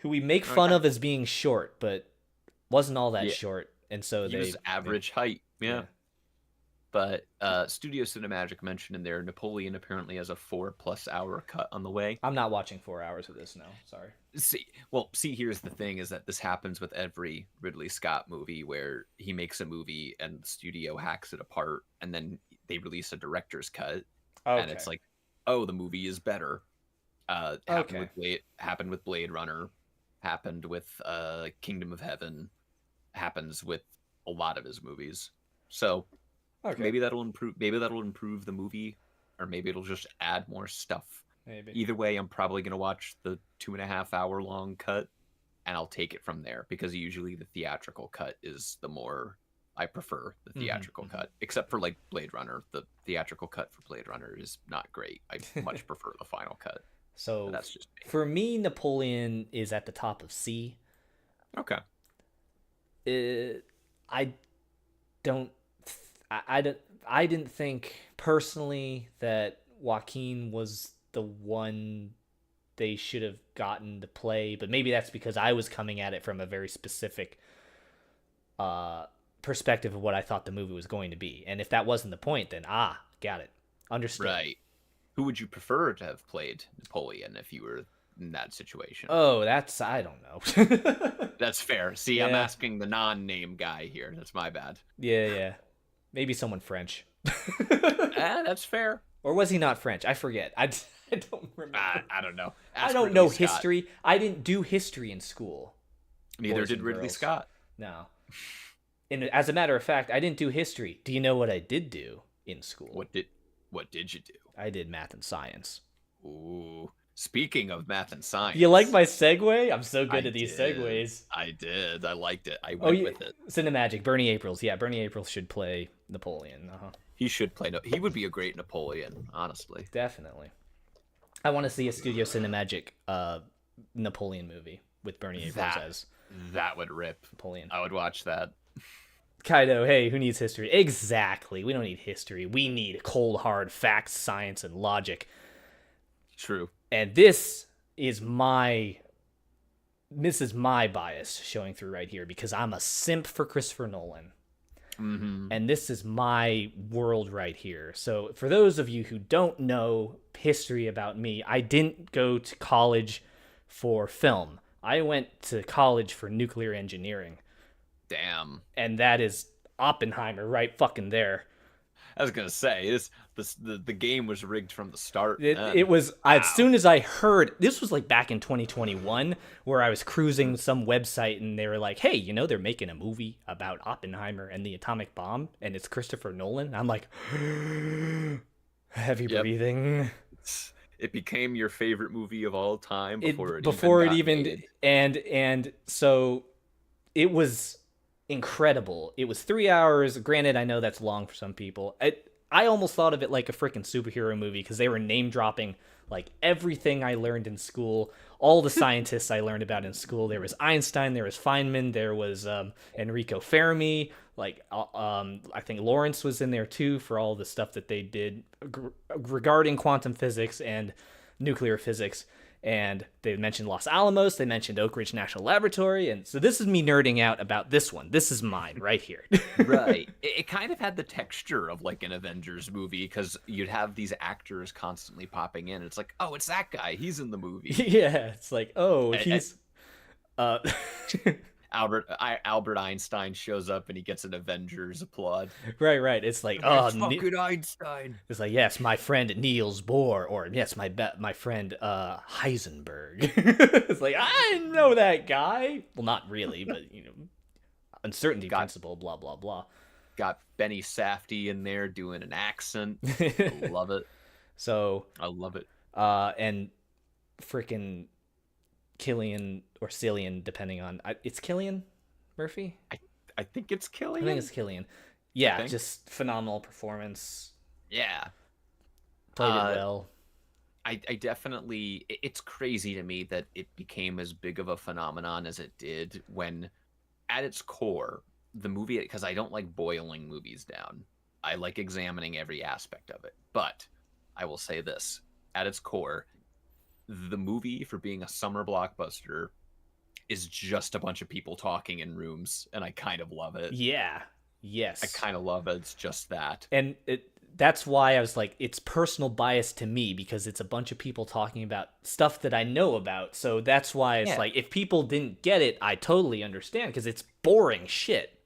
we make fun of as being short, but wasn't all that short, and so he was average height. Yeah. But Studio Cinemagic mentioned in there, Napoleon apparently has a 4+ hour cut on the way. I'm not watching 4 hours of this now. Sorry. See, here's the thing: is that this happens with every Ridley Scott movie, where he makes a movie and the studio hacks it apart, and then they release a director's cut, and it's like, oh, the movie is better. Happened with Blade Runner, happened with Kingdom of Heaven, happens with a lot of his movies. So maybe that'll improve. Maybe that'll improve the movie, or maybe it'll just add more stuff. Maybe. Either way, I'm probably gonna watch the 2.5 hour long cut, and I'll take it from there, because usually the theatrical cut is the more I prefer the theatrical cut. Except for like Blade Runner, the theatrical cut for Blade Runner is not great. I much prefer the final cut. So that's just me. For me, Napoleon is at the top of C. Okay. I didn't think personally that Joaquin was the one they should have gotten to play, but maybe that's because I was coming at it from a very specific perspective of what I thought the movie was going to be. And if that wasn't the point, then got it. Understood. Right. Who would you prefer to have played Napoleon if you were in that situation? Oh, I don't know. That's fair. See, I'm asking the non-name guy here. That's my bad. Yeah. Maybe someone French. That's fair. Or was he not French? I forget. I don't remember. I don't know. I don't know history. I didn't do history in school. Neither did Ridley Scott. No. And as a matter of fact, I didn't do history. Do you know what I did do in school? What did you do? I did math and science. Ooh. Speaking of math and science. You like my segue? I'm so good at these segues. I did. I liked it. I went with it. Cinemagic. Bernie Aprils. Yeah, Bernie Aprils should play Napoleon. He should play. He would be a great Napoleon, honestly. Definitely. I want to see a Studio Cinemagic Napoleon movie with Bernie Abrams That as that would rip. Napoleon. I would watch that. Kaido, hey, who needs history? Exactly. We don't need history. We need cold, hard facts, science, and logic. True. And this is my bias showing through right here because I'm a simp for Christopher Nolan. Mm-hmm. And this is my world right here. So for those of you who don't know history about me, I didn't go to college for film. I went to college for nuclear engineering. Damn. And that is Oppenheimer right fucking there. I was gonna say the game was rigged from the start. It was as soon as I heard this was like back in 2021 where I was cruising some website and they were like, hey, you know, they're making a movie about Oppenheimer and the atomic bomb and it's Christopher Nolan. I'm like, heavy breathing. It became your favorite movie of all time before it even even and so it was incredible. It was 3 hours. Granted, I know that's long for some people. I almost thought of it like a freaking superhero movie because they were name dropping like everything I learned in school, all the scientists I learned about in school. There was Einstein, there was Feynman, there was Enrico Fermi. Like I think Lawrence was in there too for all the stuff that they did regarding quantum physics and nuclear physics. And they mentioned Los Alamos, they mentioned Oak Ridge National Laboratory, and so this is me nerding out about this one. This is mine right here. Right. It kind of had the texture of like an Avengers movie because you'd have these actors constantly popping in. It's like, oh, it's that guy. He's in the movie. Yeah, it's like, oh, he's Albert Einstein shows up and he gets an Avengers applaud. right. It's like, fucking Einstein. It's like, yes, my friend Niels Bohr, or yes, my friend Heisenberg. It's like, I know that guy. Well, not really, but you know, uncertainty principle, blah blah blah. Got Benny Safdie in there doing an accent. I love it. So I love it. And freaking Cillian or Cillian, depending on it's Cillian Murphy. I think it's Cillian. I think it's Cillian. Yeah, just phenomenal performance. Yeah, played it well. I definitely. It's crazy to me that it became as big of a phenomenon as it did when, at its core, the movie. Because I don't like boiling movies down. I like examining every aspect of it. But I will say this: at its core, the movie, for being a summer blockbuster, is just a bunch of people talking in rooms, and I kind of love it. Yeah. Yes. I kind of love it. It's just that. And that's why I was like, it's personal bias to me because it's a bunch of people talking about stuff that I know about. So that's why it's like, if people didn't get it, I totally understand because it's boring shit.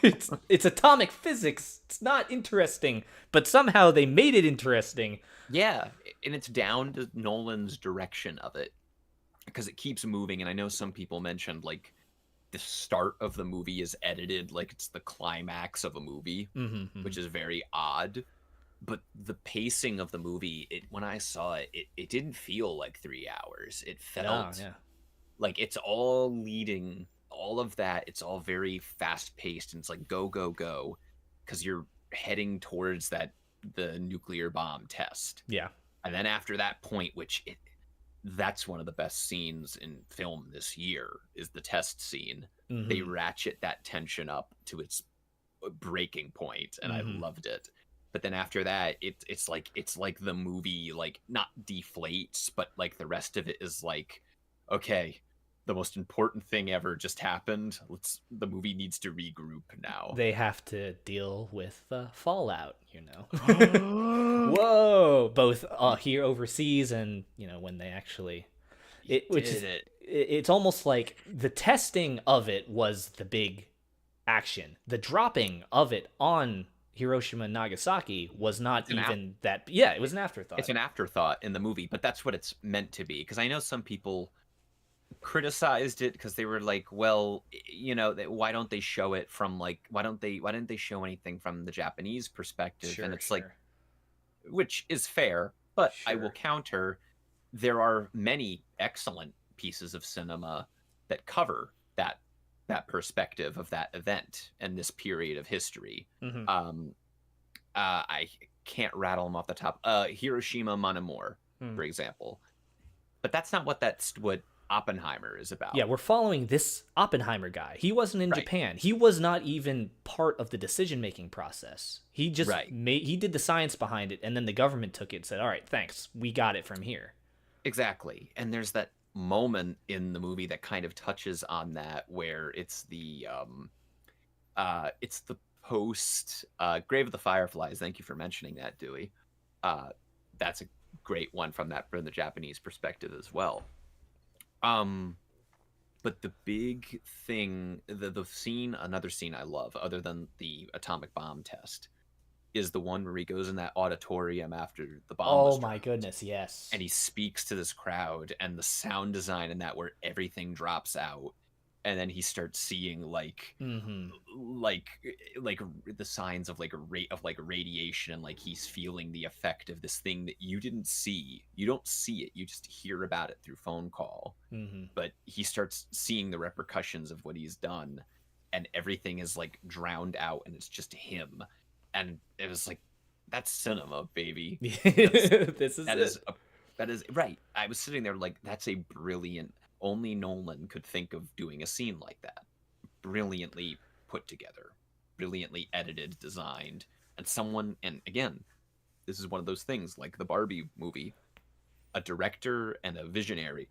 It's atomic physics. It's not interesting, but somehow they made it interesting. Yeah, and it's down to Nolan's direction of it because it keeps moving. And I know some people mentioned like the start of the movie is edited like it's the climax of a movie, which is very odd. But the pacing of the movie, when I saw it, it didn't feel like 3 hours. It felt like it's all leading, all of that. It's all very fast paced, and it's like go, go, go, because you're heading towards the nuclear bomb test. Yeah. And then after that point, that's one of the best scenes in film this year, is the test scene. They ratchet that tension up to its breaking point, and I loved it. But then after that, it's like the movie like not deflates, but like the rest of it is like, okay, the most important thing ever just happened. The movie needs to regroup now. They have to deal with the fallout, you know. Whoa, both here overseas and you know when they actually, it's almost like the testing of it was the big action. The dropping of it on Hiroshima and Nagasaki was not even that. Yeah, it was an afterthought. It's an afterthought in the movie, but that's what it's meant to be. Because I know some people criticized it because they were like, well, you know, why don't they show it from like, why didn't they show anything from the Japanese perspective? And it's like, which is fair, but I will counter, there are many excellent pieces of cinema that cover that perspective of that event and this period of history. I can't rattle them off the top. Hiroshima Mon Amour, Hmm. for example. But that's not what Oppenheimer is about. Yeah, we're following this Oppenheimer guy. He wasn't in Right. Japan. He was not even part of the decision-making process. He just Right. he did the science behind it, and then the government took it and said, all right, thanks. We got it from here. Exactly. And there's that moment in the movie that kind of touches on that, where it's the post Grave of the Fireflies. Thank you for mentioning that, Dewey. That's a great one from the Japanese perspective as well. But the big thing, the scene, another scene I love, other than the atomic bomb test, is the one where he goes in that auditorium after the bomb was Oh my dropped, goodness, yes. and he speaks to this crowd, and the sound design in that, where everything drops out, and then he starts seeing like the signs of like a rate of like radiation, and like he's feeling the effect of this thing that you didn't see. You don't see it, you just hear about it through phone call. But he starts seeing the repercussions of what he's done, and everything is like drowned out, and it's just him. And it was like, that's cinema, baby. That is right. I was sitting there like, that's a brilliant. Only Nolan could think of doing a scene like that. Brilliantly put together, brilliantly edited, designed, and again, this is one of those things like the Barbie movie. A director and a visionary,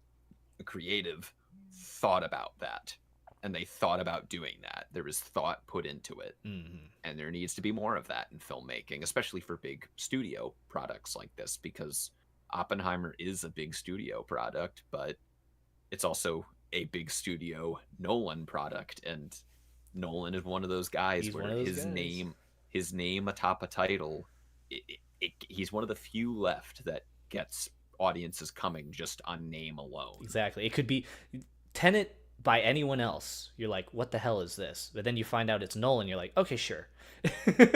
a creative, thought about that, and they thought about doing that. There was thought put into it, and there needs to be more of that in filmmaking, especially for big studio products like this, because Oppenheimer is a big studio product, but it's also a big studio Nolan product, and Nolan is one of those guys He's where one of those his name atop a title, he's one of the few left that gets audiences coming just on name alone. Exactly. It could be Tenet by anyone else. You're like, what the hell is this? But then you find out it's Nolan. You're like, okay, sure.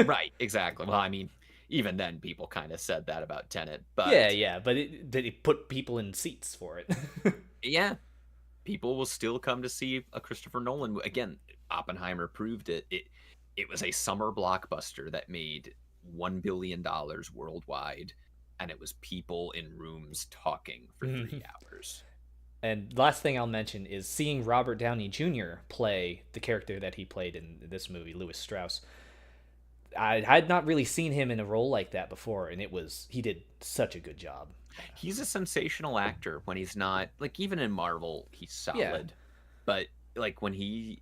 Right, exactly. Well, I mean, even then people kind of said that about Tenet, but yeah, but it put people in seats for it. yeah, people will still come to see a Christopher Nolan movie. Again, Oppenheimer proved it. It was a summer blockbuster that made $1 billion worldwide, and it was people in rooms talking for 3 hours. And last thing I'll mention is seeing Robert Downey Jr. play the character that he played in this movie, Louis Strauss. I had not really seen him in a role like that before, and he did such a good job. He's a sensational actor when he's not, like, even in Marvel, he's solid. But like when he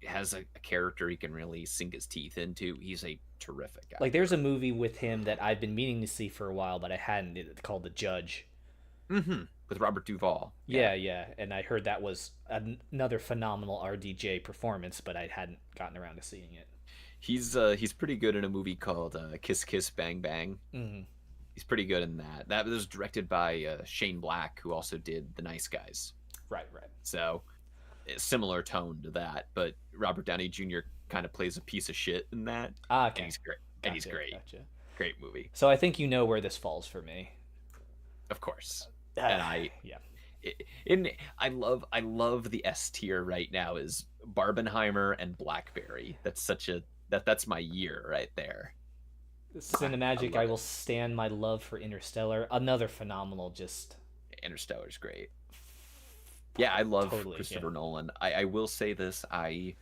has a character he can really sink his teeth into, he's a terrific actor. Like there's a movie with him that I've been meaning to see for a while, but I hadn't. It's called The Judge. With Robert Duvall. Yeah, and I heard that was another phenomenal RDJ performance, but I hadn't gotten around to seeing it. He's pretty good in a movie called Kiss Kiss Bang Bang. He's pretty good in that. That was directed by Shane Black, who also did The Nice Guys. Right. So, a similar tone to that, but Robert Downey Jr. kind of plays a piece of shit in that. Okay. And he's great. And he's great. Gotcha. Great movie. So I think you know where this falls for me. Of course. And I love the S tier right now is Barbenheimer and Blackberry. That's my year right there. Cinemagic, I will stand my love for Interstellar. Another phenomenal, Interstellar's great. Yeah, I love Totally, Christopher Nolan. I will say this, I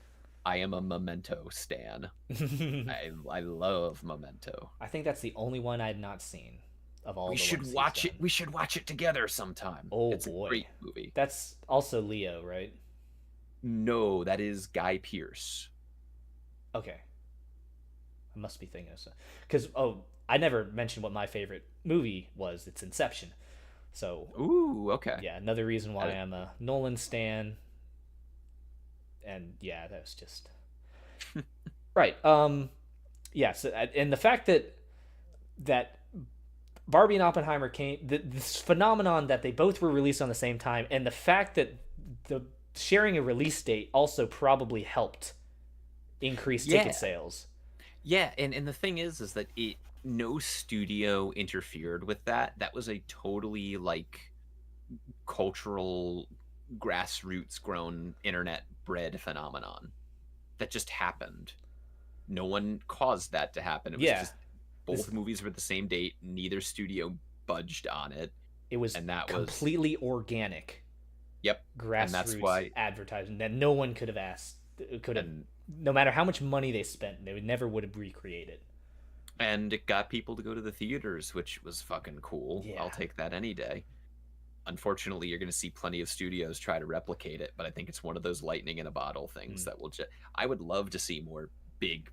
am a Memento stan. I love Memento. I think that's the only one I've not seen of all. We should watch it. We should watch it together sometime. Oh it's boy, a great movie. That's also Leo, right? No, that is Guy Pearce. Okay. I must be thinking of something. Because, I never mentioned what my favorite movie was. It's Inception. So, ooh, okay. Yeah, another reason why I'm a Nolan stan. And, yeah, that was just... Right. Yeah, so, and the fact that Barbie and Oppenheimer came... This phenomenon that they both were released on the same time, and the fact that the sharing a release date also probably helped increase ticket sales. Yeah, and the thing is that no studio interfered with that. That was a totally like cultural grassroots grown internet bred phenomenon that just happened. No one caused that to happen. It was just Both movies were the same date. Neither studio budged on it. It was And that was completely organic. Yep. And that's Grassroots why advertising that no one could have asked. Could have, and no matter how much money they spent, they would never would have recreated. and it got people to go to the theaters, which was fucking cool. Yeah. I'll take that any day. Unfortunately, you're going to see plenty of studios try to replicate it, but I think it's one of those lightning in a bottle things that will just. I would love to see more big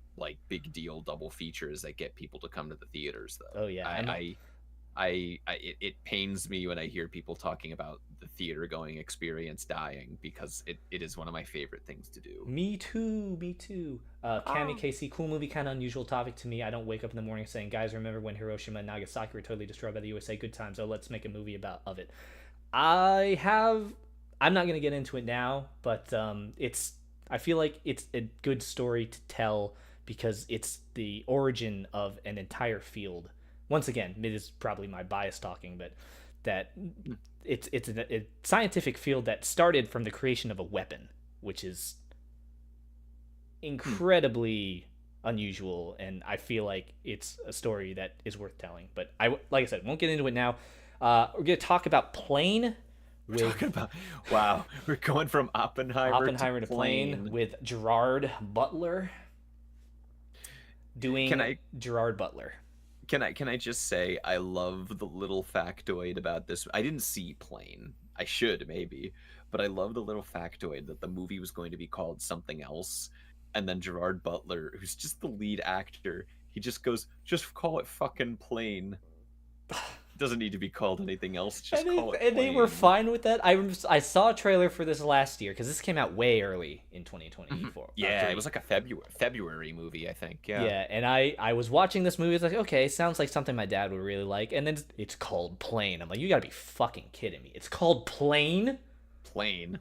deal double features that get people to come to the theaters, though. Oh yeah, it pains me when I hear people talking about the theater going experience dying, because it is one of my favorite things to do. Me too. Kami KC, cool movie, kind of unusual topic to me. I don't wake up in the morning saying, guys, remember when Hiroshima and Nagasaki were totally destroyed by the USA? Good times. Oh, let's make a movie of it. I'm not gonna get into it now, but I feel like it's a good story to tell because it's the origin of an entire field. Once again, it is probably my bias talking, but that it's a scientific field that started from the creation of a weapon, which is incredibly unusual, and I feel like it's a story that is worth telling. But like I said, won't get into it now. We're gonna talk about Plane. Wow, we're going from Oppenheimer to Plane with Gerard Butler doing Gerard Butler. Can I just say I love the little factoid about this. I didn't see Plane. I should maybe, but I love the little factoid that the movie was going to be called something else, and then Gerard Butler, who's just the lead actor, he just goes, "Just call it fucking Plane." Doesn't need to be called anything else. Just call it Plane. And they were fine with that. I saw a trailer for this last year because this came out way early in 2024. Yeah, it was like a February movie, I think. Yeah. Yeah, and I was watching this movie. It's like, okay, sounds like something my dad would really like. And then it's called Plane. I'm like, you gotta be fucking kidding me. It's called Plane? Plane.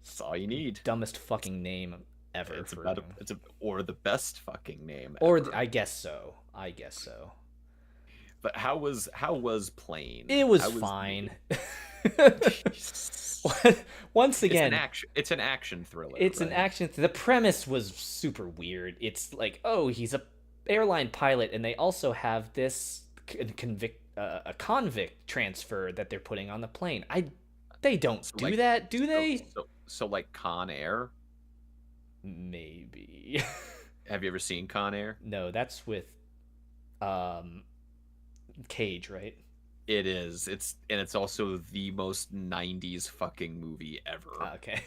That's all you need. Dumbest fucking name ever. Or the best fucking name ever. Or I guess so. But how was Plane? It was fine. Once again, it's an action thriller. It's right? An action. The premise was super weird. It's like, oh, he's a airline pilot, and they also have this a convict transfer that they're putting on the plane. They don't do that, do they? So like Con Air? Maybe. Have you ever seen Con Air? No, that's with Cage, right? It is. It's also the most 90s fucking movie ever. Okay.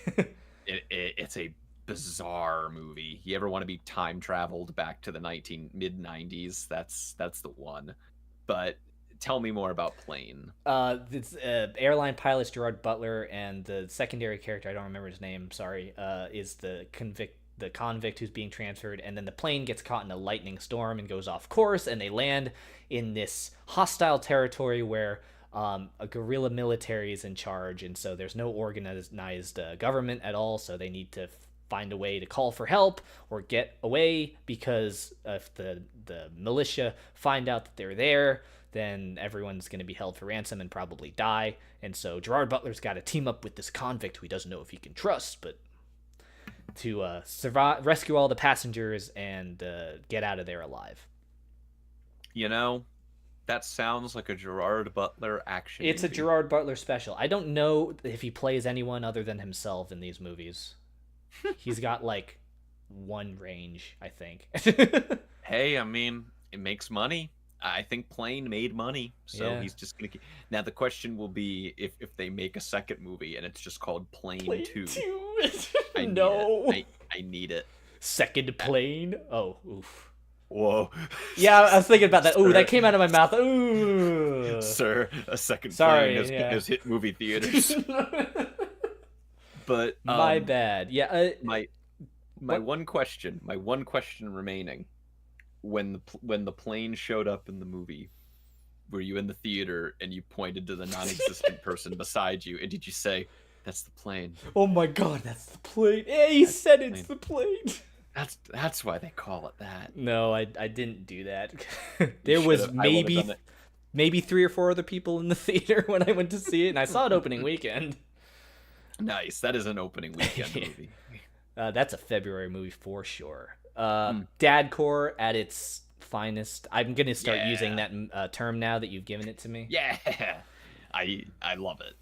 It's a bizarre movie. You ever want to be time traveled back to the mid 90s? That's the one. But tell me more about Plane. It's airline pilot Gerard Butler, and the secondary character, I don't remember his name, sorry, is the convict who's being transferred, and then the plane gets caught in a lightning storm and goes off course, and they land in this hostile territory where a guerrilla military is in charge, and so there's no organized government at all, so they need to find a way to call for help or get away, because if the militia find out that they're there, then everyone's going to be held for ransom and probably die. And so Gerard Butler's got to team up with this convict who he doesn't know if he can trust, but to survive, rescue all the passengers, and get out of there alive. You know, that sounds like a Gerard Butler action It's movie. A Gerard Butler special. I don't know if he plays anyone other than himself in these movies. He's got like one range, I think. Hey, I mean, it makes money. I think Plane made money, so yeah. He's just gonna keep. Now the question will be if they make a second movie and it's just called Plane 2. No, I need it. Second Plane. Oh, oof. Whoa. Yeah, I was thinking about that. Ooh, that came out of my mouth. Ooh. Sir, a second Plane has hit movie theaters. But my bad. Yeah. My one question remaining. When the plane showed up in the movie, were you in the theater and you pointed to the non-existent person beside you, and did you say, "That's the plane"? Oh my god, that's the plane! Yeah, he said it's the plane. That's why they call it that. No, I didn't do that. There was maybe 3 or 4 other people in the theater when I went to see it, and I saw it opening weekend. Nice, that is an opening weekend movie. That's a February movie for sure. Dadcore at its finest. I'm gonna start using Yeah. that term now that you've given it to me. Yeah. I love it.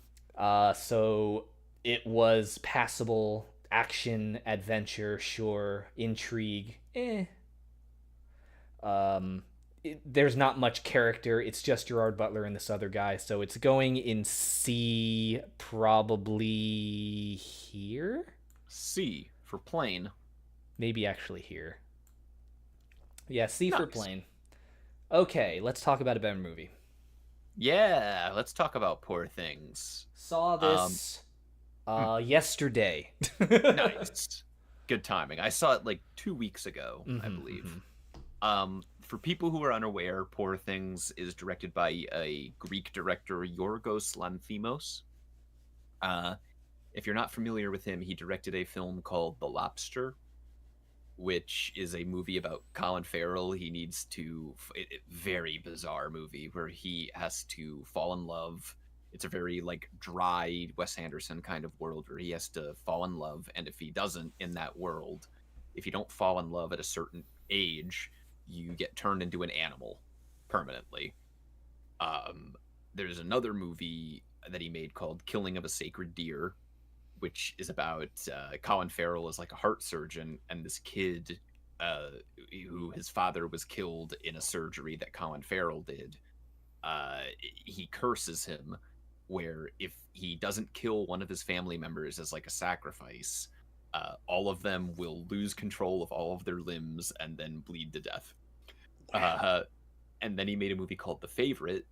So it was passable action, adventure, sure, intrigue. Um, there's not much character. It's just Gerard Butler and this other guy. So it's going in C, probably here. C for plane. Maybe actually here. Yeah, C for Nice. plane. Okay, let's talk about a better movie. Yeah, let's talk about Poor Things. Saw this yesterday. Nice. Good timing. I saw it like 2 weeks ago, I believe. For people who are unaware, Poor Things is directed by a Greek director, Yorgos Lanthimos. If you're not familiar with him, he directed a film called The Lobster, which is a movie about Colin Farrell. He needs to very bizarre movie where he has to fall in love. It's a very like dry Wes Anderson kind of world where he has to fall in love, and if he doesn't in that world, if you don't fall in love at a certain age, you get turned into an animal permanently. There's another movie that he made called Killing of a Sacred Deer, which is about Colin Farrell is like a heart surgeon, and this kid who his father was killed in a surgery that Colin Farrell did. He curses him, where if he doesn't kill one of his family members as like a sacrifice, all of them will lose control of all of their limbs and then bleed to death. And then he made a movie called The Favorite,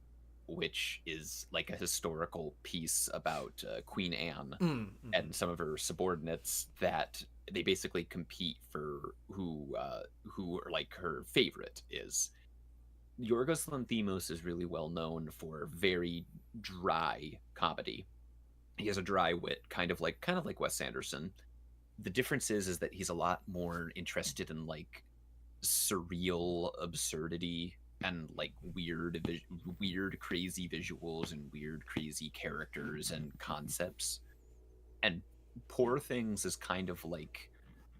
which is like a historical piece about Queen Anne and some of her subordinates that they basically compete for who are like her favorite is. Yorgos Lanthimos is really well known for very dry comedy. He has a dry wit, kind of like Wes Anderson. The difference is that he's a lot more interested in like surreal absurdity and like weird crazy visuals and weird crazy characters and concepts. And Poor Things is kind of like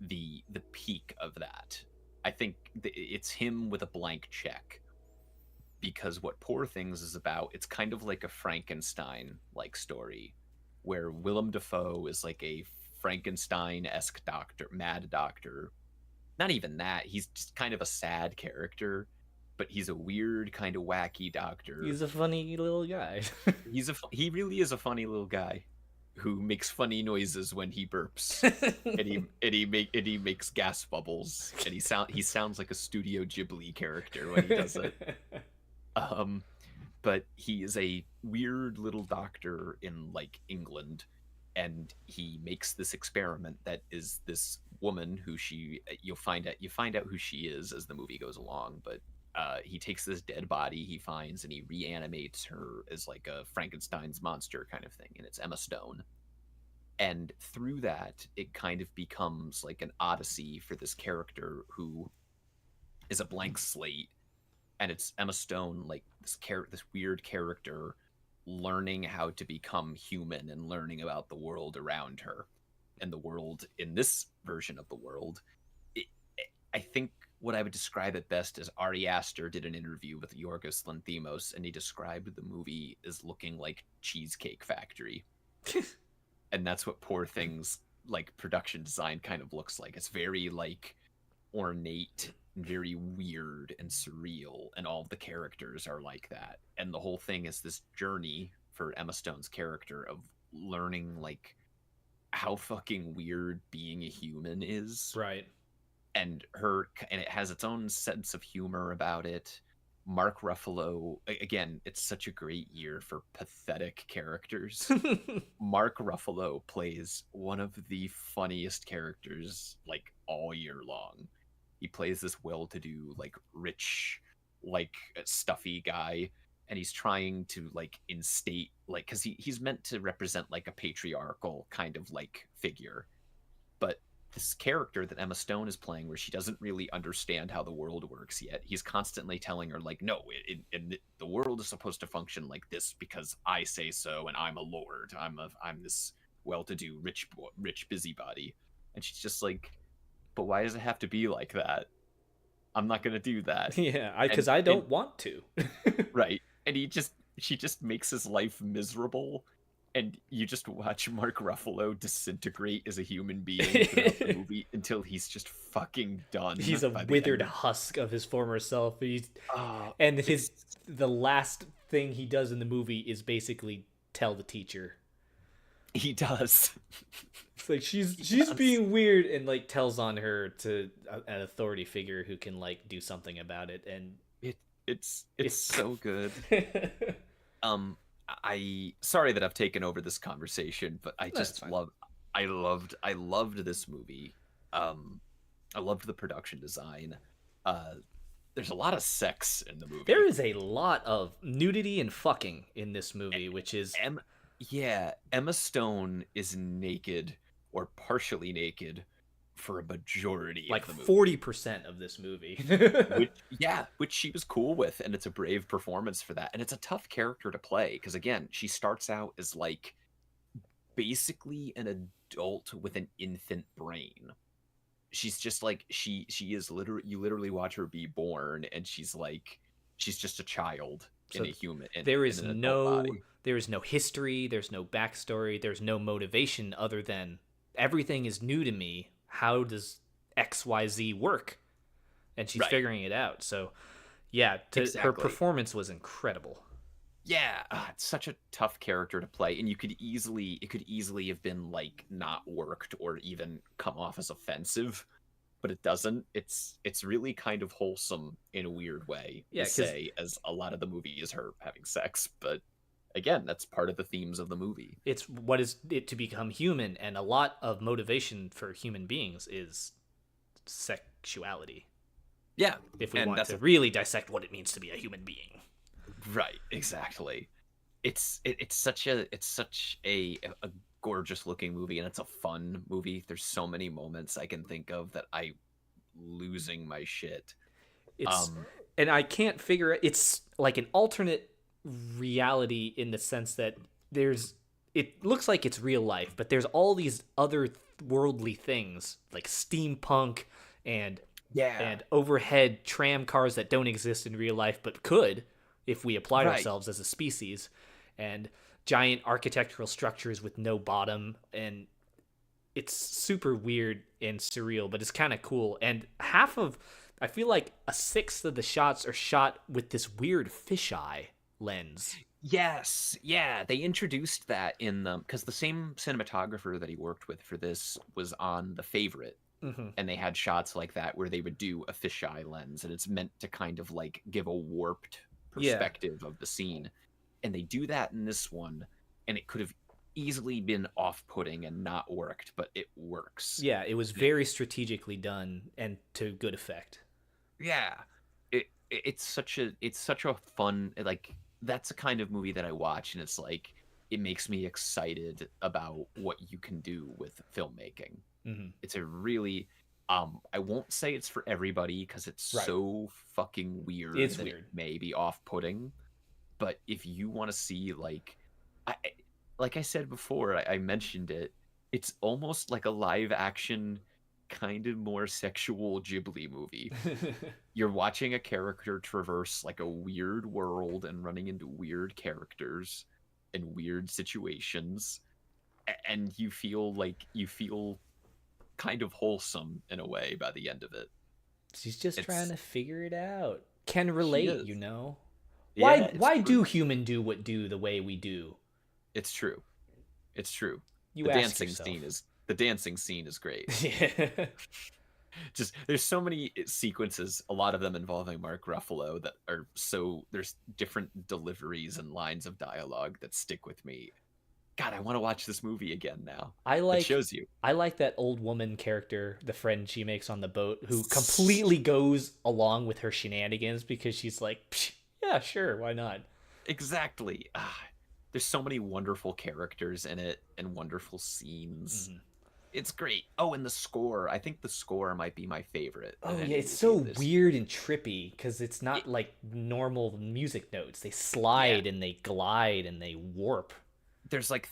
the peak of that. I think it's him with a blank check, because what Poor Things is about, it's kind of like a Frankenstein like story where Willem Dafoe is like a Frankenstein-esque doctor, mad doctor. Not even that, he's just kind of a sad character, but he's a weird kind of wacky doctor. He's a funny little guy. He really is a funny little guy who makes funny noises when he burps. and he makes gas bubbles, and he sounds like a Studio Ghibli character when he does it. But he is a weird little doctor in like England, and he makes this experiment that is this woman who you find out who she is as the movie goes along. But he takes this dead body he finds and he reanimates her as like a Frankenstein's monster kind of thing, and it's Emma Stone. And through that, it kind of becomes like an odyssey for this character who is a blank slate, and it's Emma Stone, like this weird character, learning how to become human and learning about the world around her. And the world in this version of the world, I think what I would describe it best is Ari Aster did an interview with Yorgos Lanthimos, and he described the movie as looking like Cheesecake Factory. And that's what Poor Things like production design kind of looks like. It's very like ornate and very weird and surreal, and all of the characters are like that. And the whole thing is this journey for Emma Stone's character of learning like how fucking weird being a human is. Right. And it has its own sense of humor about it. Mark Ruffalo, again, it's such a great year for pathetic characters. Mark Ruffalo plays one of the funniest characters like all year long. He plays this well-to-do, like rich, like stuffy guy, and he's trying to like instate, like, because he's meant to represent like a patriarchal kind of like figure. But this character that Emma Stone is playing, where she doesn't really understand how the world works yet, he's constantly telling her like, no, the world is supposed to function like this because I say so, and I'm a lord. I'm this well-to-do rich busybody. And she's just like, but why does it have to be like that? I'm not gonna do that. Yeah, And because I don't want to. right, and she just makes his life miserable, and you just watch Mark Ruffalo disintegrate as a human being throughout the movie until he's just fucking He's done a by the withered end of. husk of his former self. Oh, And it's the last thing he does in the movie is basically tell the teacher. he does. It's like He she's does. being weird, and like tells on her to an authority figure who can like do something about it, and It it's it's so good. Um, I sorry that I've taken over this conversation, but that's fine. I loved this movie. Um, I loved the production design. Uh, there's a lot of sex in the There movie. is a lot of nudity and fucking in this movie, which is Em, yeah, Emma Stone is naked or partially naked for a majority like of the movie. 40% of this movie. Which she was cool with, and it's a brave performance for that. And it's a tough character to play because again, she starts out as like basically an adult with an infant brain. She's just like she is literally you literally watch her be born and she's just a child in So a human there in is an adult no body. there is no history, there's no backstory, there's no motivation other than everything is new to me. How does XYZ work? And she's Right. figuring it out. So yeah, her Exactly. performance was incredible. Yeah, it's such a tough character to play, and it could easily have been like not worked or even come off as offensive, but it doesn't. It's really kind of wholesome in a weird way Yeah, to because say, as a lot of the movie is her having sex, but again, that's part of the themes of the movie. it's what is it to become human, and a lot of motivation for human beings is sexuality. Yeah, If we and want that's to a really dissect what it means to be a human being. right, exactly. It's such a gorgeous looking movie, and it's a fun movie. There's so many moments I can think of that I losing my shit. It's Um, and I can't figure it. It's like an alternate reality in the sense that there's it looks like it's real life, but there's all these other worldly things like steampunk and yeah, overhead tram cars that don't exist in real life but could if we applied right. ourselves as a species, and giant architectural structures with no bottom, and it's super weird and surreal, but it's kind of cool. And I feel like a sixth of the shots are shot with this weird fisheye lens. Yes, yeah, they introduced that in the because the same cinematographer that he worked with for this was on The Favorite, Mm-hmm. and they had shots like that where they would do a fisheye lens, and it's meant to kind of like give a warped Yeah, perspective of the scene. And they do that in this one, and it could have easily been off-putting and not worked, but it works. yeah, it was very strategically done and to good effect. Yeah, it's such a fun like that's a kind of movie that I watch, and it's like it makes me excited about what you can do with filmmaking. Mm-hmm. It's a really I won't say it's for everybody because it's Right, so fucking weird it's that it weird. may be off-putting. But if you want to see like I said before, I mentioned it. It's almost like a live action, kind of more sexual Ghibli movie. You're watching a character traverse like a weird world and running into weird characters and weird situations, and you feel kind of wholesome in a way by the end of it. She's just trying It's to figure it out. Can she relate, is. Why Yeah, it's why do true. human do what do the way we do? It's true. It's true. You ask yourself. The dancing scene is great. Yeah. Just there's so many sequences, a lot of them involving Mark Ruffalo that are so there's different deliveries and lines of dialogue that stick with me. God, I want to watch this movie again now. I That like shows you. I like that old woman character, the friend she makes on the boat, who completely goes along with her shenanigans because she's like, "Psh, yeah, sure, why not?" Exactly. There's so many wonderful characters in it and wonderful scenes. Mhm. It's great. Oh, and the score. I think the score might be my favorite in Oh yeah, any it's movie so of this. weird and trippy because it's It, not like normal music notes. They yeah, slide and they glide and they warp. there's like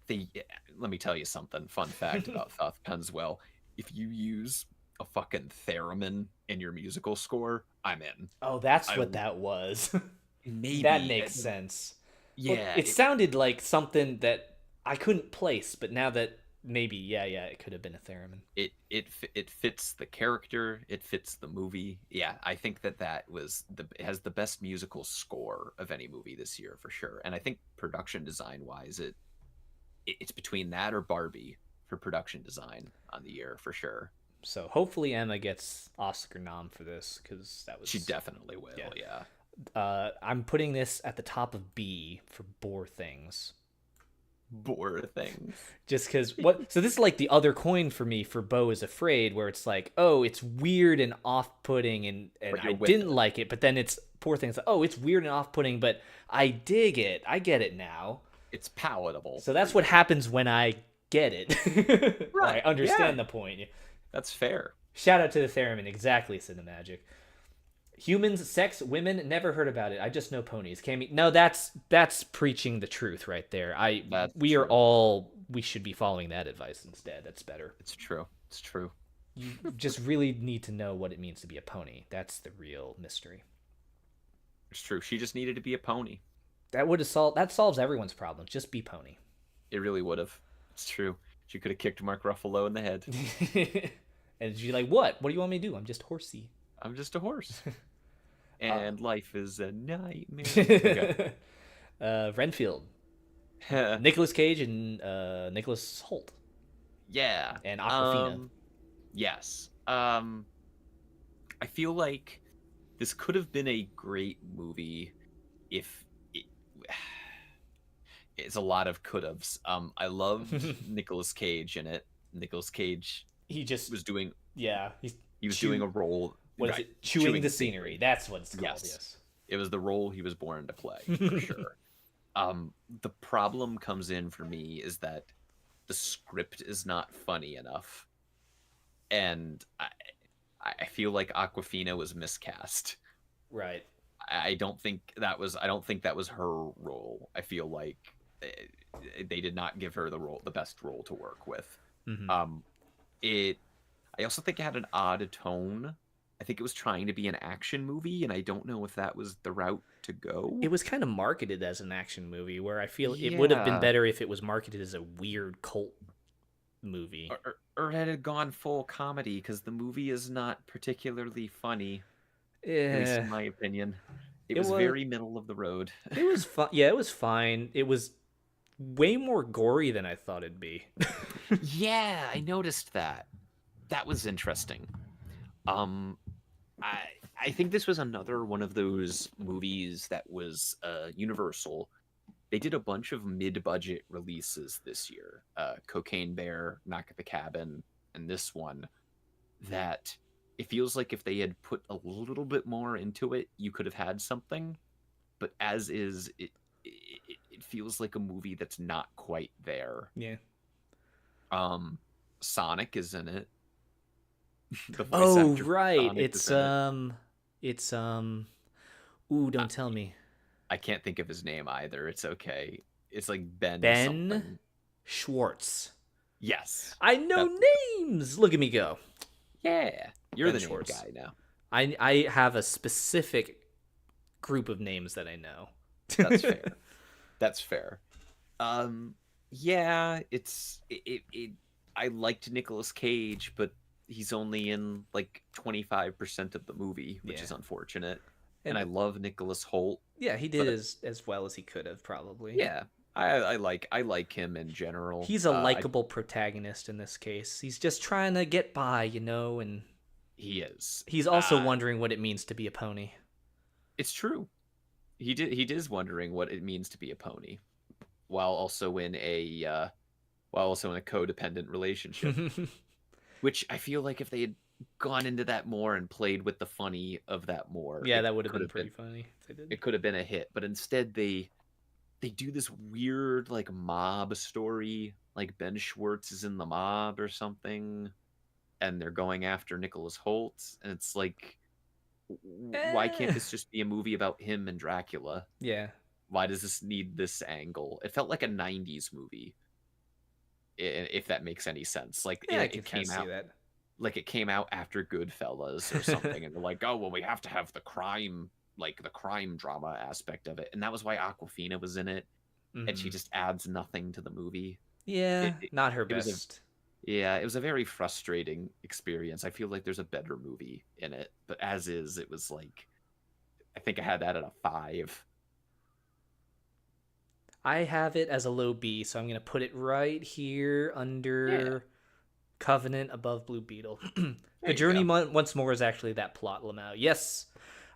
the let me tell you something fun fact about Thoth Penswell. If you use a fucking theremin in your musical score, I'm in. Oh, that's I what that was. That maybe makes sense. Well, yeah, it sounded like something that I couldn't place, but now that maybe, yeah, it could have been a theremin. it fits the character, it fits the movie. Yeah, I think that was it has the best musical score of any movie this year for sure. And I think production design wise, it's between that or Barbie for production design on the year for sure. So hopefully Emma gets Oscar nom for this because that She was definitely will. yeah. Yeah. I'm putting this at the top of B for bore things. Bore things. Just because what? So this is like the other coin for me for Beau is Afraid, where it's like, oh, it's weird and off-putting, and But I you're with didn't it. like it, but then it's Poor Things. Like, oh, it's weird and off-putting, but I dig it. I get it now. It's palatable. So that's for what you. happens when I get it. Or I Right. understand Yeah. the point. That's fair. Shout out to the theremin. Exactly, Cinemagic. Humans, sex, women, never heard about it. I just know ponies. Cammy, no, that's preaching the truth right there. That's We are true. all we should be following that advice instead. That's better. It's true. It's true. You just really need to know what it means to be a pony. That's the real mystery. It's true. She just needed to be a pony. That solves everyone's problems. Just be pony. It really would have. It's true. She could have kicked Mark Ruffalo in the head. And she's like, what? What do you want me to do? I'm just horsey. I'm just a horse. And life is a nightmare. Okay. Renfield, Nicolas Cage, and Nicholas Holt, Yeah. and Aquafina. Yes. I feel like this could have been a great movie if it, it's a lot of could haves. I loved Nicolas Cage in it. Nicolas Cage He just was doing yeah. he was doing a role. What is right, it? Chewing the scenery. That's what it's called. Yes. Yes. It was the role he was born to play for sure. The problem comes in for me is that the script is not funny enough, and I feel like Aquafina was miscast. Right. I don't think that was her role. I feel like they did not give her the best role to work with. Mm-hmm. I also think it had an odd tone. I think it was trying to be an action movie, and I don't know if that was the route to go. It was kind of marketed as an action movie, where I feel it would have been Yeah. better if it was marketed as a weird cult movie. Or it had gone full comedy, because the movie is not particularly funny, at least Yeah. in my opinion. It It was was- very middle of the road. It was fun. Yeah, it was fine. It was way more gory than I thought it'd be. Yeah, I noticed that. That was interesting. I think this was another one of those movies that was Universal. They did a bunch of mid-budget releases this year. Cocaine Bear, Knock at the Cabin, and this one. That it feels like if they had put a little bit more into it, you could have had something. But as is, it feels like a movie that's not quite there. Yeah. Sonic is in it. The voice Oh actor for right. Sonic is in it. It's Ooh, don't tell me. I can't think of his name either. It's okay. It's like Ben. Ben something. Schwartz. Yes. I know That's- names. Look at me go. Yeah. You're Ben the name Schwartz. guy now. I have a specific group of names that I know. That's fair. That's fair. Yeah. I liked Nicolas Cage, but he's only in like 25% of the movie, which Yeah. is unfortunate. And I love Nicholas Holt. Yeah, he did But- as well as he could have probably. Yeah. I like him in general. He's a likable protagonist in this case. He's just trying to get by, and He is. he's also wondering what it means to be a pony. It's true. He is wondering what it means to be a pony, while also in a codependent relationship. Which I feel like if they had gone into that more and played with the funny of that more, Yeah, it that would have could been pretty funny if they did. It could have been a hit, but instead they do this weird like mob story, like Ben Schwartz is in the mob or something, and they're going after Nicholas Holt, and it's like, why can't this just be a movie about him and Dracula? Yeah. Why does this need this angle? It felt like a 90s movie, if that makes any sense. Like Yeah, I it can came kind of out see that. like it came out after Goodfellas or something, and they're like, oh well, we have to have the crime, like the crime drama aspect of it, and that was why Aquafina was in it, and she Mhm. just adds nothing to the movie. Yeah, It it, not her it was a best. Yeah, it was a very frustrating experience. I feel like there's a better movie in it, but as is, it was like I think I had that at a 5. I have it as a low B, so I'm gonna put it right here Yeah, under Covenant above Blue Beetle. there The you go. Once More is actually that plot, Lamau. Yes,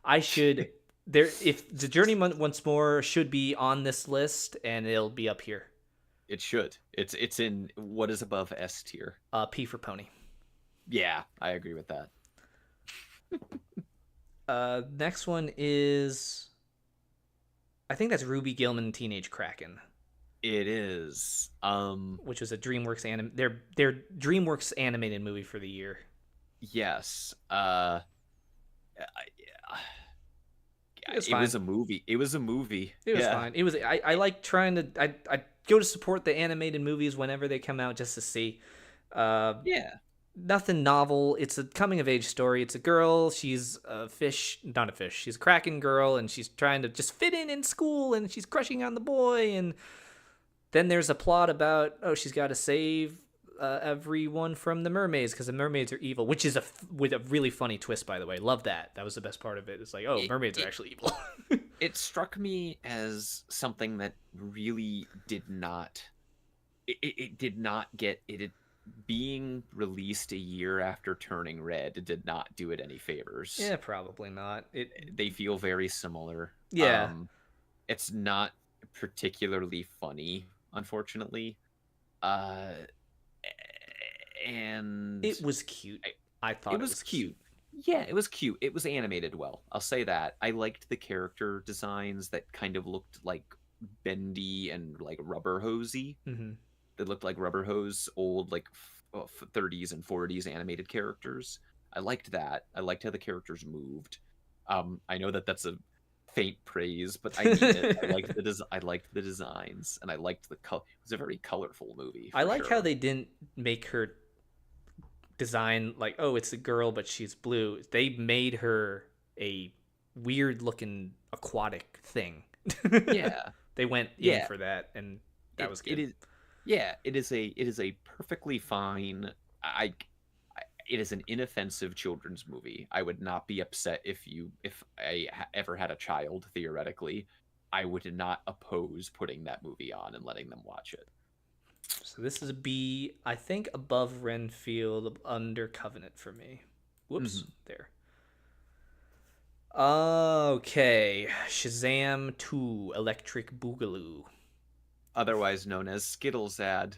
I should. There, if the Once More should be on this list, and it'll be up here. It should. It's in what is above S tier. P for Pony. Yeah, I agree with that. Next one is, I think that's Ruby Gillman Teenage Kraken, It is. which was a their DreamWorks animated movie for the year. Yes. It was It fine. was a movie. It was a movie. It was Yeah. fine. It was. I like trying to. I go to support the animated movies whenever they come out just to see. Uh, Yeah. Nothing novel. It's a coming of age story. It's a girl. She's a fish, not a fish. She's a Kraken girl, and she's trying to just fit in school, and she's crushing on the boy. And then there's a plot about, oh, she's got to save everyone from the mermaids because the mermaids are evil, which is with a really funny twist, by the way. Love that. That was the best part of it. It's like, oh, It, mermaids are it actually evil. it struck me as something that really did not it did not get it being released a year after Turning Red. It did not do it any favors. Yeah, probably not. They feel very similar. Yeah, It's not particularly funny, unfortunately. Uh and it was cute. I thought it was cute. Yeah, it was cute. It was animated well. I'll say that. I liked the character designs that kind of looked like bendy and like rubber hosey. Mm-hmm. They looked like rubber hose, old like 30s and 40s animated characters. I liked that. I liked how the characters moved. I know that that's a faint praise, but I mean it. I liked the designs, and I liked the color. It was a very colorful movie I for like how sure. they didn't make her design like, oh, it's a girl but she's blue. They made her a weird looking aquatic thing. Yeah, They went in yeah. for that, and that was It good. is. Yeah, it is a perfectly fine. It is an inoffensive children's movie. I would not be upset if I ever had a child. Theoretically, I would not oppose putting that movie on and letting them watch it. So this is a B, I think above Renfield, under Covenant for me. Whoops, Mhm. there. Okay, Shazam 2, Electric Boogaloo. Otherwise known as Skittles ad.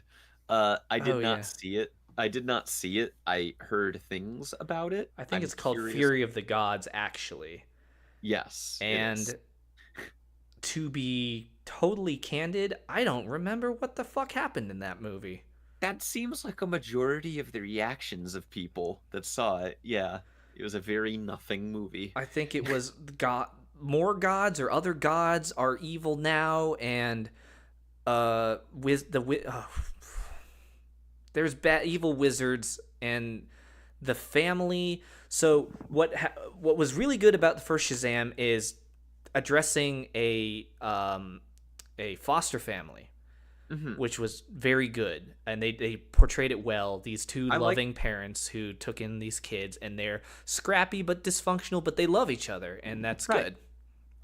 I Oh did not yeah, see it. I did not see it. I heard things about it. I think I'm it's called curious. Fury of the Gods actually. Yes, it is. And to be totally candid, I don't remember what the fuck happened in that movie. That seems like a majority of the reactions of people that saw it. Yeah, it was a very nothing movie. I think it was God, more gods or other gods are evil now, and with there's bad evil wizards and the family. So what was really good about the first Shazam is addressing a foster family, Hmm. which was very good, and they portrayed it well. These two I like loving parents who took in these kids, and they're scrappy but dysfunctional, but they love each other, and that's right. good.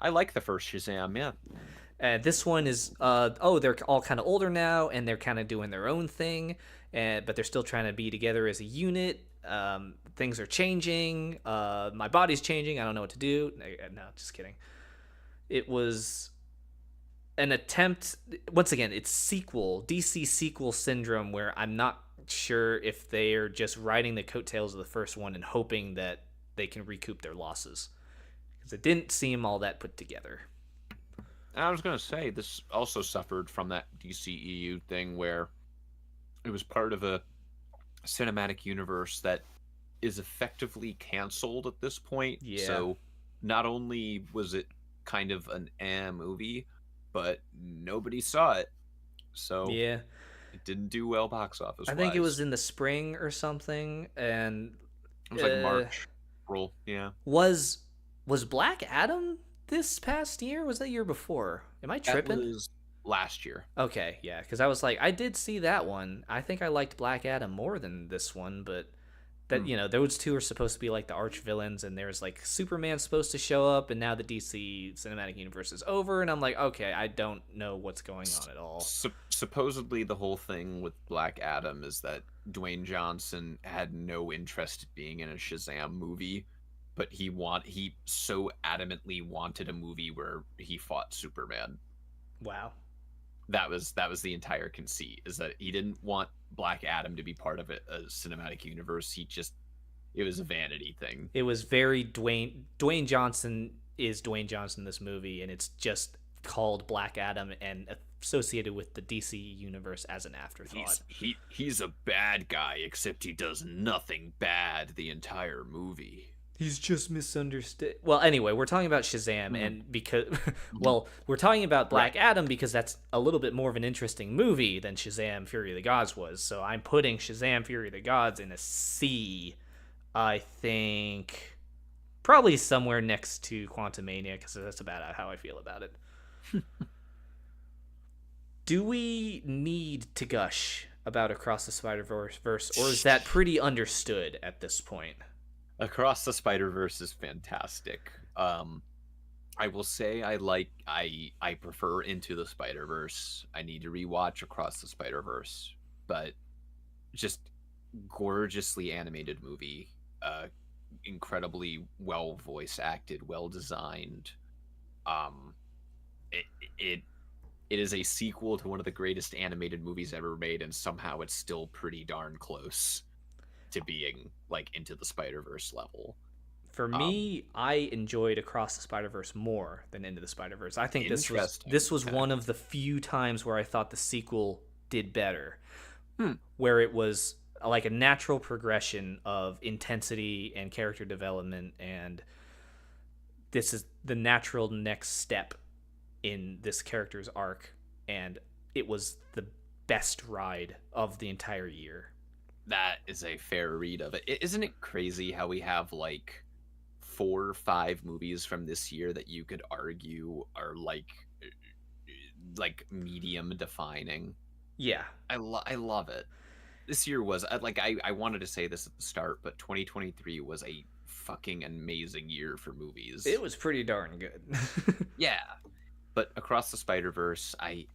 I like the first Shazam. Yeah, This one is they're all kind of older now, and they're kind of doing their own thing, but they're still trying to be together as a unit. Things are changing. My body's changing. I don't know what to do. No, just kidding. It was an attempt. Once again, it's DC sequel syndrome, where I'm not sure if they're just riding the coattails of the first one and hoping that they can recoup their losses, because it didn't seem all that put together. I was gonna say this also suffered from that DCEU thing where it was part of a cinematic universe that is effectively canceled at this point. Yeah. So not only was it kind of an movie, but nobody saw it. So Yeah. It didn't do well box office I wise. think it was in the spring or something, and It was like March, April. Yeah. was Black Adam this past year? Was that year before? Am I That tripping? was last year. Okay, yeah, because I was like, I did see that one. I think I liked Black Adam more than this one, but that those two are supposed to be like the arch villains, and there's like Superman's supposed to show up, and now the DC cinematic universe is over, and I'm like, okay, I don't know what's going on at all. Supposedly, the whole thing with Black Adam is that Dwayne Johnson had no interest in being in a Shazam movie, but he so adamantly wanted a movie where he fought Superman. Wow. That was the entire conceit, is that he didn't want Black Adam to be part of a cinematic universe. It was a vanity thing. It was very Dwayne Johnson is Dwayne Johnson in this movie, and it's just called Black Adam and associated with the DC universe as an afterthought. He's a bad guy, except he does nothing bad the entire movie. He's just misunderstood. Well, anyway, we're talking about Shazam, and because, well, we're talking about Black Adam because that's a little bit more of an interesting movie than Shazam: Fury of the Gods was. So I'm putting Shazam: Fury of the Gods in a C. I think probably somewhere next to Quantumania, because that's about how I feel about it. Do we need to gush about Across the Spider-Verse, or is that pretty understood at this point? Across the Spider-Verse is fantastic. I will say I prefer Into the Spider-Verse. I need to rewatch Across the Spider-Verse, but just gorgeously animated movie, incredibly well voice acted, well designed. It is a sequel to one of the greatest animated movies ever made, and somehow it's still pretty darn close to being like Into the Spider-Verse level. For me, I enjoyed Across the Spider-Verse more than Into the Spider-Verse. I think this was one of the few times where I thought the sequel did better, where it was like a natural progression of intensity and character development, and this is the natural next step in this character's arc, and it was the best ride of the entire year. That is a fair read of it. Isn't it crazy how we have like 4 or 5 movies from this year that you could argue are like medium defining? Yeah. I love it. This year was like I wanted to say this at the start, but 2023 was a fucking amazing year for movies. It was pretty darn good. Yeah. But Across the Spider-Verse, I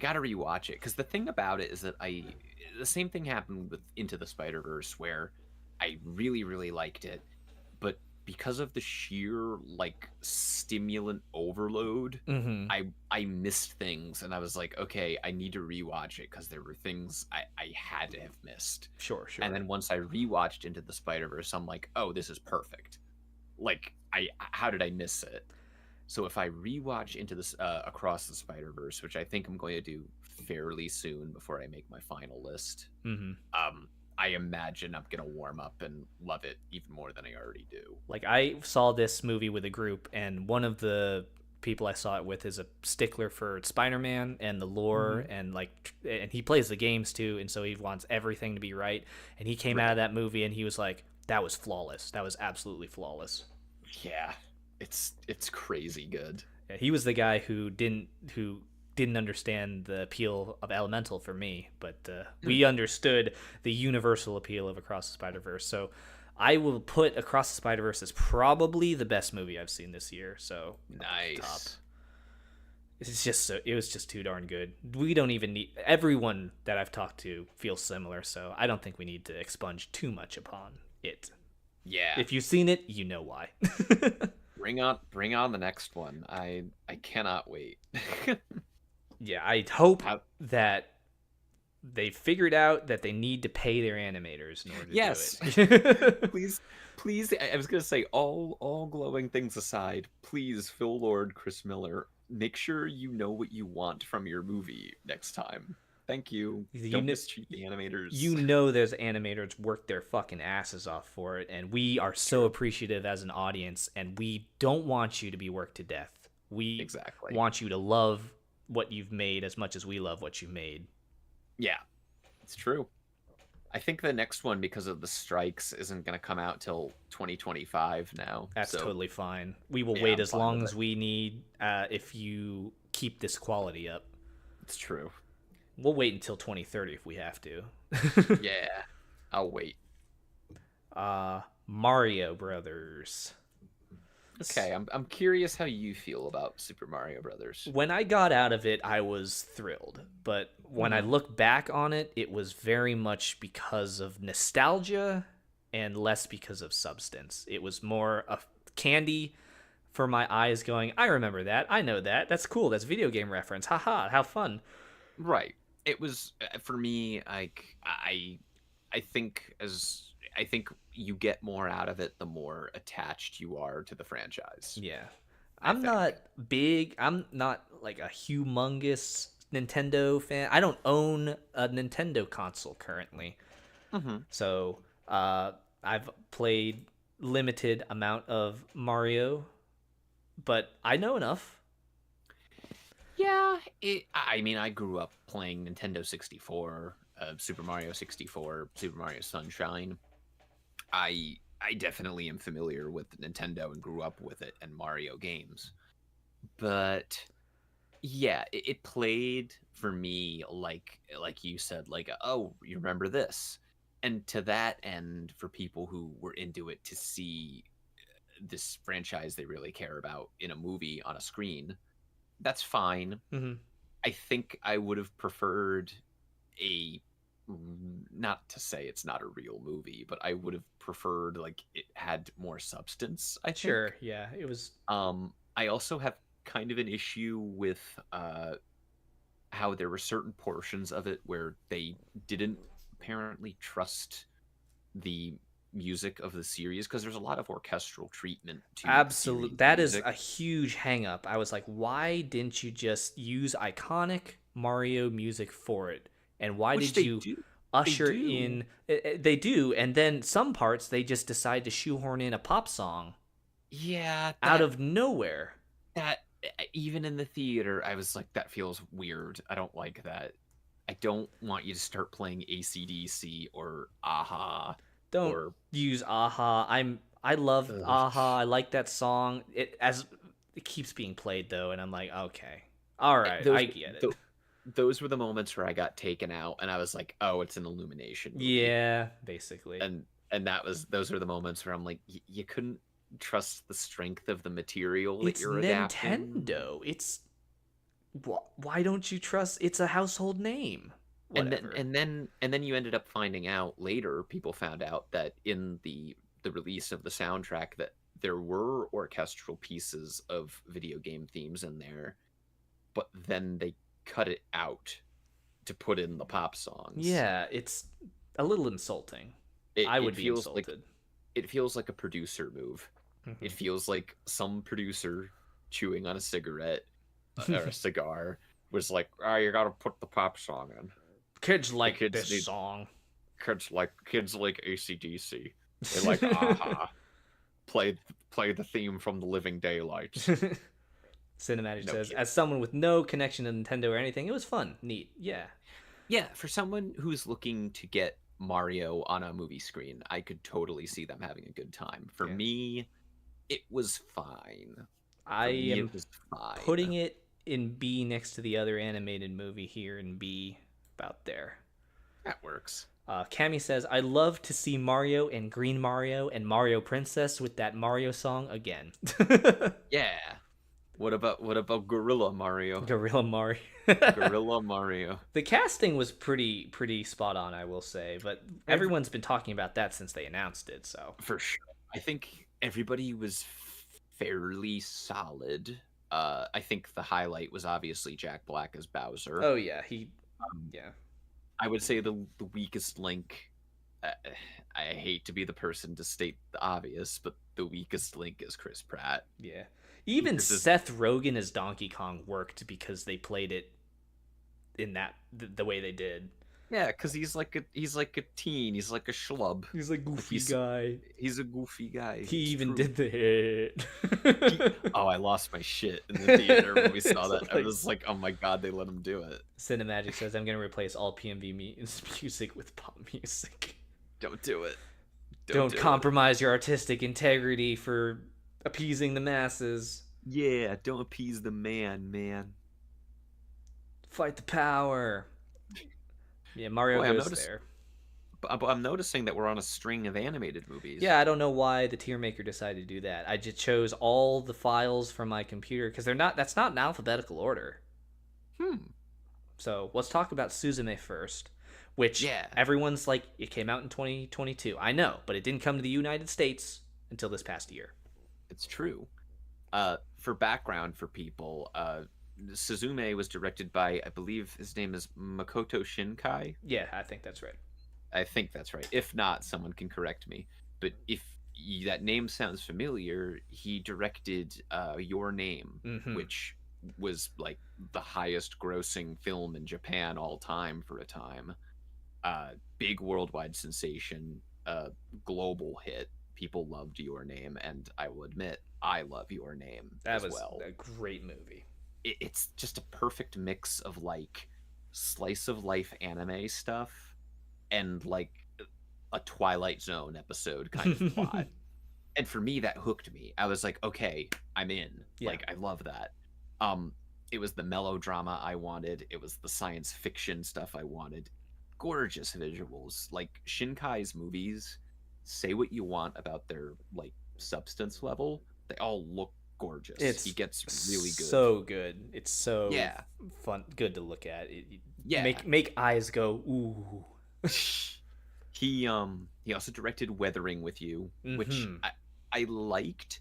gotta rewatch it, because the thing about it is that the same thing happened with Into the Spider-Verse, where I really, really liked it, but because of the sheer like stimulant overload, I missed things, and I was like, okay, I need to rewatch it because there were things I had to have missed. Sure. And then once I rewatched Into the Spider-Verse, I'm like, oh, this is perfect. Like, how did I miss it? So if I rewatch Into this Across the Spider-Verse, which I think I'm going to do fairly soon before I make my final list, I imagine I'm going to warm up and love it even more than I already do. Like, I saw this movie with a group, and one of the people I saw it with is a stickler for Spider-Man and the lore, and he plays the games too, and so he wants everything to be right. And he came out of that movie and he was like, that was flawless. That was absolutely flawless. Yeah. It's crazy good. Yeah, he was the guy who didn't understand the appeal of Elemental for me, but we understood the universal appeal of Across the Spider-Verse. So I will put Across the Spider-Verse as probably the best movie I've seen this year. So nice. Top. It was just too darn good. We don't even need, everyone that I've talked to feels similar, so I don't think we need to expunge too much upon it. Yeah. If you've seen it, you know why. Bring on the next one. I cannot wait. Yeah, I hope that they figured out that they need to pay their animators in order to do it. please. I was gonna say, all glowing things aside, please, Phil Lord, Chris Miller, make sure you know what you want from your movie next time. Thank you. Don't mistreat the animators. You know those animators work their fucking asses off for it, and we are so appreciative as an audience, and we don't want you to be worked to death. We want you to love what you've made as much as we love what you made. Yeah. It's true. I think the next one, because of the strikes, isn't going to come out till 2025 now. That's So totally fine. We will yeah, wait I'm as fine long with as it. we need if you keep this quality up. It's true. We'll wait until 2030 if we have to. Yeah, I'll wait. Mario Brothers. Okay, I'm curious how you feel about Super Mario Brothers. When I got out of it, I was thrilled. But when I Mhm. look back on it, it was very much because of nostalgia and less because of substance. It was more a candy for my eyes going, I remember that. I know that. That's cool. That's a video game reference. Haha, how fun. Right. It was for me. Like I think you get more out of it the more attached you are to the franchise. Yeah. I I'm not think. big. I'm not like a humongous Nintendo fan. I don't own a Nintendo console currently. Hmm. So, I've played limited amount of Mario, but I know enough. Yeah. I mean, I grew up playing Nintendo 64, Super Mario 64, Super Mario Sunshine. I definitely am familiar with Nintendo and grew up with it and Mario games. But yeah, it played for me like you said, like, oh, you remember this. And to that end, for people who were into it, to see this franchise they really care about in a movie on a screen, that's fine. Hmm. I think I would have preferred a, not to say it's not a real movie, but I would have preferred like it had more substance, I Sure, think. yeah, it was. I also have kind of an issue with how there were certain portions of it where they didn't apparently trust the music of the series, because there's a lot of orchestral treatment to the Absolute. series That is a music, huge hang up. I was like, why didn't you just use iconic Mario music for it? And why which did they you do. They usher do. in they do, and then some parts they just decide to shoehorn in a pop song Yeah, out of nowhere. that even in the theater, I was like, that feels weird. I don't like that. I don't want you to start playing AC/DC or Aha Don't or use Aha. I love ugh. Aha. I like that song. It keeps being played though, and I'm like, okay. All right, those I get it. th- those were the moments where I got taken out and I was like, oh, it's an Illumination movie. Yeah, basically. And those were the moments where I'm like, you couldn't trust the strength of the material that It's you're adapting. Nintendo. It's why don't you trust? It's a household name. and then Whatever. and then and then you ended up finding out later, people found out that in the release of the soundtrack, that there were orchestral pieces of video game themes in there, but then they cut it out to put in the pop songs. Yeah, it's a little insulting. it, I would it be feels like insulted. it feels like a producer move. It Hmm. feels like some producer chewing on a cigarette or a cigar was like, oh, you gotta put the pop song in. Kids The like kids this need song. kids like ACDC. They like Aha. Play play the theme from the Living Daylights. Cinematic No says, kidding. as someone with no connection to Nintendo or anything, it was fun, neat. Yeah. Yeah, for someone who's looking to get Mario on a movie screen, I could totally see them having a good time. For Yeah. me, it was fine. I For me, am it was fine. putting it in B next to the other animated movie here in B, about there. That works. Cammy says, I love to see Mario and Green Mario and Mario Princess with that Mario song again. Yeah. What about Gorilla Mario? Gorilla Mario. Gorilla Mario. The casting was pretty spot on, I will say, but Every, everyone's been talking about that since they announced it, so. for sure. I think everybody was fairly solid. I think the highlight was obviously Jack Black as Bowser. Oh yeah, Um, yeah. I would say the weakest link. Uh, I hate to be the person to state the obvious, but the weakest link is Chris Pratt. Yeah. Even This is Seth Rogen as Donkey Kong worked because they played it in the way they did. Yeah, because he's like a teen. He's like a schlub. He's like Like goofy guy. he's a goofy guy. He It's even true. did the hit. Oh, I lost my shit in the theater when we saw It's that. I like was like, oh my god, they let him do it. Cinemagic says, I'm going to replace all PMV music with pop music. Don't do it. Don't do it. compromise your artistic integrity for appeasing the masses. Yeah, don't appease the man. Fight the power. Yeah, Mario Boy, goes there. But I'm noticing that we're on a string of animated movies. Yeah, I don't know why the tier maker decided to do that. I just chose all the files from my computer because that's not in alphabetical order. So let's talk about Suzume first, which everyone's like, it came out in 2022. I know, but it didn't come to the United States until this past year. It's true. For background for people, Suzume was directed by, I believe his name is Makoto Shinkai. Yeah, I think that's right. I think that's right. If not, someone can correct me. But if that name sounds familiar, he directed Your Name, which was like the highest grossing film in Japan all time for a time. Big worldwide sensation, global hit. People loved Your Name, and I will admit, I love Your Name that as was well. A great movie. It's just a perfect mix of like slice of life anime stuff and like a Twilight Zone episode kind of plot. And for me, that hooked me. I was like, okay, I'm in. Yeah. Like, I love that. It was the melodrama I wanted. It was the science fiction stuff I wanted. Gorgeous visuals. Like Shinkai's movies, say what you want about their like substance level, they all look gorgeous. He gets really good. So good. It's so fun, good to look at. Make eyes go ooh. He also directed Weathering with You, which I liked,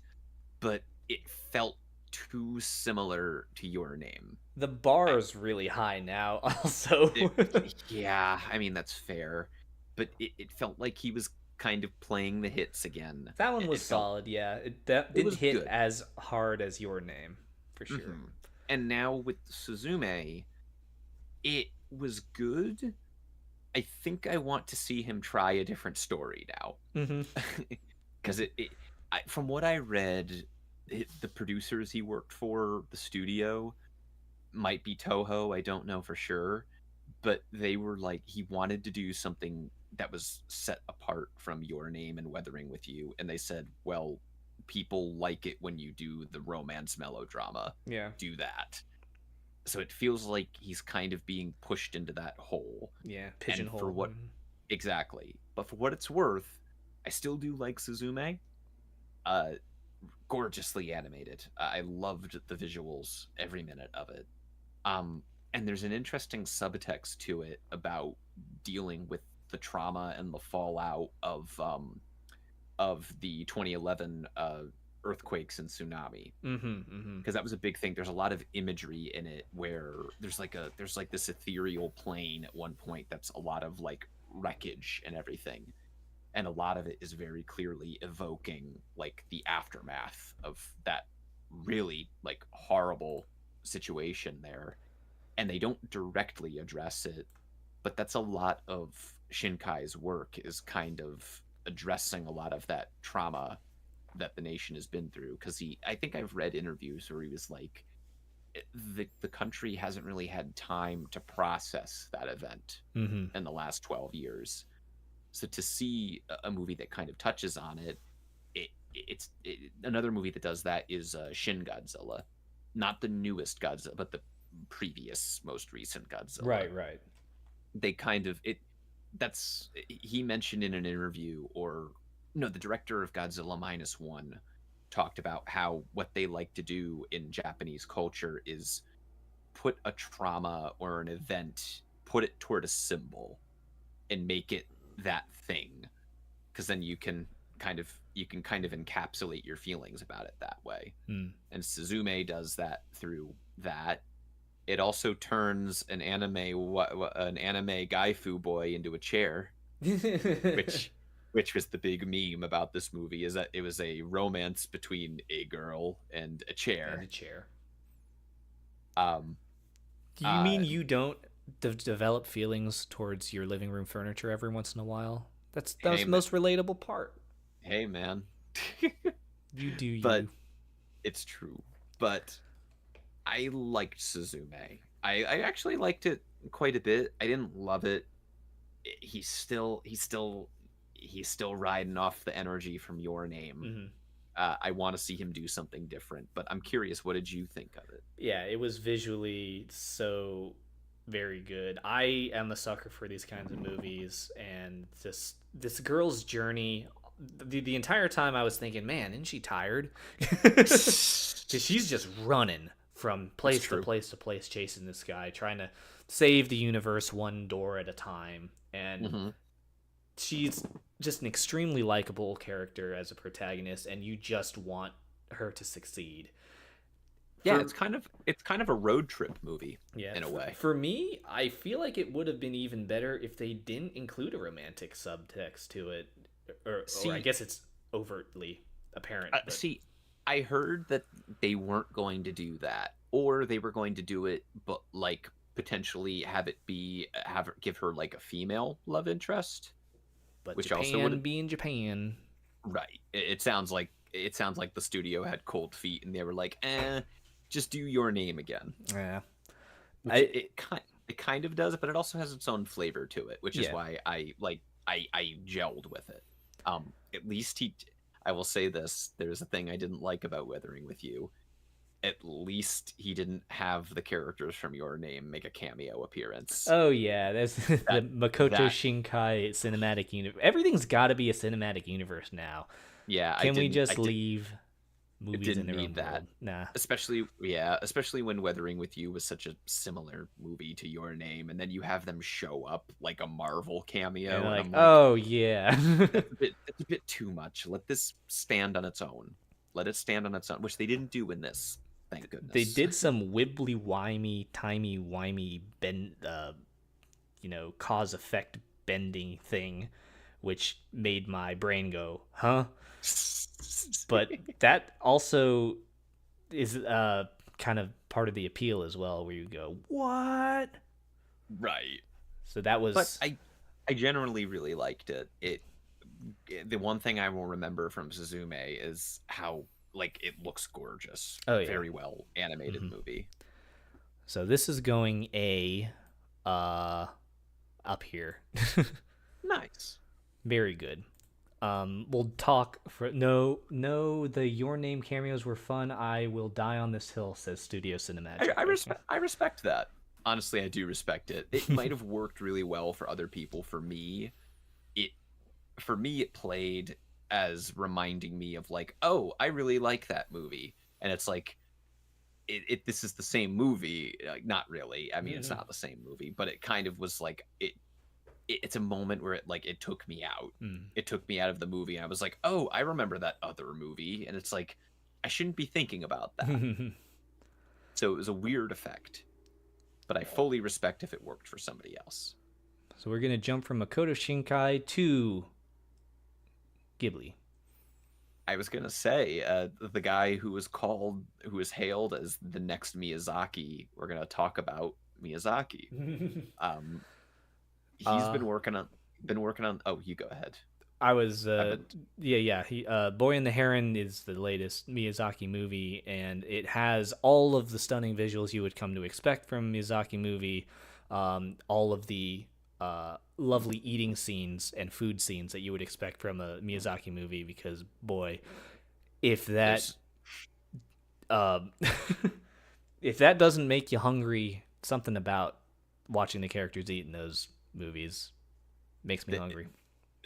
but it felt too similar to Your Name. The bar is really high now, also. Yeah, I mean, that's fair. But it felt like he was kind of playing the hits again. That one was solid, yeah. It didn't hit good. As hard as Your Name, for sure. And now with Suzume, it was good. I think I want to see him try a different story now. Because from what I read, the producers he worked for, the studio, might be Toho. I don't know for sure. But they were like, he wanted to do something that was set apart from Your Name and Weathering with You. And they said, well, people like it when you do the romance melodrama. Yeah. Do that. So it feels like he's kind of being pushed into that hole. Yeah, pigeonhole. Exactly. But for what it's worth, I still do like Suzume. Gorgeously animated. I loved the visuals, every minute of it. And there's an interesting subtext to it about dealing with the trauma and the fallout of the 2011 earthquakes and tsunami, because that was a big thing. There's a lot of imagery in it where there's like this ethereal plane at one point that's a lot of like wreckage and everything, and a lot of it is very clearly evoking like the aftermath of that really like horrible situation there. And they don't directly address it, but that's a lot of Shinkai's work, is kind of addressing a lot of that trauma that the nation has been through. Because I think I've read interviews where he was like, the country hasn't really had time to process that event in the last 12 years. So to see a movie that kind of touches on it, it's another movie that does that is Shin Godzilla, not the newest Godzilla, but the previous most recent Godzilla. Right. They kind of he mentioned in an interview, or no, the director of Godzilla -1 talked about how what they like to do in Japanese culture is put a trauma or an event, put it toward a symbol and make it that thing, because then you can kind of encapsulate your feelings about it that way. And Suzume does that through that. It also turns an anime gaifu boy into a chair, which was the big meme about this movie, is that it was a romance between a girl and a chair. Do you mean you don't develop feelings towards your living room furniture every once in a while. That's Hey, the most relatable part. hey, man. You do But you. it's true. But I liked Suzume. I actually liked it quite a bit. I didn't love it. He's still riding off the energy from Your Name. Hmm. I want to see him do something different. But I'm curious, what did you think of it? Yeah, it was visually so very good. I am a sucker for these kinds of movies, and this girl's journey. The entire time I was thinking, man, isn't she tired? Because she's just running from It's place to true. place to place, chasing this guy, trying to save the universe one door at a time. And Hmm. she's just an extremely likable character as a protagonist, and you just want her to succeed. Yeah, For it's kind of a road trip movie Yeah, in a way. for me, I feel like it would have been even better if they didn't include a romantic subtext to it, or I See, guess it's overtly apparent. But see, I heard that they weren't going to do that, or they were going to do it, but like potentially have give her like a female love interest, which also Japan would being Japan, right. It sounds like the studio had cold feet and they were like, just do Your Name again, yeah, which I it kind of does, but it also has its own flavor to it, which is yeah, why I gelled with it. At least I will say this: there's a thing I didn't like about Weathering with You. At least he didn't have the characters from Your Name make a cameo appearance. oh yeah, there's the That Makoto that Shinkai cinematic universe. Everything's got to be a cinematic universe now. yeah, Can we I just leave movies in didn't their own need that. world? Nah. Especially when Weathering with You was such a similar movie to Your Name, and then you have them show up like a Marvel And cameo, and like, I'm like, oh yeah. that's a bit too much. Let this stand on its own. Let it stand on its own, which they didn't do in this. Thank They goodness. did some wibbly wimey timey wimey bend cause effect bending thing, which made my brain go huh. But that also is kind of part of the appeal as well, where you go what. Right. So that But was I generally really liked it. The one thing I will remember from Suzume is how like it looks gorgeous. oh yeah. Very well animated Hmm. movie. So this is going a uh up here. Nice. Very good. We'll talk for no. The Your Name cameos were fun. I will die on this hill, says Studio Cinemagic. I respect that. Honestly, I do respect it. It might have worked really well for other people. It for me it played as reminding me of like, oh, I really like that movie. And it's like this is the same movie. Like, not really. I mean, it's Mhm. not the same movie, but it kind of was like it's a moment where it took me out. Mm. It took me out of the movie, and I was like, "Oh, I remember that other movie." And it's like, I shouldn't be thinking about that. So it was a weird effect, but I fully respect if it worked for somebody else. So we're gonna jump from Makoto Shinkai to Ghibli. I was gonna say the guy who was hailed as the next Miyazaki. We're gonna talk about Miyazaki. Um, he's uh, been working on. Oh, you go ahead. I was I've been yeah. He Boy and the Heron is the latest Miyazaki movie, and it has all of the stunning visuals you would come to expect from a Miyazaki movie. All of the lovely eating scenes and food scenes that you would expect from a Miyazaki movie. Because boy, if that there's um, if that doesn't make you hungry, something about watching the characters eat in those movies makes me the, hungry.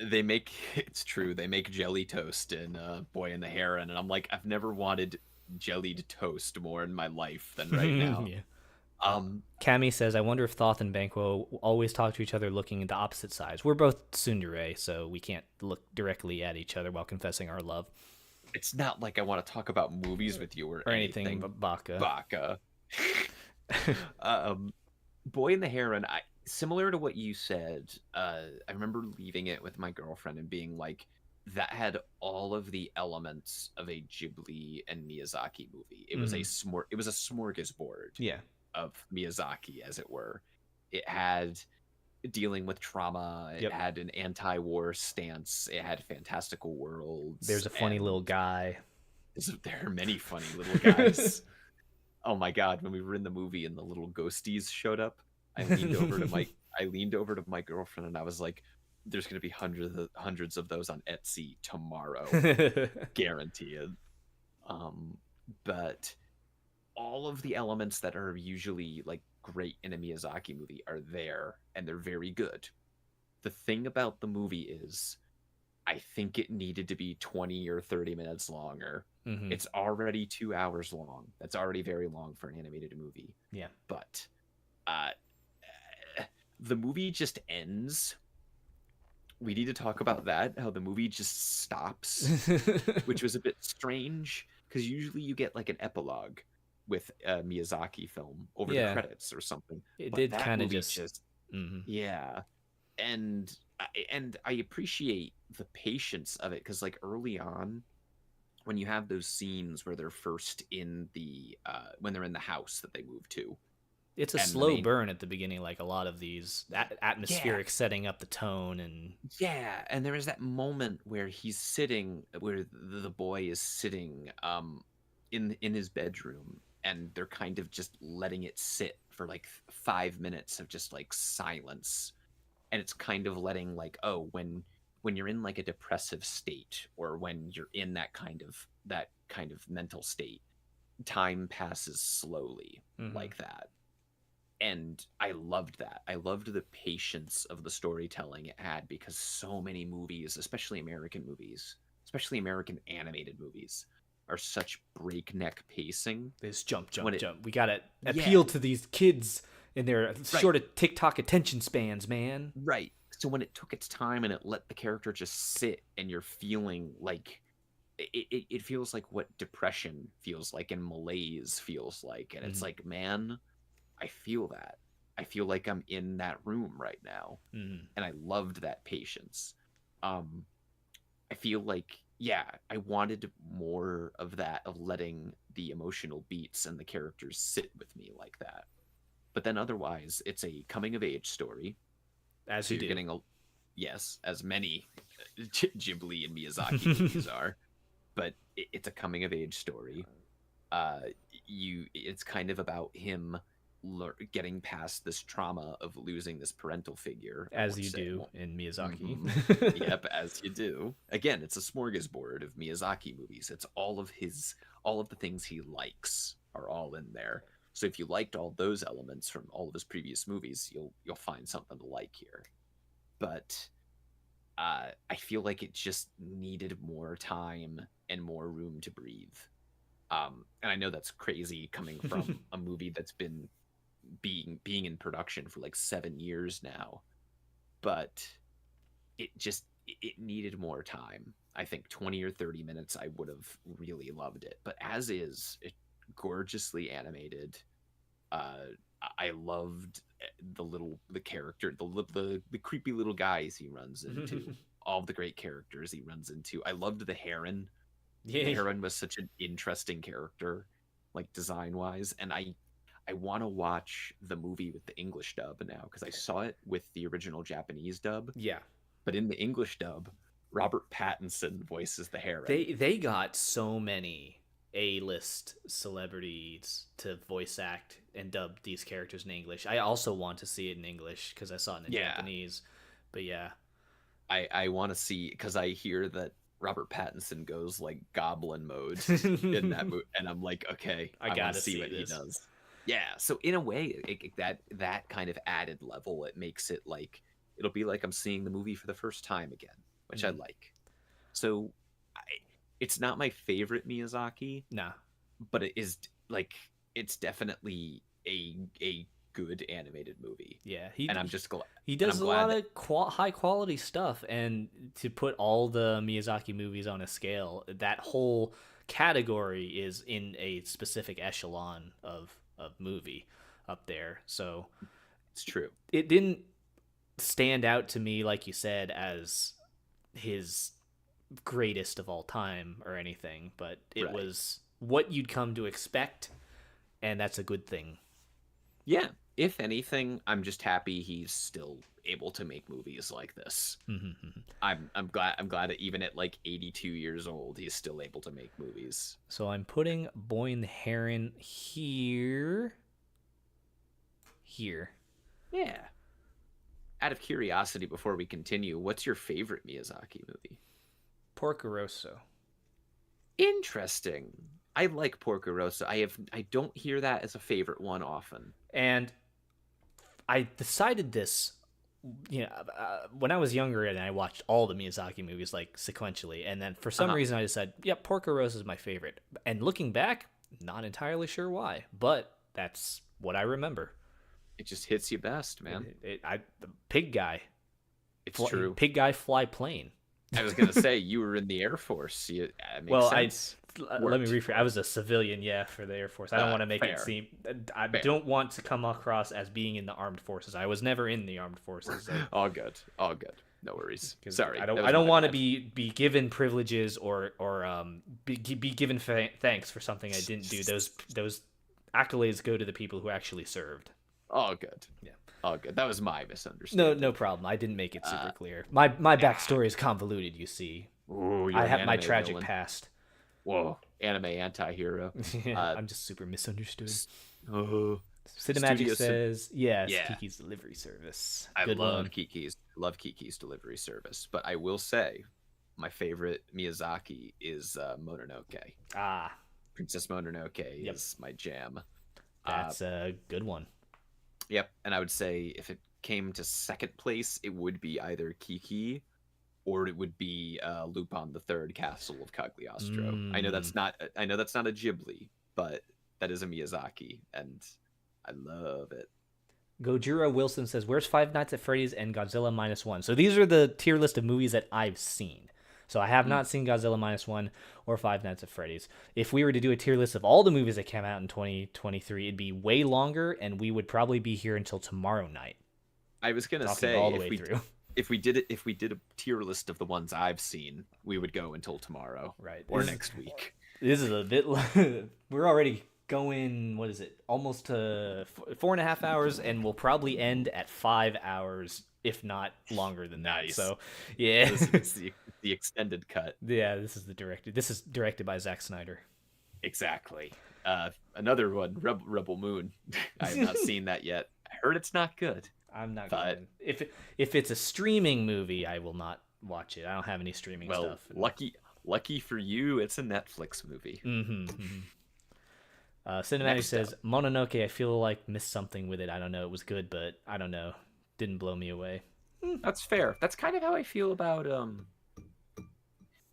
they make it's true they make jelly toast in Boy and the Heron, and I'm like, I've never wanted jellied toast more in my life than right now. Yeah. Um, Cammy says, I wonder if Thoth and Banquo always talk to each other looking into opposite sides. We're both tsundere, so we can't look directly at each other while confessing our love. it's not like I want to talk about movies with you or Or anything anything. Baka. Baka. um, Boy and the Heron. Similar to what you said. I remember leaving it with my girlfriend and being like, that had all of the elements of a Ghibli and Miyazaki movie. It was Mhm. it was a smorgasbord Yeah. of Miyazaki, as it were. It had dealing with trauma. It Yep. had an anti-war stance. It had fantastical worlds. There's a funny little guy. There are many funny little guys. Oh my god, when we were in the movie and the little ghosties showed up, I leaned over to my girlfriend and I was like, there's going to be hundreds of those on Etsy tomorrow. Guaranteed. But all of the elements that are usually like great in a Miyazaki movie are there, and they're very good. The thing about the movie is, I think it needed to be 20 or 30 minutes longer. Mm-hmm. It's already 2 hours long. That's already very long for an animated movie. Yeah. But the movie just ends. We need to talk about that, how the movie just stops, which was a bit strange, because usually you get like an epilogue with a Miyazaki film over the credits or something. It But did that kind of movie just yeah. And I appreciate the patience of it, because like early on, when you have those scenes where they're first in the when they're in the house that they move to, it's a and the slow main- burn at the beginning, like a lot of these atmospheric setting up the tone. And yeah, and there is that moment where he's sitting, where the boy is sitting in his bedroom, and they're kind of just letting it sit for like 5 minutes of just like silence, and it's kind of letting like, oh, when you're in like a depressive state, or when you're in that kind of mental state, time passes slowly like that. And I loved that. I loved the patience of the storytelling it had, because so many movies, especially American movies, especially American animated movies, are such breakneck pacing. This jump. When it- We gotta Yeah. appeal to these kids in their short of TikTok attention spans, man. Right. So when it took its time and it let the character just sit, and you're feeling like it feels like what depression feels like and malaise feels like. And it's like, man, I feel that. I feel like I'm in that room right now. And I loved that patience. I feel like, yeah, I wanted more of that, of letting the emotional beats and the characters sit with me like that. But then otherwise, it's a coming of age story. As So you you're do. getting yes, as many Ghibli and Miyazaki movies are. But it's a coming of age story. It's kind of about him getting past this trauma of losing this parental figure, As you do in Miyazaki. Yep, as you do. Again, it's a smorgasbord of Miyazaki movies. It's all of the things he likes are all in there. So if you liked all those elements from all of his previous movies, you'll find something to like here. But I feel like it just needed more time and more room to breathe. And I know that's crazy coming from a movie that's been being in production for like 7 years now, but it needed more time. I think 20 or 30 minutes, I would have really loved it. But as is, it gorgeously animated. I loved the character, the creepy little guys he runs into. All the great characters he runs into. I loved the heron. Yeah. The heron was such an interesting character, like design wise. And I want to watch the movie with the English dub now, because I saw it with the original Japanese dub. Yeah. But in the English dub, Robert Pattinson voices the heron. They got so many A-list celebrities to voice act and dub these characters in English. I also want to see it in English because I saw it in Japanese. But yeah. I want to see, because I hear that Robert Pattinson goes like goblin mode in that movie, and I'm like, okay, I gotta see what this. He does. Yeah, so in a way, that kind of added level, it makes it like, it'll be like I'm seeing the movie for the first time again, which I like. So it's not my favorite Miyazaki, nah, but it is like, it's definitely a good animated movie. Yeah, I'm just glad he does a lot of high quality stuff, and to put all the Miyazaki movies on a scale, that whole category is in a specific echelon of movie up there. So it's true. It didn't stand out to me, like you said, as his greatest of all time or anything, but it was what you'd come to expect, and that's a good thing. Yeah, if anything, I'm just happy he's still able to make movies like this. I'm glad that even at like 82 years old, he's still able to make movies. So I'm putting Boy and the Heron here. Yeah. Out of curiosity, before we continue, what's your favorite Miyazaki movie? Porco Rosso. Interesting. I like Porco Rosso. I don't hear that as a favorite one often. And I decided this, when I was younger and I watched all the Miyazaki movies like sequentially, and then for some reason I decided, yep, Porco Rosso is my favorite. And looking back, not entirely sure why, but that's what I remember. It just hits you best, man. The pig guy. It's true. Pig guy fly plane. I was gonna say you were in the Air Force. Sense. Let me rephrase. I was a civilian, for the Air Force. I don't want to make it seem. I don't want to come across as being in the armed forces. I was never in the armed forces. So. All good. No worries. Sorry, I don't want to be given privileges or be given thanks for something I didn't do. Those accolades go to the people who actually served. All good. Yeah. All good. That was my misunderstanding. No problem. I didn't make it super clear. My backstory is convoluted, you see. Ooh, I have my tragic past. Whoa, anime anti-hero. I'm just super misunderstood. Cinemagic Cinemagic says, yes, Kiki's delivery service. I love Kiki's delivery service, but I will say my favorite Miyazaki is Mononoke. Princess Mononoke is my jam. That's a good one. Yep, and I would say if it came to second place, it would be either Kiki or it would be Lupin the Third, Castle of Cagliostro. I know that's not a Ghibli, but that is a Miyazaki, and I love it. Gojira Wilson says, "Where's Five Nights at Freddy's and Godzilla -1?" So these are the tier list of movies that I've seen. So I have not seen Godzilla -1 or Five Nights at Freddy's. If we were to do a tier list of all the movies that came out in 2023, it'd be way longer, and we would probably be here until tomorrow night. I was gonna say all the way through. If we did a tier list of the ones I've seen, we would go until tomorrow, right, or next week. This is a bit. We're already going. What is it? Almost to 4.5 hours, and we'll probably end at 5 hours, if not longer than that. Nice. So, yeah, it's the extended cut. Yeah, this is directed by Zack Snyder. Exactly. Another one, Rebel Moon. I have not seen that yet. I heard it's not good. I'm not going. If it's a streaming movie, I will not watch it. I don't have any streaming stuff. Lucky for you, it's a Netflix movie. Cinematic says Mononoke. I feel like missed something with it. I don't know. It was good, but I don't know. Didn't blow me away. That's fair. That's kind of how I feel about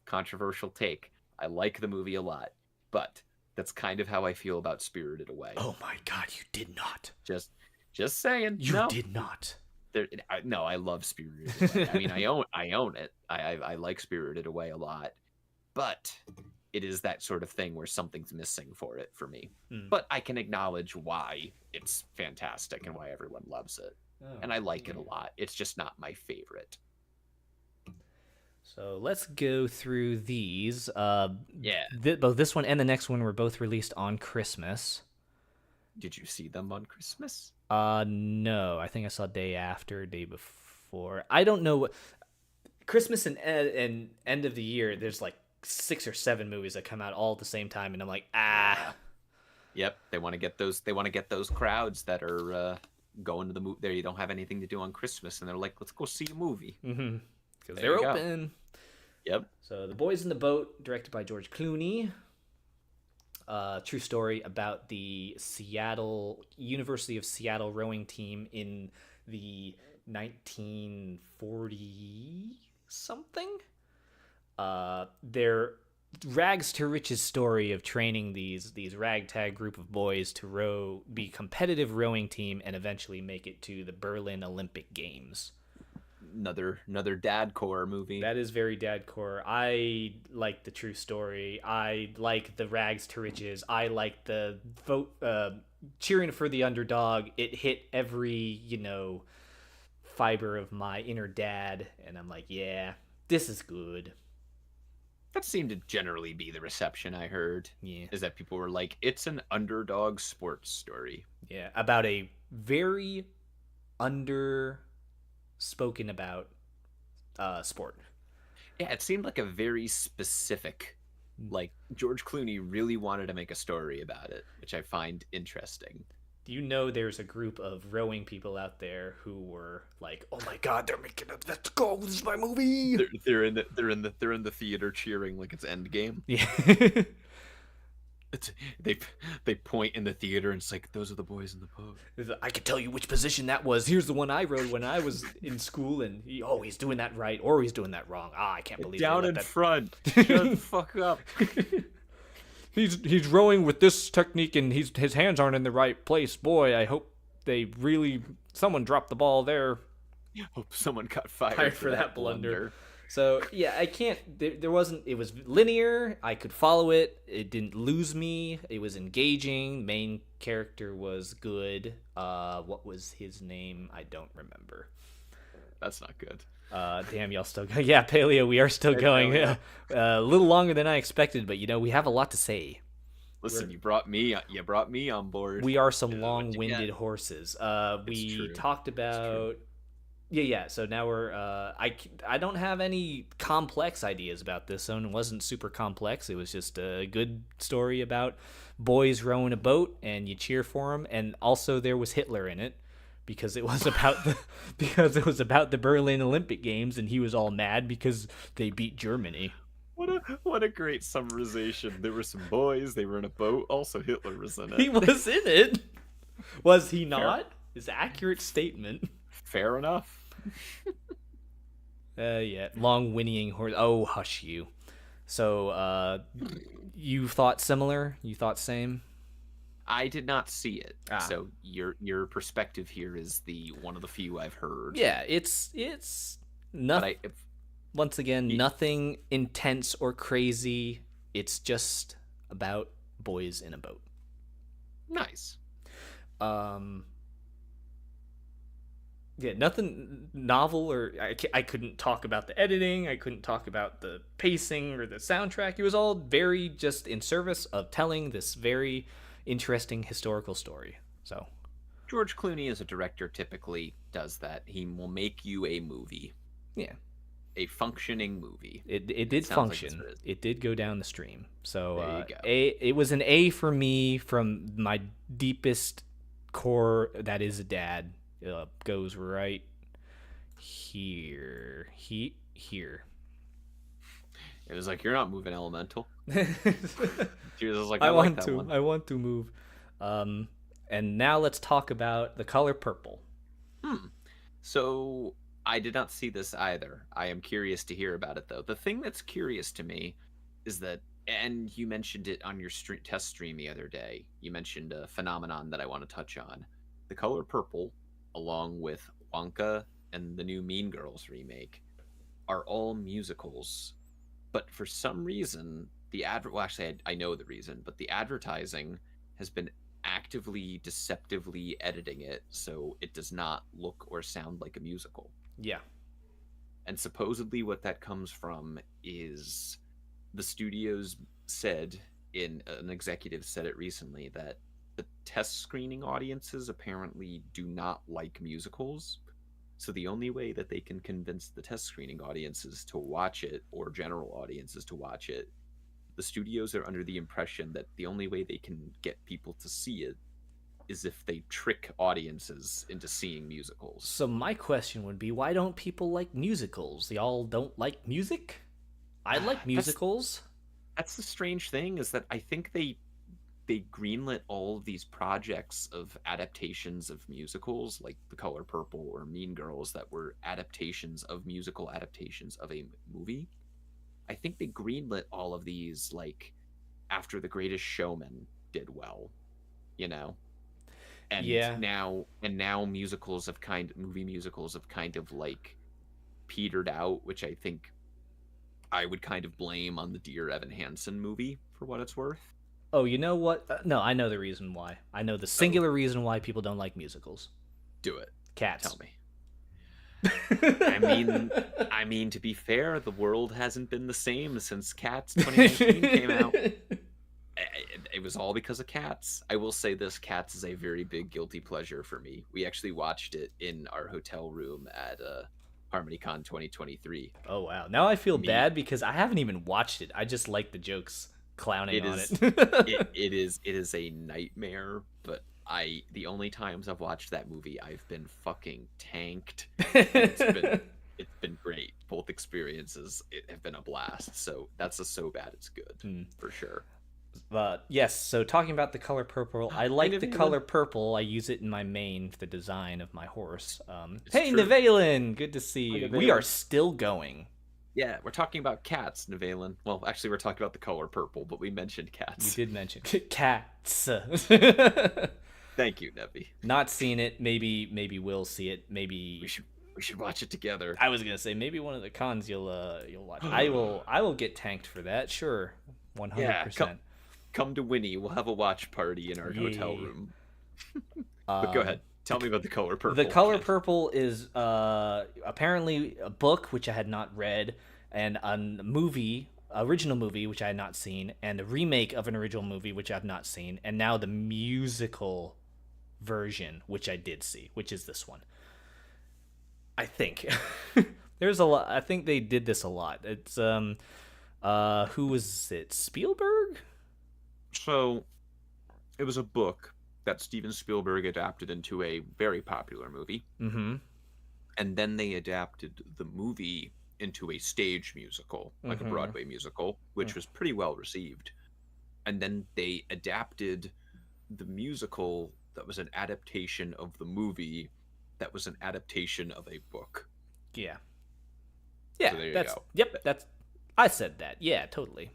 controversial take. I like the movie a lot, but that's kind of how I feel about Spirited Away. Oh my god, you did not. Just saying. You did not. No, I love Spirited Away. I mean, I own it. I like Spirited Away a lot, but it is that sort of thing where something's missing for it for me. But I can acknowledge why it's fantastic and why everyone loves it. And I like it a lot. It's just not my favorite. So let's go through these. Both this one and the next one were both released on Christmas. Did you see them on Christmas? No. I think I saw day after, day before. I don't know. Christmas and end of the year, there's like 6 or 7 movies that come out all at the same time, and I'm like, Yep, they want to get those. They want to get those crowds that are going to the movie. There, you don't have anything to do on Christmas, and they're like, let's go see a movie. Because they're open. Yep. So The Boys in the Boat, directed by George Clooney. True story about the University of Seattle rowing team in the 1940 something. Their rags to riches story of training these ragtag group of boys to be competitive rowing team and eventually make it to the Berlin Olympic Games. Another dadcore movie. That is very dadcore. I like the true story. I like the rags to riches. I like the cheering for the underdog. It hit every, fiber of my inner dad, and I'm like, yeah, this is good. That seemed to generally be the reception I heard. Yeah. Is that people were like, it's an underdog sports story. Yeah, about a very under spoken about sport. Yeah, it seemed like a very specific, like George Clooney really wanted to make a story about it, which I find interesting. You know, there's a group of rowing people out there who were like, "Oh my God, they're making a let's go! This is my movie." They're in the theater cheering like it's Endgame. Yeah. It's, they point in the theater and it's like, those are the boys in the boat. I could tell you which position that was. Here's the one I rode when I was in school, and he's doing that right, or he's doing that wrong. I can't believe down they in let that... front. Shut the fuck up. He's rowing with this technique, and his hands aren't in the right place. Boy, I hope someone dropped the ball there. Hope someone got fired for that blunder. So yeah, I can't. There wasn't. It was linear. I could follow it. It didn't lose me. It was engaging. Main character was good. What was his name? I don't remember. That's not good. Damn, y'all still going? Yeah, Paleo, we are still going. A little longer than I expected, but we have a lot to say. Listen, you brought me on board. We are some long-winded horses. We talked about. Yeah. So now we're. I don't have any complex ideas about this one. It wasn't super complex. It was just a good story about boys rowing a boat, and you cheer for them. And also, there was Hitler in it, because it was about the Berlin Olympic Games, and he was all mad because they beat Germany. What a great summarization. There were some boys. They were in a boat. Also, Hitler was in it. He was in it. Was he not? It's an accurate statement. Fair enough. Yeah, long whinnying horse. Oh, hush you. So, you thought similar? You thought same? I did not see it. So your perspective here is one of the few I've heard. Yeah, it's nothing. Once again, nothing intense or crazy. It's just about boys in a boat. Nice. Yeah, nothing novel, or I couldn't talk about the editing. I couldn't talk about the pacing or the soundtrack. It was all very just in service of telling this very interesting historical story. So, George Clooney as a director typically does that. He will make you a movie. Yeah. A functioning movie. It did function. Like it did go down the stream. So it was an A for me from my deepest core. That is a dad. Goes right here. Here. It was like, you're not moving, Elemental. She was like, I want to move. And now let's talk about The Color Purple. So I did not see this either. I am curious to hear about it, though. The thing that's curious to me is that, and you mentioned it on your test stream the other day, you mentioned a phenomenon that I want to touch on. The Color Purple, along with Wonka and the new Mean Girls remake, are all musicals. But for some reason, I know the reason, but the advertising has been actively, deceptively editing it so it does not look or sound like a musical. Yeah. And supposedly what that comes from is the studios said, an executive said it recently, that the test screening audiences apparently do not like musicals. So the only way that they can convince the test screening audiences to watch it, or general audiences to watch it, the studios are under the impression that the only way they can get people to see it is if they trick audiences into seeing musicals. So my question would be, why don't people like musicals? Y'all don't like music? I like musicals. That's the strange thing, is that I think they greenlit all of these projects of adaptations of musicals, like The Color Purple or Mean Girls, that were musical adaptations of a movie. I think they greenlit all of these, like, after The Greatest Showman did well, And now movie musicals have kind of like petered out, which I think I would kind of blame on the Dear Evan Hansen movie, for what it's worth. Oh, you know what? No, I know the reason why. I know the singular reason why people don't like musicals. Do it. Cats. Tell me. I mean, to be fair, the world hasn't been the same since Cats 2019 came out. it was all because of Cats. I will say this: Cats is a very big guilty pleasure for me. We actually watched it in our hotel room at HarmonyCon 2023. Oh wow. Now I feel Me, bad because I haven't even watched it. I just like the jokes clowning it on is it. it is a nightmare. But the only times I've watched that movie, I've been fucking tanked, and it's been great. Both experiences have been a blast. So that's a so bad it's good for sure. But yes, so talking about the color purple, I like the Nevaeh. color purple. I use it in my main, the design of my horse. Hey, true. Nevaeh, good to see you. We are Nevaeh. still going. Yeah, we're talking about Cats, Nevaeh. Well, actually, we're talking about the color purple, but we mentioned We Cats. did mention cats. Thank you, Nevi. Not seen it. Maybe we'll see it. Maybe We should watch it together. I was gonna say maybe one of the cons you'll watch. I will get tanked for that. Sure, 100%. Come to Winnie. We'll have a watch party in our hotel room. But go Um, ahead. Tell me about the color purple. The color purple is apparently a book which I had not read, and a original movie which I had not seen, and a remake of an original movie which I've not seen, and now the musical version which I did see, which is this one. I think there's a lot. I think they did this a lot. It's who was it? Spielberg? So, it was a book that Steven Spielberg adapted into a very popular movie. Mm-hmm. And then they adapted the movie into a stage musical, like a Broadway musical, which was pretty well received. And then they adapted the musical that was an adaptation of the movie that was an adaptation of a book. Yeah. Yeah, So there you that's go. yep, that's I said that. Yeah, totally.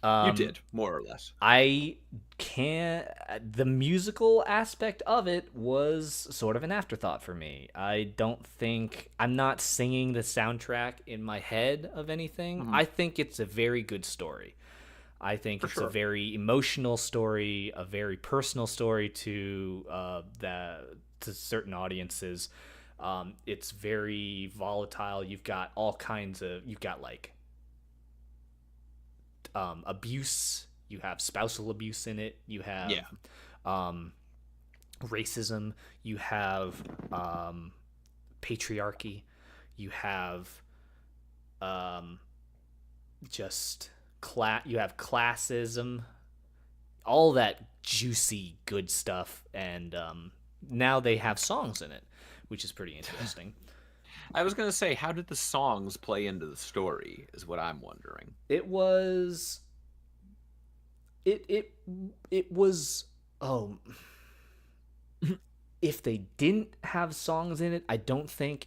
You did, more or less. I can't. The musical aspect of it was sort of an afterthought for me. I don't think I'm not singing the soundtrack in my head of anything. I think it's a very good story. I think it's a very emotional story, a very personal story to to certain audiences. It's very volatile. You've got like abuse. You have spousal abuse in it. You have racism. You have patriarchy. You have just you have classism, all that juicy good stuff, and now they have songs in it, which is pretty interesting. I was going to say, how did the songs play into the story is what I'm wondering. It was it was if they didn't have songs in it, I don't think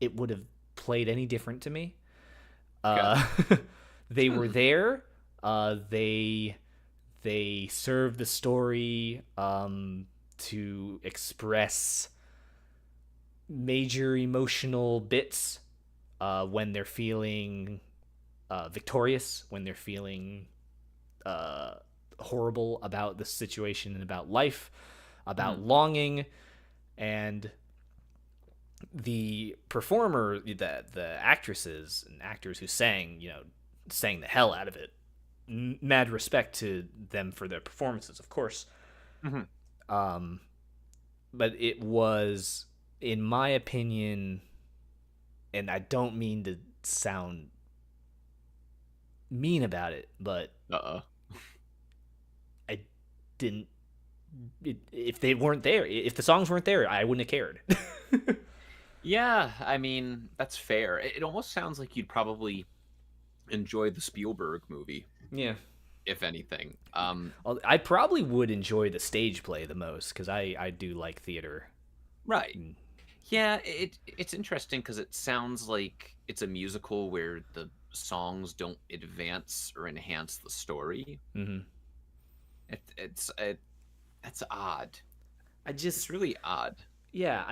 it would have played any different to me. They were there. They served the story to express major emotional bits when they're feeling victorious, when they're feeling horrible about the situation and about life, about longing, and the performer, the actresses and actors who sang the hell out of it. Mad respect to them for their performances, of course. But it was, in my opinion, and I don't mean to sound mean about it, but I didn't. If they weren't there, if the songs weren't there, I wouldn't have cared. Yeah, I mean, that's fair. It almost sounds like you'd probably enjoy the Spielberg movie. Yeah. If anything. I probably would enjoy the stage play the most, because I do like theater. Right. Yeah, it's interesting because it sounds like it's a musical where the songs don't advance or enhance the story. That's odd. It's really odd. Yeah,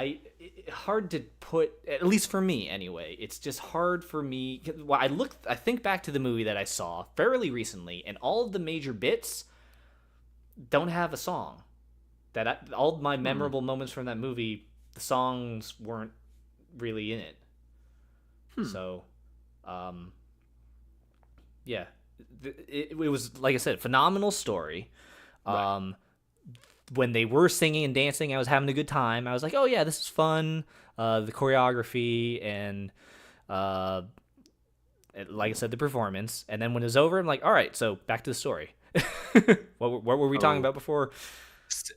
hard to put, at least for me anyway. It's just hard for me. Well, I think back to the movie that I saw fairly recently, and all of the major bits don't have a song. All my memorable moments from that movie, the songs weren't really in it. So, yeah, it was, like I said, phenomenal story. Right. When they were singing and dancing, I was having a good time. I was like, oh yeah, this is fun. The choreography and uh, like I said, the performance. And then when it was over, I'm like, all right, so back to the story. What were we talking Oh, about before?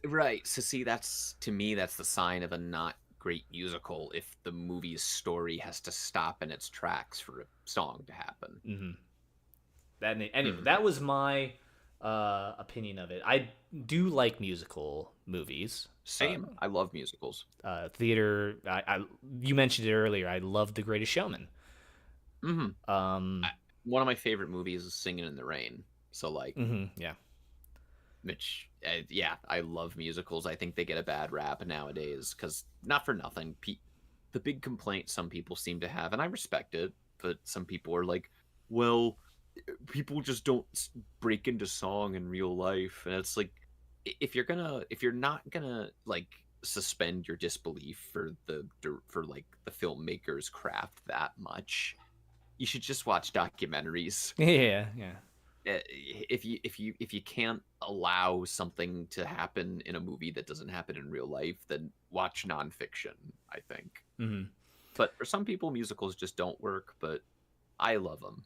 right. So see, to me, that's the sign of a not great musical if the movie's story has to stop in its tracks for a song to happen. Mm-hmm. Anyway, Hmm. that was my opinion of it. I do like musical movies. Same. I love musicals. Theater. You mentioned it earlier. I love The Greatest Showman. Hmm. Um, One of my favorite movies is Singing in the Rain. So like, yeah. which yeah, I love musicals. I think they get a bad rap nowadays because not for nothing. The big complaint some people seem to have, and I respect it, but some people are like, well, people just don't break into song in real life, and it's like, if you're not gonna like suspend your disbelief for like the filmmaker's craft that much, you should just watch documentaries. Yeah, yeah. If you can't allow something to happen in a movie that doesn't happen in real life, then watch nonfiction, I think. Hmm. But for some people, musicals just don't work, but I love them.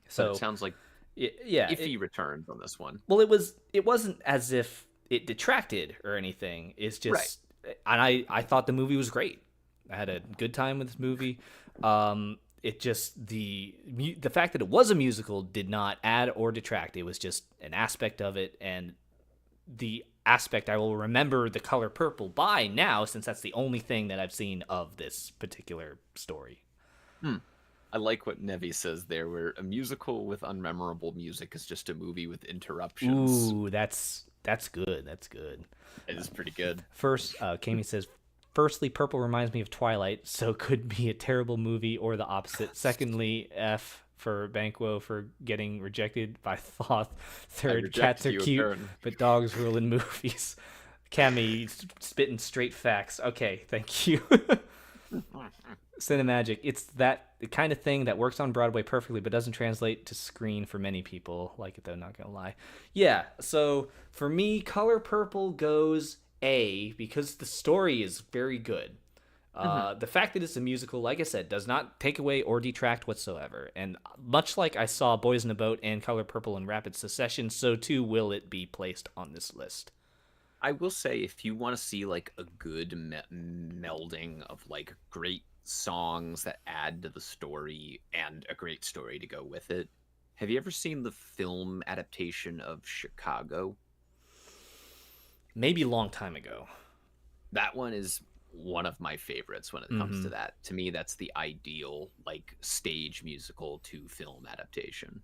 But it So, sounds like yeah. iffy returns on this one. Well, it wasn't as if it detracted or anything. It's Right. just, and I thought the movie was great. I had a good time with this movie. It just the fact that it was a musical did not add or detract. It was just an aspect of it, and the aspect I will remember The Color Purple by now, since that's the only thing that I've seen of this particular story. Hmm. I like what Nevi says there, where a musical with unmemorable music is just a movie with interruptions. Ooh, that's good. That's good. It is pretty good. First, Kami says, firstly, Purple reminds me of Twilight, so could be a terrible movie or the opposite. Secondly, F for Banquo for getting rejected by Thoth. Third, cats are cute, Apparently. but dogs rule in movies. Cami spitting straight facts. Okay, thank you. Cinemagic. It's that kind of thing that works on Broadway perfectly, but doesn't translate to screen for many people. Like it though, not gonna lie. Yeah. So for me, Color Purple goes A because the story is very good. The fact that it's a musical, like I said, does not take away or detract whatsoever. And much like I saw Boys in a Boat and Color Purple in rapid succession, so too will it be placed on this list. I will say, if you want to see like a good melding of like great songs that add to the story and a great story to go with it, have you ever seen the film adaptation of Chicago? Maybe a long time ago. That one is one of my favorites when it comes to that. To me, that's the ideal like stage musical to film adaptation.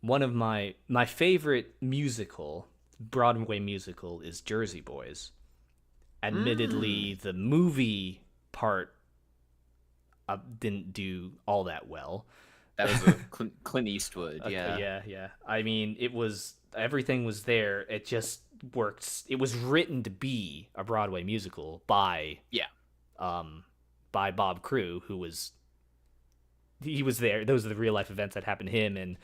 One of my favorite musical, Broadway musical, is Jersey Boys. Admittedly, the movie part didn't do all that well. That was a Clint Eastwood, yeah. Yeah. I mean, everything was there. It just worked. It was written to be a Broadway musical by Bob Crew, he was there. Those are the real life events that happened to him and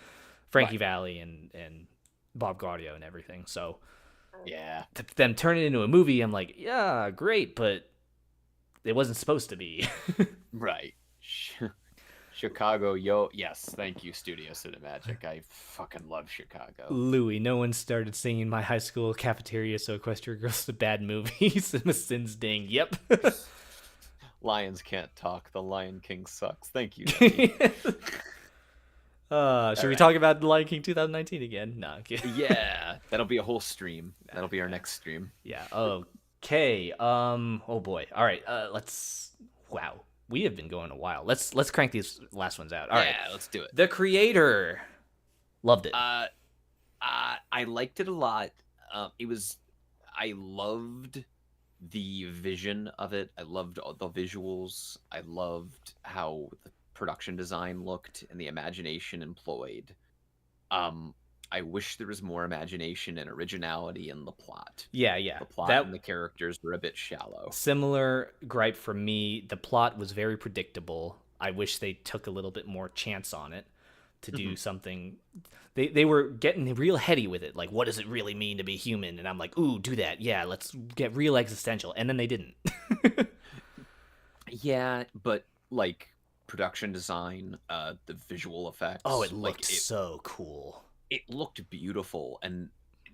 Frankie Valli and Bob Gaudio and everything. So yeah, them turn it into a movie, I'm like, yeah, great, but it wasn't supposed to be. right. Chicago, yes, thank you, Studio Cinemagic. I fucking love Chicago. Louis, no one started singing My High School Cafeteria, so Equestria Girls to bad movies. Sins ding. Yep. Lions can't talk. The Lion King sucks. Thank you. Should we talk about The Lion King 2019 again? No. Yeah, that'll be a whole stream. That'll be our next stream. Yeah. Okay. Oh boy. All right. Wow. We have been going a while. Let's crank these last ones out. All right. Yeah, let's do it. The Creator. Loved it. I liked it a lot. I loved the vision of it. I loved all the visuals. I loved how the production design looked and the imagination employed. I wish there was more imagination and originality in the plot. Yeah. The plot and the characters were a bit shallow. Similar gripe from me. The plot was very predictable. I wish they took a little bit more chance on it. to do something. They were getting real heady with it. Like, what does it really mean to be human? And I'm like, ooh, do that. Yeah, let's get real existential. And then they didn't. Yeah, but like production design, the visual effects. Oh, it like looked so cool. it looked beautiful, and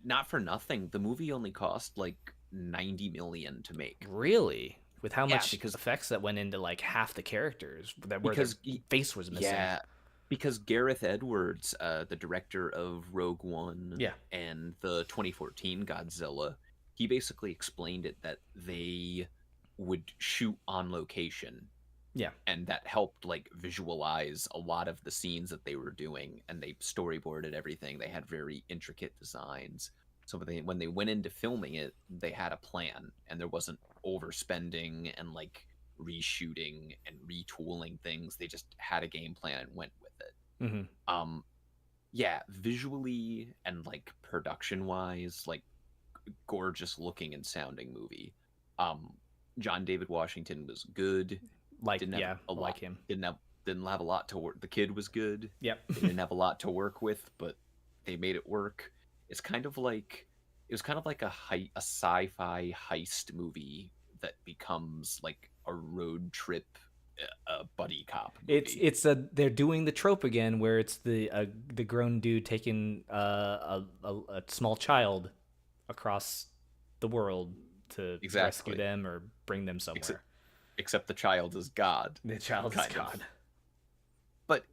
not for nothing, the movie only cost like 90 million to make. Really? With how Yeah, much because- effects that went into like half the characters where Because their face was missing. Yeah, because Gareth Edwards, the director of Rogue One, Yeah. and the 2014 Godzilla, he basically explained it that they would shoot on location. Yeah. And that helped like visualize a lot of the scenes that they were doing, and they storyboarded everything. They had very intricate designs. So when they went into filming it, they had a plan, and there wasn't overspending and like reshooting and retooling things. They just had a game plan and went with it. Mm-hmm. Yeah, visually and like production wise, like gorgeous looking and sounding movie. John David Washington was good. Like, Didn't have yeah, a lot. like him. Didn't have a lot to work. The kid was good. Yep. They didn't have a lot to work with, but they made it work. It was kind of like a sci-fi heist movie that becomes like a road trip, buddy cop movie. They're doing the trope again where it's the grown dude taking a small child across the world to rescue them or bring them somewhere. Except the child is God. The child is kind of. God. But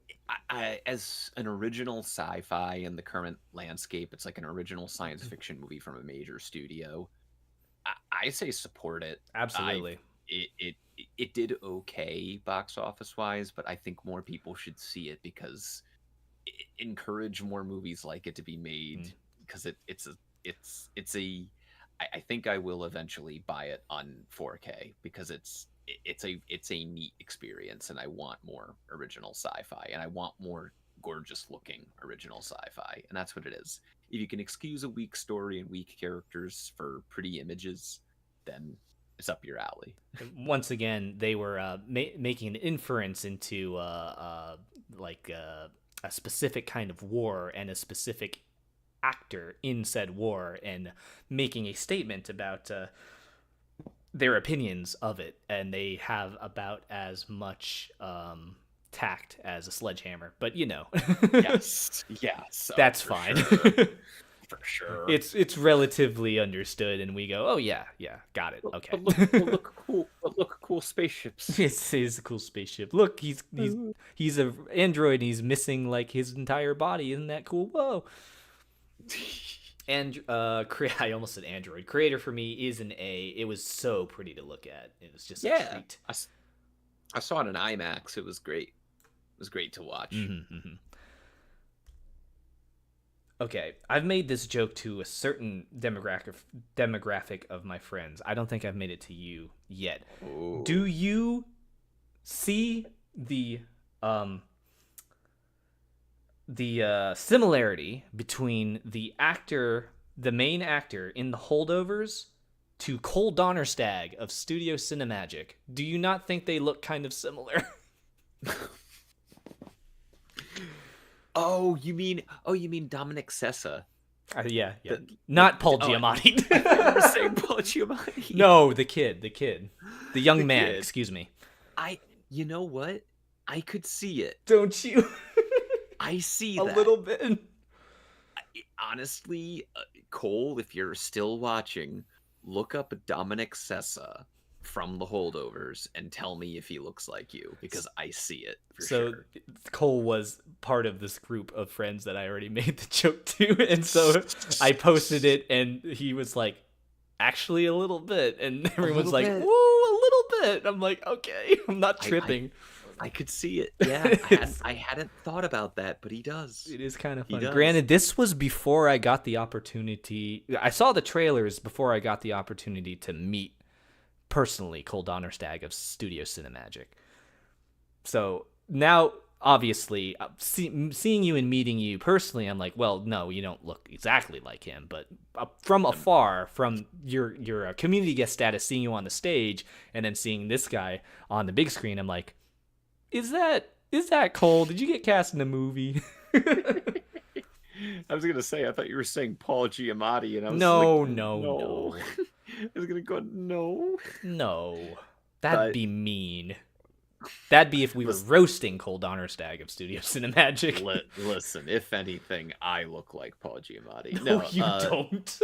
I, as an original sci-fi in the current landscape, it's like an original science fiction movie from a major studio. I say support it. Absolutely. It did okay box office wise, but I think more people should see it because encourage more movies like it to be made, because I think I will eventually buy it on 4K because it's a neat experience, and I want more original sci-fi, and I want more gorgeous looking original sci-fi, and that's what it is. If you can excuse a weak story and weak characters for pretty images, then it's up your alley. Once again, they were making an inference into like a specific kind of war and a specific actor in said war, and making a statement about their opinions of it, and they have about as much tact as a sledgehammer, but yes that's fine. For sure. It's relatively understood, and we go, oh yeah, got it. Okay. Look, cool spaceships. It's a cool spaceship. Look, he's a android, and he's missing like his entire body. Isn't that cool? Whoa. And I almost said Android. Creator for me is an A. It was so pretty to look at. It was just a treat. I saw it in IMAX. It was great. It was great to watch. Mm-hmm. Okay, I've made this joke to a certain demographic of my friends. I don't think I've made it to you yet. Ooh. Do you see the similarity between the main actor in The Holdovers, to Cole Donnerstag of Studio Cinemagic? Do you not think they look kind of similar? Oh, you mean Dominic Sessa? Yeah. Not Paul Giamatti. Saying Paul Giamatti. No, the kid, the young man. Kid. Excuse me. You know what? I could see it. Don't you? I see a that. little bit. Honestly, Cole, if you're still watching, look up Dominic Sessa from The Holdovers and tell me if he looks like you, because I see it for sure. Cole was part of this group of friends that I already made the joke to, and so I posted it, and he was like, actually a little bit, and everyone's like, whoa, a little bit. I'm like, okay, I'm not tripping. I could see it. Yeah, I hadn't thought about that, but he does. It is kind of fun. Granted, this was before I got the opportunity. I saw the trailers before I got the opportunity to meet personally Cole Donnerstag of Studio Cinemagic. So now, obviously, seeing you and meeting you personally, I'm like, well, no, you don't look exactly like him. But from afar, from your community guest status, seeing you on the stage, and then seeing this guy on the big screen, I'm like, is that Cole? Did you get cast in a movie? I was gonna say, I thought you were saying Paul Giamatti, and I was like, No, no, no. no. I was gonna go, no. No. That'd But be mean. That'd be if we were listen, roasting Cole Donnerstag of Studio Cinemagic. listen, if anything, I look like Paul Giamatti. No, No, you don't.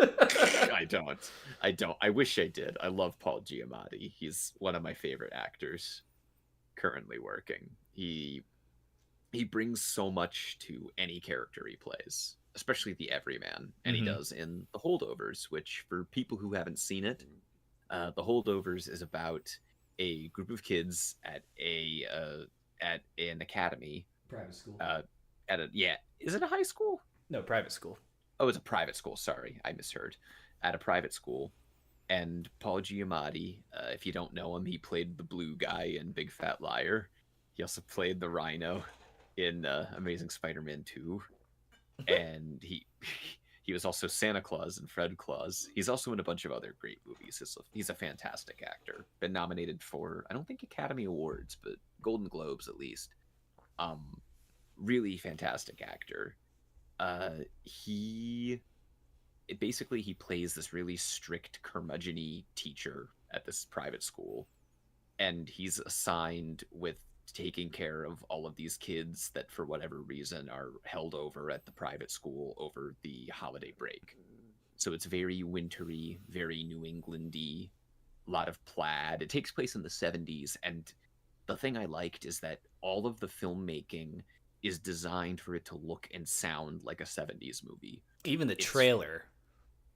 I don't. I don't. I wish I did. I love Paul Giamatti. He's one of my favorite actors currently working. He brings so much to any character he plays, especially the everyman, and he Mhm. does in The Holdovers, which for people who haven't seen it, The Holdovers is about a group of kids at an academy. Private school. Is it a high school? No, private school. Oh, it's a private school. Sorry, I misheard. At a private school, and Paul Giamatti, if you don't know him, he played the blue guy in Big Fat Liar. He also played the Rhino in Amazing Spider-Man 2, and he was also Santa Claus in Fred Claus. He's also in a bunch of other great movies. He's a fantastic actor. Been nominated for, I don't think Academy Awards, but Golden Globes at least. Really fantastic actor. He basically he plays this really strict curmudgeon-y teacher at this private school, and he's assigned with taking care of all of these kids that for whatever reason are held over at the private school over the holiday break. So it's very wintry, very New Englandy, a lot of plaid. It takes place in the 70s, and the thing I liked is that all of the filmmaking is designed for it to look and sound like a 70s movie. Even the It's- trailer.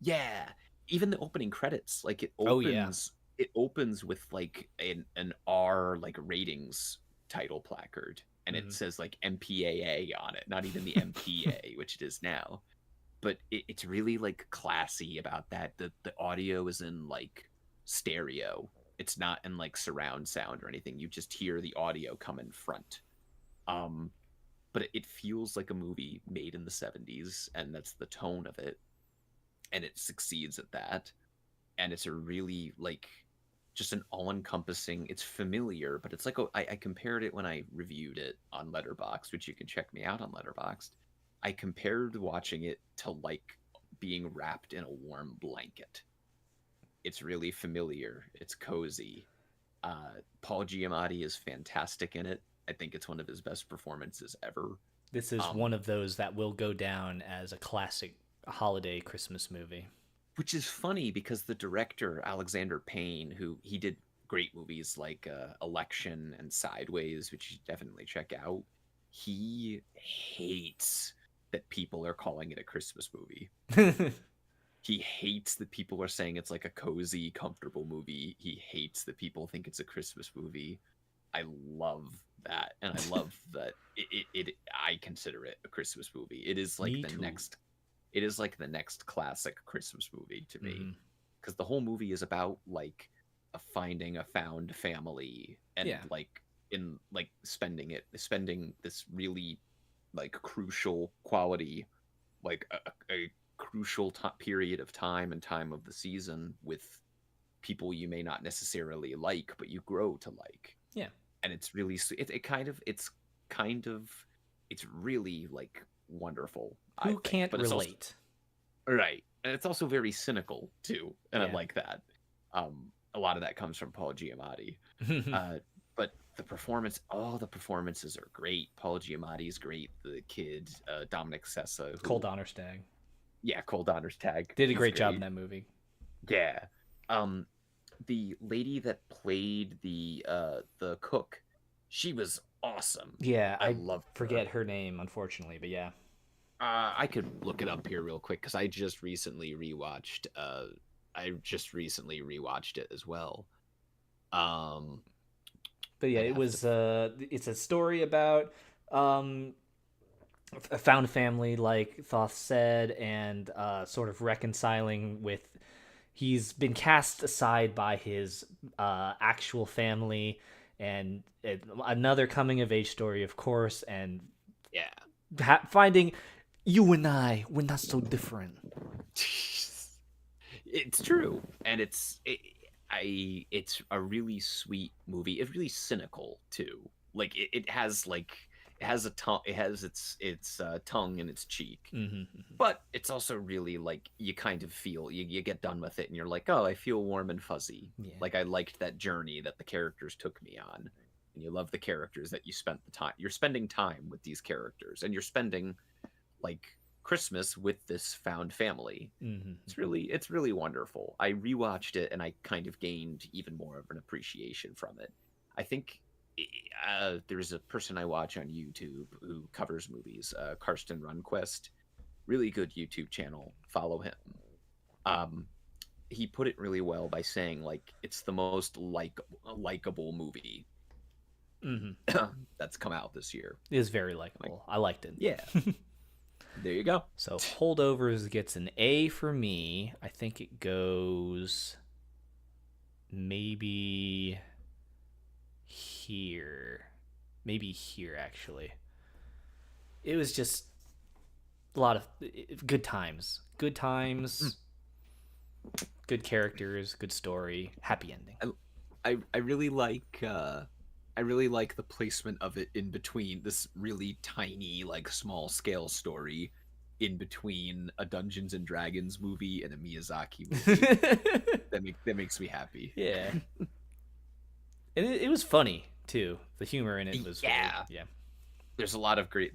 Yeah, even the opening credits, like Oh, yeah. it opens with like an R like ratings title placard, and Mhm. it says like MPAA on it, not even the MPA, which it is now. But it's really like classy about that. The audio is in like stereo. It's not in like surround sound or anything. You just hear the audio come in front. But it feels like a movie made in the 70s, and that's the tone of it. And it succeeds at that. And it's a really like just an all-encompassing, it's familiar, but it's like I compared it when I reviewed it on Letterboxd, which you can check me out on Letterboxd. I compared watching it to like being wrapped in a warm blanket. It's really familiar, it's cozy. Paul Giamatti is fantastic in it. I think it's one of his best performances ever. This is one of those that will go down as a classic holiday Christmas movie. Which is funny because the director, Alexander Payne, who he did great movies like Election and Sideways, which you should definitely check out, he hates that people are calling it a Christmas movie. He hates that people are saying it's like a cozy, comfortable movie. He hates that people think it's a Christmas movie. I love that, and I love that I consider it a Christmas movie. It is like Me the too. next. It is like the next classic Christmas movie to me, Mhm. because the whole movie is about like finding a found family and Yeah. like in like spending this really like crucial quality, like a crucial period of time and time of the season with people you may not necessarily like, but you grow to like. Yeah. And it's really it's really like wonderful. I Who think. can't But it's also, relate? right, and it's also very cynical too, and I Yeah. like that. A lot of that comes from Paul Giamatti. But the performances are great. Paul Giamatti's great. The kid, Dominic Sessa, who, Cole Donnerstag Cole Donnerstag, did a he's great job in that movie. Yeah. The lady that played the cook, she was awesome. Yeah, I I loved her. forget her name, unfortunately, but yeah. I could look it up here real quick because I just recently rewatched. It as well. But yeah, I'd it have was it's a story about a found family, like Thoth said, and sort of reconciling with. He's been cast aside by his actual family, and another coming of age story, of course, and Yeah. finding you and I, we're not so different. It's true, and it's a really sweet movie. It's really cynical too. Like it has has a tongue. It has its tongue in its cheek, Mm-hmm. but it's also really like you kind of feel you get done with it and you're like, oh, I feel warm and fuzzy. Yeah. Like I liked that journey that the characters took me on, and you love the characters that you spent the time. You're spending time with these characters, and you're spending like Christmas with this found family. Mm-hmm. It's really wonderful. I rewatched it and I kind of gained even more of an appreciation from it. I think there's a person I watch on YouTube who covers movies, Karsten Runquist, really good YouTube channel. Follow him. He put it really well by saying like it's the most likable movie that's come out this year. It is very likable. I liked it. Yeah. There you go. So Holdovers gets an A for me. I think it goes maybe here. Maybe here, actually. It was just a lot of good times. Good times. Good characters. Good story. Happy ending. I really like the placement of it in between this really tiny, like small scale story in between a Dungeons and Dragons movie and a Miyazaki movie. that makes me happy. Yeah. And it was funny too. The humor in it was yeah. There's a lot of great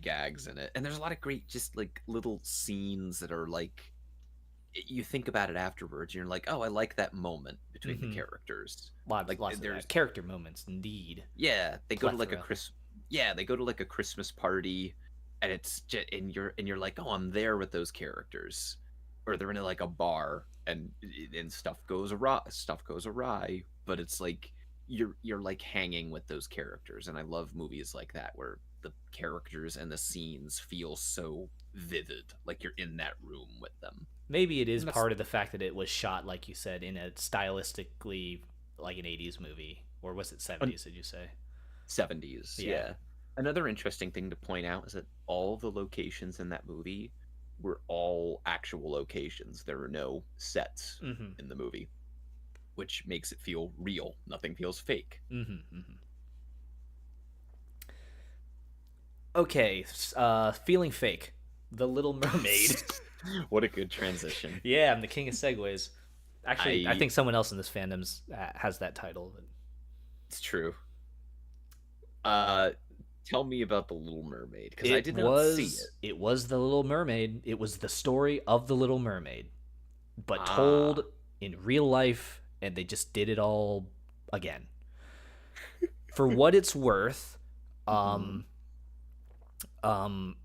gags in it, and there's a lot of great just like little scenes that are like you think about it afterwards, and you're like, oh, I like that moment between the characters. Lots of that. Character moments, indeed. Yeah, they go to like a Christmas party, and it's just, and you're like, oh, I'm there with those characters, or they're in like a bar, and stuff goes awry, but it's like you're like hanging with those characters, and I love movies like that where the characters and the scenes feel so vivid, like you're in that room with them. Maybe it is part of the fact that it was shot, like you said, in a stylistically like an 80s movie. Or was it 70s, did you say? 70s, yeah. Another interesting thing to point out is that all the locations in that movie were all actual locations. There were no sets in the movie, which makes it feel real. Nothing feels fake. Okay, feeling fake. The Little Mermaid. What a good transition. Yeah, I'm the king of segues. Actually, I think someone else in this fandom has that title. But... It's true. Tell me about The Little Mermaid, because I did not see it. It was The Little Mermaid. It was the story of The Little Mermaid, but told in real life, and they just did it all again. For what it's worth, hold on.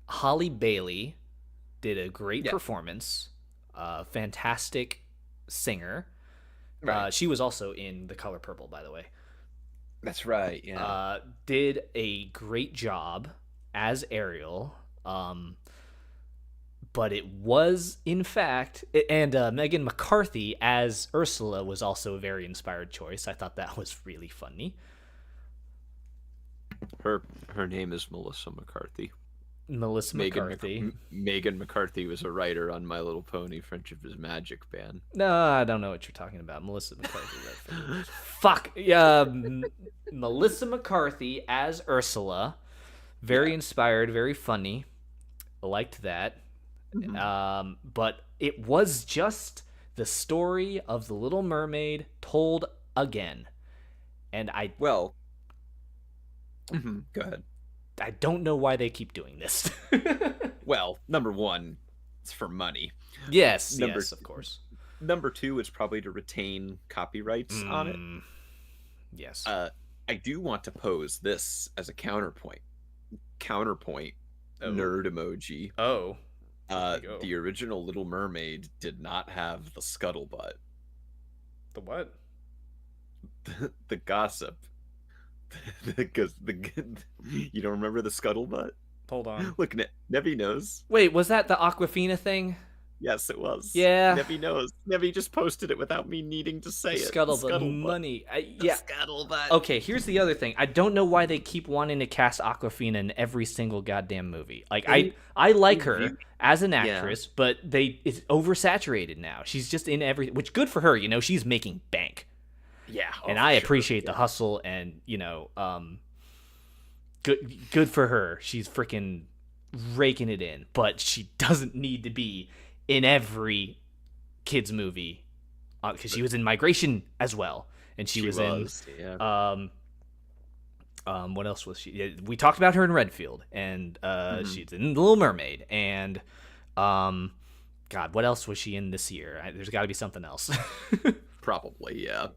Holly Bailey did a great performance. Fantastic singer. Right. She was also in The Color Purple, by the way. That's right. Yeah. Did a great job as Ariel. But it was, in fact, and Megan McCarthy as Ursula was also a very inspired choice. I thought that was really funny. Her name is Melissa McCarthy. McCarthy. Megan McCarthy was a writer on My Little Pony: Friendship is Magic band. No, I don't know what you're talking about. Melissa McCarthy. Fuck. Yeah, Melissa McCarthy as Ursula. Very inspired, very funny. I liked that. But it was just the story of The Little Mermaid told again. And go ahead. I don't know why they keep doing this. Well, number one, it's for money. Yes, of course. Number two, it's probably to retain copyrights on it. Yes. I do want to pose this as a counterpoint. Nerd emoji. Oh. The original Little Mermaid did not have the scuttlebutt. The what? The gossip. Because you don't remember the scuttlebutt? Hold on. Look, Nevi knows. Wait, was that the Aquafina thing? Yes, it was. Yeah. Nevi knows. Nevi just posted it without me needing to say it. Scuttlebutt money. Scuttlebutt. Okay, here's the other thing. I don't know why they keep wanting to cast Aquafina in every single goddamn movie. Like, I like her as an actress, but it's oversaturated now. She's just in every... Which, good for her, she's making bank. Yeah. And I appreciate the hustle and, good for her. She's freaking raking it in, but she doesn't need to be in every kids movie because she was in Migration as well, and she was in yeah. what else was she? We talked about her in Redfield, and she's in The Little Mermaid, and God, what else was she in this year? There's got to be something else. Probably, yeah.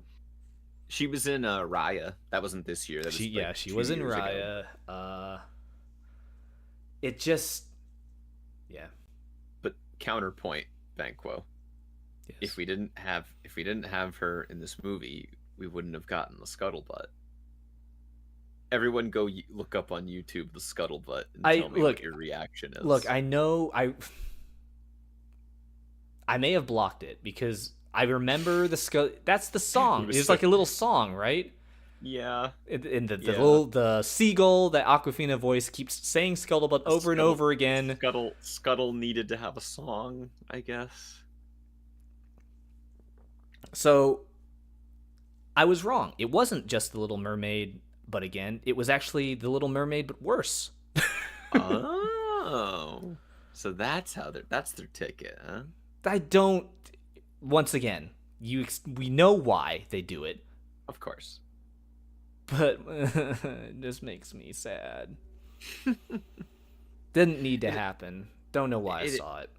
She was in Raya. That wasn't this year. That was she was in Raya. It just, yeah. But counterpoint, Banquo. Yes. If we didn't have her in this movie, we wouldn't have gotten the scuttlebutt. Everyone go look up on YouTube the scuttlebutt and tell me what your reaction is. Look, I know I may have blocked it because I remember that's the song. It was like a little song, right? Yeah. And the seagull that Awkwafina voice keeps saying scuttlebutt over and over again. Scuttle needed to have a song, I guess. So I was wrong. It wasn't just The Little Mermaid, but again, it was actually The Little Mermaid, but worse. Oh. So that's their ticket, huh? Once again, we know why they do it. Of course. But it just makes me sad. Didn't need to happen. Don't know why I saw it.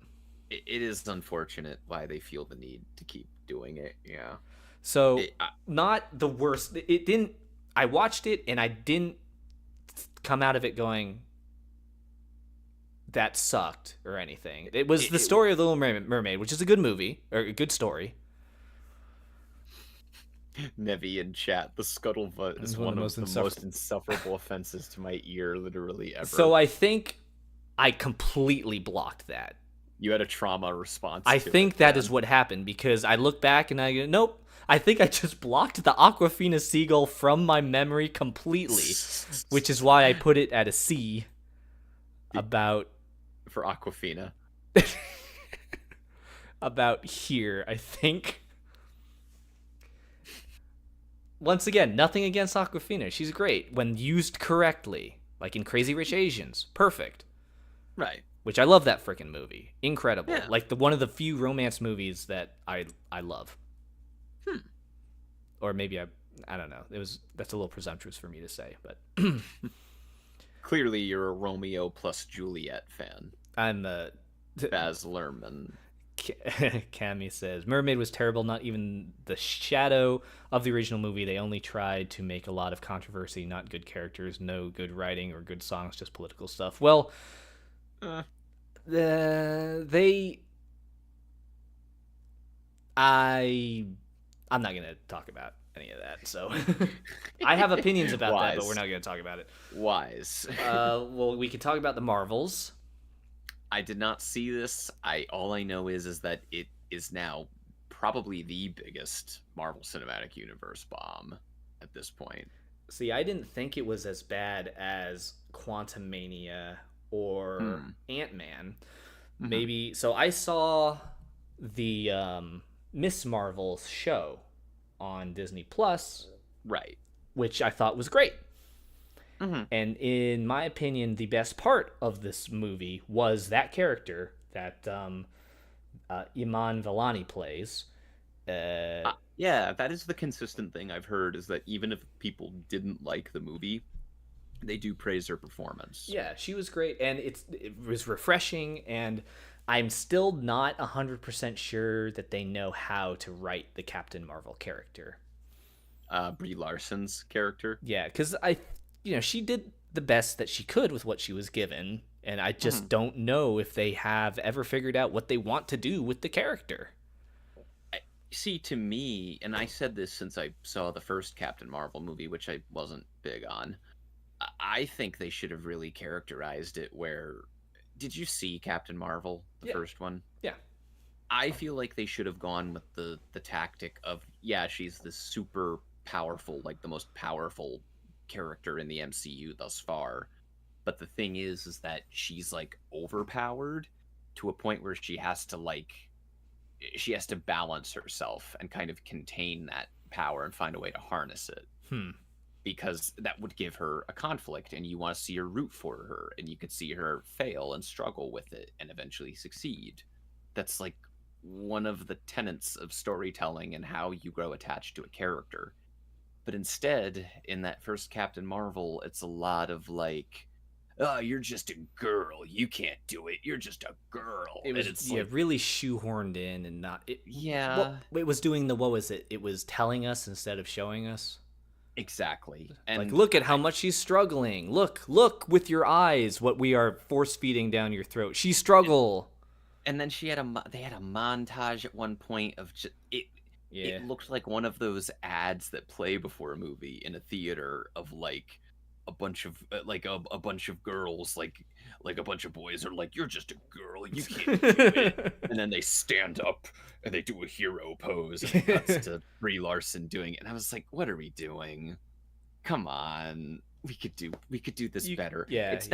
It is unfortunate why they feel the need to keep doing it, yeah. So, not the worst. It didn't... I watched it, and I didn't come out of it going, that sucked, or anything. It was the story of The Little Mermaid, which is a good movie, or a good story. Nevi in chat, the scuttlebutt is one of the most insufferable offenses to my ear, literally ever. So I think I completely blocked that. You had a trauma response. I think that is what happened, because I look back and I go, nope, I think I just blocked the Awkwafina seagull from my memory completely, which is why I put it at a C. For Awkwafina. About here, I think. Once again, nothing against Awkwafina. She's great when used correctly, like in Crazy Rich Asians. Perfect. Right. Which I love that freaking movie. Incredible. Yeah. Like one of the few romance movies that I love. Or maybe I don't know. That's a little presumptuous for me to say, but clearly you're a Romeo plus Juliet fan. I'm Baz Luhrmann. Cammy says Mermaid was terrible, not even the shadow of the original movie. They only tried to make a lot of controversy, not good characters, no good writing or good songs, just political stuff. Well, I'm not going to talk about any of that. So I have opinions about that, but we're not going to talk about it. Wise. Well, we can talk about the Marvels. I did not see this. All I know is that it is now probably the biggest Marvel Cinematic Universe bomb at this point. See, I didn't think it was as bad as Quantumania or Ant-Man. Maybe. So I saw the Miss Marvel show on Disney Plus, right? Which I thought was great. And in my opinion, the best part of this movie was that character that Iman Vellani plays. Yeah, that is the consistent thing I've heard, is that even if people didn't like the movie, they do praise her performance. Yeah, she was great, and it was refreshing, and I'm still not 100% sure that they know how to write the Captain Marvel character. Brie Larson's character? Yeah, because she did the best that she could with what she was given, and I just don't know if they have ever figured out what they want to do with the character. See, to me, and I said this since I saw the first Captain Marvel movie, which I wasn't big on, I think they should have really characterized it where... Did you see Captain Marvel, the first one? Yeah. I feel like they should have gone with the tactic of, she's this super powerful, like the most powerful character in the MCU thus far, but the thing is that she's like overpowered to a point where she has to balance herself and kind of contain that power and find a way to harness it. because that would give her a conflict, and you want to see her root for her, and you could see her fail and struggle with it and eventually succeed. That's like one of the tenets of storytelling and how you grow attached to a character. But instead, in that first Captain Marvel, it's a lot of like, oh, you're just a girl. You can't do it. You're just a girl. It was and it's like, really shoehorned in and not it. yeah, Well, it was doing the what was it? It was telling us instead of showing us. exactly. And Like, look at how much she's struggling. Look with your eyes what we are force feeding down your throat. She struggle. and then they had a montage at one point of just it. Yeah. It looked like one of those ads that play before a movie in a theater of like a bunch of a bunch of girls, like a bunch of boys are like, you're just a girl, you can't do it. And then they stand up and they do a hero pose, and it cuts to Brie Larson doing it. And I was like, what are we doing? Come on, we could do this better. Yeah, it's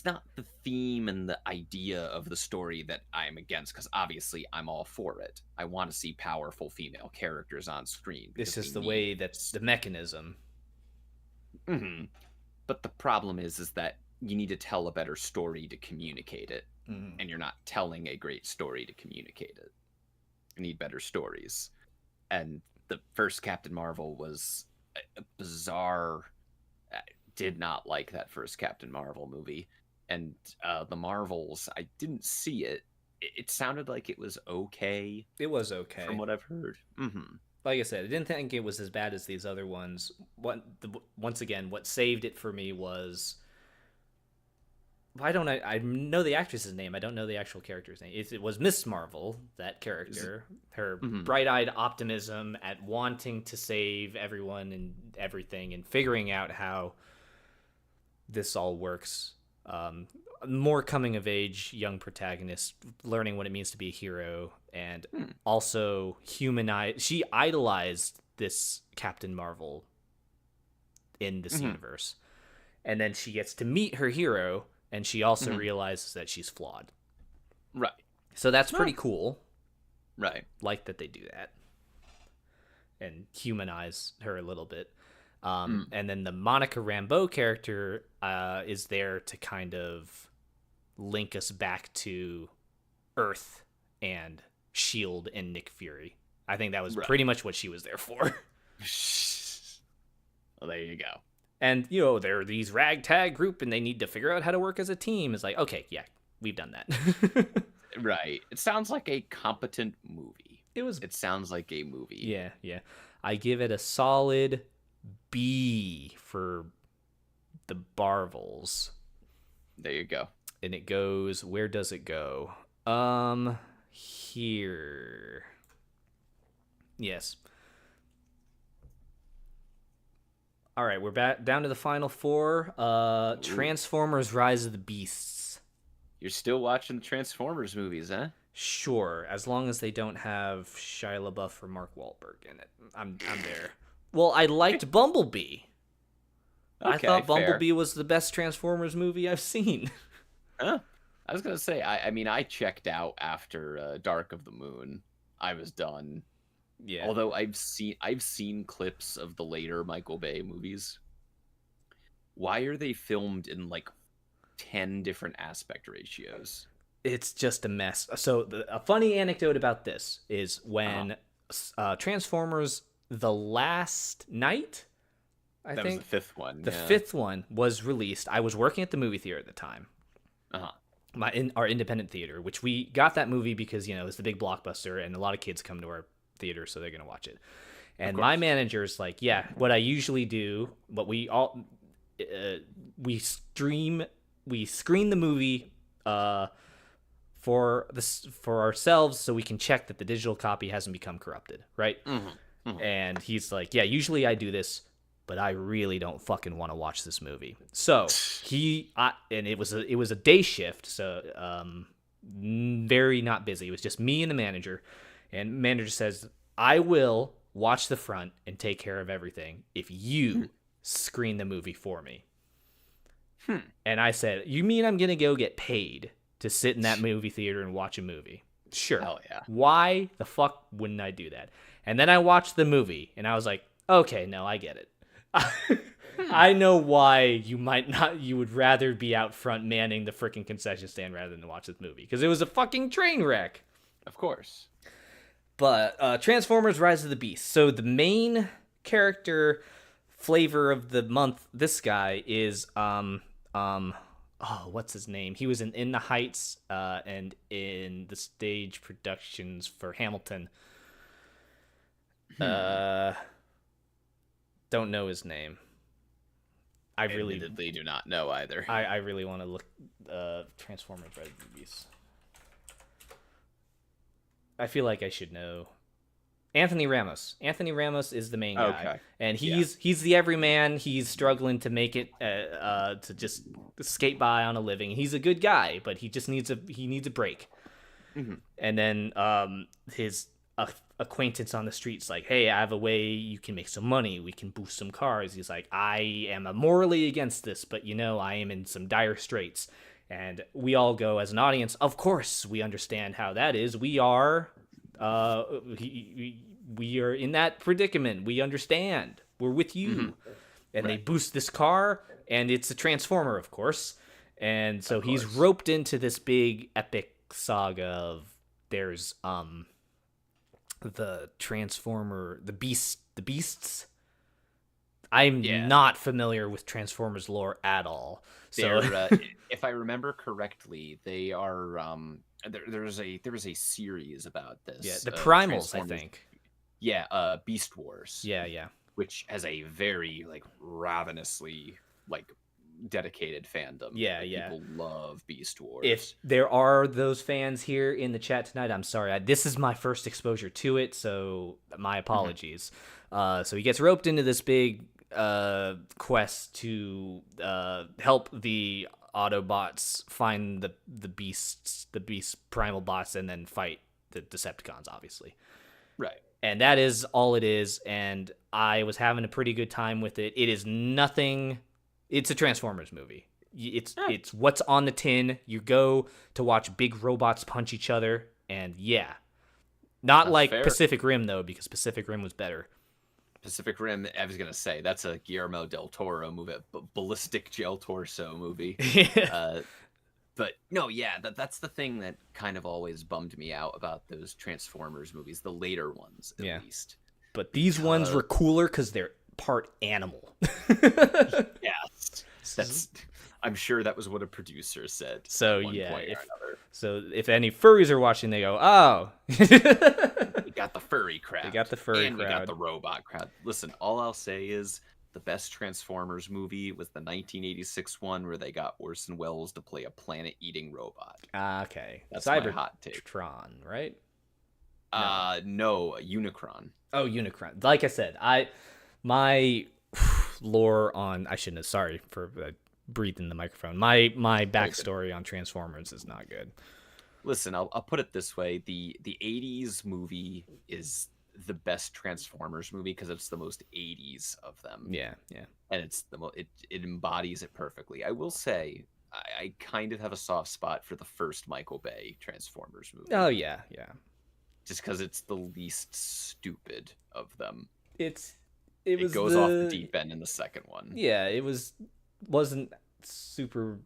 not the theme and the idea of the story that I'm against, because obviously I'm all for it. I want to see powerful female characters on screen. It's just the way that's the mechanism. Mm-hmm. But the problem is that you need to tell a better story to communicate it, and you're not telling a great story to communicate it. You need better stories. And the first Captain Marvel was a bizarre. Did not like that first Captain Marvel movie. And the Marvels, I didn't see it. It sounded like it was okay. It was okay. From what I've heard. Mm-hmm. Like I said, I didn't think it was as bad as these other ones. Once again, what saved it for me was... Why don't I know the actress's name. I don't know the actual character's name. It was Miss Marvel, that character. Her bright-eyed optimism at wanting to save everyone and everything and figuring out how this all works. More coming-of-age young protagonist, learning what it means to be a hero, and also she idolized this Captain Marvel in this universe. And then she gets to meet her hero, and she also realizes that she's flawed. Right. So that's pretty cool. Right. Like that they do that. And humanize her a little bit. And then the Monica Rambeau character is there to kind of link us back to Earth and S.H.I.E.L.D. and Nick Fury. I think that was pretty much what she was there for. Well, there you go. And, they're these ragtag group and they need to figure out how to work as a team. It's like, okay, yeah, we've done that. Right. It sounds like a competent movie. It sounds like a movie. Yeah. I give it a solid B for the Marvels. There you go. And it goes, where does it go? Here. Yes. All right, we're back down to the final four. Transformers: Rise of the Beasts. You're still watching the Transformers movies, huh? Sure, as long as they don't have Shia LaBeouf or Mark Wahlberg in it, I'm there. Well, I liked Bumblebee. I thought Bumblebee was the best Transformers movie I've seen. Huh? I was gonna say, I checked out after Dark of the Moon. I was done. Yeah. Although I've seen clips of the later Michael Bay movies. Why are they filmed in like 10 different aspect ratios? It's just a mess. So a funny anecdote about this is when Transformers: The Last Night, I think was the fifth one. The fifth one was released. I was working at the movie theater at the time. Our independent theater, which we got that movie because it's the big blockbuster and a lot of kids come to our theater, so they're gonna watch it. And my manager's like, yeah, what I usually do, what we all we screen the movie for ourselves so we can check that the digital copy hasn't become corrupted, right? And he's like, yeah, usually I do this, but I really don't fucking want to watch this movie. So and it was a day shift, so very not busy. It was just me and the manager. And manager says, I will watch the front and take care of everything if you screen the movie for me. And I said, you mean I'm going to go get paid to sit in that movie theater and watch a movie? Sure. Hell yeah. Why the fuck wouldn't I do that? And then I watched the movie and I was like, Okay, no, I get it. I know why you would rather be out front manning the freaking concession stand rather than watch this movie, because it was a fucking train wreck. Of course. But Transformers Rise of the Beast. So the main character flavor of the month, this guy is what's his name? He was in the Heights and in the stage productions for Hamilton. Don't know his name. I Admittedly do not know either. I really want to look Transformers Rise of the Beast. I feel like I should know. Anthony Ramos. Anthony Ramos is the main guy, Okay. and he's the everyman. He's struggling to make it to just skate by on a living. He's a good guy, but he just needs a break. Mm-hmm. And then his acquaintance on the street's like, "Hey, I have a way you can make some money. We can boost some cars." He's like, "I am morally against this, but I am in some dire straits." And we all go as an audience, of course, we understand how that is. We are, we are in that predicament. We understand. We're with you. Mm-hmm. And They boost this car, and it's a Transformer, of course. And so he's roped into this big epic saga of there's the Transformer, the beasts. I'm not familiar with Transformers lore at all. So if I remember correctly, they are there was a series about this. Yeah, the Primals, I think. Yeah, Beast Wars. Yeah. Which has a very ravenously dedicated fandom. Yeah. People love Beast Wars. If there are those fans here in the chat tonight, I'm sorry. This is my first exposure to it, so my apologies. Mm-hmm. So he gets roped into this big quest to help the Autobots find the beast primal bots, and then fight the Decepticons, obviously. Right. And that is all it is, and I was having a pretty good time with it. It is nothing. It's a Transformers movie. It's what's on the tin. You go to watch big robots punch each other, and not like fair. Pacific Rim though, because Pacific Rim was better. Pacific Rim, I was gonna say that's a Guillermo del Toro movie, ballistic gel torso movie. But no, that's the thing that kind of always bummed me out about those Transformers movies, the later ones at least. But these ones were cooler because they're part animal. Yes, I'm sure that was what a producer said. So so if any furries are watching, they go, "Oh, we got the furry crowd. We got the furry and crowd. We got the robot crowd." Listen, all I'll say is the best Transformers movie was the 1986 one where they got Orson Welles to play a planet-eating robot. Okay, that's my hot take. Tron, right? No, Unicron. Oh, Unicron. Like I said, my lore on I shouldn't have. Sorry for breathing the microphone. My backstory on Transformers is not good. Listen, I'll put it this way: the 80s movie is the best Transformers movie because it's the most 80s of them. Yeah, and it's it embodies it perfectly. I will say, I kind of have a soft spot for the first Michael Bay Transformers movie. Oh yeah. Just because it's the least stupid of them. It goes off the deep end in the second one. Yeah, it wasn't super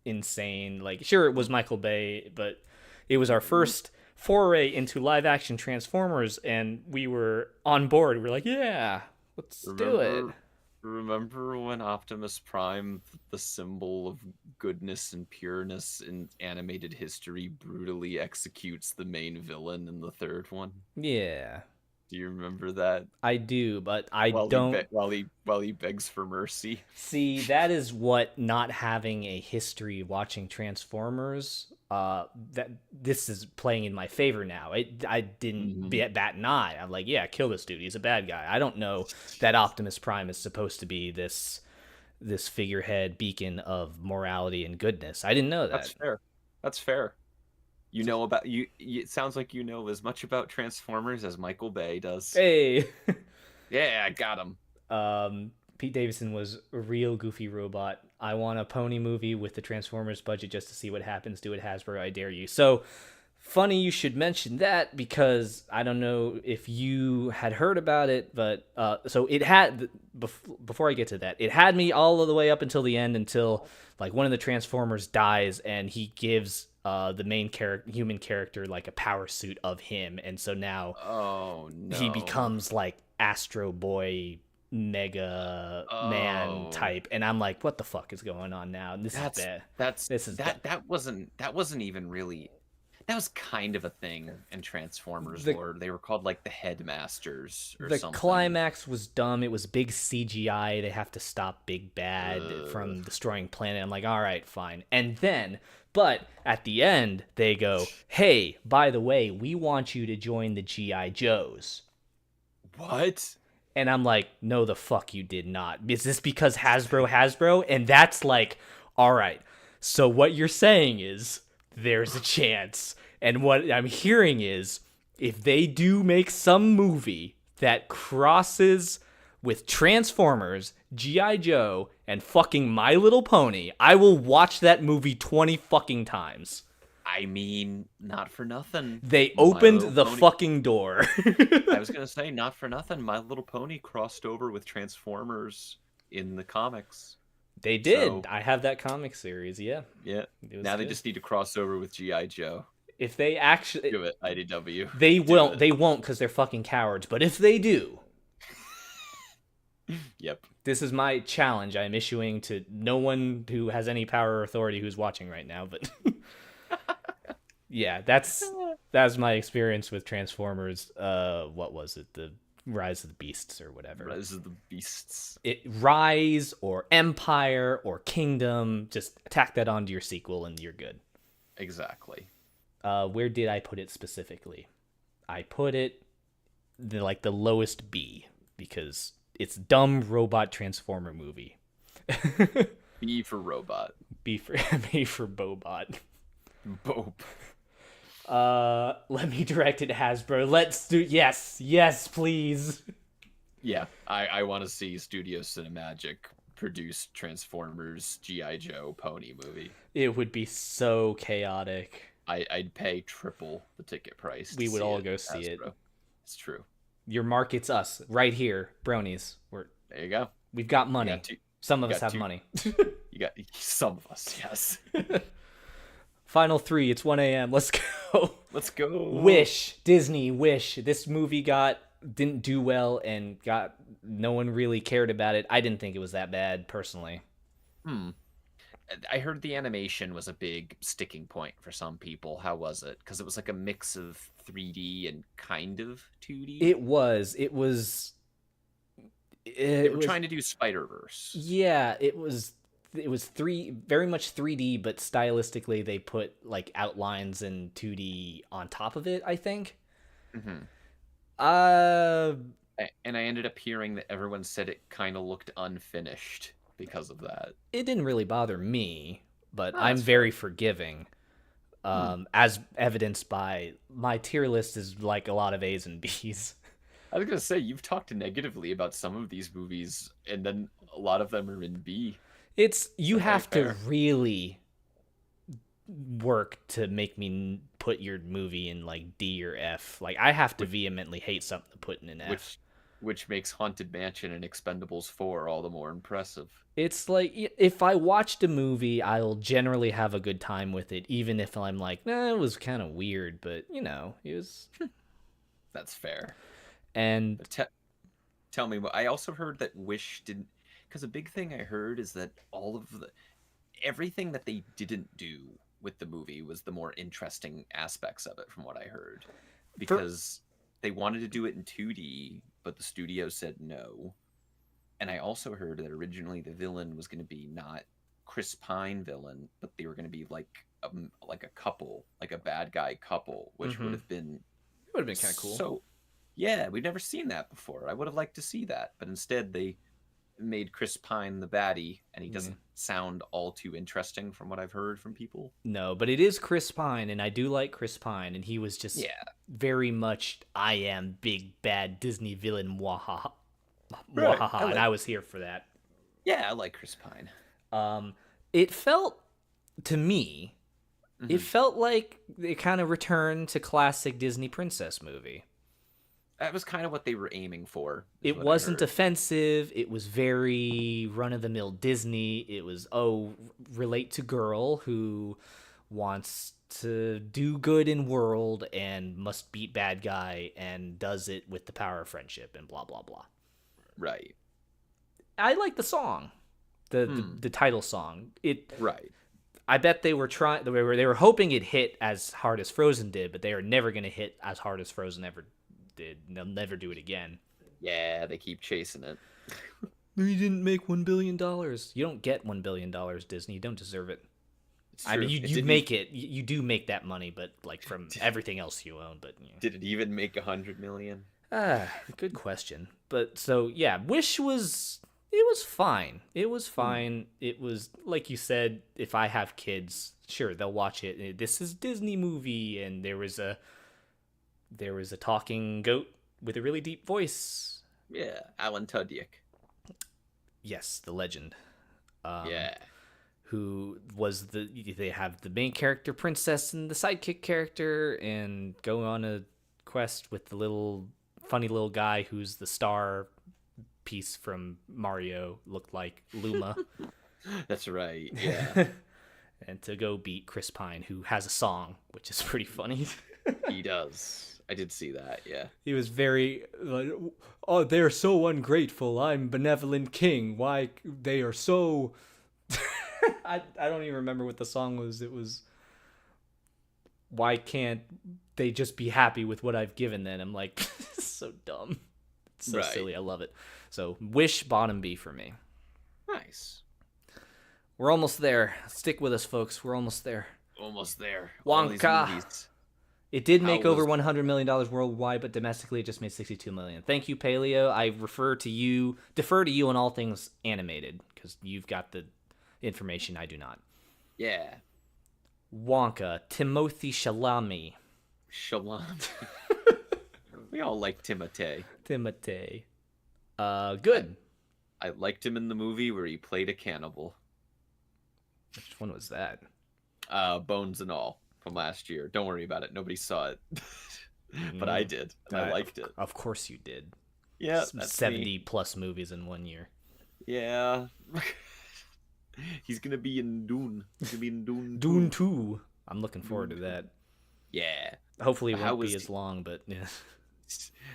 insane. Like, sure, it was Michael Bay, but it was our first foray into live action Transformers, and we were on board. We're like, yeah, let's do it. Remember when Optimus Prime, the symbol of goodness and pureness in animated history, brutally executes the main villain in the third one? Yeah. Do you remember that? I do, but I don't. While he begs for mercy. See, that is what not having a history watching Transformers. That this is playing in my favor now. I didn't bat an eye. I'm like, yeah, kill this dude. He's a bad guy. I don't know that Optimus Prime is supposed to be this figurehead beacon of morality and goodness. I didn't know that. That's fair. You know about you. It sounds like you know as much about Transformers as Michael Bay does. Hey, yeah, I got him. Pete Davidson was a real goofy robot. I want a pony movie with the Transformers budget just to see what happens. Do it, Hasbro. I dare you. So, Funny you should mention that, because I don't know if you had heard about it, but so it had, before I get to that, it had me all of the way up until the end, until like one of the Transformers dies and he gives the main human character like a power suit of him, and so now Oh he no. becomes like Astro Boy Mega Man Oh. type, and I'm like, what the fuck is going on now? This is bad. That's This is bad. that wasn't even really, that was kind of a thing in Transformers The lore. They were called like the Headmasters or the something. climax was dumb. It was big CGI. They have to stop Big Bad Ugh. from destroying planet. I'm like, all right, fine. And then, but at the end, they go, hey, by the way, we want you to join the GI Joes. What? And I'm like, no, the fuck you did not. Is this because Hasbro? And that's like, all right. So what you're saying is there's a chance. And what I'm hearing is if they do make some movie that crosses with Transformers, G.I. Joe, and fucking My Little Pony, I will watch that movie 20 fucking times. I mean, not for nothing. They My opened Little the Pony- fucking door. I was gonna say, not for nothing. My Little Pony crossed over with Transformers in the comics. They did. So- I have that comic series, yeah. Yeah. It was Now they good. just need to cross over with GI Joe. If they actually, Do it, IDW. they Do will. it. They won't, because they're fucking cowards. But if they do, Yep. this is my challenge. I'm issuing to no one who has any power or authority who's watching right now. But yeah, that's my experience with Transformers. What was it? The Rise of the Beasts or whatever. Rise of the Beasts. Rise or Empire or Kingdom. Just tack that onto your sequel and you're good. Exactly. Where did I put it specifically? I put it the lowest B, because it's dumb robot Transformer movie. B for robot. B for Bobot. Bope. Let me direct it to Hasbro. Let's do yes, please. Yeah, I want to see Studio Cinemagic produce Transformers GI Joe pony movie. It would be so chaotic. I'd pay triple the ticket price. We to would see all it, go see it. Hasbro. It's true. Your market's us right here, bronies. There you go. We've got money. You got Some of you us got have two- money. You got some of us, yes. Final 3. It's 1 a.m. Let's go. Let's go. Disney Wish. This movie didn't do well and no one really cared about it. I didn't think it was that bad personally. I heard the animation was a big sticking point for some people. How was it? Because it was like a mix of 3D and kind of 2D. It was They were trying to do Spider-Verse. Yeah, it was very much 3D, but stylistically they put like outlines and 2D on top of it, I think. Mm-hmm. And I ended up hearing that everyone said it kind of looked unfinished because of that. it didn't really bother me, but Oh, I'm that's very forgiving. As evidenced by my tier list is like a lot of A's and B's. I was gonna say, you've talked negatively about some of these movies, and then a lot of them are in B. You Okay, have to fair. really work to make me put your movie in like D or F. Like I have to vehemently hate something to put in an F. Which makes Haunted Mansion and Expendables 4 all the more impressive. It's like if I watched a movie, I'll generally have a good time with it, even if I'm like, nah, it was kind of weird, but it was. That's fair. And Tell me, I also heard that Wish didn't, because a big thing I heard is that everything that they didn't do with the movie was the more interesting aspects of it, from what I heard, because they wanted to do it in 2D, but the studio said no. And I also heard that originally the villain was going to be not Chris Pine villain, but they were going to be like a couple, like a bad guy couple, which would have been kind of cool. So, yeah, we've never seen that before. I would have liked to see that, but instead they made Chris Pine the baddie, and he doesn't sound all too interesting from what I've heard from people. No, but it is Chris Pine, and I do like Chris Pine, and he was just very much I am big bad Disney villain, wahaha, wahaha, and I was here for that. Yeah, I like Chris Pine. It felt to me It felt like they kind of returned to classic Disney princess movie. That was kind of what they were aiming for. It wasn't offensive. It was very run-of-the-mill Disney. It was, relate to girl who wants to do good in world and must beat bad guy and does it with the power of friendship and blah, blah, blah. Right. I like the song, the title song. Right. I bet they were they were hoping it hit as hard as Frozen did, but they are never going to hit as hard as Frozen ever did. They'll never do it again. Yeah, they keep chasing it. You didn't make $1 billion. You don't get $1 billion, Disney. You don't deserve it. I mean, you make it. You do make that money, but like from everything else you own. But did it even make $100 million? Good question. But so yeah, Wish was. It was fine. It was fine. It was like you said. If I have kids, sure they'll watch it. This is Disney movie, and there was a talking goat with a really deep voice. Yeah, Alan Tudyk. Yes, the legend. Yeah. Who was they have the main character princess and the sidekick character and go on a quest with the funny little guy who's the star piece from Mario, looked like Luma. That's right. Yeah. And to go beat Chris Pine, who has a song, which is pretty funny. He does. I did see that, yeah. He was very like, oh, they're so ungrateful. I'm benevolent king. Why they are so I don't even remember what the song was. It was, why can't they just be happy with what I've given them? I'm like, so dumb. It's so silly. I love it. So Wish, bottom B for me. Nice. We're almost there. Stick with us, folks. We're almost there. Almost there. Wonka. It did make over $100 million worldwide, but domestically it just made $62 million. Thank you, Paleo. I defer to you on all things animated because you've got the information I do not. Yeah. Wonka, Timothy Chalamet. We all like Timothée. Good. I liked him in the movie where he played a cannibal. Which one was that? Bones and All from last year. Don't worry about it. Nobody saw it. But I did. And I liked it. Of course you did. Yeah. 70 plus movies in 1 year. Yeah. He's gonna be in Dune. He's gonna be in Dune. Dune 2. I'm looking forward to that. Yeah. Hopefully it won't be as long, but yeah.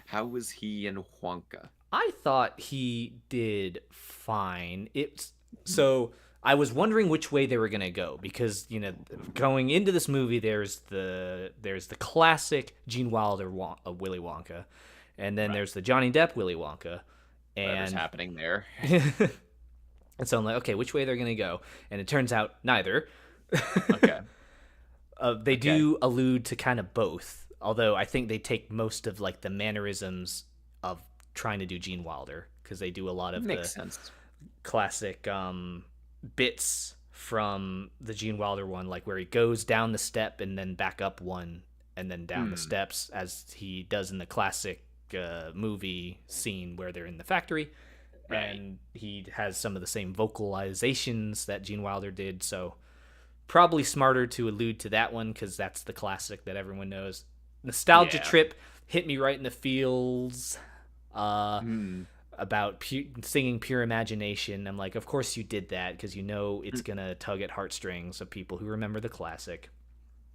How was he in Wonka? I thought he did fine. So I was wondering which way they were gonna go because going into this movie there's the classic Gene Wilder Willy Wonka, and then there's the Johnny Depp Willy Wonka, and whatever's happening there. And so I'm like, okay, which way they're gonna go? And it turns out neither. Okay. They do allude to kind of both, although I think they take most of like the mannerisms of trying to do Gene Wilder because they do a lot of classic bits from the Gene Wilder one, like where he goes down the step and then back up one and then down the steps as he does in the classic movie scene where they're in the factory. Right. And he has some of the same vocalizations that Gene Wilder did, so probably smarter to allude to that one because that's the classic that everyone knows. Nostalgia trip hit me right in the feels about singing Pure Imagination. I'm like, of course you did that because it's going to tug at heartstrings of people who remember the classic.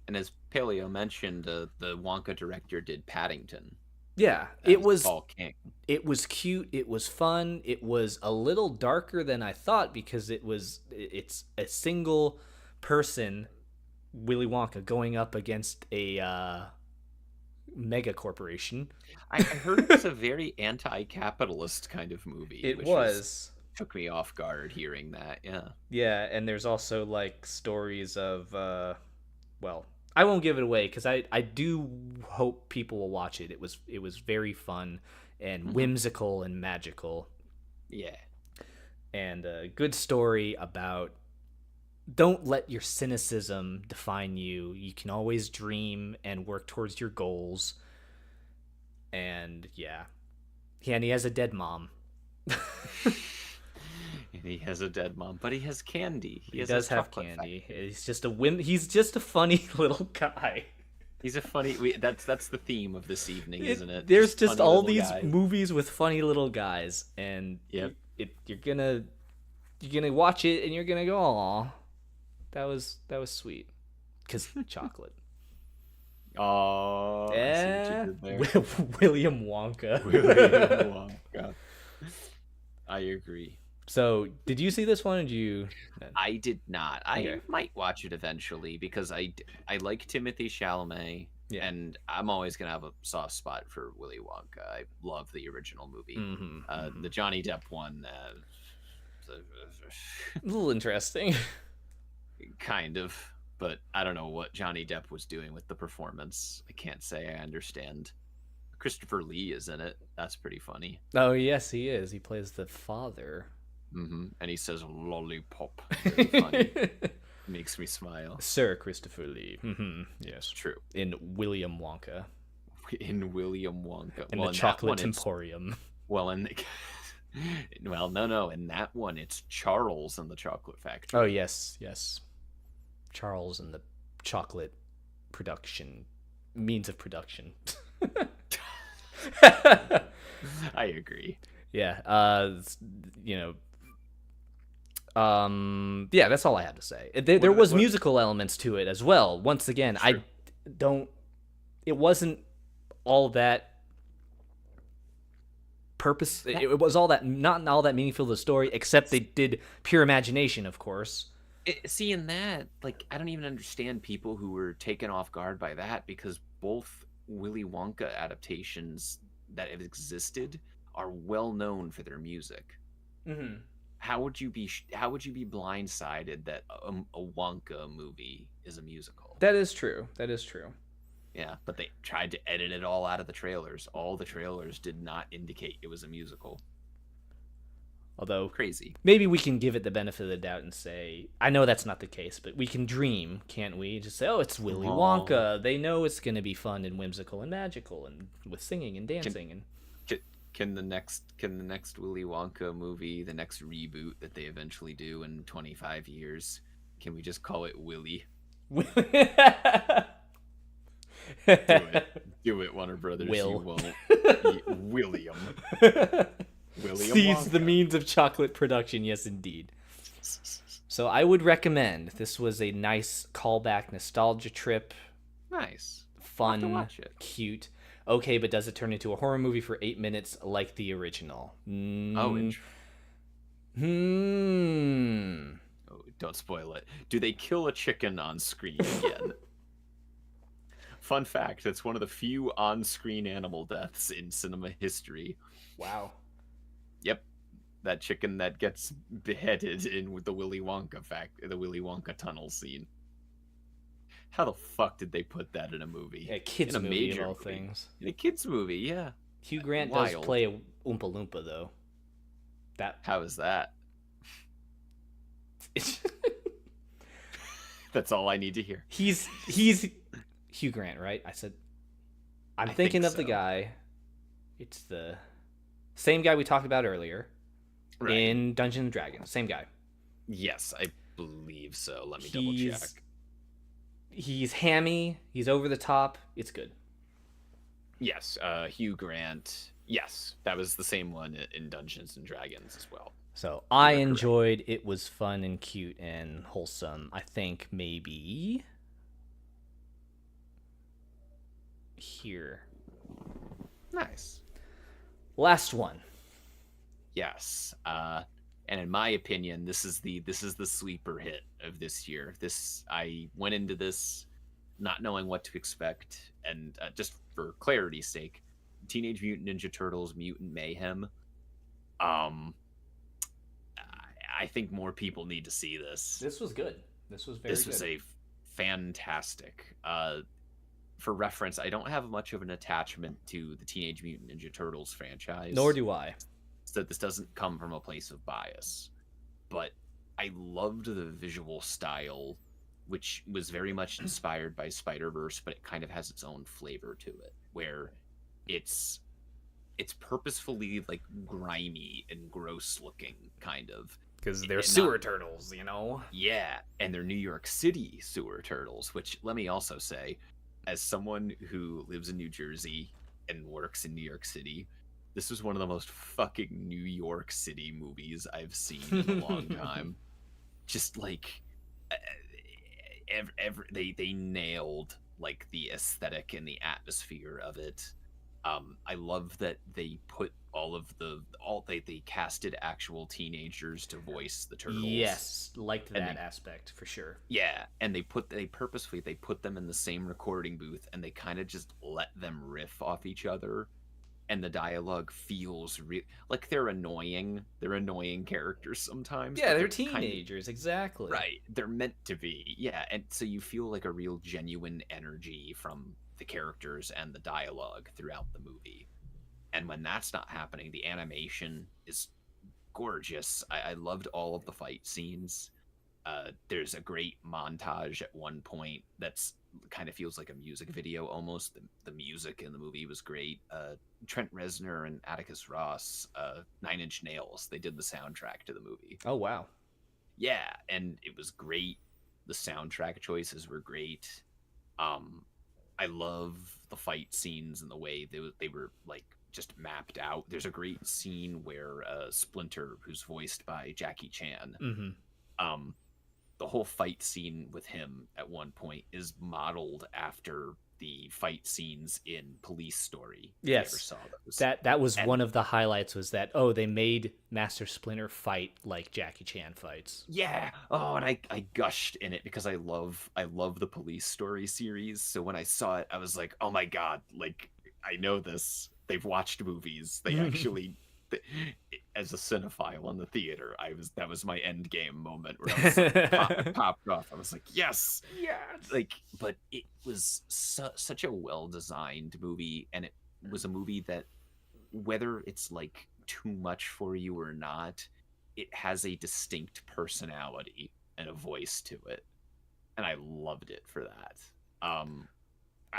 And as Paleo mentioned, the Wonka director did Paddington. Yeah, it was Paul King. It was cute. It was fun. It was a little darker than I thought because it's a single person, Willy Wonka, going up against a mega corporation. I heard it was a very anti-capitalist kind of movie. It took me off guard hearing that. Yeah. Yeah, and there's also like stories of I won't give it away because I do hope people will watch it. It was very fun and whimsical and magical. Yeah. And a good story about don't let your cynicism define you. You can always dream and work towards your goals. And yeah, and he has a dead mom. And he has a dead mom, but he has candy. He has does a have chocolate candy. factory. He's just a He's just a funny little guy. He's a funny. That's the theme of this evening, isn't it? There's just funny all little these guy. movies with funny little guys, and Yep. you're gonna watch it and you're gonna go, "Aw, that was sweet," because chocolate. Oh, I see what you did there. William Wonka. William Wonka. I agree. So, did you see this one? Or did you? I did not. I Okay. might watch it eventually because I like Timothy Chalamet, Yeah. and I'm always gonna have a soft spot for Willy Wonka. I love the original movie. The Johnny Depp one, A little interesting. kind of, but I don't know what Johnny Depp was doing with the performance. I can't say I understand. Christopher Lee is in it. That's pretty funny. Oh yes, he is. He plays the father. And he says lollipop. Very funny. Makes me smile. Sir Christopher Lee. Yes. True. In William Wonka. In William Wonka. In the Chocolate Emporium. Well, no. In that one, it's Charles and the Chocolate Factory. Oh yes. Charles and the chocolate production means of production. I agree. Yeah. Yeah, that's all I have to say. There was musical elements to it as well. Once again, Sure. it wasn't all that purpose. It was all that not all that meaningful to the story, except they did pure imagination, of course. Seeing that, like, I don't even understand people who were taken off guard by that, because both Willy Wonka adaptations that have existed are well known for their music. Mm-hmm. How would you be blindsided that a Wonka movie is a musical? That is true. Yeah, but they tried to edit it all out of the trailers. All the trailers did not indicate it was a musical. Although Crazy. maybe we can give it the benefit of the doubt and say, I know that's not the case, but we can dream, can't we? Just say, oh, it's Willy Wonka. They know it's going to be fun and whimsical and magical and with singing and dancing. Can the next Willy Wonka movie, the next reboot that they eventually do in 25 years, can we just call it Willy? Do it, Warner Brothers. Will. You won't. William. William Seize Wonka. the means of chocolate production, yes indeed. So I would recommend. This was a nice callback nostalgia trip. Nice. Fun, I'll have to watch it. cute. Okay, but does it turn into a horror movie for 8 minutes like the original? Oh, don't spoil it. Do they kill a chicken on screen again? Fun fact, that's one of the few on-screen animal deaths in cinema history. Wow. Yep. That chicken that gets beheaded in the Willy Wonka tunnel scene. How the fuck did they put that in a movie? A kids in a movie major of all movie. things. In a kids movie, yeah. Hugh Grant Wild. does play a Oompa Loompa though. How is that? That's all I need to hear. He's Hugh Grant, right? I'm thinking of the guy. It's the same guy we talked about earlier in Dungeons and Dragons. Same guy. Yes, I believe so. Let me double check. He's hammy. He's over the top. It's good. Yes, Hugh Grant. Yes, that was the same one in Dungeons and Dragons as well. So I enjoyed. It was fun and cute and wholesome. I think maybe here. Nice. Last one. Yes. And in my opinion, this is the sleeper hit of this year. I went into this not knowing what to expect, and just for clarity's sake, Teenage Mutant Ninja Turtles: Mutant Mayhem. I think more people need to see this. This was good. This was very good. This was a fantastic. For reference, I don't have much of an attachment to the Teenage Mutant Ninja Turtles franchise. Nor do I. So this doesn't come from a place of bias. But I loved the visual style, which was very much inspired by Spider-Verse, but it kind of has its own flavor to it, where it's purposefully like grimy and gross looking, kind of, because they're not- sewer turtles, you know. Yeah, and they're New York City sewer turtles, which let me also say, as someone who lives in New Jersey and works in New York City, this was one of the most fucking New York City movies I've seen in a long time. Just like they nailed like the aesthetic and the atmosphere of it. I love that they put they casted actual teenagers to voice the turtles. Yes, liked And that they- aspect for sure. Yeah, and they purposefully they put them in the same recording booth and they kind of just let them riff off each other, and the dialogue feels like they're annoying. They're annoying characters sometimes. Yeah, but they're kind of- teenagers, exactly. right. They're meant to be. Yeah, and so you feel like a real genuine energy from the characters and the dialogue throughout the movie. And when that's not happening, the animation is gorgeous. I loved all of the fight scenes. There's a great montage at one point that's kind of feels like a music video almost. The music in the movie was great. Trent Reznor and Atticus Ross, Nine Inch Nails, they did the soundtrack to the movie. Oh wow. Yeah, and it was great. The soundtrack choices were great. I love the fight scenes and the way they were like just mapped out. There's a great scene where Splinter, who's voiced by Jackie Chan, Mm-hmm. the whole fight scene with him at one point is modeled after the fight scenes in Police Story. If you Yes. ever saw those. That was And- one of the highlights, was that they made Master Splinter fight like Jackie Chan fights. Yeah. Oh, and I gushed in it because I love the Police Story series. So when I saw it, I was like, oh my god, like I know this. They've watched movies. They actually as a cinephile in the theater, that was my end game moment where I was like, popped off. I was like, yes. Yes. Like, but it was such a well designed movie, and it was a movie that, whether it's like too much for you or not, it has a distinct personality and a voice to it, and I loved it for that.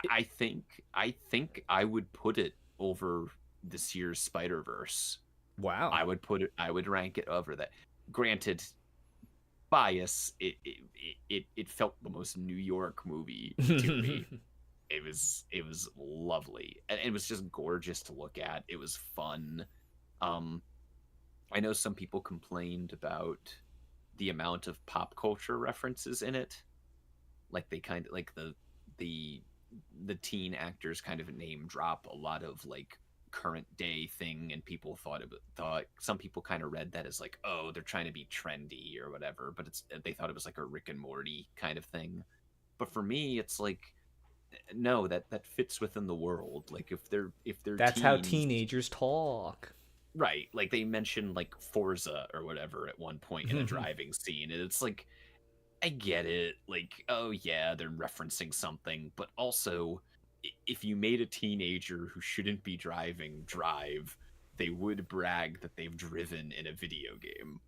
I think I would put it over this year's Spider-Verse. Wow. I would rank it over that. Granted, bias, it felt the most New York movie to me. It was lovely, and it was just gorgeous to look at. It was fun. I know some people complained about the amount of pop culture references in it. Like they kind of like the teen actors kind of name drop a lot of like current day thing, and people thought some people kind of read that as like, oh, they're trying to be trendy or whatever, but they thought it was like a Rick and Morty kind of thing. But for me, it's like, no, that fits within the world. Like if they're That's how teens, teenagers talk. right? Like they mentioned like Forza or whatever at one point in a driving scene, and it's like, I get it. Like, oh yeah, they're referencing something, but also, if you made a teenager who shouldn't be driving drive, they would brag that they've driven in a video game.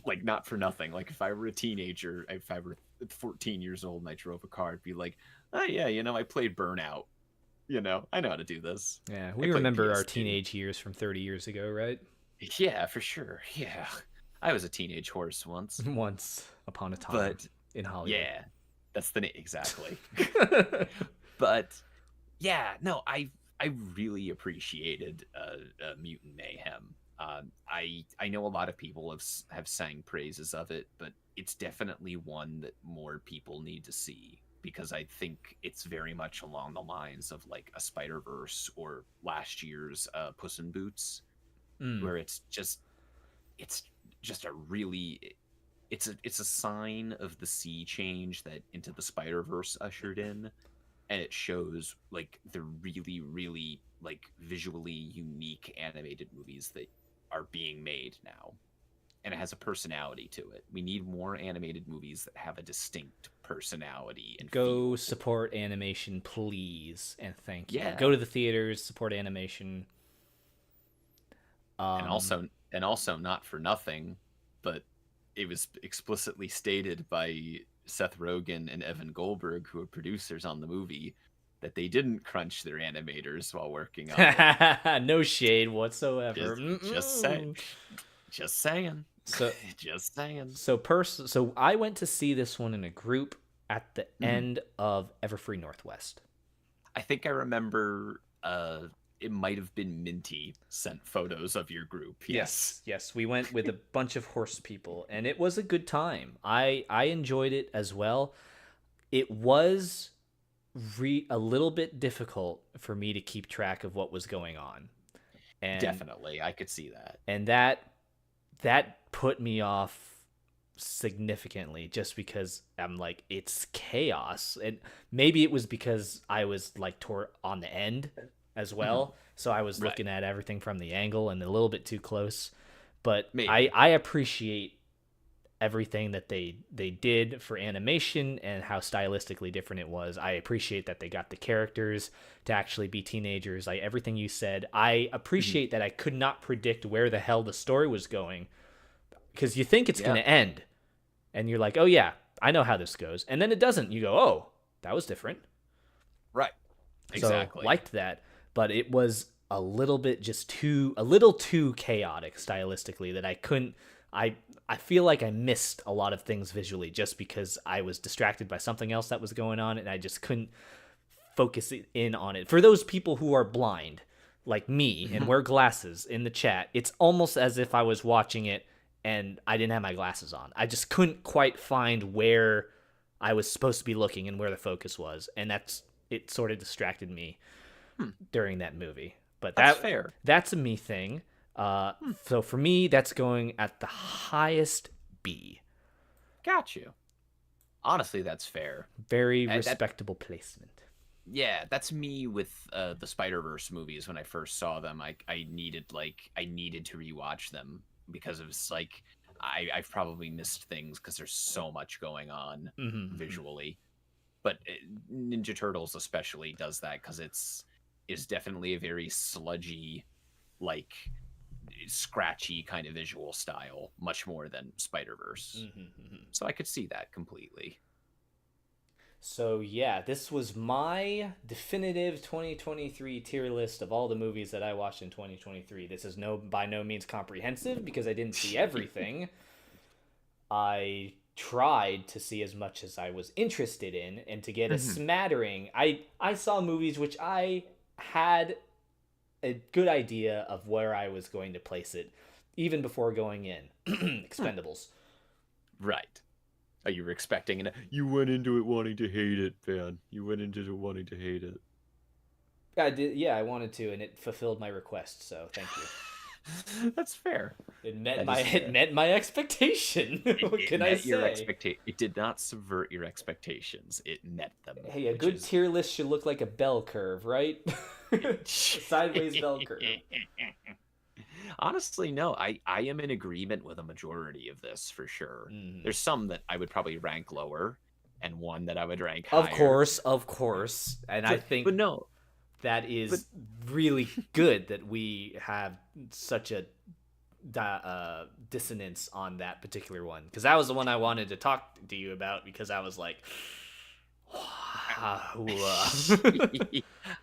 Like, not for nothing. Like, if I were a teenager, if I were 14 years old and I drove a car, I'd be like, oh yeah, I played Burnout. I know how to do this. Yeah, I we played remember our PS2. teenage years from 30 years ago, right? Yeah, for sure. Yeah. I was a teenage horse once. Once upon a time But in Hollywood. yeah, that's the name exactly. But yeah, no, I really appreciated Mutant Mayhem. I know a lot of people have sang praises of it, but it's definitely one that more people need to see, because I think it's very much along the lines of like a Spider-Verse or last year's Puss in Boots, where it's just a really, it's a sign of the sea change that Into the Spider-Verse ushered in, and it shows like the really, really like visually unique animated movies that are being made now, and it has a personality to it. We need more animated movies that have a distinct personality and Go feel. support animation, please, and thank you. Yeah. Go to the theaters, support animation. And also not for nothing, but it was explicitly stated by Seth Rogen and Evan Goldberg, who are producers on the movie, that they didn't crunch their animators while working on it. No shade whatsoever. Just saying. So Just saying. so I went to see this one in a group at the Mhm. end of Everfree Northwest. I think I remember it might have been Minty sent photos of your group. Yes. Yes, we went with a bunch of horse people, and it was a good time. I enjoyed it as well. It was a little bit difficult for me to keep track of what was going on, and Definitely. I could see that. that put me off significantly, just because I'm like, it's chaos. And maybe it was because I was like on the end as well, so I was Right. looking at everything from the angle and a little bit too close. But Maybe. I appreciate everything that they did for animation and how stylistically different it was. I appreciate that they got the characters to actually be teenagers. Like everything you said, I appreciate that I could not predict where the hell the story was going, because you think it's Yeah. going to end and you're like, oh yeah, I know how this goes, and then it doesn't. You go, oh, that was different. Right. Exactly. So liked that, but it was a little bit a little too chaotic stylistically, that I couldn't. I feel like I missed a lot of things visually just because I was distracted by something else that was going on, and I just couldn't focus in on it. For those people who are blind, like me, and wear glasses in the chat, it's almost as if I was watching it and I didn't have my glasses on. I just couldn't quite find where I was supposed to be looking and where the focus was, and it sort of distracted me during that movie. But That's fair. That's a me thing. So for me, that's going at the highest B. Got you. Honestly, that's fair. Very That- respectable placement. Yeah, that's me with the Spider-Verse movies. When I first saw them, I needed to rewatch them because it was like I've probably missed things because there's so much going on visually. But Ninja Turtles especially does that because is definitely a very sludgy, like scratchy kind of visual style, much more than Spider-Verse. So I could see that completely. So yeah, this was my definitive 2023 tier list of all the movies that I watched in 2023. This is by no means comprehensive because I didn't see everything. I tried to see as much as I was interested in and to get a smattering. I saw movies which I had a good idea of where I was going to place it even before going in. Expendables. Right. Oh, you were expecting it. You went into it wanting to hate it, man. You went into it wanting to hate it. I did. Yeah, I wanted to, and it fulfilled my request. So thank you. That's fair. It met That is fair. it met my expectation. What can I say? It did not subvert your expectations. It met them. Hey, a good tier list should look like a bell curve, right? A sideways bell curve. Honestly, no. I am in agreement with a majority of this for sure. There's some that I would probably rank lower, and one that I would rank higher. Of course, and I think, but no, that is really good that we have such a dissonance on that particular one, because that was the one I wanted to talk to you about, because I was like,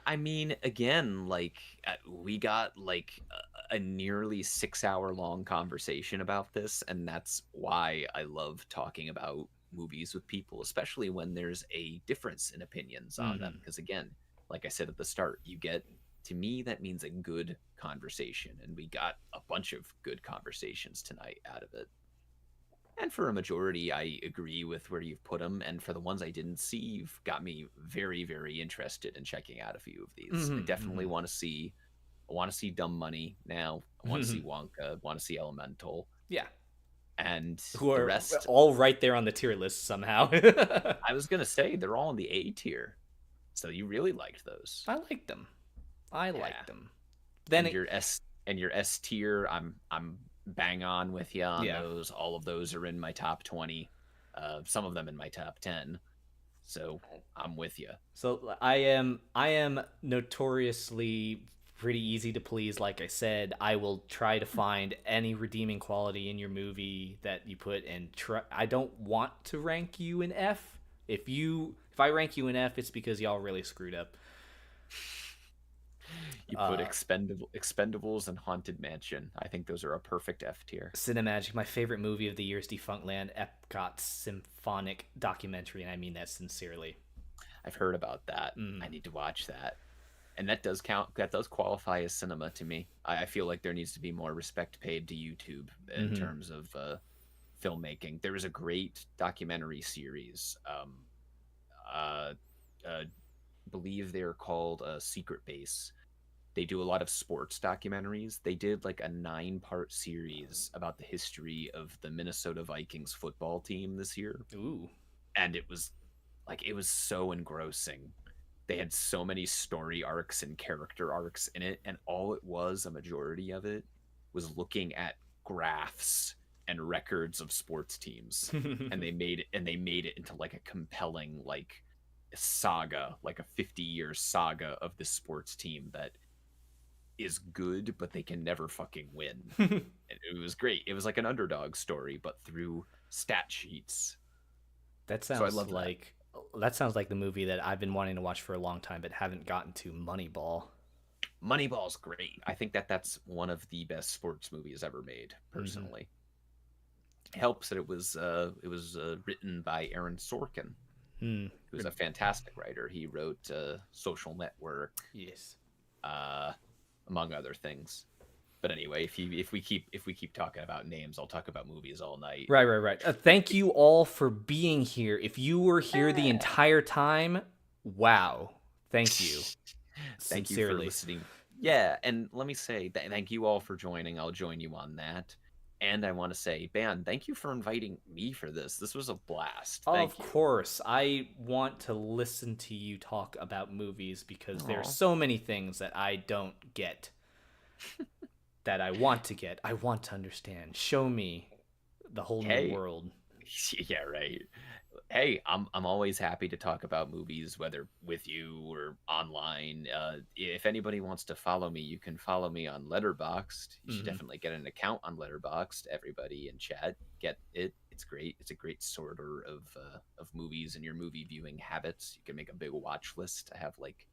I mean, again, like we got like a nearly 6-hour long conversation about this, and that's why I love talking about movies with people, especially when there's a difference in opinions on them. Because again, like I said at the start, to me, that means a good conversation, and we got a bunch of good conversations tonight out of it. And for a majority, I agree with where you've put them. And for the ones I didn't see, you've got me very, very interested in checking out a few of these. I definitely want to see. I want to see Dumb Money now. I want to see Wonka. I want to see Elemental. yeah, And who the are rest, all right there on the tier list somehow. I was gonna say they're all in the A tier. So you really liked those. I liked them. I liked Yeah. them. Then And your S tier, I'm bang on with you on those. All of those are in my top 20. Some of them in my top 10. So I'm with you. So I am notoriously pretty easy to please. Like I said, I will try to find any redeeming quality in your movie that you put, and I don't want to rank you an F. If I rank you an F, it's because y'all really screwed up. You put Expendables and Haunted Mansion. I think those are a perfect F tier. Cinemagic, my favorite movie of the year is Defunctland, Epcot symphonic documentary, and I mean that sincerely. I've heard about that. I need to watch that. And that does count. That does qualify as cinema to me. I feel like there needs to be more respect paid to YouTube in terms of filmmaking. There was a great documentary series. Believe they're called Secret Base. They do a lot of sports documentaries. They did like a 9-part series about the history of the Minnesota Vikings football team this year. Ooh. And it was so engrossing. They had so many story arcs and character arcs in it, and all it was, a majority of it, was looking at graphs and records of sports teams. and they made it into like a compelling like saga, like a 50-year saga of this sports team that is good, but they can never fucking win. And it was great. It was like an underdog story, but through stat sheets. That sounds that sounds like the movie that I've been wanting to watch for a long time, but haven't gotten to. Moneyball. Moneyball's great. I think that's one of the best sports movies ever made, personally. It helps that it was written by Aaron Sorkin, who's a fantastic writer. He wrote Social Network. Yes. Among other things. But anyway, if we keep talking about names, I'll talk about movies all night. Right. Thank you all for being here. If you were here the entire time, wow. Thank you. Thank you for listening. Yeah, and let me say thank you all for joining. I'll join you on that. And I want to say, Ben, thank you for inviting me for this. This was a blast. Of course. I want to listen to you talk about movies because there's so many things that I don't get. That I want to get. I want to understand. Show me the whole new world. Yeah, right. Hey, I'm always happy to talk about movies, whether with you or online. If anybody wants to follow me, you can follow me on Letterboxd. You should definitely get an account on Letterboxd. Everybody in chat, get it. It's great. It's a great sorter of movies and your movie viewing habits. You can make a big watch list. I have like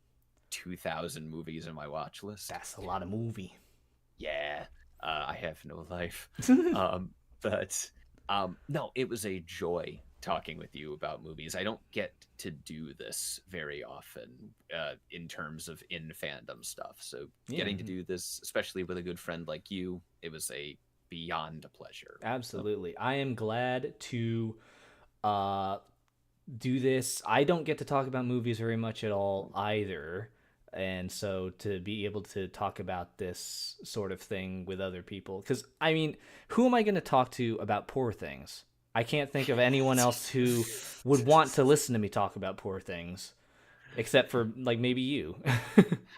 2,000 movies in my watch list. That's a lot of movie. Yeah, I have no life. No, it was a joy talking with you about movies. I don't get to do this very often in terms of in fandom stuff. So getting to do this, especially with a good friend like you, it was a beyond a pleasure. Absolutely. I am glad to do this. I don't get to talk about movies very much at all either. And so to be able to talk about this sort of thing with other people, because I mean, who am I going to talk to about Poor Things? I can't think of anyone else who would want to listen to me talk about Poor Things, except for like maybe you.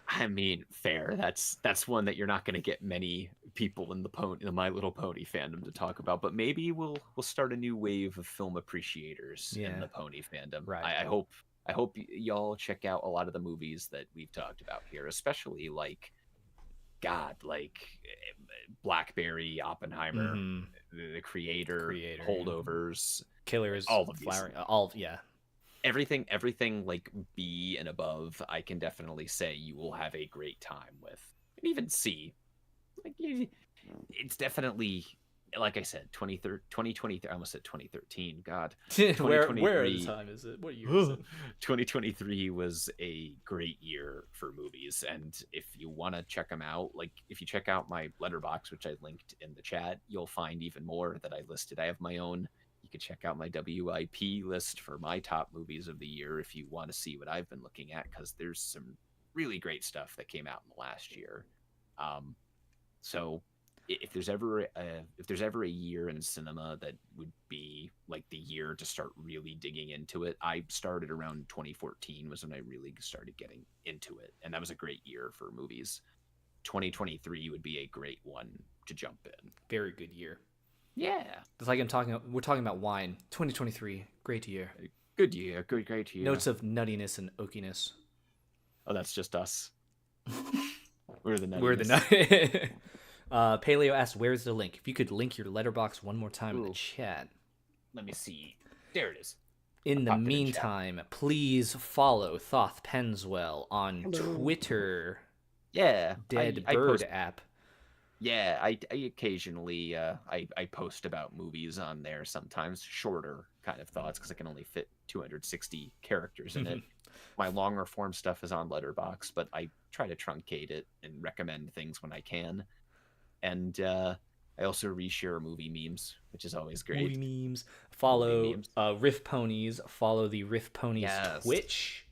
I mean, fair. That's one that you're not going to get many people in the My Little Pony fandom to talk about. But maybe we'll start a new wave of film appreciators in the pony fandom. Right. I hope y'all check out a lot of the movies that we've talked about here, especially like Blackberry, Oppenheimer, the creator, Holdovers, Killers, all of these. Everything like B and above, I can definitely say you will have a great time with. And even C, like it's definitely, like I said, 2023. I almost said 2013. God, where the time is it? What year is it? 2023 was a great year for movies, and if you want to check them out, like if you check out my letterbox, which I linked in the chat, you'll find even more that I listed. I have my own. You can check out my WIP list for my top movies of the year if you want to see what I've been looking at, because there's some really great stuff that came out in the last year. So if there's ever a year in cinema that would be like the year to start really digging into it, I started around 2014 was when I really started getting into it, and that was a great year for movies. 2023 would be a great one to jump in. Very good year. Yeah, it's like we're talking about wine. 2023, great year. Good year, great year. Notes of nuttiness and oakiness. Oh, that's just us. We're the nuttiness. We're the nut. Paleo asked, "Where's the link?" If you could link your letterbox one more time in the chat. Let me see. There it is. In the meantime, please follow Thoth Penswell on Twitter Yeah, Dead I Bird post. app. Yeah, I occasionally I post about movies on there sometimes, shorter kind of thoughts because I can only fit 260 characters in it. My longer form stuff is on Letterbox, but I try to truncate it and recommend things when I can. And I also reshare movie memes, which is always Movie great. memes. Movie Follow memes. Riff Ponies. Follow the Riff Ponies Yes. Twitch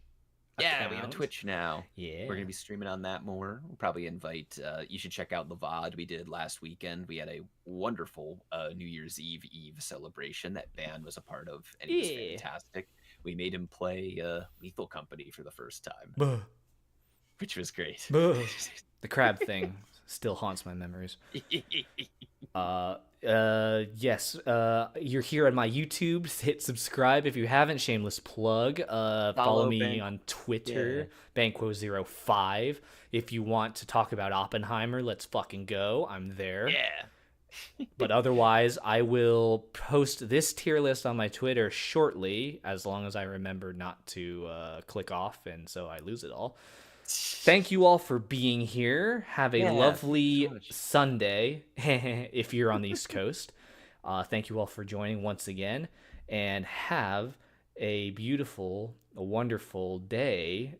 Yeah, we have a account. Twitch now. Yeah. We're gonna be streaming on that more. We'll probably invite. You should check out the VOD we did last weekend. We had a wonderful New Year's Eve celebration that Ban was a part of, and he was Yeah. fantastic. We made him play Lethal Company for the first time, Buh. which was great. Buh. The crab thing still haunts my memories. Yes, you're here on my YouTube. Hit subscribe if you haven't. Shameless plug. Follow me on Twitter, Banquo05. If you want to talk about Oppenheimer, let's fucking go. I'm there. Yeah. But otherwise, I will post this tier list on my Twitter shortly, as long as I remember not to click off, and so I lose it all. Thank you all for being here. Have a lovely Sunday if you're on the East Coast. Thank you all for joining once again, and have a beautiful, a wonderful day.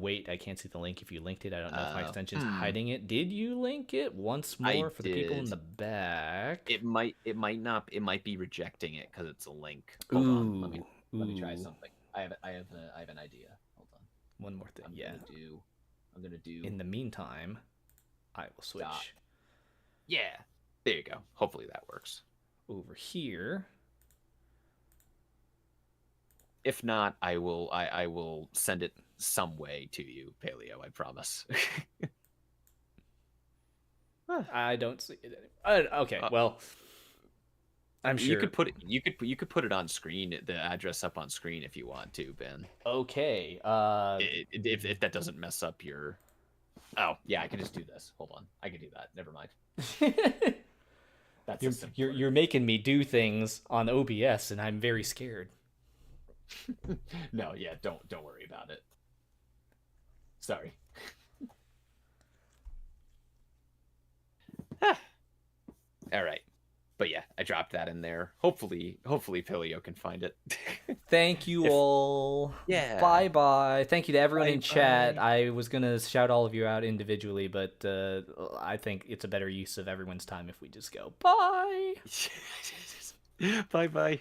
Wait, I can't see the link. If you linked it, I don't know if my extension's hiding it. Did you link it once more for the people in the back? It might not. It might be rejecting it because it's a link. Hold on. Let me try something. I have an idea. Hold on. One more thing. I'm gonna do. In the meantime, I will switch. Yeah. There you go. Hopefully that works. Over here. If not, I will send it some way to you, Paleo. I promise. I don't see it. Okay, well, I'm sure you could put it. You could put it on screen. The address up on screen if you want to, Ben. Okay. If that doesn't mess up your. Oh yeah, I can just do this. Hold on, I can do that. Never mind. That's you're making me do things on OBS, and I'm very scared. No, yeah, don't worry about it. Sorry. All right. But yeah, I dropped that in there. Hopefully Pilio can find it. Thank you all. Yeah. Bye. Thank you to everyone in chat. Bye. I was gonna shout all of you out individually, but I think it's a better use of everyone's time if we just go bye. Bye.